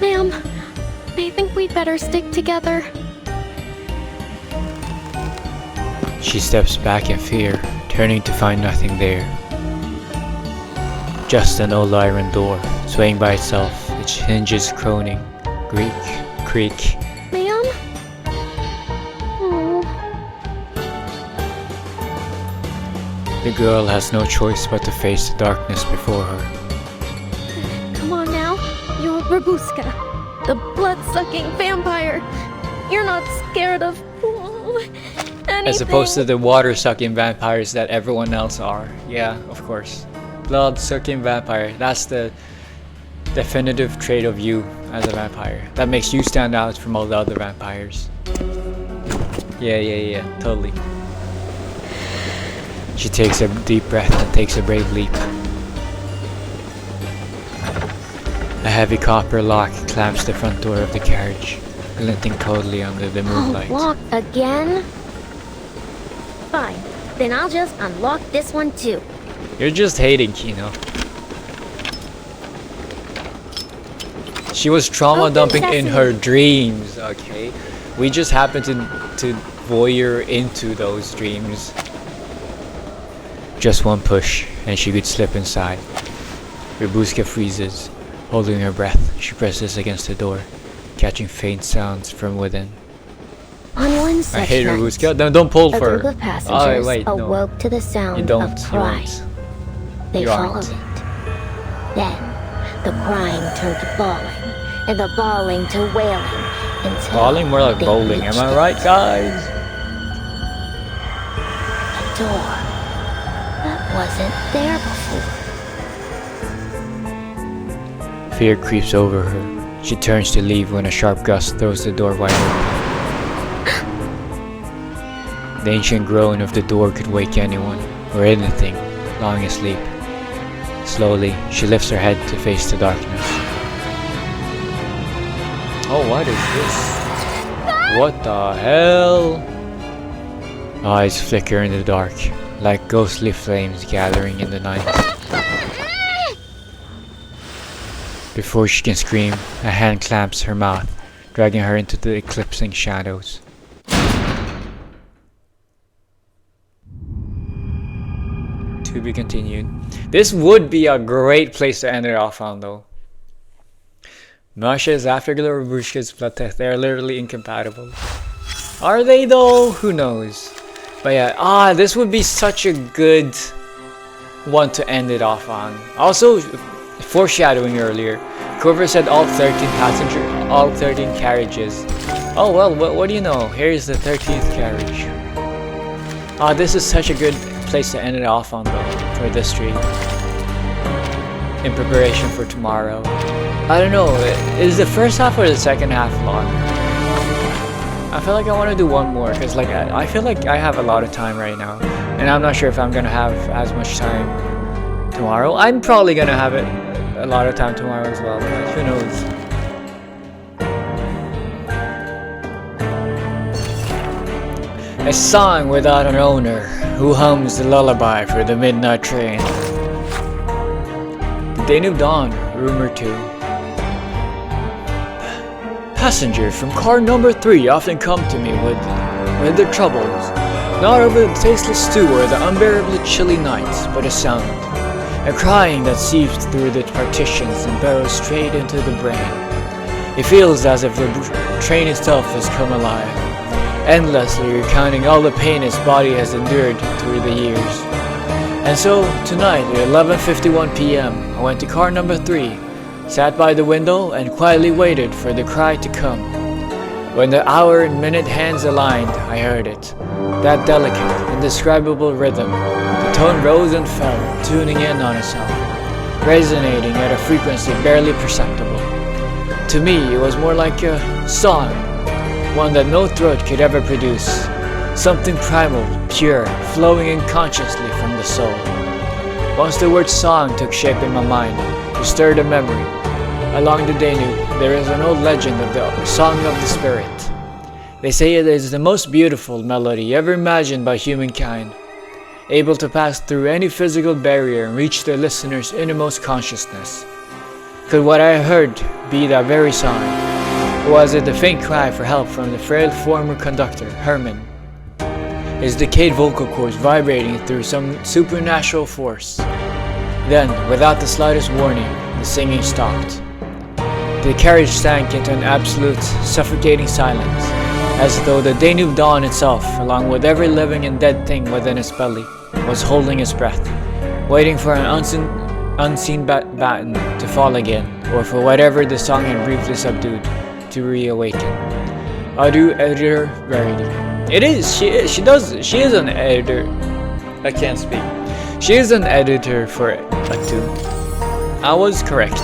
Ma'am, I think we'd better stick together. She steps back in fear, turning to find nothing there. Just an old iron door, swaying by itself, its hinges groaning. Creak. Ma'am? Oh. The girl has no choice but to face the darkness before her. Come on now. You're Babushka, the blood-sucking vampire. You're not scared of anything. As opposed to the water-sucking vampires that everyone else are. Yeah, of course. Blood-sucking vampire. That's the definitive trait of you as a vampire. That makes you stand out from all the other vampires. Yeah, totally. She takes a deep breath and takes a brave leap. A heavy copper lock clamps the front door of the carriage, glinting coldly under the moonlight. Lock again? Fine, then I'll just unlock this one too. You're just hating Kino. She was trauma dumping in her dreams, okay? We just happened to voyeur into those dreams. Just one push, and she could slip inside. Babushka freezes, holding her breath. She presses against the door, catching faint sounds from within. On one such I hate night, Babushka. Don't pull a for group her. of passengers Wait, no. awoke to the sound You don't. of crying. They You followed aren't. it. Then, the crying turned to bawling, and the bawling to wailing, until Bawling? More like they bowling. Am reached I right, guys? a door that wasn't there before. Fear creeps over her. She turns to leave when a sharp gust throws the door wide open. The ancient groan of the door could wake anyone, or anything, lying asleep. Slowly, she lifts her head to face the darkness. Oh, what is this? What the hell? Eyes flicker in the dark, like ghostly flames gathering in the night. Before she can scream, a hand clamps her mouth, dragging her into the eclipsing shadows. To be continued. This would be a great place to end it off on, though. Masha's Afterglow or Babushka's blood test, they're literally incompatible. Are they though? Who knows? But yeah, this would be such a good one to end it off on. Also, foreshadowing earlier, whoever said all 13 carriages. Oh well, what do you know? Here's the 13th carriage. This is such a good place to end it off on though, for this stream. In preparation for tomorrow. I don't know, is the first half or the second half long? I feel like I want to do one more, because like I feel like I have a lot of time right now. And I'm not sure if I'm going to have as much time tomorrow. I'm probably going to have a lot of time tomorrow as well, but who knows. A song without an owner, who hums the lullaby for the midnight train. The Danube Dawn, rumor 2. Passengers from car number 3 often come to me with their troubles, not over the tasteless stew or the unbearably chilly nights, but a sound, a crying that seeps through the partitions and burrows straight into the brain. It feels as if the train itself has come alive, endlessly recounting all the pain its body has endured through the years. And so, tonight at 11:51 p.m., I went to car number 3, sat by the window, and quietly waited for the cry to come. When the hour and minute hands aligned, I heard it. That delicate, indescribable rhythm. The tone rose and fell, tuning in on itself, resonating at a frequency barely perceptible. To me, it was more like a song, one that no throat could ever produce. Something primal, pure, flowing unconsciously from the soul. Once the word song took shape in my mind, it stirred a memory. Along the Danube, there is an old legend of the Song of the Spirit. They say it is the most beautiful melody ever imagined by humankind, able to pass through any physical barrier and reach the listener's innermost consciousness. Could what I heard be that very song? Or was it the faint cry for help from the frail former conductor, Herman? His decayed vocal cords vibrating through some supernatural force. Then, without the slightest warning, the singing stopped. The carriage sank into an absolute, suffocating silence, as though the Danube dawn itself, along with every living and dead thing within its belly, was holding its breath, waiting for an unseen baton to fall again, or for whatever the song had briefly subdued to reawaken. Adieu, editor Verity. It is. She is an editor. I can't speak. She is an editor for a tune. I was correct.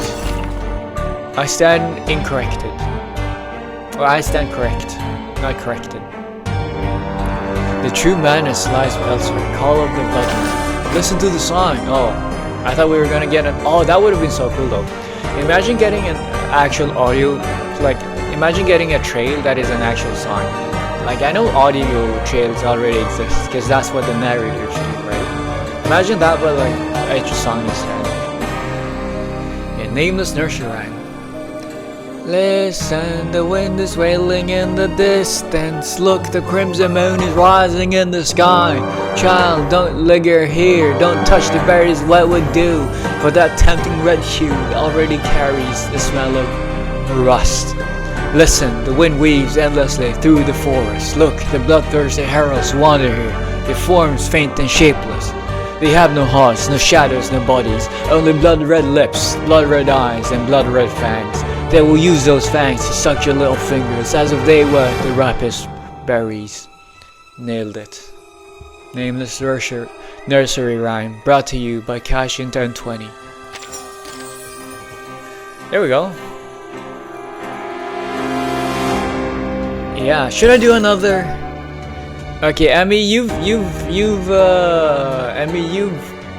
I stand incorrected. Or I stand correct, not corrected. The true madness lies elsewhere. Call of the Blood. Listen to the song. Oh, I thought we were gonna get an. Oh, that would have been so cool though. Imagine getting an actual audio, like imagine getting a trail that is an actual song. Like I know audio trails already exist because that's what the narrators do, right? Imagine that, but like a song instead. A nameless nursery rhyme. Listen, the wind is wailing in the distance. Look, the crimson moon is rising in the sky. Child, don't linger here. Don't touch the berries, what would do? For that tempting red hue already carries the smell of rust. Listen, the wind weaves endlessly through the forest. Look, the bloodthirsty heralds wander here, their forms faint and shapeless. They have no hearts, no shadows, no bodies, only blood-red lips, blood-red eyes, and blood-red fangs. They will use those fangs to suck your little fingers as if they were the ripest berries. Nailed it. Nameless nursery rhyme, brought to you by Cashin 1020. There we go. Yeah, should I do another? Okay, Emmy, you've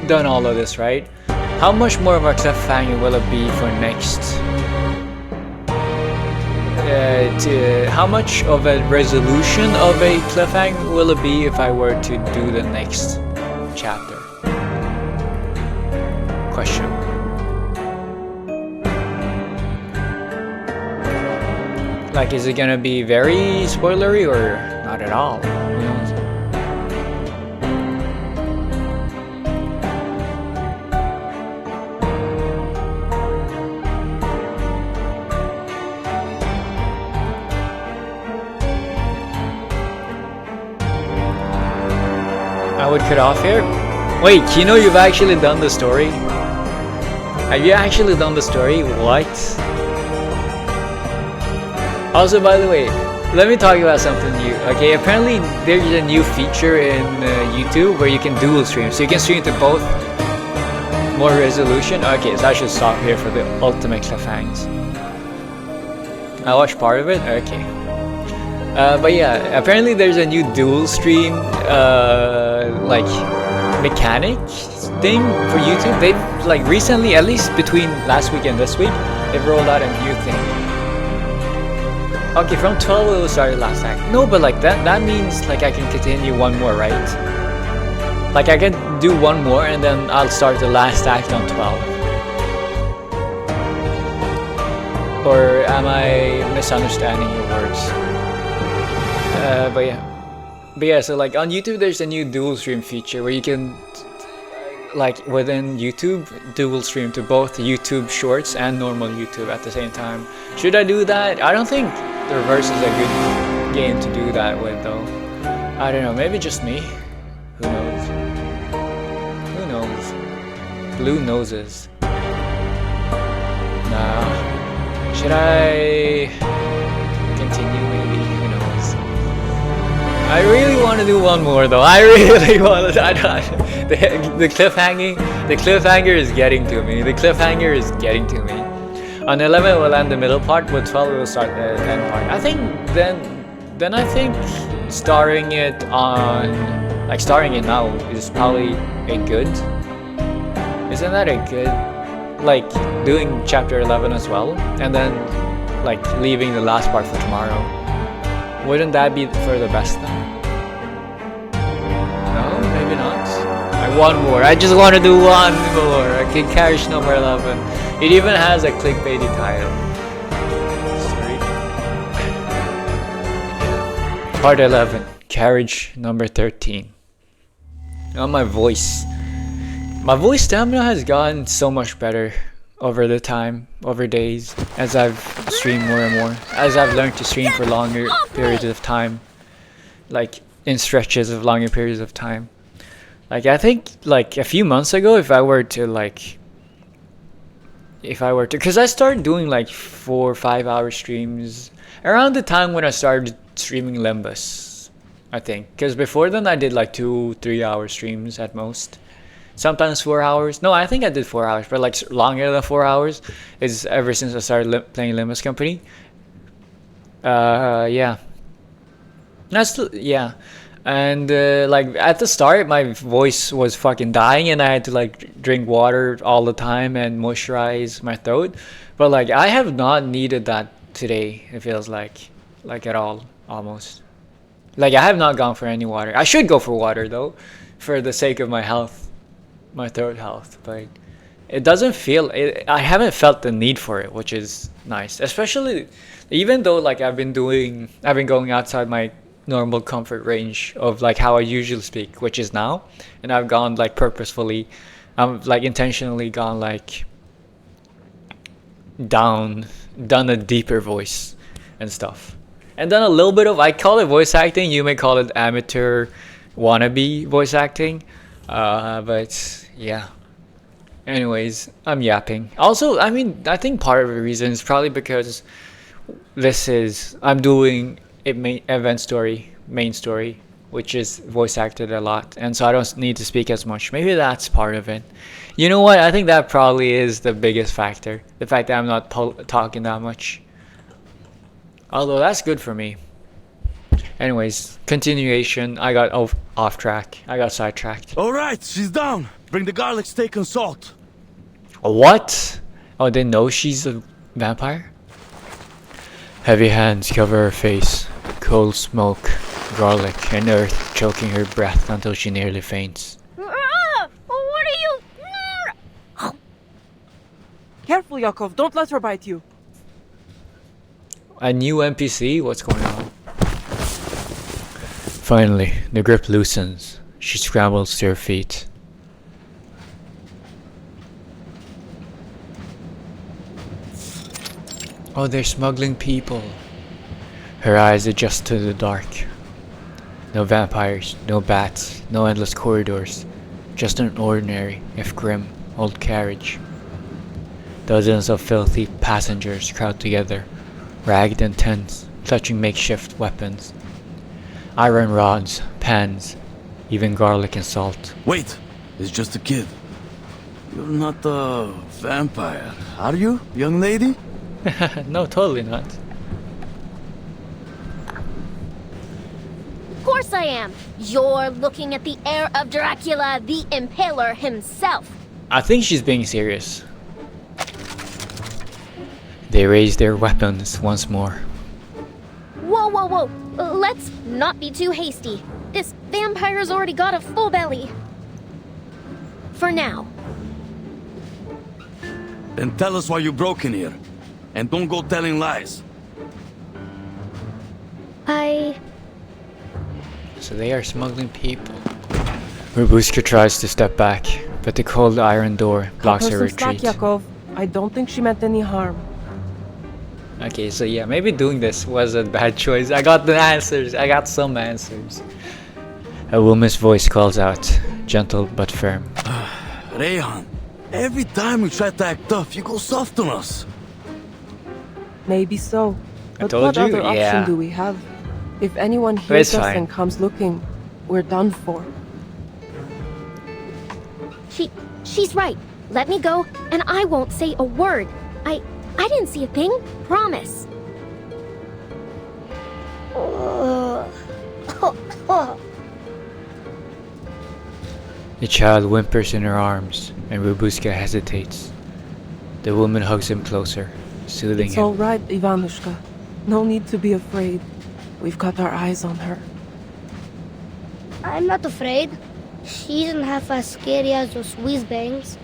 done all of this, right? How much more of a cliffhanger will it be for next? How much of a resolution of a cliffhanger will it be if I were to do the next chapter? Question. Like, is it gonna be very spoilery or not at all? Who knows? I would cut off here. Wait, you know you've actually done the story? Have you actually done the story? What? Also, by the way, let me talk about something new. Okay, apparently there's a new feature in YouTube where you can dual stream. So you can stream to both. More resolution. Okay, so I should stop here for the ultimate cliffhangers. I watched part of it. Okay. But yeah, apparently there's a new dual stream like mechanic thing for YouTube. They've like recently, at least between last week and this week, they've rolled out a new thing. Okay, from 12 it will start the last act. No, but like that means like I can continue one more, right? Like I can do one more and then I'll start the last act on 12. Or am I misunderstanding your words? But yeah, so like on YouTube there's a new dual stream feature where you can like within YouTube dual stream to both YouTube Shorts and normal YouTube at the same time. Should I do that? I don't think the reverse is a good game to do that with though. I don't know, maybe just me. Who knows? Who knows? blue noses. Nah. Should I continue maybe? Who knows? I really want to do one more though. I really want to. The cliffhanger is getting to me. The cliffhanger is getting to me. On 11 we'll end the middle part. With 12 we'll start the end part. I think then I think starring it now is probably a good. Isn't that a good? Like doing chapter 11 as well, and then like leaving the last part for tomorrow. Wouldn't that be for the best then? No, maybe not. One more. I just want to do one more. I can carriage number 11. It even has a clickbaity title. Sorry. Part 11. Carriage number 13. Oh, my voice. My voice stamina has gotten so much better over days, as I've streamed more and more, as I've learned to stream for longer periods of time, like in stretches of longer periods of time. Like I think like a few months ago, if I were to, because I started doing like 4 or 5 hour streams around the time when I started streaming Limbus, I think, because before then I did like 2-3 hour streams at most. Sometimes 4 hours. No, I think I did 4 hours, but like longer than 4 hours is ever since I started playing Limbus Company. Yeah. Yeah. And like at the start, my voice was fucking dying, and I had to like drink water all the time and moisturize my throat. But like I have not needed that today. It feels like at all, almost. Like I have not gone for any water. I should go for water though, for the sake of my health. My throat health, but it doesn't feel it. I haven't felt the need for it, which is nice. Especially even though like I've been going outside my normal comfort range of like how I usually speak, which is now, and I've gone like purposefully, like intentionally gone like done a deeper voice and stuff, and then a little bit of, I call it voice acting. You may call it amateur wannabe voice acting. But yeah. Anyways, I'm yapping. Also, I mean, I think part of the reason is probably because I'm doing a main story, which is voice acted a lot, and so I don't need to speak as much. Maybe that's part of it. You know what? I think that probably is the biggest factor. The fact that I'm not talking that much. Although that's good for me. Anyways, continuation. I got off track. I got sidetracked. Alright, she's down. Bring the garlic steak and salt. What? Oh, they know she's a vampire? Heavy hands cover her face. Cold smoke, garlic, and earth choking her breath until she nearly faints. What are you? Careful, Yakov. Don't let her bite you. A new NPC? What's going on? Finally, the grip loosens. She scrambles to her feet. Oh, they're smuggling people. Her eyes adjust to the dark. No vampires, no bats, no endless corridors. Just an ordinary, if grim, old carriage. Dozens of filthy passengers crowd together, ragged and tense, clutching makeshift weapons. Iron rods, pans, even garlic and salt. Wait, it's just a kid. You're not a vampire, are you, young lady? No, totally not. Of course I am. You're looking at the heir of Dracula, the Impaler himself. I think she's being serious. They raise their weapons once more. Whoa. Let's not be too hasty. This vampire's already got a full belly. For now. Then tell us why you broke in here. And don't go telling lies. So they are smuggling people. Rubuska tries to step back, but the cold iron door blocks her retreat. Yakov. I don't think she meant any harm. Okay, so yeah, maybe doing this was a bad choice. I got the answers. I got some answers. A woman's voice calls out, gentle but firm. Rayhan, Every time we try to act tough, you go soft on us. Maybe so. But told what you, other yeah. option do we have? If anyone But it's hears us fine. and comes looking, we're done for. She's right. Let me go, and I won't say a word. I didn't see a thing. Promise. The child whimpers in her arms, and Rubuska hesitates. The woman hugs him closer, soothing It's him. all right, Ivanushka. No need to be afraid. We've got our eyes on her. I'm not afraid. She isn't half as scary as those whiz-bangs.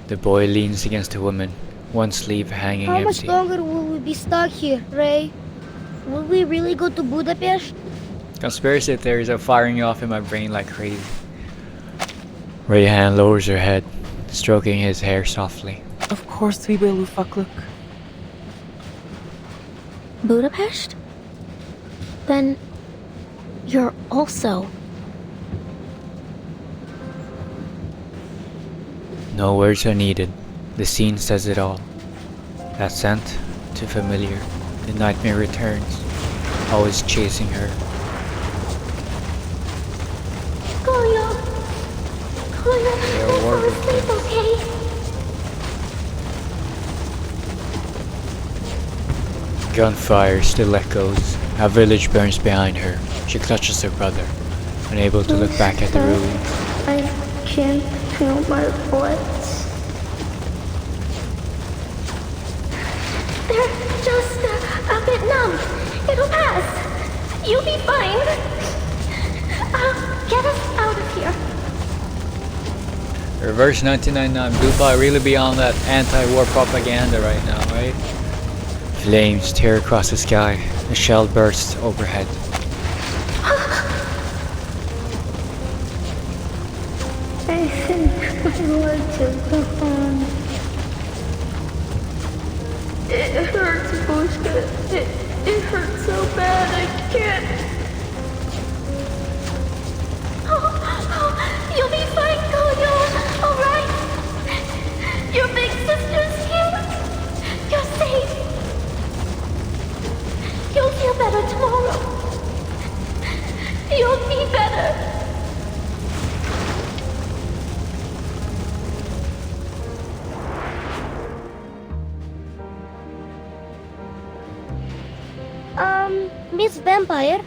The boy leans against the woman, one sleeve hanging How much empty. longer will we be stuck here, Ray? Will we really go to Budapest? Conspiracy theories are firing off in my brain like crazy. Rayhan lowers her head, stroking his hair softly. Of course we will, Ufakluk. Budapest? Then you're also... No words are needed. The scene says it all. That scent, too familiar. The nightmare returns, always chasing her. Kolya! Kolya, They're fall war asleep, okay? Gunfire still echoes. A village burns behind her. She clutches her brother, unable to look back at the ruins. I can't feel my voice. They're just a bit numb. It'll pass. You'll be fine. Get us out of here. Reverse 1999. Dubai really beyond that anti-war propaganda right now, right? Flames tear across the sky. A shell bursts overhead. I think I want to go home. It hurts, Bushka. It hurts so bad I can't. You'll be fine, Kolya. All right. Your big sister's here. You're safe. You'll feel better tomorrow. You'll be better. Miss Vampire,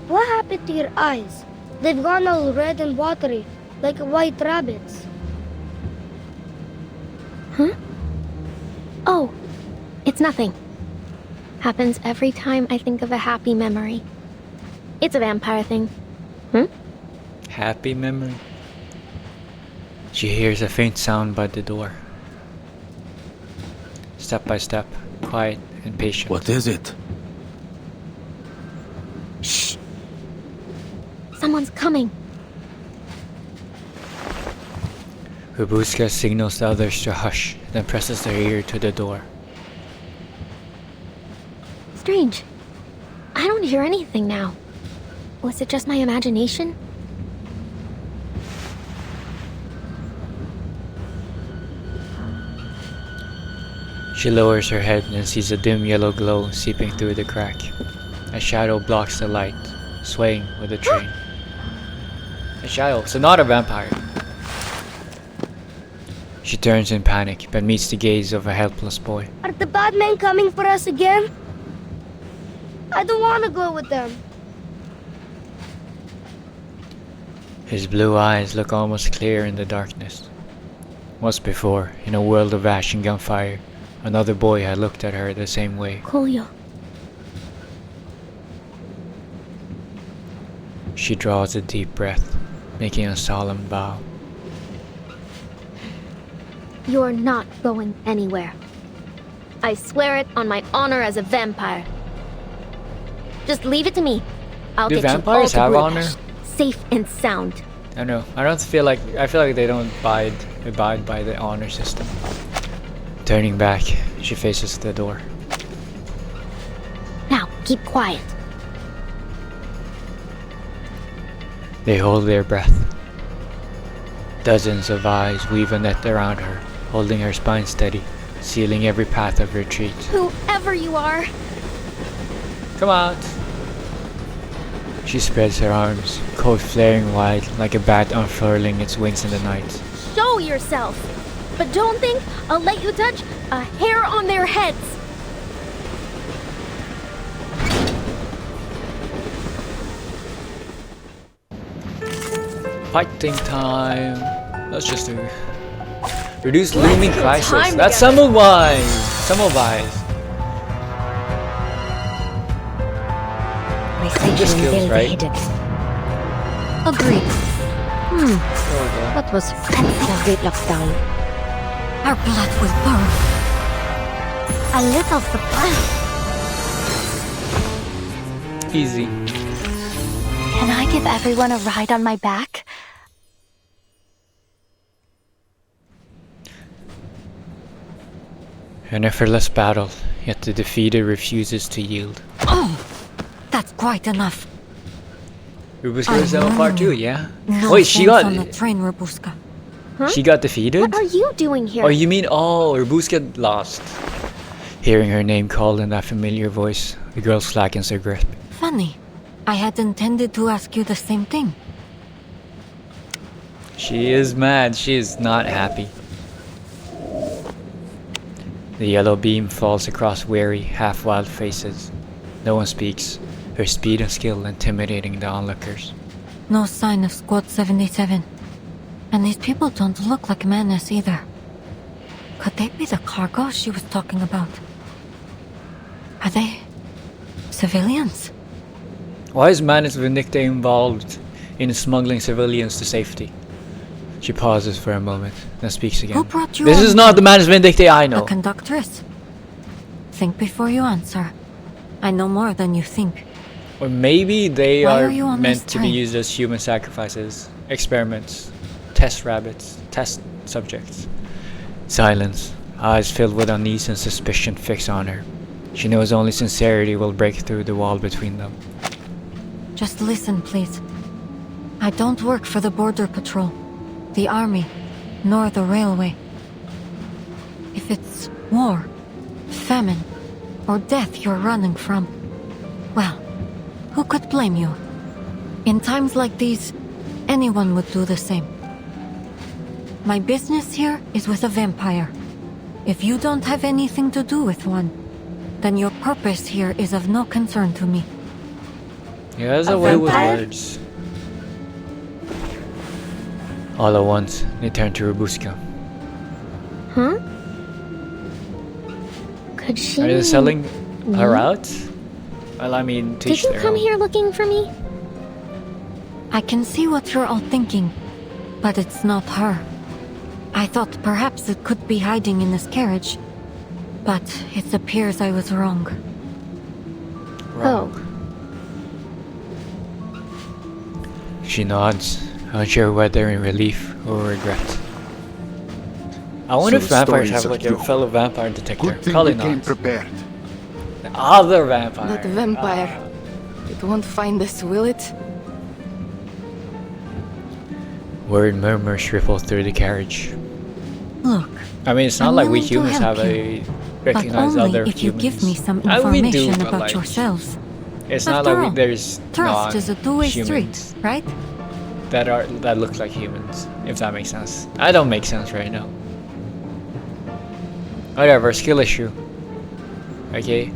what happened to your eyes? They've gone all red and watery, like white rabbits. Huh? Oh, it's nothing. Happens every time I think of a happy memory. It's a vampire thing. Happy memory. She hears a faint sound by the door. Step by step, quiet and patient. What is it? Shh! Someone's coming. Rubuska signals the others to hush, then presses their ear to the door. Strange. I don't hear anything now. Was it just my imagination? She lowers her head and sees a dim yellow glow seeping through the crack. A shadow blocks the light, swaying with the train. A shadow, so not a vampire. She turns in panic, but meets the gaze of a helpless boy. Are the bad men coming for us again? I don't want to go with them. His blue eyes look almost clear in the darkness. Once before, in a world of ash and gunfire, another boy had looked at her the same way. Kolya. She draws a deep breath, making a solemn vow. You're not going anywhere. I swear it on my honor as a vampire. Just leave it to me. I'll Do get you all vampires to have Budapest, honor? safe and sound. I don't know. I feel like they don't abide by the honor system. Turning back, she faces the door. Now, keep quiet. They hold their breath. Dozens of eyes weave a net around her, holding her spine steady, sealing every path of retreat. Whoever you are! Come out! She spreads her arms, coat flaring wide like a bat unfurling its wings in the night. Show yourself! But don't think I'll let you touch a hair on their heads! Fighting time! Let's just do... Reduce looming crisis. time That's together. Samurai's! Samurai's! Just skills, right? Agreed. What was the great lockdown? Our blood will burn. A little surprise. Easy. Can I give everyone a ride on my back? An effortless battle, yet the defeated refuses to yield. Oh, that's quite enough. Rubuska is now part 2, yeah? No Wait, she sense got... on the train, Rubuska. She got defeated? What are you doing here? Oh, you mean, Rubuska lost. Hearing her name called in that familiar voice, the girl slackens her grip. Funny. I had intended to ask you the same thing. She is mad. She is not happy. The yellow beam falls across weary, half-wild faces. No one speaks, her speed and skill intimidating the onlookers. No sign of Squad 77. And these people don't look like menace either. Could they be the cargo she was talking about? Are they civilians? Why is Manus Vindicta involved in smuggling civilians to safety? She pauses for a moment, then speaks again. Who brought you This on is not board? the Manus Vindicta I know. The conductress. Think before you answer. I know more than you think. Or maybe they Why are are you on meant this to be train? used as human sacrifices, experiments, test rabbits, test subjects. Silence, eyes filled with unease and suspicion fixed on her. She knows only sincerity will break through the wall between them. Just listen, please. I don't work for the Border Patrol, the Army, nor the Railway. If it's war, famine, or death you're running from, well, who could blame you? In times like these, anyone would do the same. My business here is with a vampire. If you don't have anything to do with one, then your purpose here is of no concern to me. He has a way with words. All at once, they turn to Rubuska. Huh? Could she... Are they selling me? her out? Well, I mean, Did teach you their come own. here looking for me? I can see what you're all thinking, but it's not her. I thought perhaps it could be hiding in this carriage, but it appears I was wrong. Oh. She nods, unsure whether in relief or regret. I wonder So if the vampires stories have are like a true. fellow vampire detector. Good thing Probably we came not. prepared. The other vampire. That vampire. It won't find us, will it? Word murmurs ripple through the carriage. Look, I mean, it's not I'm like we willing to humans help have you, a but recognize only other if you humans. give me some We information do, but about like, yourselves. It's not After like all, there's Trust is a two-way humans street, right? that look like humans, if that makes sense. I don't make sense right now. Whatever, skill issue. Okay?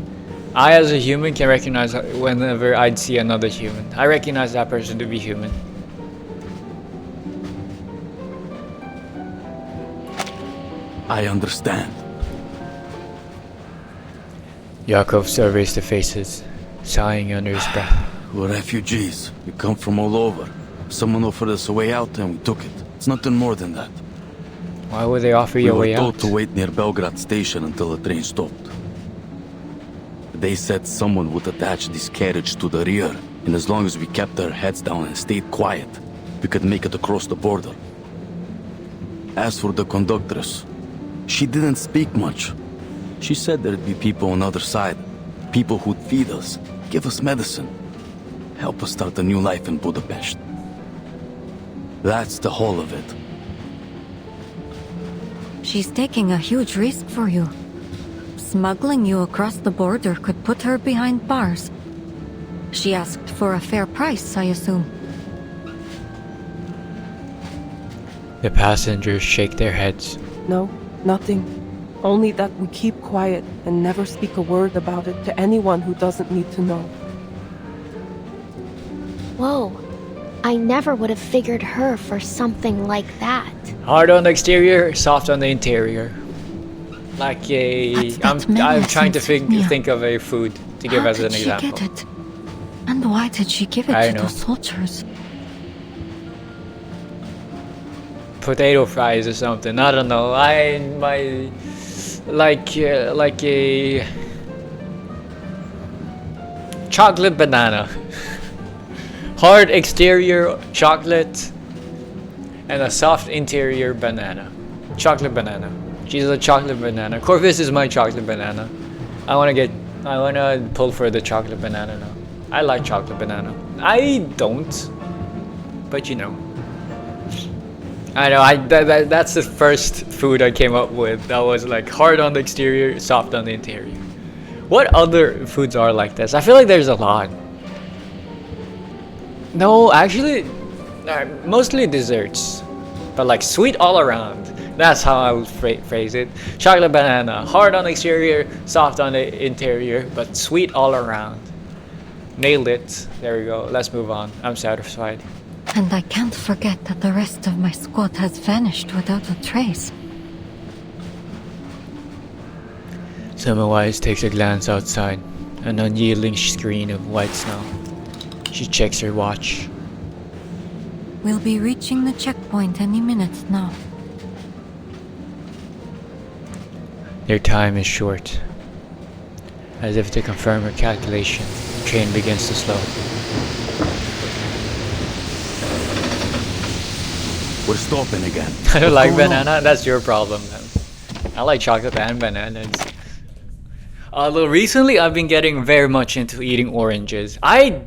I as a human can recognize whenever I'd see another human. I recognize that person to be human. I understand. Yakov surveys the faces, sighing under his breath. We're refugees. We come from all over. Someone offered us a way out and we took it. It's nothing more than that. Why would they offer you a way We were told out? to wait near Belgrade station until the train stopped. They said someone would attach this carriage to the rear, and as long as we kept our heads down and stayed quiet, we could make it across the border. As for the conductress, she didn't speak much. She said there'd be people on the other side, people who'd feed us, give us medicine, help us start a new life in Budapest. That's the whole of it. She's taking a huge risk for you. Smuggling you across the border could put her behind bars. She asked for a fair price, I assume. The passengers shake their heads. No, nothing. Only that we keep quiet and never speak a word about it to anyone who doesn't need to know. Whoa. I never would have figured her for something like that. Hard on the exterior, soft on the interior. Like I'm trying to think of a food to give as an example. How did she get it? And why did she give it to those soldiers? Potato fries or something. I don't know. Like a chocolate banana. Hard exterior chocolate and a soft interior banana. Chocolate banana. She's a chocolate banana. Corvus is my chocolate banana. I wanna pull for the chocolate banana now. I like chocolate banana. I don't, but you know. I know. That's the first food I came up with. That was like hard on the exterior, soft on the interior. What other foods are like this? I feel like there's a lot. No, actually, mostly desserts, but like sweet all around. That's how I would phrase it. Chocolate banana, hard on the exterior, soft on the interior, but sweet all around. Nailed it. There we go. Let's move on. I'm satisfied. And I can't forget that the rest of my squad has vanished without a trace. Semawise takes a glance outside, an unyielding screen of white snow. She checks her watch. We'll be reaching the checkpoint any minute now. Their time is short. As if to confirm her calculation, the train begins to slow. We're stopping again. I don't like banana. That's your problem, man. I like chocolate and bananas. Although recently I've been getting very much into eating oranges. I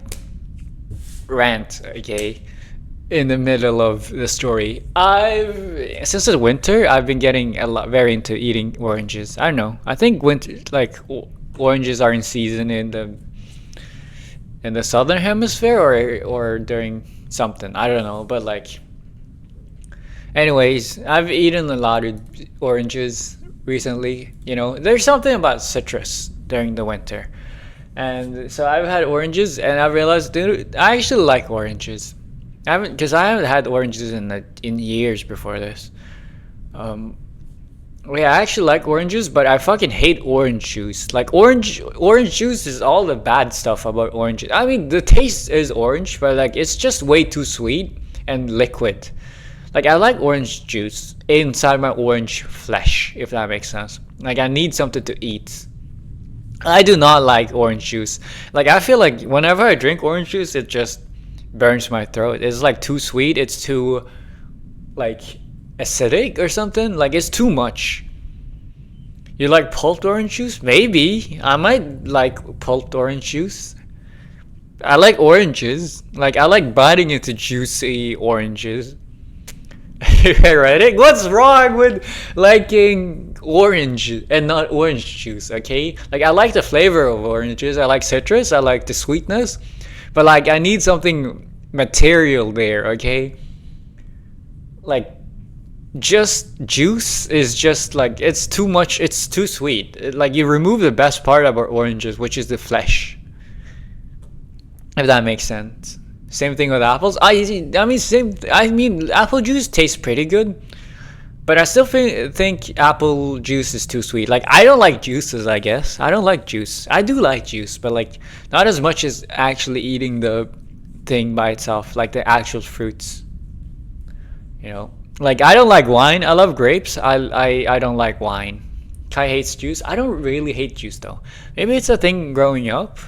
rant, okay, in the middle of the story. Since the winter, I've been getting very into eating oranges. I don't know. I think winter, like oranges are in season in the southern hemisphere or during something. I don't know, but like. Anyways, I've eaten a lot of oranges recently. You know, there's something about citrus during the winter. And so I've had oranges, and I realized, dude, I actually like oranges. I haven't had oranges in years before this. Yeah, I actually like oranges, but I fucking hate orange juice. Like orange juice is all the bad stuff about oranges. I mean, the taste is orange, but like it's just way too sweet and liquid. Like I like orange juice inside my orange flesh, if that makes sense. Like I need something to eat. I do not like orange juice. Like I feel like whenever I drink orange juice, it just burns my throat. It's like too sweet. It's too like acidic or something. Like it's too much. You like pulped orange juice? Maybe. I might like pulped orange juice. I like oranges. Like I like biting into juicy oranges. Right? What's wrong with liking orange and not orange juice? Okay, like I like the flavor of oranges. I like citrus. I like the sweetness, but like I need something material there. Okay, like just juice is just like it's too much. It's too sweet. Like you remove the best part about oranges, which is the flesh. If that makes sense. Same thing with apples. I mean, apple juice tastes pretty good, but I still think apple juice is too sweet. Like, I don't like juices, I guess. I don't like juice. I do like juice, but like, not as much as actually eating the thing by itself, like the actual fruits. You know, like I don't like wine. I love grapes. I don't like wine. Kai hates juice. I don't really hate juice though. Maybe it's a thing growing up.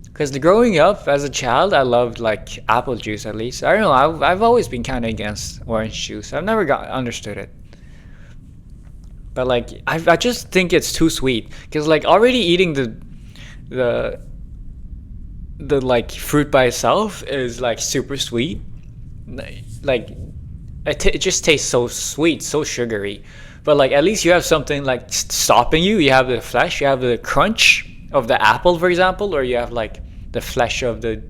Because growing up as a child, I loved like apple juice at least. I don't know. I've always been kind of against orange juice. I've never understood it. But like I just think it's too sweet. Because like already eating the like fruit by itself is like super sweet. Like it just tastes so sweet, so sugary. But like at least you have something like stopping you. You have the flesh, you have the crunch of the apple, for example, or you have like the flesh of the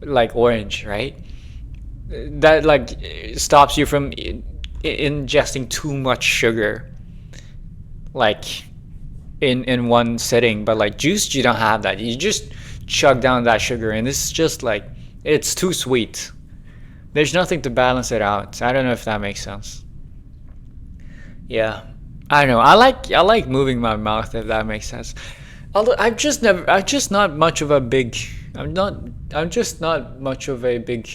like orange, right? That like stops you from ingesting too much sugar, like in one sitting. But like juice, you don't have that. You just chug down that sugar, and it's just like it's too sweet. There's nothing to balance it out. I don't know if that makes sense. Yeah, I don't know. I like moving my mouth, if that makes sense. Although I'm just not much of a big. I'm just not much of a big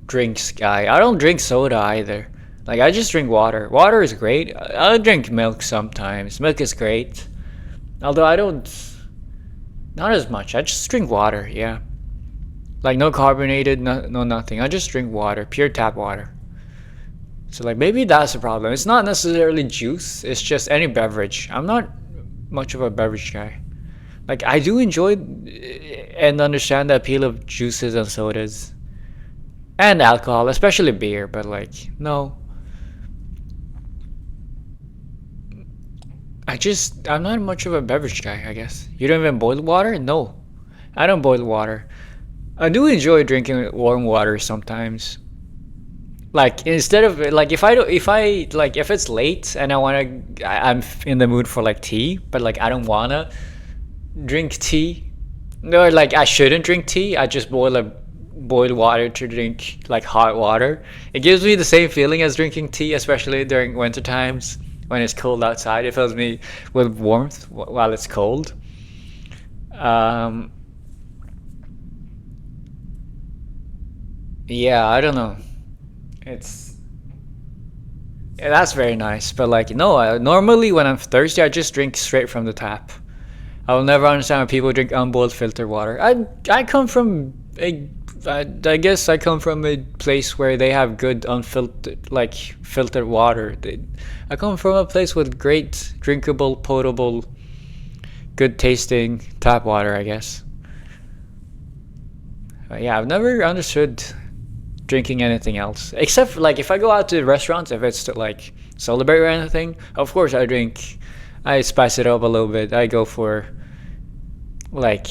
drinks guy. I don't drink soda either. Like I just drink water. Water is great. I'll drink milk sometimes. Milk is great. Although I don't, not as much. I just drink water. Yeah. Like no carbonated, no nothing. I just drink water, pure tap water. So like maybe that's the problem. It's not necessarily juice. It's just any beverage. I'm not much of a beverage guy. Like I do enjoy and understand the appeal of juices and sodas and alcohol, especially beer, but like no. I'm not much of a beverage guy, I guess. You don't even boil water? No. I don't boil water. I do enjoy drinking warm water sometimes. Like instead of like if it's late and I'm in the mood for like tea, but like I don't wanna drink tea. No, like I shouldn't drink tea. I just boil water to drink like hot water. It gives me the same feeling as drinking tea, especially during winter times when it's cold outside. It fills me with warmth while it's cold. Yeah, I don't know. Yeah, that's very nice. But like no, normally when I'm thirsty, I just drink straight from the tap. I will never understand when people drink unboiled filtered water. I come from I guess I come from a place where they have good unfiltered like filtered water. I come from a place with great drinkable, potable, good tasting tap water, I guess. Yeah, I've never understood drinking anything else except like if I go out to restaurants, if it's to like celebrate or anything, of course I spice it up a little bit. I go for like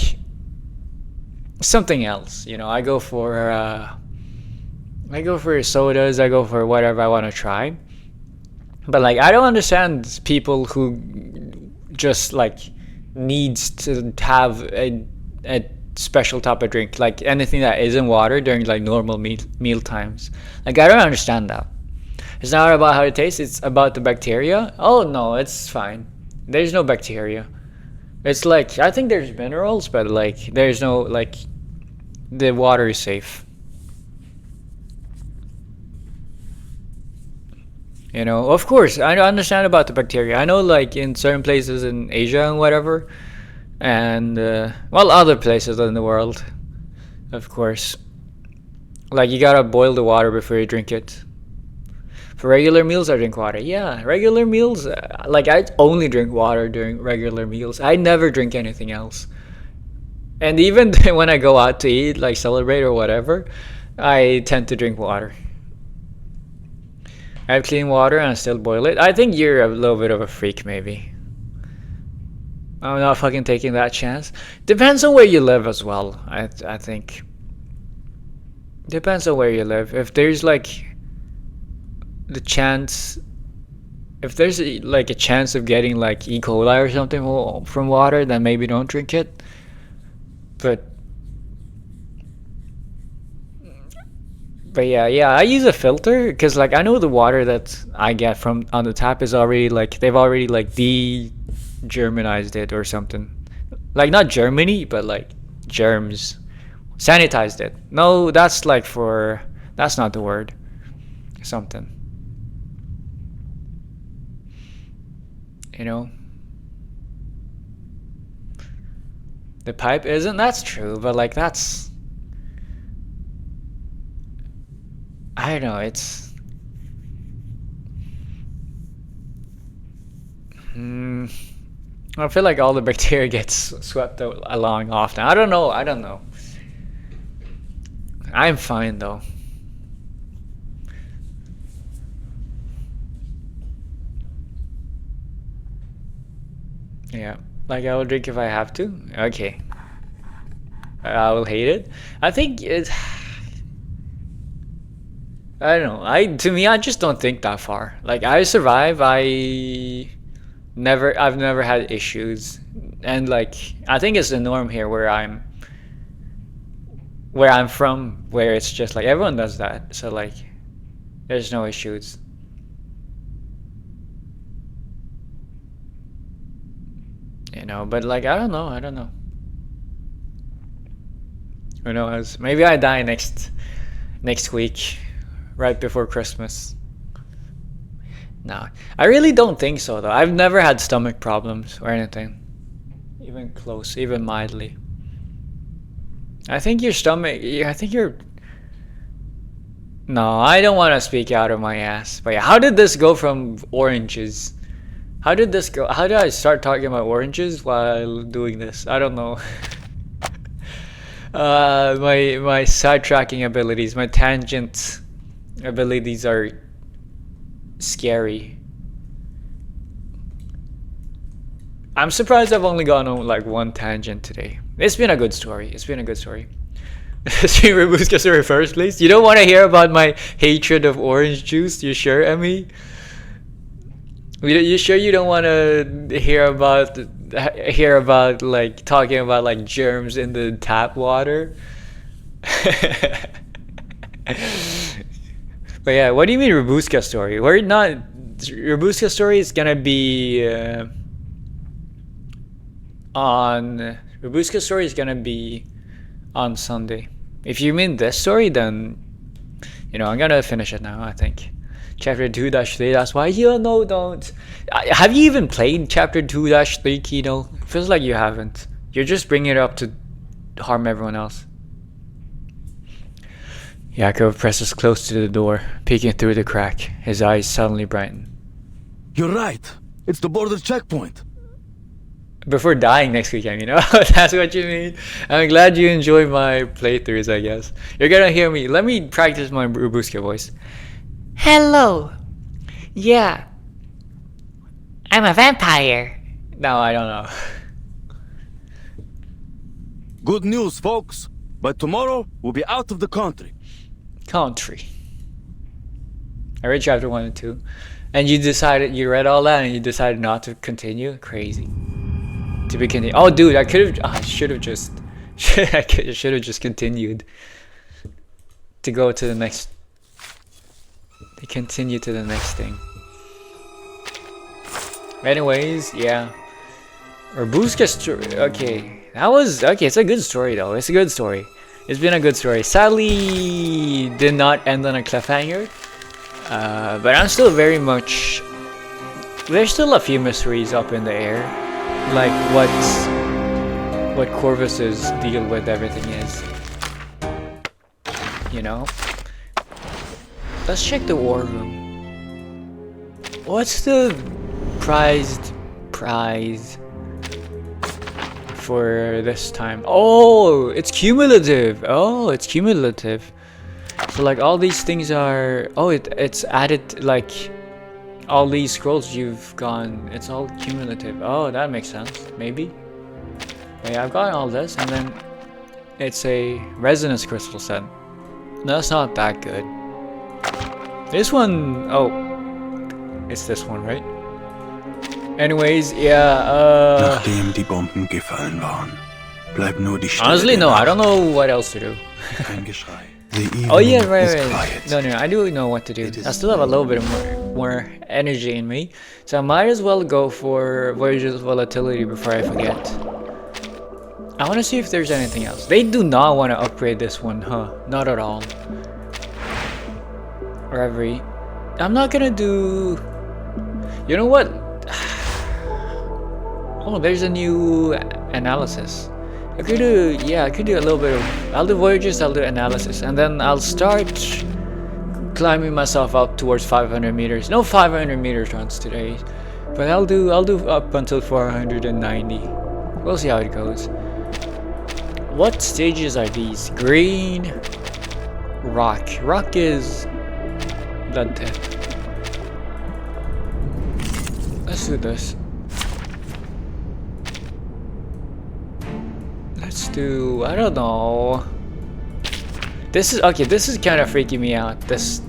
something else, you know. I go for sodas. I go for whatever I want to try. But like I don't understand people who just like needs to have a special type of drink, like anything that isn't water during like normal meal times. Like I don't understand that. It's not about how it tastes, it's about the bacteria. Oh no, it's fine. There's no bacteria. It's like I think there's minerals, but like there's no like the water is safe. You know, of course, I understand about the bacteria. I know like in certain places in Asia and whatever, and well, other places in the world, of course. Like you gotta boil the water before you drink it. For regular meals, I drink water. Yeah, regular meals, like I only drink water during regular meals. I never drink anything else. And even when I go out to eat, like celebrate or whatever, I tend to drink water. I have clean water and I still boil it. I think you're a little bit of a freak, maybe. I'm not fucking taking that chance. Depends on where you live as well, I think. Depends on where you live. If there's like the chance, if there's like a chance of getting like E. coli or something from water, then maybe don't drink it. But yeah, I use a filter because like I know the water that I get from on the tap is already like they've already like de-Germanized it or something. Like not Germany, but like germs. Sanitized it. No, that's like that's not the word. Something. You know? The pipe isn't? That's true, but like that's... I don't know, it's... I feel like all the bacteria gets swept along often. I don't know. I'm fine though. Yeah, like I will drink if I have to. Okay. I will hate it. I think it. I don't know. To me, I just don't think that far. Like I survive. I've never had issues, and like I think it's the norm here where I'm from, where it's just like everyone does that. So like, there's no issues. You know, but like I don't know. Who knows? Maybe I die next week, right before Christmas. No, I really don't think so though. I've never had stomach problems or anything, even close, even mildly. I think your stomach. I think you're. No, I don't want to speak out of my ass. But yeah, how did this go from oranges? How did this go? How did I start talking about oranges while doing this? I don't know. My sidetracking abilities, my tangent abilities are scary. I'm surprised I've only gone on like one tangent today. It's been a good story. It's been a good story. Stream Robuska story first, please. You don't want to hear about my hatred of orange juice? You sure, Emmy? You sure you don't want to hear about like talking about like germs in the tap water? But yeah, what do you mean Robuska story? We're not. Robuska story is gonna be on. Robuska story is gonna be on Sunday. If you mean this story, then you know I'm gonna finish it now. I think. Chapter 2-3, that's why you don't. Have you even played Chapter 2-3, Kino? Feels like you haven't. You're just bringing it up to harm everyone else. Yakov presses close to the door, peeking through the crack. His eyes suddenly brighten. You're right. It's the border checkpoint. Before dying next weekend, you know? That's what you mean? I'm glad you enjoy my playthroughs, I guess. You're gonna hear me. Let me practice my Robuska voice. Hello. Yeah. I'm a vampire. No, I don't know. Good news, folks. By tomorrow, we'll be out of the country. I read chapter 1 and 2. And you read all that and you decided not to continue? Crazy. To be continued. Oh, dude, I should have just continued. To go to the next. To continue to the next thing. Anyways, yeah. Robuska story. Okay. It's a good story though. It's a good story. It's been a good story. Sadly, did not end on a cliffhanger. But I'm still very much. There's still a few mysteries up in the air. Like what Corvus's deal with everything is. You know? Let's check the war room. What's the prize for this time? Oh, it's cumulative. So like all these things are. Oh, it's added like all these scrolls you've gone. It's all cumulative. Oh, that makes sense. Maybe. Yeah, I've got all this, and then it's a resonance crystal set. That's not that good. This one, oh, it's this one, right? Anyways, yeah, Nachdem die Bomben gefallen waren, bleibt nur die Stille. Honestly, no, I don't know what else to do. Kein Geschrei. Oh yeah, right. No, I do know what to do. I still have a little bit more energy in me, so I might as well go for Voyage's Volatility before I forget. I want to see if there's anything else. They do not want to upgrade this one, huh? Not at all. Reverie. I'm not gonna do. You know what? Oh, there's a new analysis. I could do a little bit of. I'll do Voyages, I'll do analysis, and then I'll start climbing myself up towards 500 meters. No 500 meter runs today, but I'll do up until 490. We'll see how it goes. What stages are these? Green, rock. Rock is blood tip. Let's do this. Let's do, I don't know. This is okay, this is kind of freaking me out. This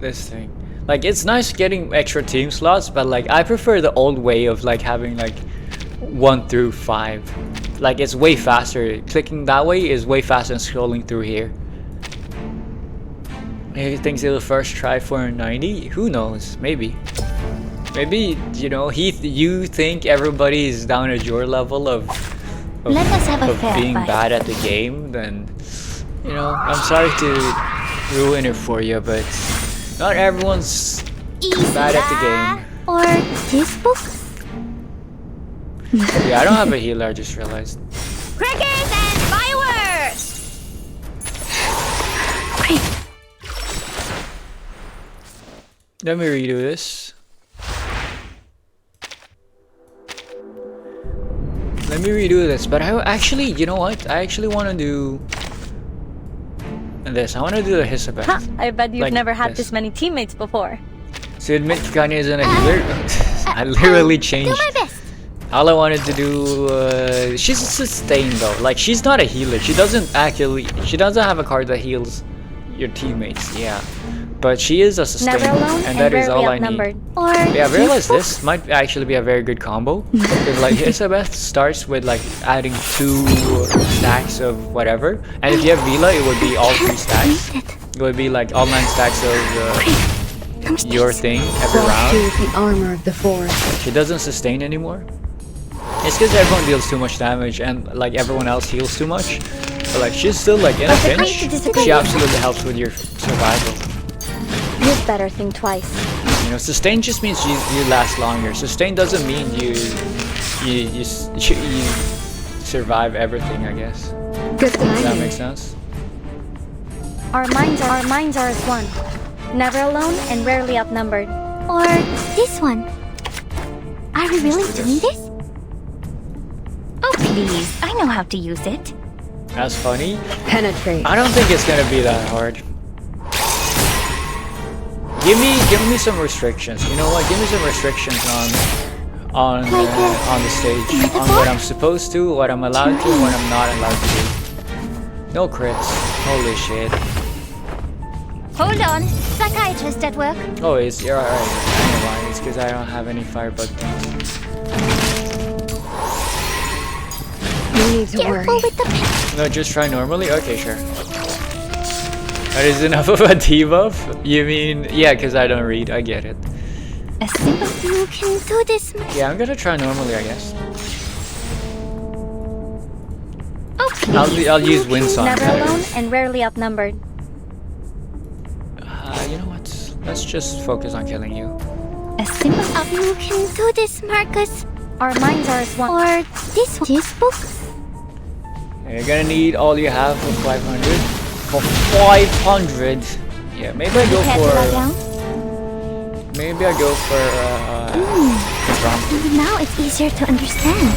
thing. Like, it's nice getting extra team slots, but like I prefer the old way of like having like 1 through 5. Like, it's way faster. Clicking that way is way faster than scrolling through here. Maybe he thinks he'll first try 490? Who knows? Maybe. Maybe, you know, you think everybody is down at your level of Let us have a fair being fight. bad at the game, then, you know, I'm sorry to ruin it for you, but not everyone's bad at the game. Or this book? Yeah, I don't have a healer, I just realized. Crickets and fireworks! Let me redo this. Let me redo this, but I actually, you know what? I actually want to do this. I want to do the Hisabeth. Ha! I bet you've Like never had this. this many teammates before. So admit Kanye isn't a healer. I literally changed. All I wanted to do, she's a sustain though. Like, she's not a healer. She doesn't have a card that heals your teammates. Yeah, but she is a sustain, Never alone and that is all I need. Or Yeah, I realized this might actually be a very good combo. Because like Hisabeth starts with like adding 2 stacks of whatever, and if you have Vila, it would be all 3 stacks. It would be like all 9 stacks of your thing every round. The armor of the forest. She doesn't sustain anymore. It's because everyone deals too much damage and like everyone else heals too much. But like she's still like in a pinch. She absolutely helps with your survival. You'd better think twice. You know, sustain just means you last longer. Sustain doesn't mean you survive everything, I guess. Good Does that make sense? Our minds are as one. Never alone and rarely outnumbered. Or this one? Are we really doing this? Oh please, I know how to use it. That's funny. Penetrate. I don't think it's gonna be that hard. Give me some restrictions. You know what? Give me some restrictions on the stage, on what I'm supposed to, what I'm allowed to, what I'm not allowed to do. No crits. Holy shit. Hold on, psychiatrist at work. Oh, you're alright. I know why. It's because I don't have any firebug things. You need to worry. Careful with the pen. No, just try normally? Okay, sure. That is enough of a debuff? You mean, yeah, because I don't read. I get it. A simple you can do this. Yeah, I'm gonna try normally, I guess. Oh, please. I'll use Windsong. Never alone and rarely outnumbered. You know what? Let's just focus on killing you. A simple you can do this, Marcus. Our minds are as one. Or this book. You're gonna need all you have for 500. For 500? Yeah, maybe I go for... Maybe I go for... Now it's easier to understand.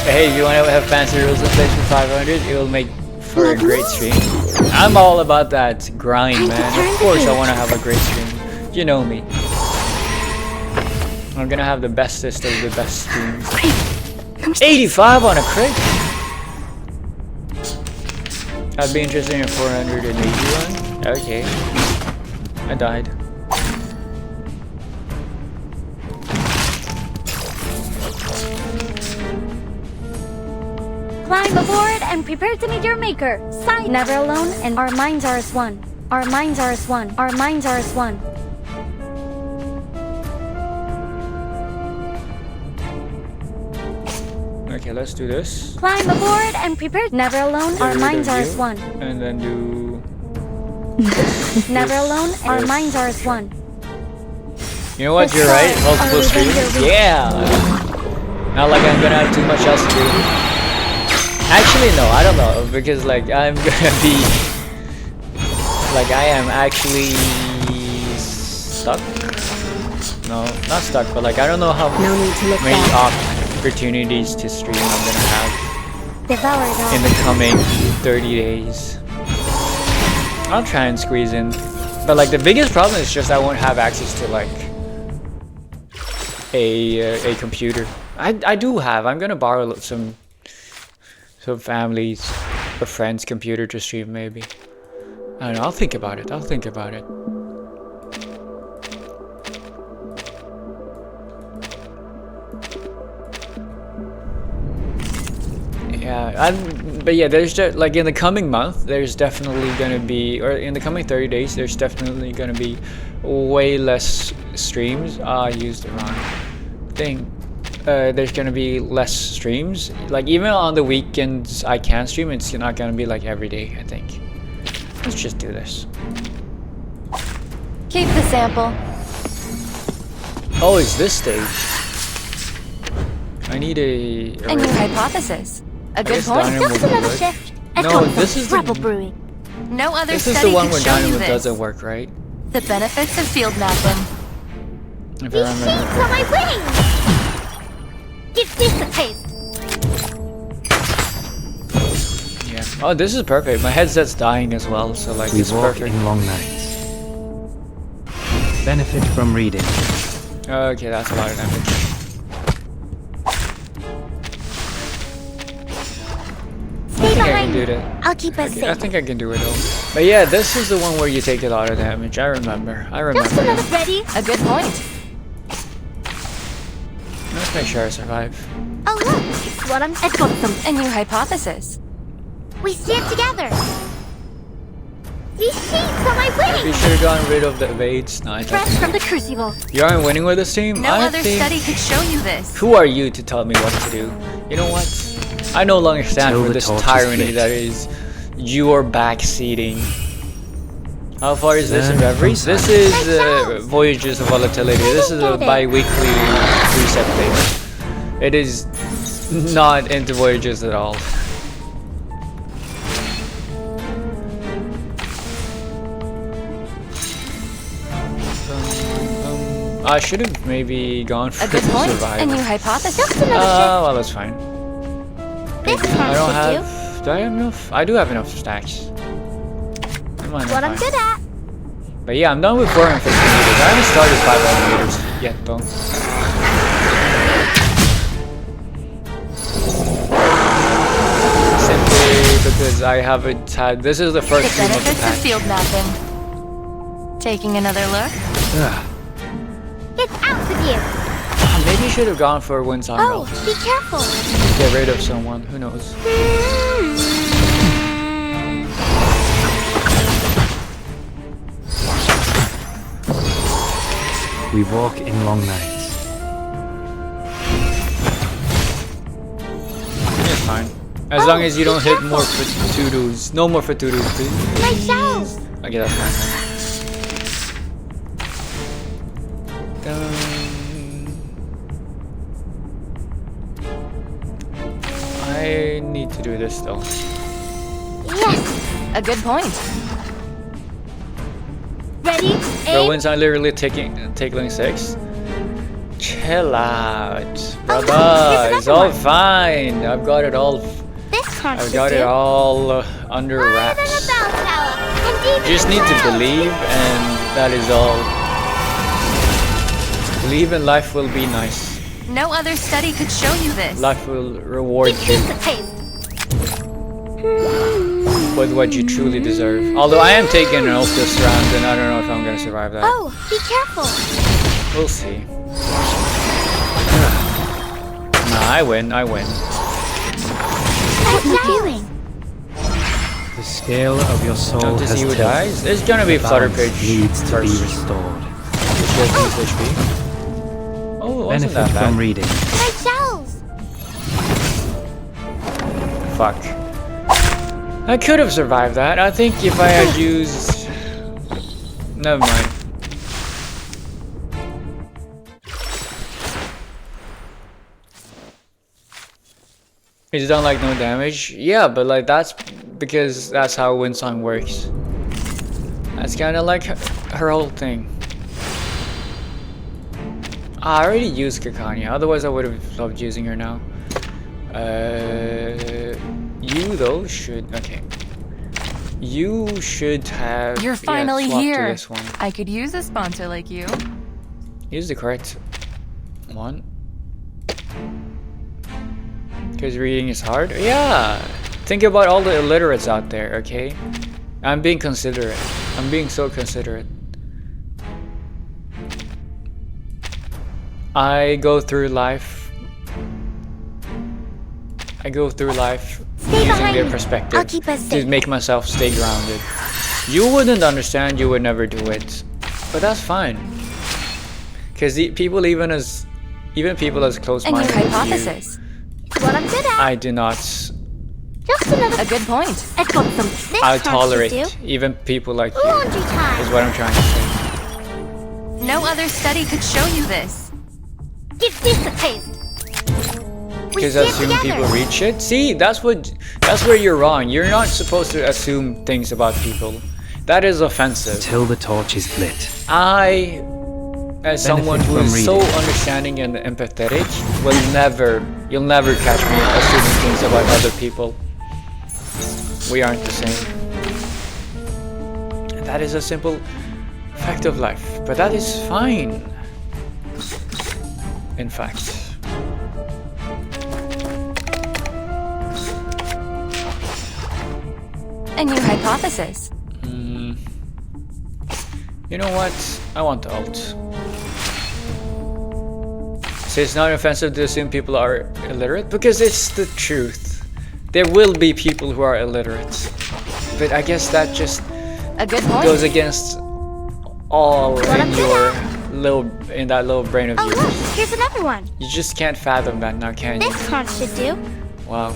Hey, if you wanna have fancy rules in place for 500, it will make for a great stream. I'm all about that grind, man. Of course I wanna have a great stream. You know me. I'm gonna have the bestest of the best streams. 85 on a crit? I'd be interested in a 480 run. Okay. I died. Climb aboard and prepare to meet your maker. Sight. Never alone and our minds are as one. Our minds are as one. Our minds are as one. Okay, let's do this. Climb aboard and prepare. Never alone, our minds are as one. And then do... Never alone, our minds are as one. You know what, you're right. Multiple streams. Yeah! Not like I'm gonna have too much else to do. Actually, no, I don't know. Because, like, I'm gonna be... Like, I am actually... stuck? No, not stuck, but like, I don't know how many opportunities to stream I'm gonna have in the coming 30 days. I'll try and squeeze in, but like the biggest problem is just I won't have access to like a computer. I do have. I'm gonna borrow some some families or friends' computer to stream maybe. I don't know, I'll think about it. I'll think about it. Yeah, but yeah, there's like in the coming month, there's definitely gonna be, or in the coming 30 days, there's definitely gonna be way less streams. I used the wrong thing. There's gonna be less streams. Like even on the weekends, I can stream. It's not gonna be like every day. I think. Let's just do this. Keep the sample. Oh, it's this stage. I need a new hypothesis. A good point. Just another shift. No, this is trouble brewing. No other This is study the one could where show you dynamo this. doesn't work, right? The benefits of field mapping. If I remember. on my wings! Give this a taste. Yeah. Oh, this is perfect. My headset's dying as well, so like We it's walk perfect. in long nights. Benefit from reading. Okay, that's a lot of damage. I think I can do that. I'll keep us Okay, safe. I think I can do it though. But yeah, this is the one where you take a lot of damage. I remember. Ready? A good point. Let's make sure I survive. Oh look, it's what I'm I've got a new hypothesis. We stand together. These sheets on my We wings. should have gotten rid of the evades. No, I don't. Fresh from the crucible. You aren't winning with this team? No I other think... study could show you this. Who are you to tell me what to do? You know what? I no longer stand Till for the this torch is tyranny lit. that is your backseating. How far is this in Learn Reverie? from This is Voyages of Volatility. This is a bi-weekly reset thing. It is not into Voyages at all. I should have maybe gone for A good point. survival. A new hypothesis. Well, that's fine. This I don't should have. Do I have enough? I do have enough stacks. what I'm good at. But yeah, I'm done with 450 meters. I haven't started 500 meters yet, though. Simply because I haven't had. This is the first The stream of the benefits of pack. field mapping. Taking another look? It's out with you. Maybe you should have gone for Windsong Oh, Belt. be careful. Get rid of someone. Who knows? We walk in long nights. It's fine. As long as you don't hit more Fatudos. No more Fatudos, please. My shells. Okay, that's fine. I need to do this though. Yes. A good point. Ready? Bro, when's I literally tickling 6? Chill out, brother. It's all fine. I've got it all. I've got it all under wraps. Just need to believe, and that is all. Believe in life will be nice. No other study could show you this. Life will reward you with what you truly deserve. Although I am taking an ult this round, and I don't know if I'm gonna survive that. Oh, be careful. We'll see. Nah, I win. I win. What are you doing? The scale of your soul Don't you has see who tilted. dies? It's gonna be Flutter Balance Page needs to be first. restored. Which goes to HP. Oh, it wasn't Benefit that bad. from reading. My shells. Fuck. I could have survived that. I think if I had used... Never mind. It's done like no damage? Yeah, but like that's because that's how Windsong works. That's kind of like her whole thing. I already used Kakanya, otherwise I would have stopped using her now. You though should, okay. You should have. You're finally swapped to here. this one. I could use a sponsor like you. Use the correct one. Because reading is hard? Yeah! Think about all the illiterates out there, okay? I'm being considerate. I'm being so considerate. I go through life using their perspective to make myself stay grounded. You wouldn't understand, you would never do it. But that's fine. Because people even people as close-minded as hypothesis. It's what I'm good at. I do not. Just another. A good point. I've got some. This I much to tolerate do. even people like you. Laundry time. Is what I'm trying to say. No other study could show you this. Give this a taste. Because assume people read shit. See, that's where you're wrong. You're not supposed to assume things about people. That is offensive. Until the torch is lit. I, as someone who is so understanding and empathetic, you'll never catch me assuming things about other people. We aren't the same. And that is a simple fact of life. But that is fine. In fact. A new hypothesis. You know what? I want the alt. So it's not offensive to assume people are illiterate because it's the truth. There will be people who are illiterate, but I guess that just goes against all in that little brain of yours. Oh look, here's another one. You just can't fathom that now, can you? This card should do. Wow.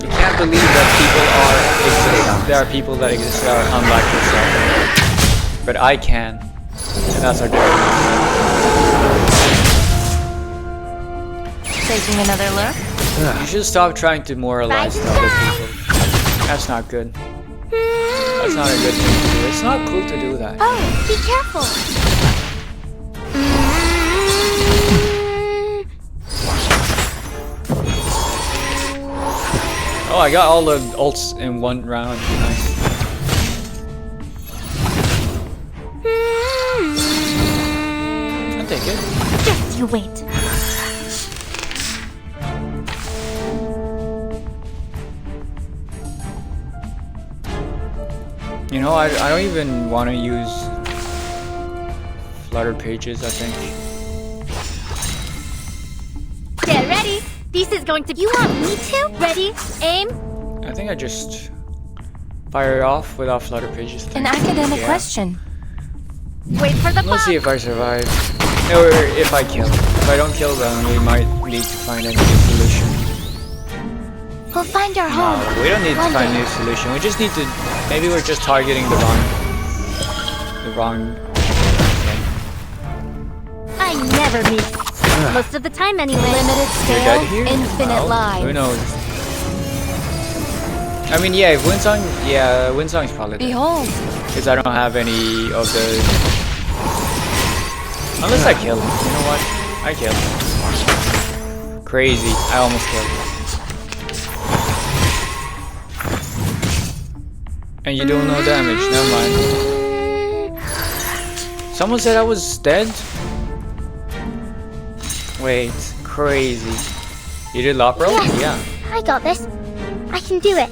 You can't believe that there are people that exist that are unlike yourself. But I can. And that's our difference. Taking another look? You should stop trying to moralize other people. That's not good. That's not a good thing to do. It's not cool to do that. Oh, be careful. Oh, I got all the ults in one round. Nice. I'll take it. Just you wait. You know, I don't even want to use Flutter pages, I think. Get ready. This is going to. You want me to? Ready? Aim. I think I just fire it off without Flutter pages. An academic question. Wait for the. Let's see if I survive. Or if I kill. If I don't kill them, we might need to find a new solution. We'll find our home. No, we don't need to find a new solution. We just need to. Maybe we're just targeting the wrong thing. I never miss. Most of the time, anyway. Limited You're dead scale, here? infinite lives. Who knows? I mean, yeah, if Winsong, Winsong's probably dead. Behold. Because I don't have any of the. Unless I kill him. You know what? I kill him. Crazy. I almost killed him. And you do no damage. Never mind. Someone said I was dead? Wait. Crazy. You did Lopro? Yes, Yeah. I got this. I can do it.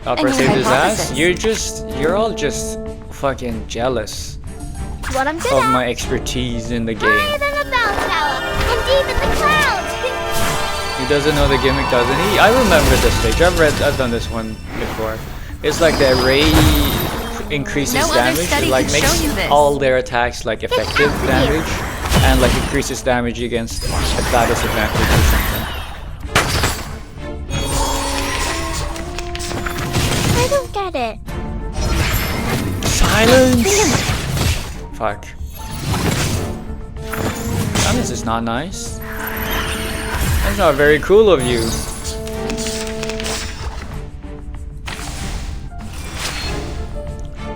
Lopro saved his ass? You're all just fucking jealous What I'm good of at. my expertise in the game. Higher than a bell tower, and deep in the clouds. He doesn't know the gimmick, doesn't he? I remember this stage. I've done this one before. It's like the ray increases damage. It like makes all their attacks like effective damage, and like increases damage against a bad disadvantage or something. I don't get it. Silence! Fuck. Silence is not nice. That's not very cool of you.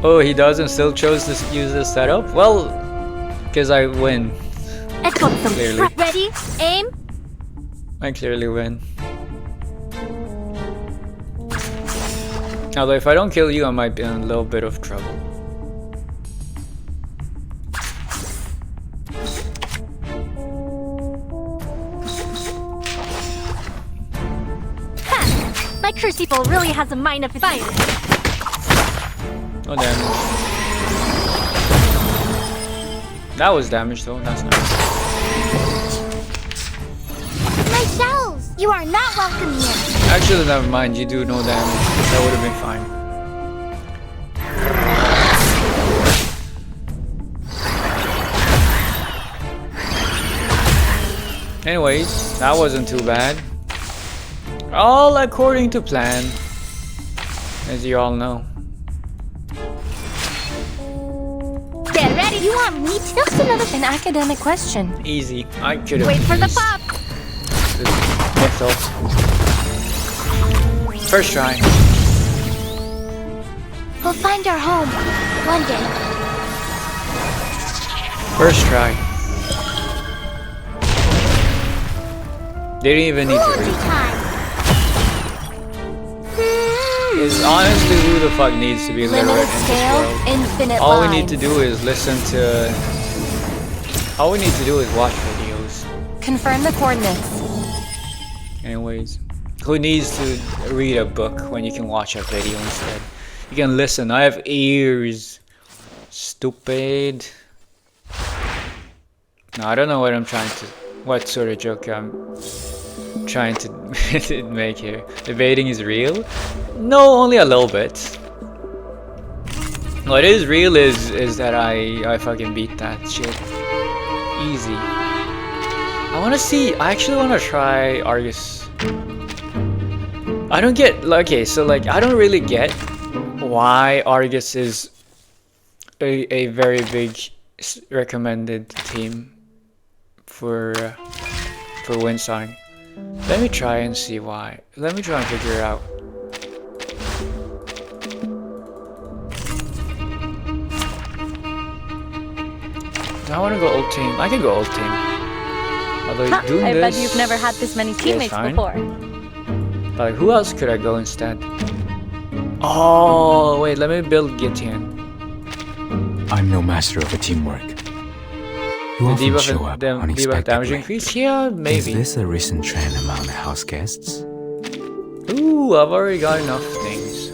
Oh, he does and still chose to use this setup? Well, because I win. I've got some. Clearly. Ready? Aim. I clearly win. Although if I don't kill you, I might be in a little bit of trouble. My crucible really has a mind of its own. No damage. That was damage though, that's nice. My shells! You are not welcome here. Actually, never mind, you do no damage. That would have been fine. Anyways, that wasn't too bad. All according to plan, as you all know. Get ready! You want me to? Just an academic question. Easy. I could have. Wait for the pop! First try. We'll find our home one day. First try. They didn't even need to read. Is honestly who the fuck needs to be literate in this world? Infinite All we lines. need to do is listen to. All we need to do is watch videos. Confirm the coordinates. Anyways, who needs to read a book when you can watch a video instead? You can listen. I have ears. Stupid. No, I don't know what I'm trying to. What sort of joke I'm trying to make here. Debating is real? No, only a little bit. What is real is that I fucking beat that shit. Easy. I actually wanna try Argus. I don't get, okay, so like, I don't really get why Argus is a very big recommended team for Windsong. Let me try and see why. Let me try and figure it out. I want to go old team. I can go old team. Although doing I this, bet you've never had this many teammates before. But like, who else could I go instead? Oh wait, let me build Gitian. I'm no master of a teamwork. You often show up Debuff damage unexpectedly. increase? Yeah, maybe. Is this a recent trend among the house guests? Ooh, I've already got enough things.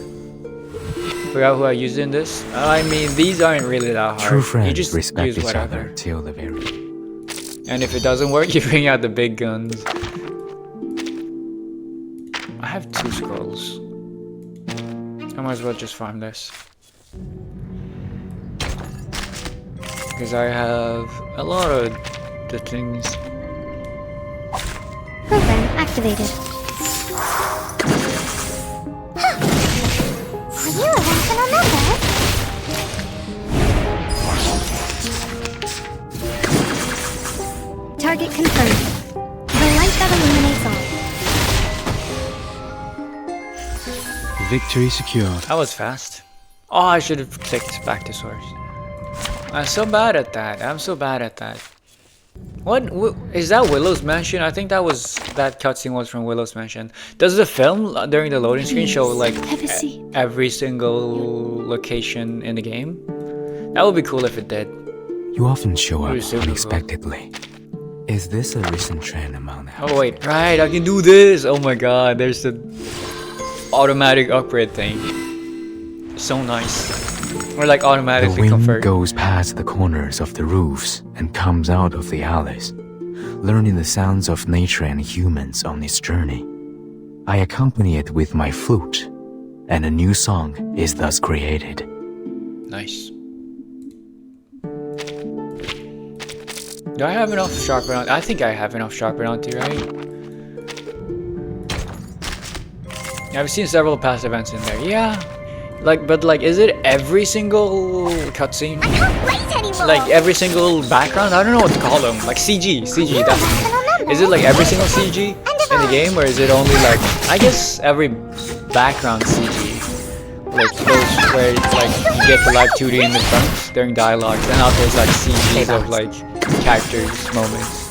Forgot who I used in this? I mean, these aren't really that hard. True friends you just respect use each whatever. other till the very. And if it doesn't work, you bring out the big guns. I have 2 scrolls. I might as well just farm this. Because I have a lot of the things. Program activated. Are you a rational member? Target confirmed. The light that illuminates all. Victory secured. That was fast. Oh, I should have clicked back to source. I'm so bad at that. I'm so bad at that. What is that? Willow's Mansion? I think that cutscene was from Willow's Mansion. Does the film during the loading screen show like every single location in the game? That would be cool if it did. You often show up super unexpectedly. Is this a recent trend among the house? Oh wait, right, I can do this! Oh my god, there's the automatic upgrade thing. So nice. Or like automatically The wind convert. goes past the corners of the roofs and comes out of the alleys, learning the sounds of nature and humans on its journey. I accompany it with my flute, and a new song is thus created. Nice. Do I have enough sharper on? I think I have enough sharper on too, right? I've seen several past events in there. Yeah. Like, but like, is it every single cutscene? I can't wait anymore. Like every single background? I don't know what to call them. Like CG, definitely. Is it like every single CG in the game, or is it only like, I guess every background CG, like those where like you get the live 2D in the front during dialogues, and now there's like CGs of like characters, moments,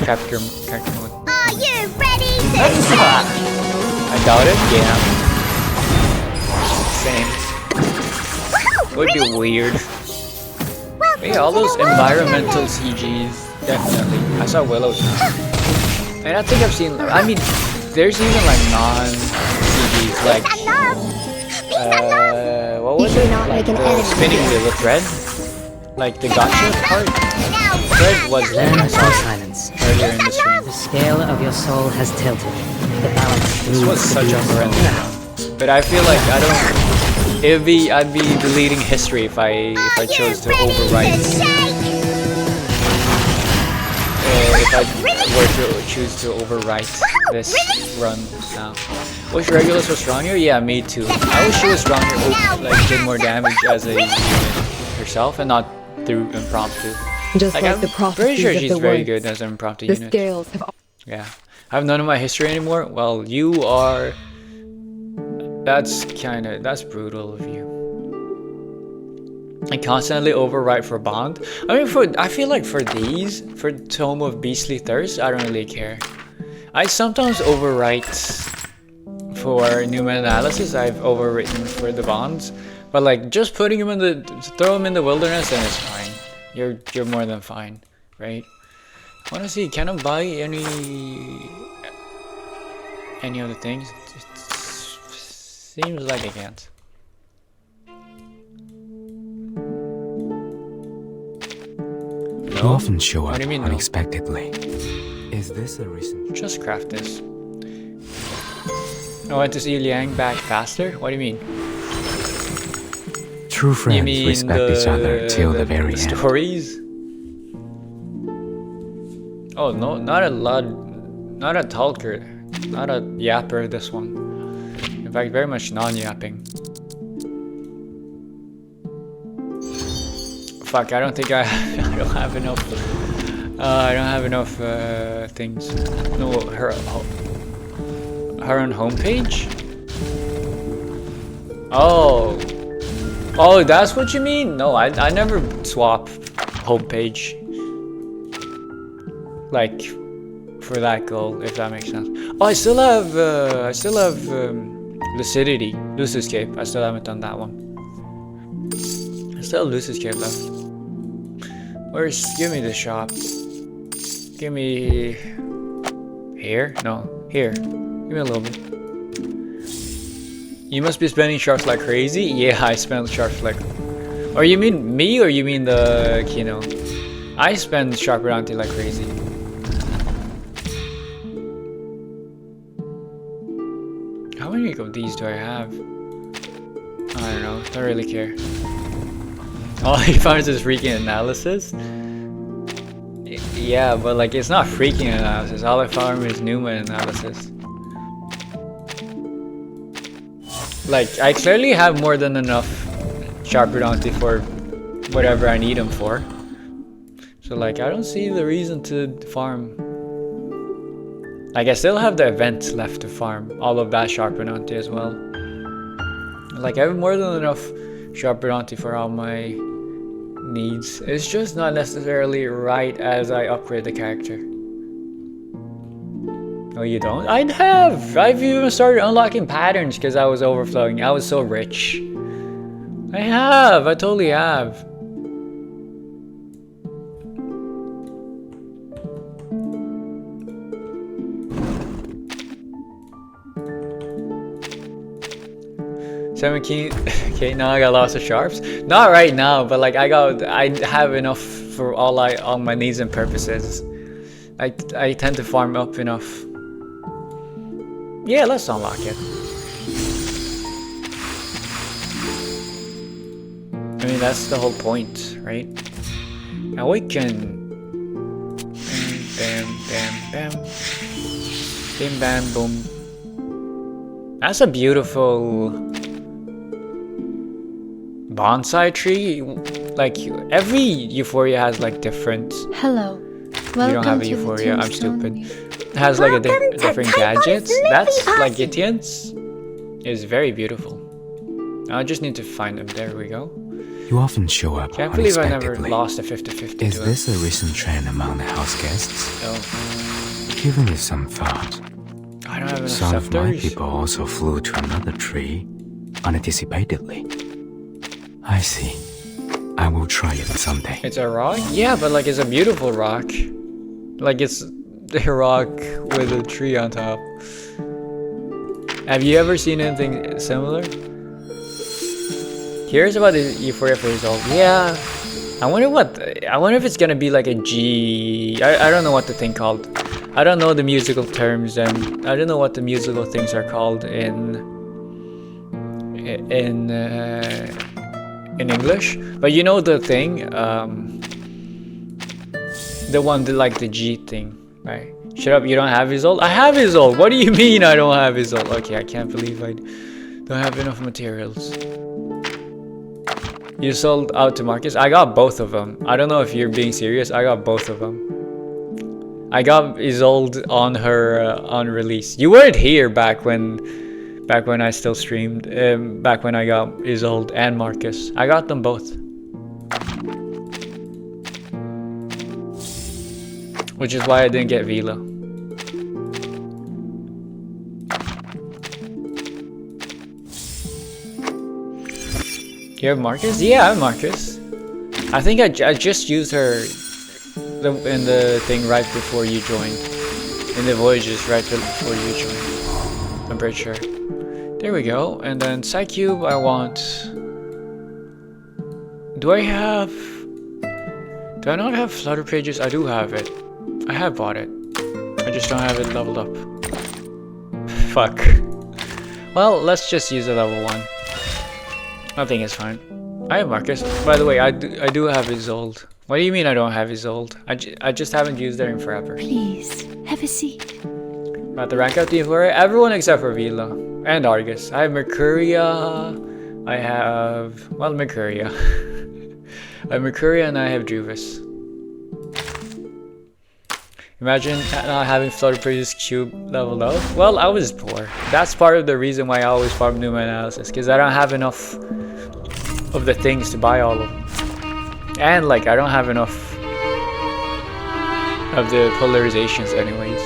character mode. Are you ready? I doubt it. Yeah. Same. Would be weird. But yeah, all those environmental CGs, definitely. I saw Willow's. And I think I've seen, I mean, there's even like non-CG these like what was it? Like the spinning wheel of thread? Like the gotcha part? Thread was Learn I to saw silence. earlier in the stream. The scale of your soul has tilted. The balance This was needs to such be a restored. friend. But I feel like I'd be deleting history if I chose to overwrite. If I were to choose to overwrite this run now. Wish Regulus was stronger? Yeah, me too. I wish she was stronger, like did more damage as a unit herself and not through impromptu. Just like I'm the pretty sure prophecies of she's the very woods, good as an impromptu the unit. scales have... Yeah. I have none of my history anymore? Well, you are... That's brutal of you. I constantly overwrite for Bond. I mean, I feel like for these, for Tome of Beastly Thirst, I don't really care. I sometimes overwrite for Newman Analysis. I've overwritten for the Bonds, but like just putting them throw them in the wilderness, and it's fine. You're more than fine, right? I want to see. Can I buy any of the things? It seems like I can't. You often show up What do you mean, unexpectedly. Is this a recent... Just craft this. I want to see Liang back faster? What do you mean? True friends respect each other till the very end. Stories? Oh no, not a talker, not a yapper, this one. In fact, very much non-yapping. Fuck, I don't think I don't have enough. I don't have enough things. No, her own homepage. Oh, that's what you mean? No, I never swap homepage. Like for that goal, if that makes sense. Oh, I still have Lucidity, Lucis Cape. I still haven't done that one. I still have Lucis Cape left. Give me the shop. Give me here? No, here. Give me a little bit. You must be spending sharps like crazy? Yeah, I spend sharps like... Or you mean me, or you mean the Kino? I spend sharp bounty like crazy. How many of these do I have? I don't know, don't really care. All he finds is freaking analysis? Yeah, but like it's not freaking analysis. All I farm is Newman analysis. Like, I clearly have more than enough sharp bounty for whatever I need them for. So like, I don't see the reason to farm. Like, I still have the event left to farm. All of that sharp bounty as well. Like, I have more than enough sharp bounty for all my needs. It's just not necessarily right as I upgrade the character. Oh, you don't? I'd have! I've even started unlocking patterns because I was overflowing. I was so rich. I have! I totally have. Okay, now I got lots of sharps. Not right now, but like I have enough for all my needs and purposes. I tend to farm up enough. Yeah, let's unlock it. I mean, that's the whole point, right? Now we can... Bam, bam, bam, bam. Bim, bam, boom. That's a beautiful... bonsai tree. Like, every Euphoria has like different... Hello. You don't have a Euphoria, I'm stupid. It has like a different gadgets. That's like Gitian's is very beautiful. I just need to find them. There we go. You often show up Can't believe I never unexpectedly. lost a 50-50 Is to this a recent trend among the house guests? No. Given it some thought, I don't have enough some of my scepters. people also flew to another tree unanticipatedly. I see. I will try it someday. It's a rock? Yeah, but like it's a beautiful rock. Like it's a rock with a tree on top. Have you ever seen anything similar? Curious about the Euphoria for result. Yeah. I wonder if it's gonna be like a G. I don't know what the thing called. I don't know the musical terms, and I don't know what the musical things are called in English. But you know the thing, the one that like the G thing, right? Shut up! You don't have Isolde? I have Isolde. What do you mean I don't have Isolde? Okay, I can't believe I don't have enough materials. You sold out to Marcus? I got both of them. I don't know if you're being serious. I got both of them. I got Isolde on her on release. You weren't here back when I still streamed. Back when I got Isolde and Marcus. I got them both. Which is why I didn't get Vila. You have Marcus? Yeah, I have Marcus. I think I just used her in the thing right before you joined. In the voyages right before you joined. I'm pretty sure. There we go. And then Psycube I want... Do I not have Flutter Pages? I do have it. I have bought it. I just don't have it leveled up. Fuck. Well, let's just use a level 1. I think it's fine. I have Marcus. By the way, I do have Isolde. What do you mean I don't have Isolde? I just haven't used her in forever. Please, have a seat. About the rank out team for everyone except for Vila. And Argus. I have Mercuria. I have... Well, Mercuria. I have Mercuria and I have Juvis. Imagine not having Flutter Pages Cube leveled up. Well, I was poor. That's part of the reason why I always farm Numa Analysis. Because I don't have enough of the things to buy all of them. And like, I don't have enough of the polarizations anyways.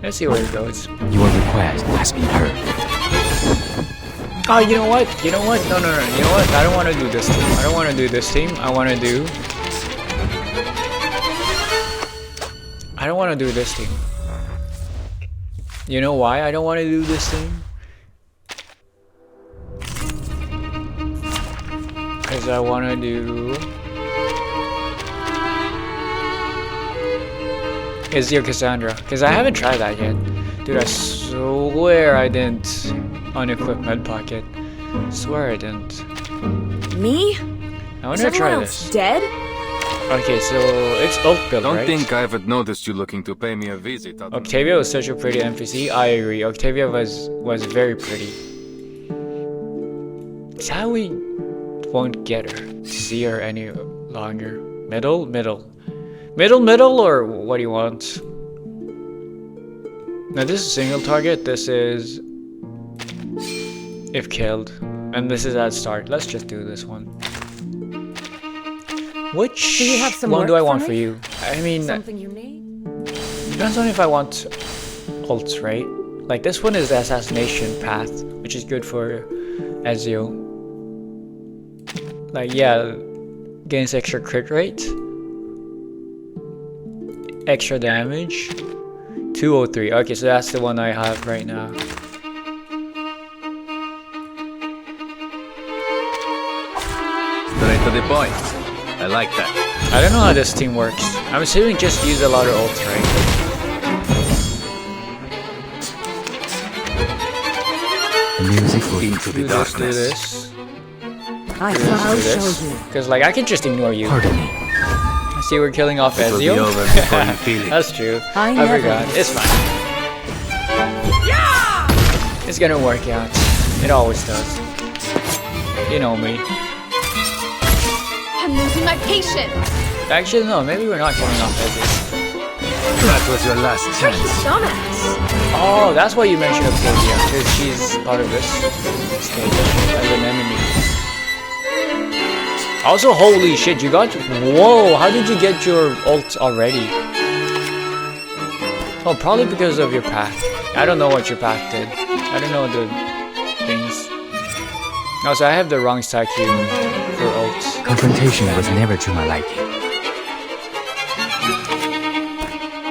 Let's see where it goes. Your request has been heard. Oh, you know what? You know what? No. You know what? I don't want to do this team. I don't want to do this team. I want to do... I don't want to do this team. You know why I don't want to do this team? Because I want to do... Izzy or Cassandra. Because I haven't tried that yet. Dude, I swear I didn't unequip Med Pocket. I swear I didn't. Me? I want to try this. Dead? Okay, so it's ult build, right? Don't think I haven't noticed you looking to pay me a visit. Octavia was such a pretty NPC. I agree. Octavia was very pretty. Is how we won't get her. See her any longer. Middle, or what do you want? Now this is single target. This is if killed, and this is at start. Let's just do this one. Which one do I want for you? I mean, something you need? Depends on if I want ults, right? Like this one is the assassination path, which is good for Ezio. Like yeah, gains extra crit rate, extra damage, 203. Okay, so that's the one I have right now. Straight to the point. I like that. I don't know how this team works. I'm assuming just use a lot of ults, right? The music will into the darkness. Do this. I'll show you. Because like I can just ignore you. Pardon me. I see we're killing off It'll be Ezio. over before you feel it. That's true. I forgot. It's fine. It's gonna work out. It always does. You know me. I'm losing my patience. Actually, no. Maybe we're not killing off Ezio. That was your last chance. Dumbass. Oh, that's why you mentioned Octavia, because she's part of this as an enemy. Also, holy shit, you got... Whoa, how did you get your ult already? Oh, probably because of your path. I don't know what your path did. I don't know the things. Also, I have the wrong side cue for ults. Confrontation was never to my liking.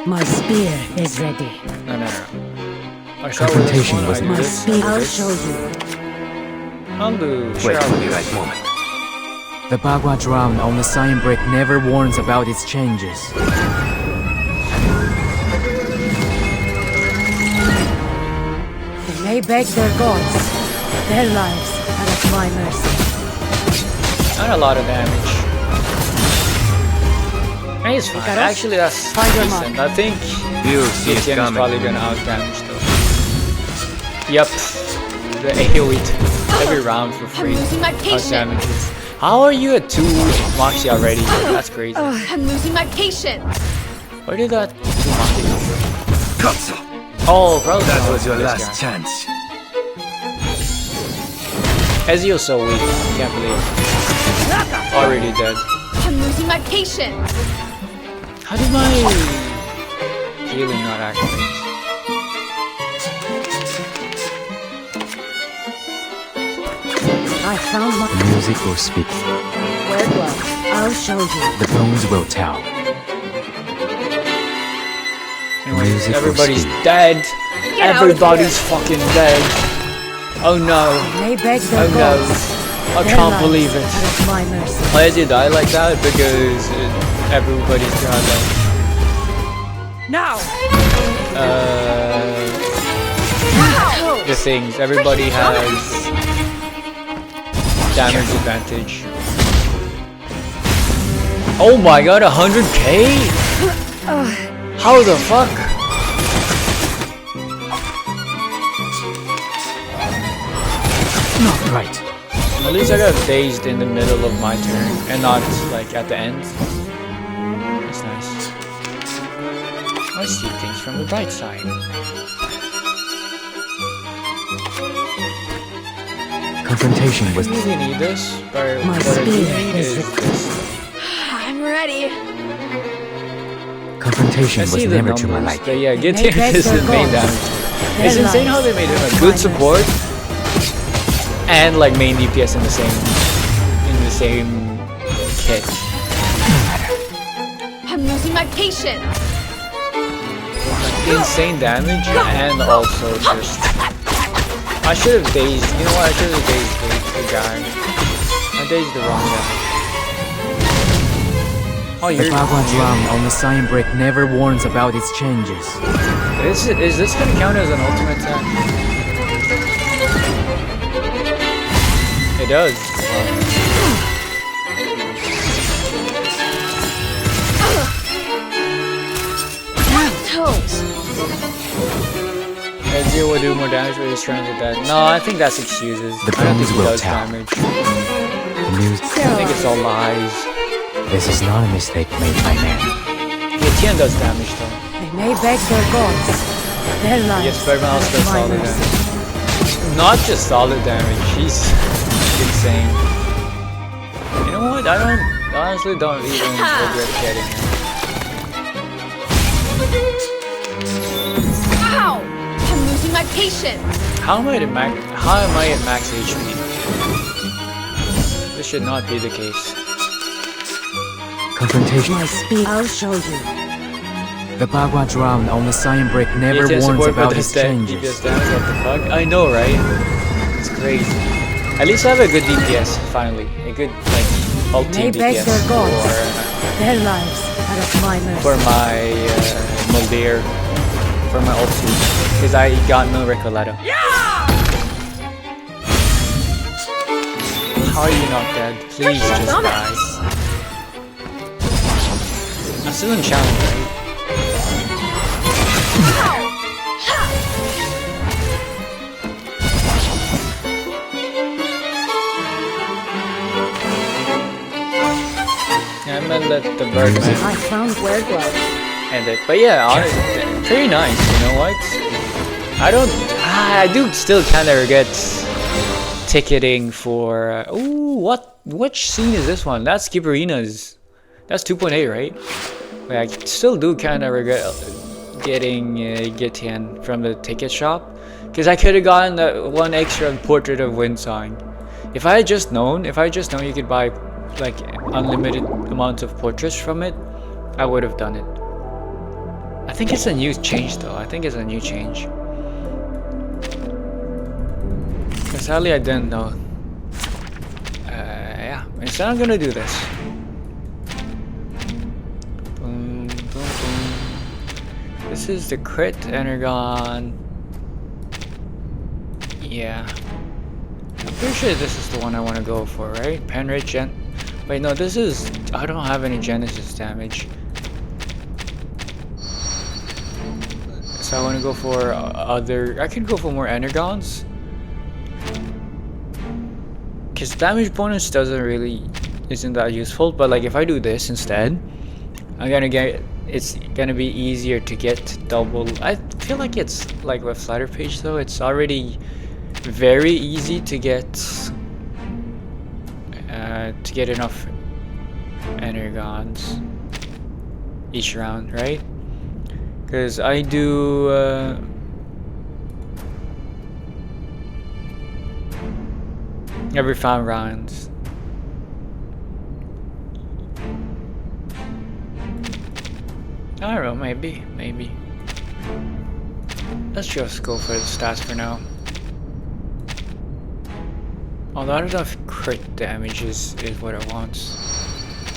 My spear is ready. No. start with this Confrontation one. was I do my this. speed. I'll show you. I'll do. Sure, Wait I'll for do the this. right moment. The Bagua drum on the sign brick never warns about its changes. They may beg their gods. Their lives are at my mercy. Not a lot of damage. Hey, it's fine. Actually, that's decent. I think GTN is probably gonna out damage though. Yep. The AoE every round for free. losing my Out patience. damages. How are you at 2 Moxie already? That's crazy. I'm losing my patience. Where did that 2 Moxie come from? Oh, probably That was your this last guy. chance. Ezio's so weak. Can't believe it. Already dead. I'm losing my patience. How did my healing not activate? I found my The music will speak. where it was. I'll show you. The bones will tell. Anyways, Music will everybody's speak. dead. Get out of Everybody's fucking dead. Oh no. They may beg their Oh no. gods. I Their can't lives believe it. are at my mercy. Why did you die like that? Because everybody's got like Now. the things. Everybody has damage advantage. Oh my god, 100k? How the fuck? Not right. At least I got dazed in the middle of my turn and not like at the end. That's nice. I see things from the bright side. Confrontation was Do we need this? Or My what I do speed need is is this. I'm ready. confrontation I was see the never to my numbers, liking. but yeah, They Gideon beg is their his main gods. damage. Their It's insane how they made him a lives good are support and like main DPS in the same kit. I'm losing my patience. Insane damage and also just I should have dazed. You know what? I should have dazed the guy. I dazed the wrong guy. Oh, The you're Bagua drum on the sign brick never warns about its changes. Is this gonna count as an ultimate attack? It does. Toes. Ezio will do more damage with his turns at that. No, I think that's excuses. The I don't think bones he will does tell. damage. The news. I think it's all lies. This is not a mistake made by man. Gideon does damage though. They may beg their gods. Their lives Yes, but everyone else are does at my solid mercy. damage. Not just solid damage, he's insane. You know what? I honestly don't even regret getting him. Ow! I'm losing my patience. How am I at max HP? This should not be the case. Confrontation. My speed. I'll show you. The Bagua drum on the sign brick never DPS warns support about for its the changes. DPS damage, what the fuck? I know, right? It's crazy. At least I have a good DPS, finally. A good, like, They ulti beg DPS their gods. Their lives are at my mercy. for my Moldir. For my ulti. Because I got no Recoleta. How are you not dead? Please just die. I'm still in challenge, right? Yeah, I'm gonna let the Birdman I found where it was. end it. But yeah, pretty nice, you know what? I do still kind of regret ticketing for... ooh, which scene is this one? That's Skipperina's. That's 2.8, right? But I still do kind of regret getting Gideon from the ticket shop. Because I could have gotten that one extra portrait of Windsong. If I had just known you could buy like unlimited amounts of portraits from it, I would have done it. I think it's a new change though. I think it's a new change. Sadly, I didn't know. Yeah, instead I'm gonna do this. Boom, boom, boom. This is the crit energon. Yeah. I'm pretty sure this is the one I want to go for, right? Penrich Gen. Wait, no, this is. I don't have any Genesis damage. So I want to go for other. I could go for more energons. Because damage bonus isn't that useful, but like if I do this instead, it's gonna be easier to get double. I feel like it's like with Flutter Page though, it's already very easy to get enough energons each round, right? Because I do every 5 rounds. I don't know, maybe. Let's just go for the stats for now. Although I don't know if crit damage is what I want.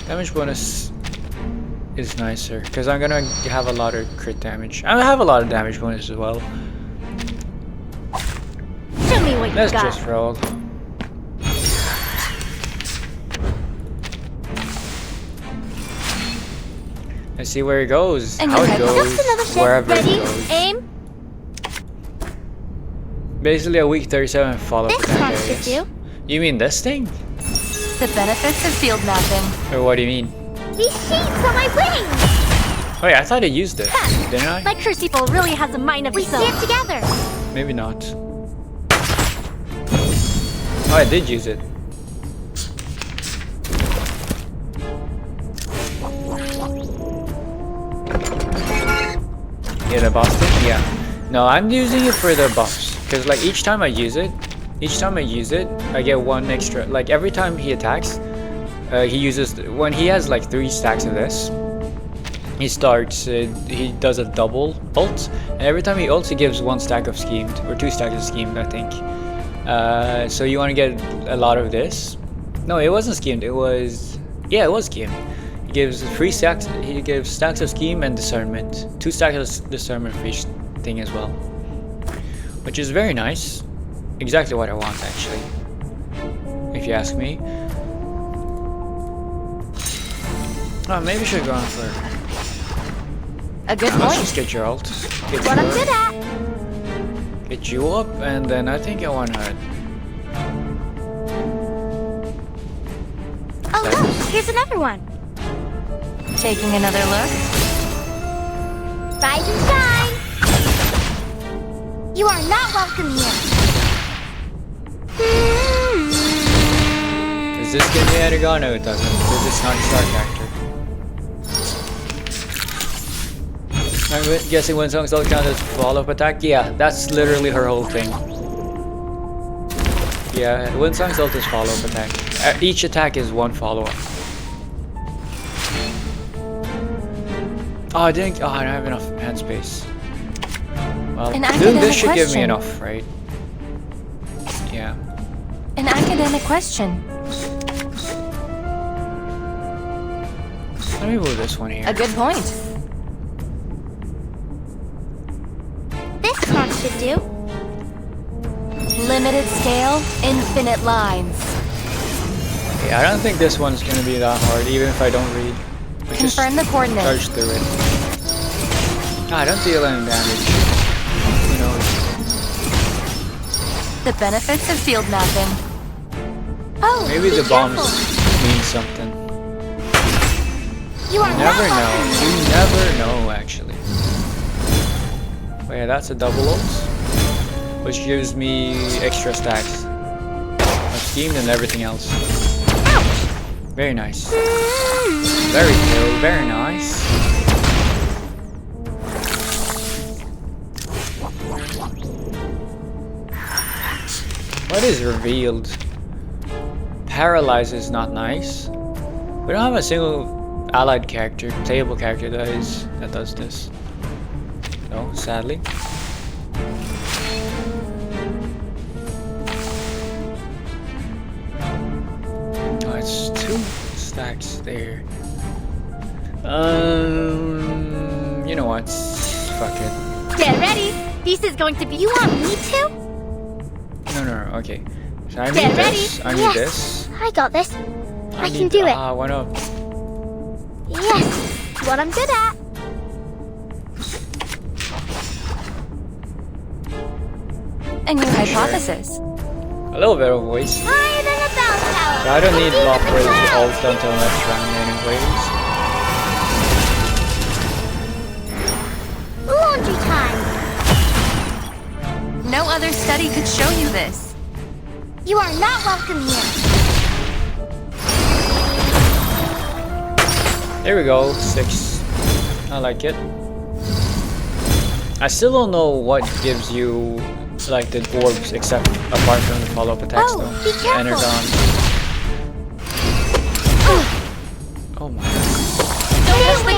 Damage bonus is nicer, because I'm gonna have a lot of crit damage. I have a lot of damage bonus as well. Show me what you got. Let's just roll. Let's see where it goes. And how it goes. Wherever Ready? it goes. Aim. Basically a week 37 follow-up. This one should do. You mean this thing? The benefits of field mapping. Or what do you mean? These sheets on my wings. Wait, I thought I used it. Didn't I? My crucible really has a mind of its own. We stand together. Maybe not. Oh, I did use it. Yeah, the boss thing? Yeah. No, I'm using it for the buffs. Because like each time I use it, I get 1 extra. Like every time he attacks, he uses, when he has like 3 stacks of this, he does a double ult. And every time he ults, he gives 1 stack of schemed, or 2 stacks of schemed, I think. So you want to get a lot of this. No, it wasn't schemed, it was, yeah, it was schemed. He gives 3 stacks, he gives stacks of scheme and discernment. 2 stacks of discernment for each thing as well. Which is very nice. Exactly what I want, actually. If you ask me. Oh, maybe I should go on for... A good Let's point. just get your ult. Get What I'm your- good at. Get you up, and then I think I want to... Oh look, here's another one. Taking another look. Rise and shine. You are not welcome here. Does this give me Energon? No, it doesn't, because it's not a star character. I'm guessing when Song's ult counts as follow-up attack? Yeah, that's literally her whole thing. Yeah, when Song's ult is follow-up attack. Each attack is 1 follow-up. Oh, I don't have enough hand space. Well, An doing this academic should give me question. enough, right? Yeah. An academic question. Let me move this one here. A good point. This one should do. Limited scale, infinite lines. Okay, I don't think this one's gonna be that hard, even if I don't read. I just Confirm the coordinates. charge through it. I don't deal any damage. Who knows? The benefits of field mapping. Oh, Maybe be the bombs careful. mean something. You are You not never know. welcome You here. never know, actually. Wait, that's a double ult, which gives me extra stacks of scheme and everything else. Very nice. Very cool. Very nice. What is revealed? Paralyze is not nice. We don't have a single allied character, playable character that does this. No, sadly. there. You know what? Fuck it. Get ready! This is going to be. You want me to? No, okay. So I need Get this. ready. I need Yes. this. I got this. I can do it. Why not? Yes. What I'm good at. A new hypothesis. A little bit of voice. Higher than a bell tower. I don't need Deep in the Lopper's clouds. ult until next round anyways. Laundry time. No other study could show you this. You are not welcome here. There we go, 6. I like it. I still don't know what gives you like the dwarves except apart from the follow-up attacks though. Be careful. Energon. Oh my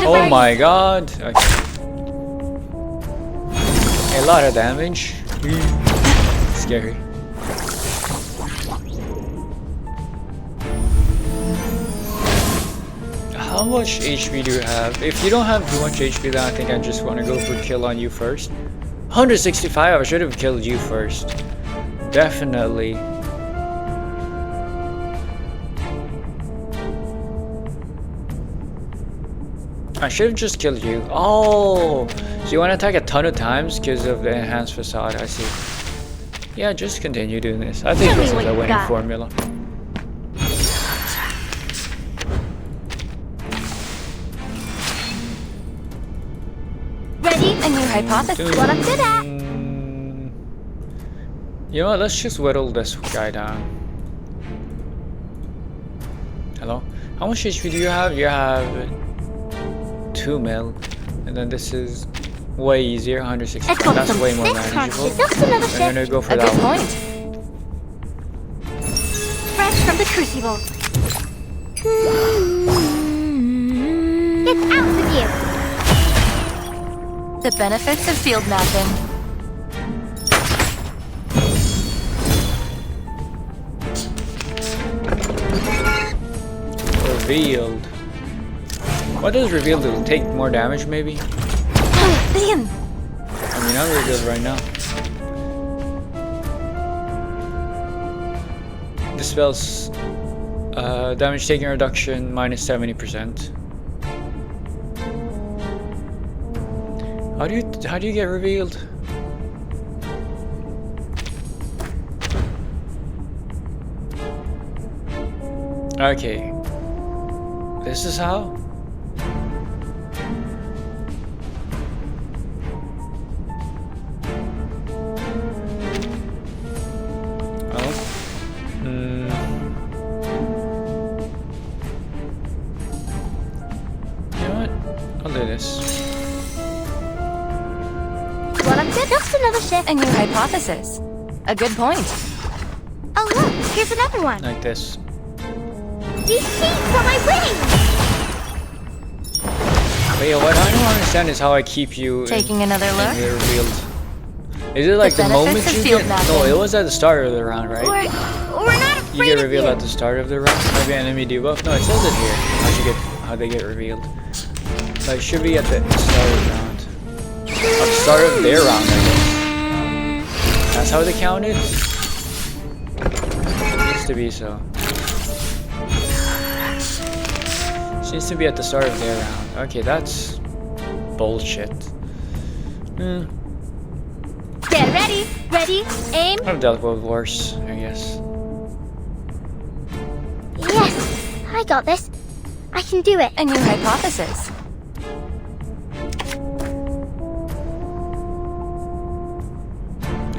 god. Oh my god. Okay. A lot of damage. Scary. How much HP do you have? If you don't have too much HP, then I think I just want to go for kill on you first. 165, I should have killed you first. Definitely. I should have just killed you. Oh! So you want to attack a ton of times because of the enhanced facade, I see. Yeah, just continue doing this. I think this is a winning formula. Ready? A new hypothesis. What I'm good at. You know what, let's just whittle this guy down. Hello? How much HP do you have? You have 2 mil. And then this is way easier, 165. That's way more manageable. I'm gonna go for that one. Fresh from the crucible. It's out with you. The benefits of field mapping. Revealed. What does revealed do? Take more damage, maybe? Damn. I mean, I'm revealed right now. This spell's damage taking reduction minus 70%. How do you get revealed? Okay. This is how? Oh. You know what? I'll do this. What I'm good. Just another shift. A new hypothesis. A good point. Oh look, here's another one. Like this. These seeds are my wings. Wait, what I don't understand is how I keep you Taking another look. revealed. Is it like the moment you get? No, it was at the start of the round, right? We're not afraid You get of revealed you. at the start of the round. Maybe enemy debuff. No, it says it here. How they get revealed. So it should be at the start of the round. At the start of their round, I guess. That's how they count it. It used to be so. Seems to be at the start of their round. Okay, that's bullshit. Get ready. Ready. Aim. I've dealt with worse, I guess. Yes, I got this. I can do it. A new hypothesis.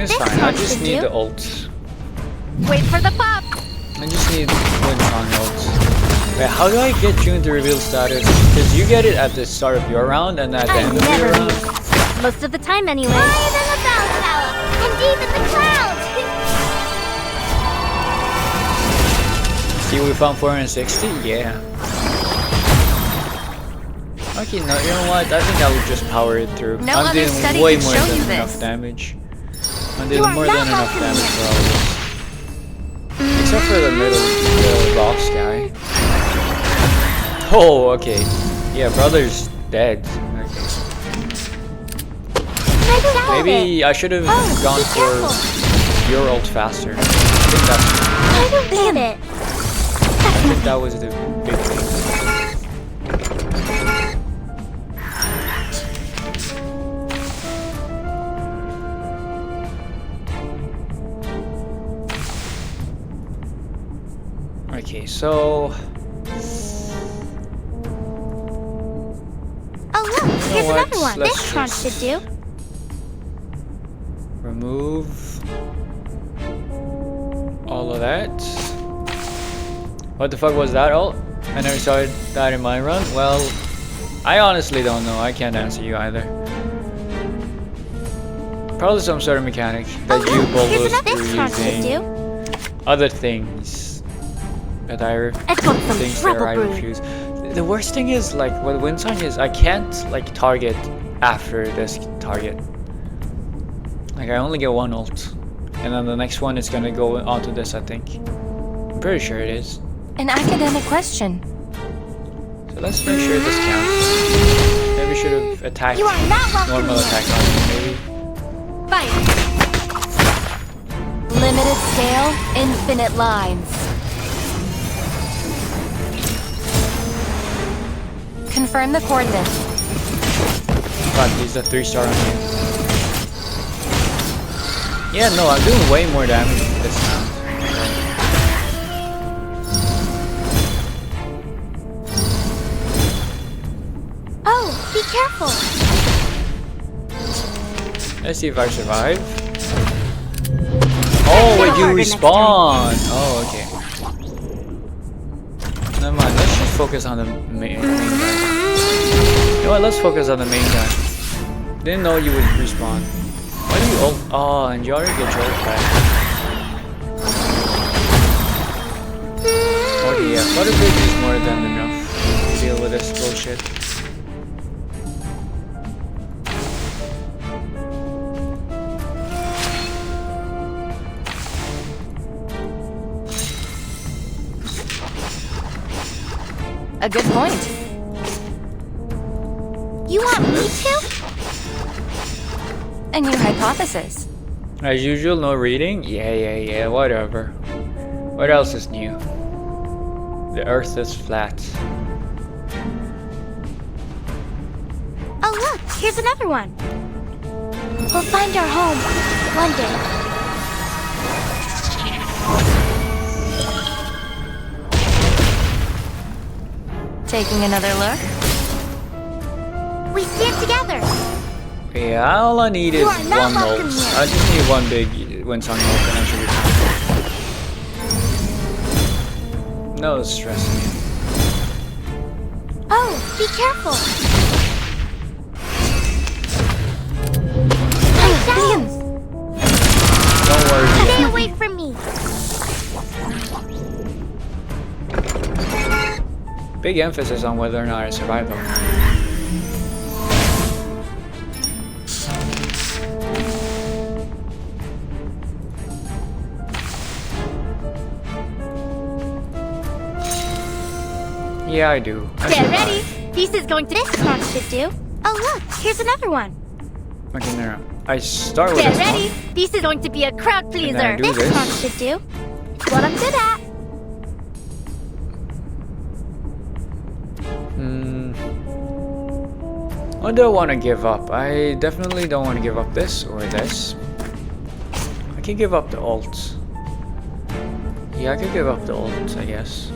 It's fine. I just need the ult. Wait for the pop. I just need Winsong ult. Wait, how do I get you into reveal status? Because you get it at the start of your round and at the end of your round. Most of the time, anyway. Higher than a bell tower, and deep in the clouds. See, we found 460? Yeah. Okay, no, you know what? I think I will just power it through. No I'm other doing study way could more show than you enough this. damage. I'm doing more than enough damage for all this. Except for the boss guy. Oh, okay. Yeah, brother's dead. Okay. Maybe I should have gone for your ult faster. I think that's. I don't get it. I think that was the big thing. Okay, so. Oh look, here's what? another one. Let's This tranche should do. Remove all of that. What the fuck was that ult? I never saw that in my run. Well, I honestly don't know. I can't answer you either. Probably some sort of mechanic that you both were using. Other things that I refuse. The worst thing is like what Winsong is, I can't like target after this target. Like I only get one ult, and then the next one is gonna go onto this. I think. I'm pretty sure it is. An academic question. So let's make sure this counts. Maybe we should have attacked normal attack on him, maybe. Fire. Limited scale, infinite lines. Confirm the coordinates. Fuck, he's a 3-star on him. Yeah, no, I'm doing way more damage this time. Oh, be careful. Let's see if I survive. Oh, wait, you respawn. Oh, okay. Never mind, let's just focus on the main guy. You know what, let's focus on the main guy. Didn't know you would respawn. Why do you ult? Oh, and you already get your ult back. Okay, yeah, Flutter Bridge is more than enough to deal with this bullshit. A good point. You want me to? A new hypothesis. As usual, no reading? Yeah, whatever. What else is new? The earth is flat. Oh look, here's another one. We'll find our home one day. Taking another look? We stand together. Yeah, all I need is one ult. I just need one big Winsong ult and I should be fine. No stressing. Oh, be careful. Don't worry. Stay away from me. Big emphasis on whether or not I survive though. Yeah, I do. Get ready. This is going to this tranche should do. Oh look, here's another one. Okay, no. I start with Get this ready. one. This is going to be a crowd pleaser. And then I do this. tranche should do. It's what I'm good at. What do I want to give up? I definitely don't want to give up this or this. I can give up the ult. Yeah, I could give up the ult, I guess.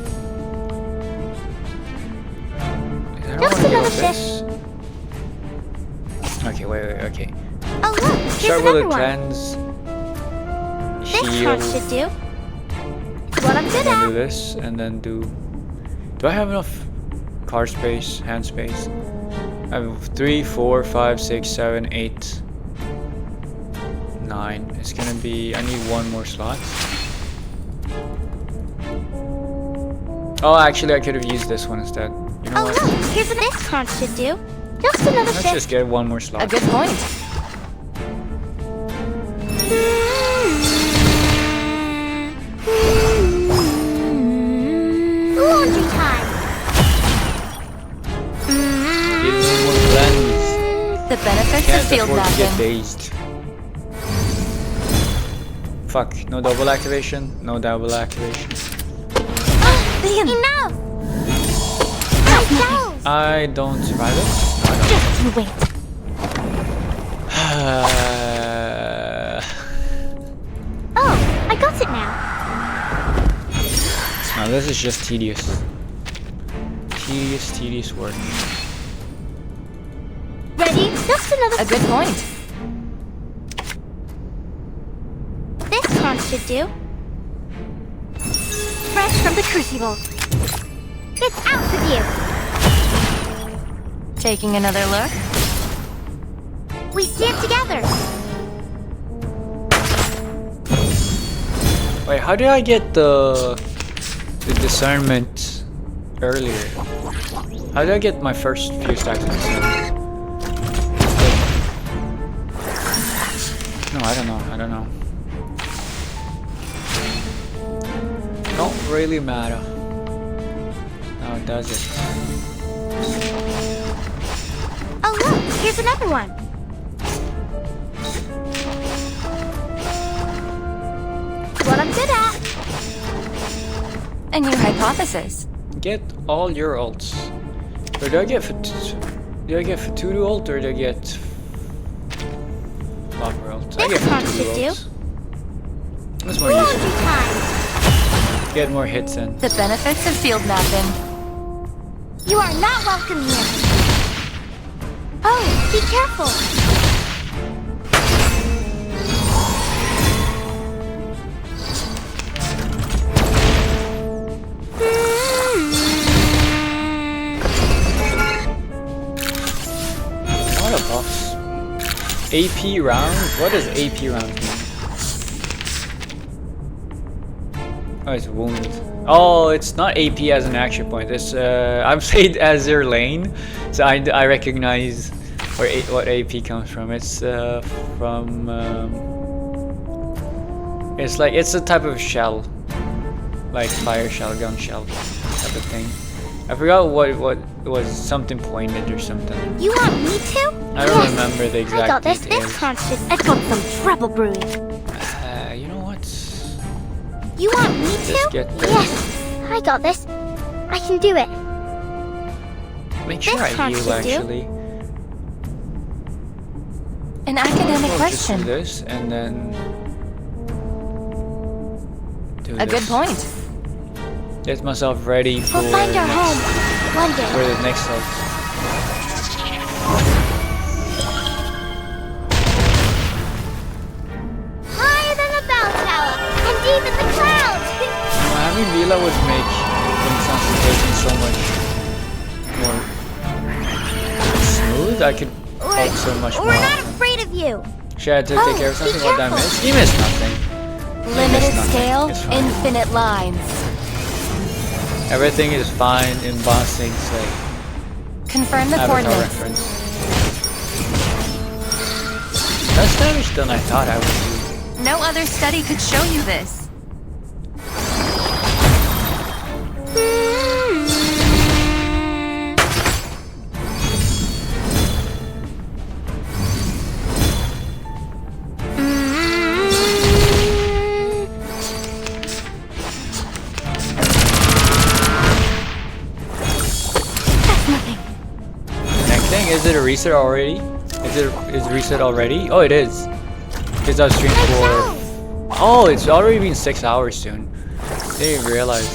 I don't want to give up this. Okay, wait, okay. Oh look, here's Start with another a one. cleanse. This Heal. tranche should do. It's what I'm good And then at. do this, and then do... Do I have enough card space, hand space? I have 3, 4, 5, 6, 7, 8, 9. It's gonna be... I need one more slot. Oh, actually, I could have used this one instead. You know Oh what? look, here's this tranche should do. Just another Let's shift. just get one more slot. A good point. Laundry time. benefits of can't field afford to get mapping. dazed. Fuck, no double activation? No double activation. Enough! I don't survive it? Just you wait. Oh, I got it now. No, this is just tedious. Tedious work. Ready? Just another. A good point. This con should do. Fresh from the crucible. It's out with you. Taking another look. We stand together. Wait, how did I get the discernment earlier? How did I get my first few stacks of discernment? No, I don't know. Don't really matter. Now does it? Oh look, here's another one. What I'm good at. A new hypothesis. Get all your ults. Or do I get Fatudu ult or do I get Flopper ult? I get Fatudu ult. That's more useful. Get more hits in. The benefits of field mapping. You are not welcome here. Oh, be careful. Not a boss. AP round? What does AP round mean? Oh, it's wound. Oh, it's not AP as an action point. It's I'm played as their lane, so I recognize where what AP comes from. It's from it's a type of shell, like fire shell, gun shell, type of thing. I forgot what it was, something pointed or something. You want me to? I don't remember the exact I got this. details. This constant. I've got some trouble brewing. You know what? You want me to? Just get this. Yes, I got this. I can do it. Make sure I heal actually. An academic Just question. do this and then do A good point. Get myself ready for We'll find our home one day. for the next ult. Higher than a bell tower and deep in the clouds. Having Vila would make the concentration so much more smooth. I could ult so much more. We're not afraid of you. Should I have to take care of something? What did I miss? You missed nothing. Limited scale, infinite lines. Everything is fine in bossing, so Confirm the Avatar coordinates. reference. Less damage than I thought I would do. No other study could show you this. Is it a reset already? Is reset already? Oh, it is. Because I was streaming for. Oh, it's already been 6 hours soon. Didn't even realize.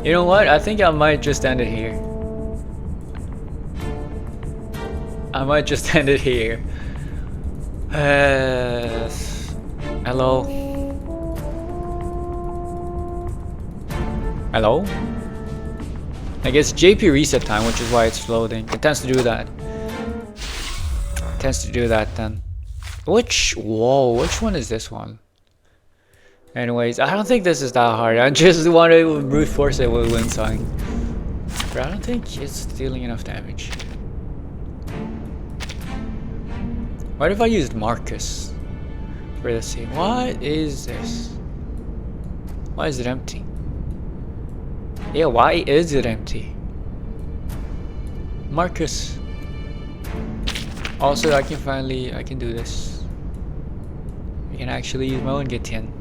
You know what? I think I might just end it here. Hello. Hello. I guess JP reset time, which is why it's loading. It tends to do that. Then. Which one is this one? Anyways, I don't think this is that hard. I just want to brute force it with Windsong. But I don't think it's dealing enough damage. What if I used Marcus for the scene? What is this? Why is it empty? Yeah, why is it empty? Marcus. Also, I can do this. I can actually use my own Gitian.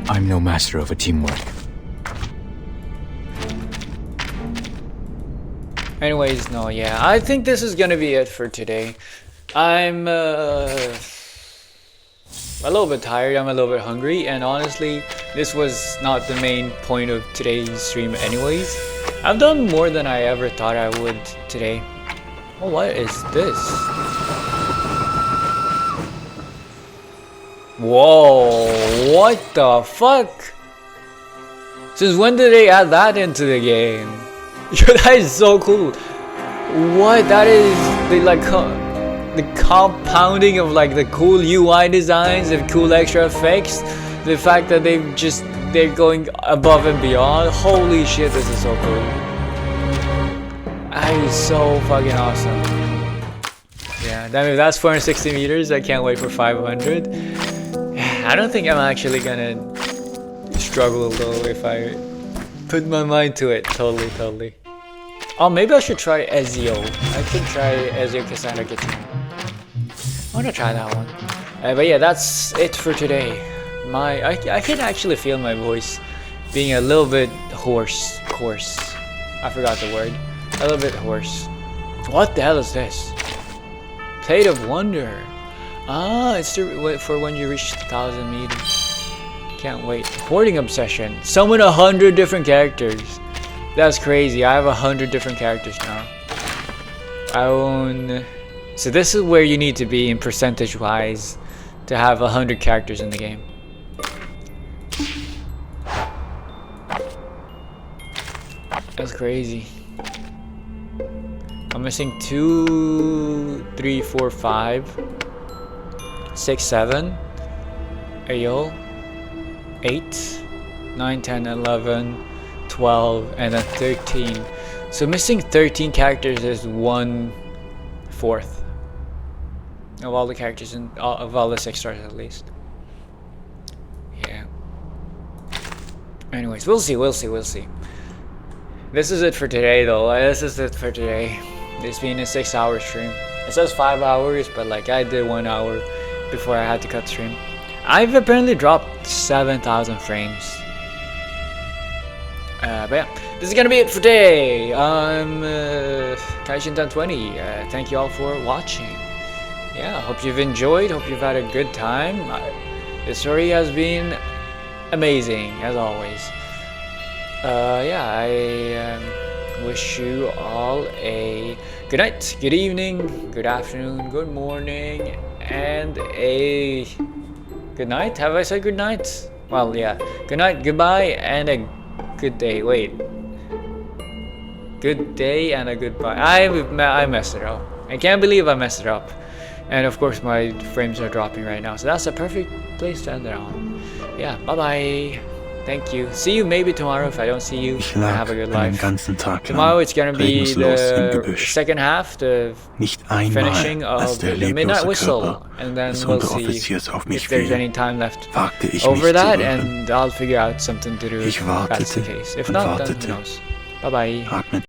I'm no master of a teamwork. Anyways, no, yeah, I think this is gonna be it for today. I'm a little bit tired, I'm a little bit hungry, and honestly, this was not the main point of today's stream anyways. I've done more than I ever thought I would today. Oh, what is this? Whoa, what the fuck? Since when did they add that into the game? That is so cool. What? That is the compounding of like the cool UI designs, the cool extra effects, the fact that they're going above and beyond. Holy shit, this is so cool. That is so fucking awesome. Yeah, damn, if that's 460 meters, I can't wait for 500. I don't think I'm actually gonna struggle though if I put my mind to it. Totally. Oh, maybe I should try Ezio. I could try Ezio Cassandra Gitian. I wanna try that one. But yeah, that's it for today. I can actually feel my voice being a little bit coarse. I forgot the word. A little bit hoarse. What the hell is this? Plate of Wonder. Ah, it's for when you reach 1,000 meters. Can't wait. Hoarding Obsession. Summon 100 different characters. That's crazy. I have 100 different characters now. I own... So this is where you need to be in percentage-wise to have 100 characters in the game. That's crazy. I'm missing 2, 3, 4, 5, 6, 7, 8, 9, 10, 11, 12, and then 13. So missing 13 characters is 1/4 of all the characters of all the 6 stars at least. Yeah. Anyways, we'll see. This is it for today though. It's been a 6-hour stream. It says 5 hours, but like I did 1 hour before I had to cut stream. I've apparently dropped 7,000 frames. But yeah, this is gonna be it for today. I'm Kaishin1020. Thank you all for watching. Yeah, hope you've enjoyed. Hope you've had a good time. The story has been amazing as always. Yeah, I wish you all a good night, good evening, good afternoon, good morning, and a good night. Have I said good night? Well, yeah. Good night, goodbye, and a good day. Wait. Good day and a goodbye. I messed it up. I can't believe I messed it up. And of course, my frames are dropping right now, so that's a perfect place to end it on. Yeah, bye-bye. Thank you. See you maybe tomorrow if I don't see you. Have a good life. Tomorrow it's gonna be the second half, the finishing of the Midnight Whistle, and then we'll see if there's any time left over that, and I'll figure out something to do if that's the case. If not, then who knows. Bye bye.